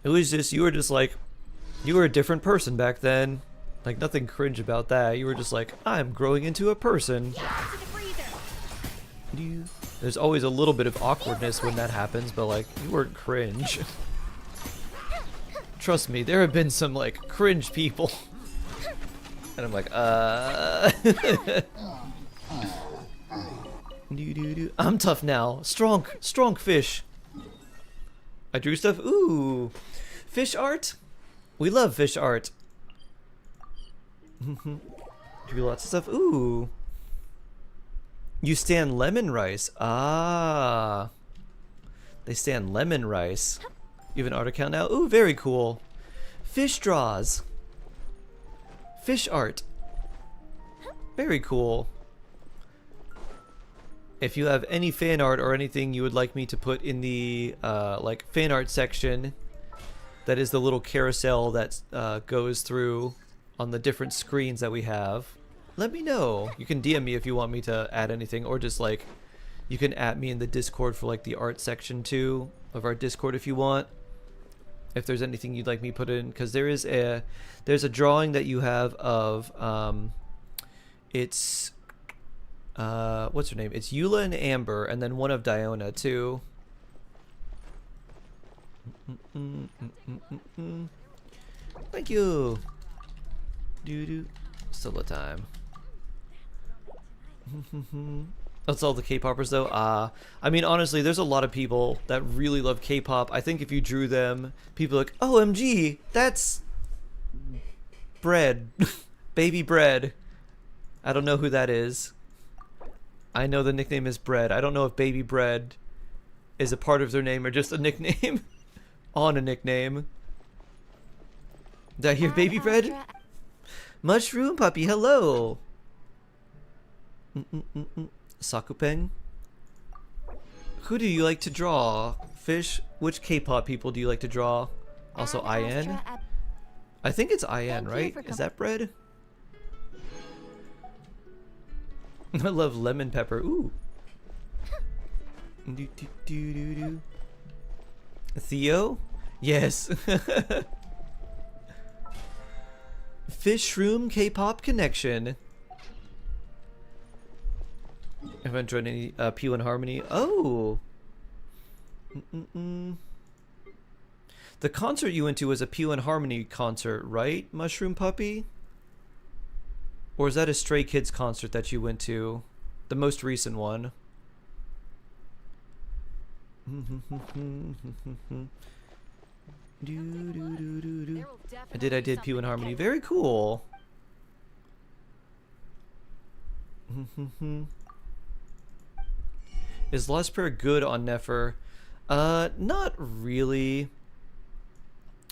It was just, you were just like, you were a different person back then. Like, nothing cringe about that. You were just like, I'm growing into a person. There's always a little bit of awkwardness when that happens, but like, you weren't cringe. Trust me, there have been some like cringe people. And I'm like, I'm tough now. Strong fish. I drew stuff. Ooh. Fish art? We love fish art. Drew lots of stuff. Ooh. You stand lemon rice. Ah. They stand lemon rice. You have an art account now? Ooh, very cool. Fish draws. Fish art. Very cool. If you have any fan art or anything you would like me to put in the like fan art section, that is the little carousel that goes through on the different screens that we have, let me know. You can DM me if you want me to add anything, or just like you can add me in the Discord for like the art section too of our Discord if you want. If there's anything you'd like me put in, because there's a drawing that you have of it's what's her name? It's Eula and Amber, and then one of Diona too. Thank you. Still a time. That's all the K-popers though. I mean, honestly, there's a lot of people that really love K-pop. I think if you drew them, people are like, OMG, that's bread. Baby bread. I don't know who that is. I know the nickname is Bread. I don't know if Baby Bread is a part of their name or just a nickname on a nickname. Did I hear Baby Bread? Mushroom Puppy, hello. Sakupeng. Who do you like to draw? Fish? Which K-pop people do you like to draw? Also IN? I think it's IN, right? Is that Bread? I love lemon pepper. Ooh. Theo? Yes. Fish Room K-pop connection. Haven't joined any Pew and Harmony. Oh. The concert you went to was a Pew and Harmony concert, right, Mushroom Puppy? Or is that a Stray Kids concert that you went to? The most recent one. I did Pew and Harmony. Very cool. Is Lost Prayer good on Nefer? Not really.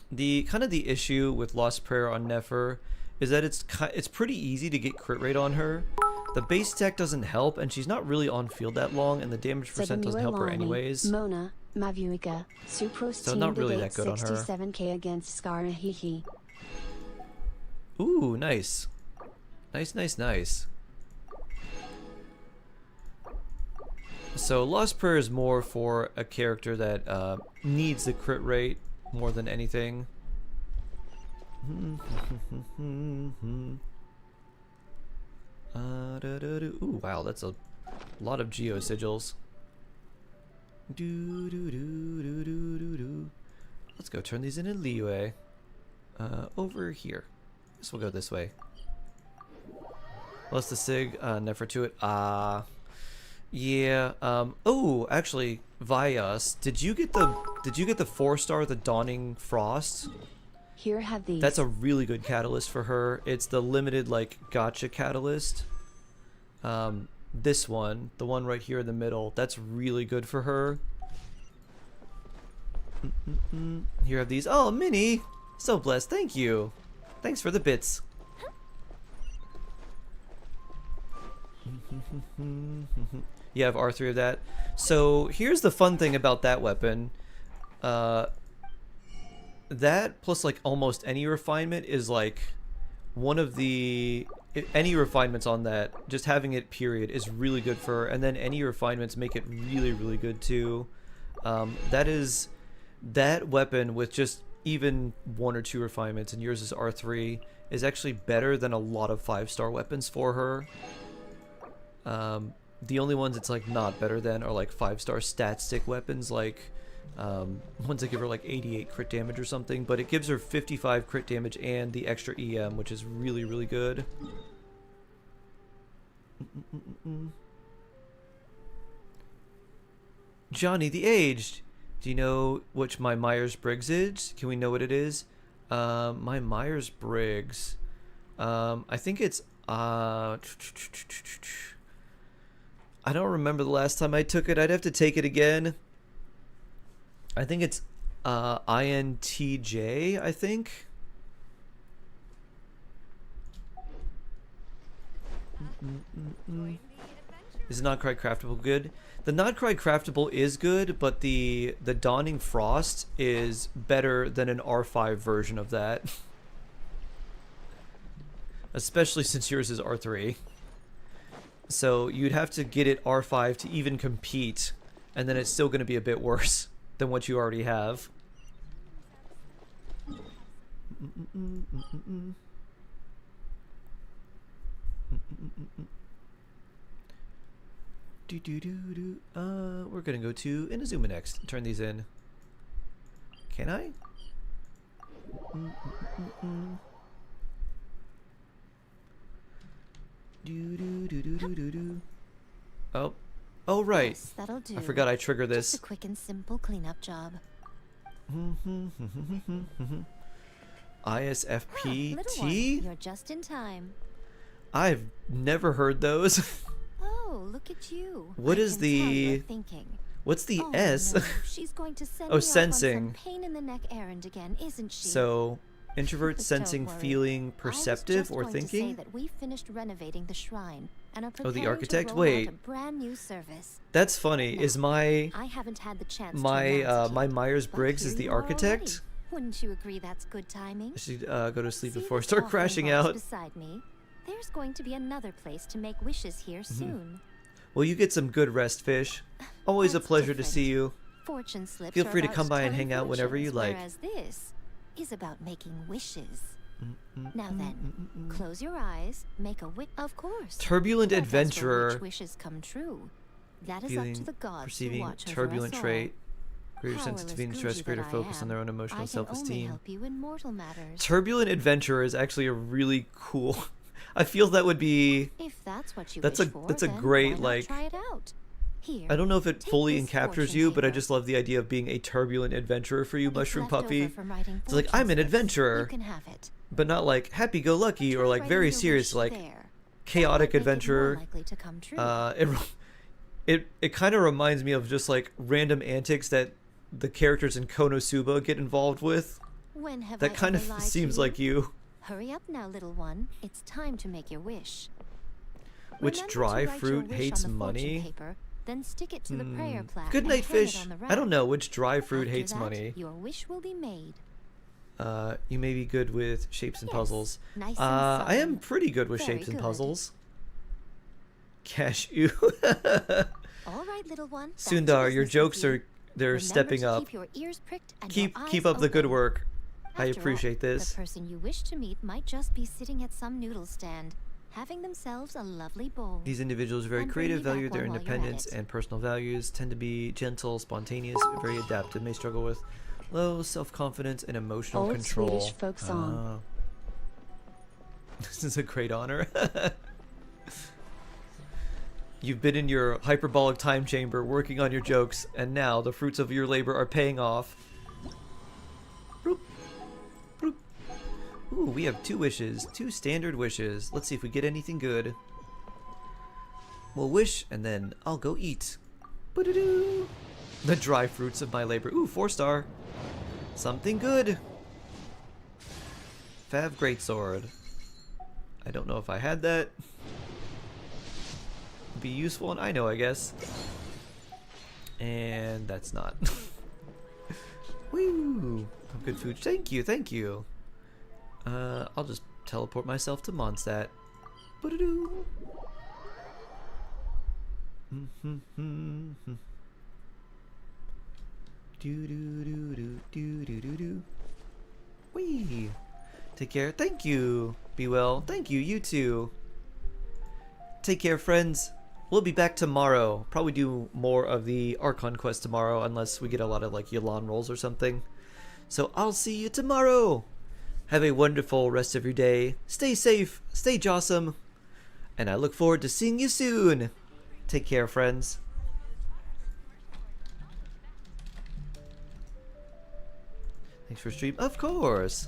The kind of the issue with Lost Prayer on Nefer is that it's pretty easy to get crit rate on her. The base tech doesn't help, and she's not really on field that long, and the damage percent doesn't help her anyways. Mona, Mavuika, Supros So not really that good on her. 67k against Skara Hihi. Ooh, nice. Nice. So Lost Prayer is more for a character that needs the crit rate more than anything. Ooh, wow, that's a lot of geo sigils. Let's go turn these into Liyue. Over here. Guess we'll go this way. What's the sig? Never to it. Yeah. Oh, actually, Vyas, did you get the 4-star, the Dawning Frost? Here have these. That's a really good catalyst for her. It's the limited like gotcha catalyst. This one, the one right here in the middle, that's really good for her. Here you have these. Oh, Minnie! So blessed. Thank you. Thanks for the bits. You have R3 of that. So here's the fun thing about that weapon. That plus like almost any refinement is like one of the... Any refinements on that, just having it period is really good for her. And then any refinements make it really, really good too. That weapon with just even 1 or 2 refinements, and yours is R3, is actually better than a lot of 5-star weapons for her. The only ones it's like not better than are like 5-star stat stick weapons, like ones that give her like 88 crit damage or something, but it gives her 55 crit damage and the extra EM, which is really, really good. Johnny the Aged. Do you know which my Myers-Briggs is? Can we know what it is? My Myers-Briggs. I think it's I don't remember the last time I took it. I'd have to take it again. I think it's INTJ, I think. Is Not Quite Craftable good? The Not Quite Craftable is good, but the Dawning Frost is better than an R5 version of that. Especially since yours is R3. So you'd have to get it R5 to even compete, and then it's still going to be a bit worse than what you already have. We're gonna go to Inazuma next. Turn these in. Can I? Oh. Oh, right. Yes, that'll do. I forgot I triggered this. Just a quick and simple cleanup job. ISFPT? You're just in time. I've never heard those. Oh, look at you. What is the... Thinking. What's the Oh, S? No. She's going to send Oh, me sensing. off on some pain in the neck errand again, isn't she? So, introvert, Don't sensing, worry. feeling, perceptive, or I was just thinking? going to say that we finished renovating the shrine and are Oh, preparing the architect? to roll Wait. out a brand new service. That's funny. Now, Is my... I haven't had the chance My, to announce it my yet, Myers-Briggs but is here the you are architect? already. Wouldn't you agree that's good timing? I should go to sleep See before I this start offering crashing box out. beside me? There's going to be another place to make wishes here soon. Well, you get some good rest, Fish. Always a pleasure to see you. Fortune slips Feel are free to about come by and telling hang out whenever you fortunes, like. Whereas this is about making wishes. Now then, close your eyes, make a wish. Of course. Turbulent But as for adventurer. which wishes come true. That is Feeling, up to the gods who perceiving, watch over turbulent us all. trait. Greater Powerless sensitivity and Gucci stress, that greater I focus on am, their own emotional I can only self-esteem. help you in mortal matters. Turbulent adventurer is actually a really cool... I feel that would be... If that's what you That's wish a for, that's a then great why not like... try it out? Here, I don't know if it take fully this captures fortune you, but I paper. just love the idea of being a turbulent adventurer for you, Mushroom left over Puppy. from writing It's like, fortune I'm an slips. adventurer. You can have it. But not like happy-go-lucky or like writing very your serious, wish like there. chaotic That might make it more adventurer. likely to come true. It kind of reminds me of just like random antics that the characters in Konosuba get involved with. When have That I kind ever of lied seems to you? like you. Hurry up now, little one. It's time to make your wish. Which Remember to dry write your fruit wish hates on the fortune money? paper, then stick it to the prayer plaque Good and night, hang it Fish. on the I don't rack. know which dry fruit After hates that, money. Your wish will be made. You may be good with shapes and Yes, puzzles. nice and I am solemn. pretty good with Very shapes and good. puzzles. Cashew. All right, little one. back to Sundar, your business with jokes you. are they're Remember stepping to up. Keep your ears pricked and Keep your keep eyes up the good open. work. I After all, appreciate this. The person you wish to meet might just be sitting at some noodle stand, having themselves a lovely bowl. These individuals are very And bring creative, me back value their one while you're at independence it. and personal values, tend to be gentle, spontaneous, very adaptive, may struggle with low self-confidence and emotional Old control. Swedish folk song. This is a great honor. You've been in your hyperbolic time chamber working on your jokes, and now the fruits of your labor are paying off. Bloop. Bloop. Ooh, we have 2 wishes. 2 standard wishes. Let's see if we get anything good. We'll wish, and then I'll go eat. Ba-da-doo. The dry fruits of my labor. Ooh, 4-star. Something good. Fav Greatsword. I don't know if I had that. Be useful, and I know, I guess. And that's not. Woo! Good food. Thank you, thank you. I'll just teleport myself to Mondstadt. Ba-da-doo. Do-do-do-do-do-do-do-do. Whee! Take care. Thank you. Be well. Thank you. You too. Take care, friends. We'll be back tomorrow. Probably do more of the Archon quest tomorrow, unless we get a lot of like Yelan rolls or something. So I'll see you tomorrow. Have a wonderful rest of your day. Stay safe. Stay jawsome. And I look forward to seeing you soon. Take care, friends. Thanks for stream. Of course.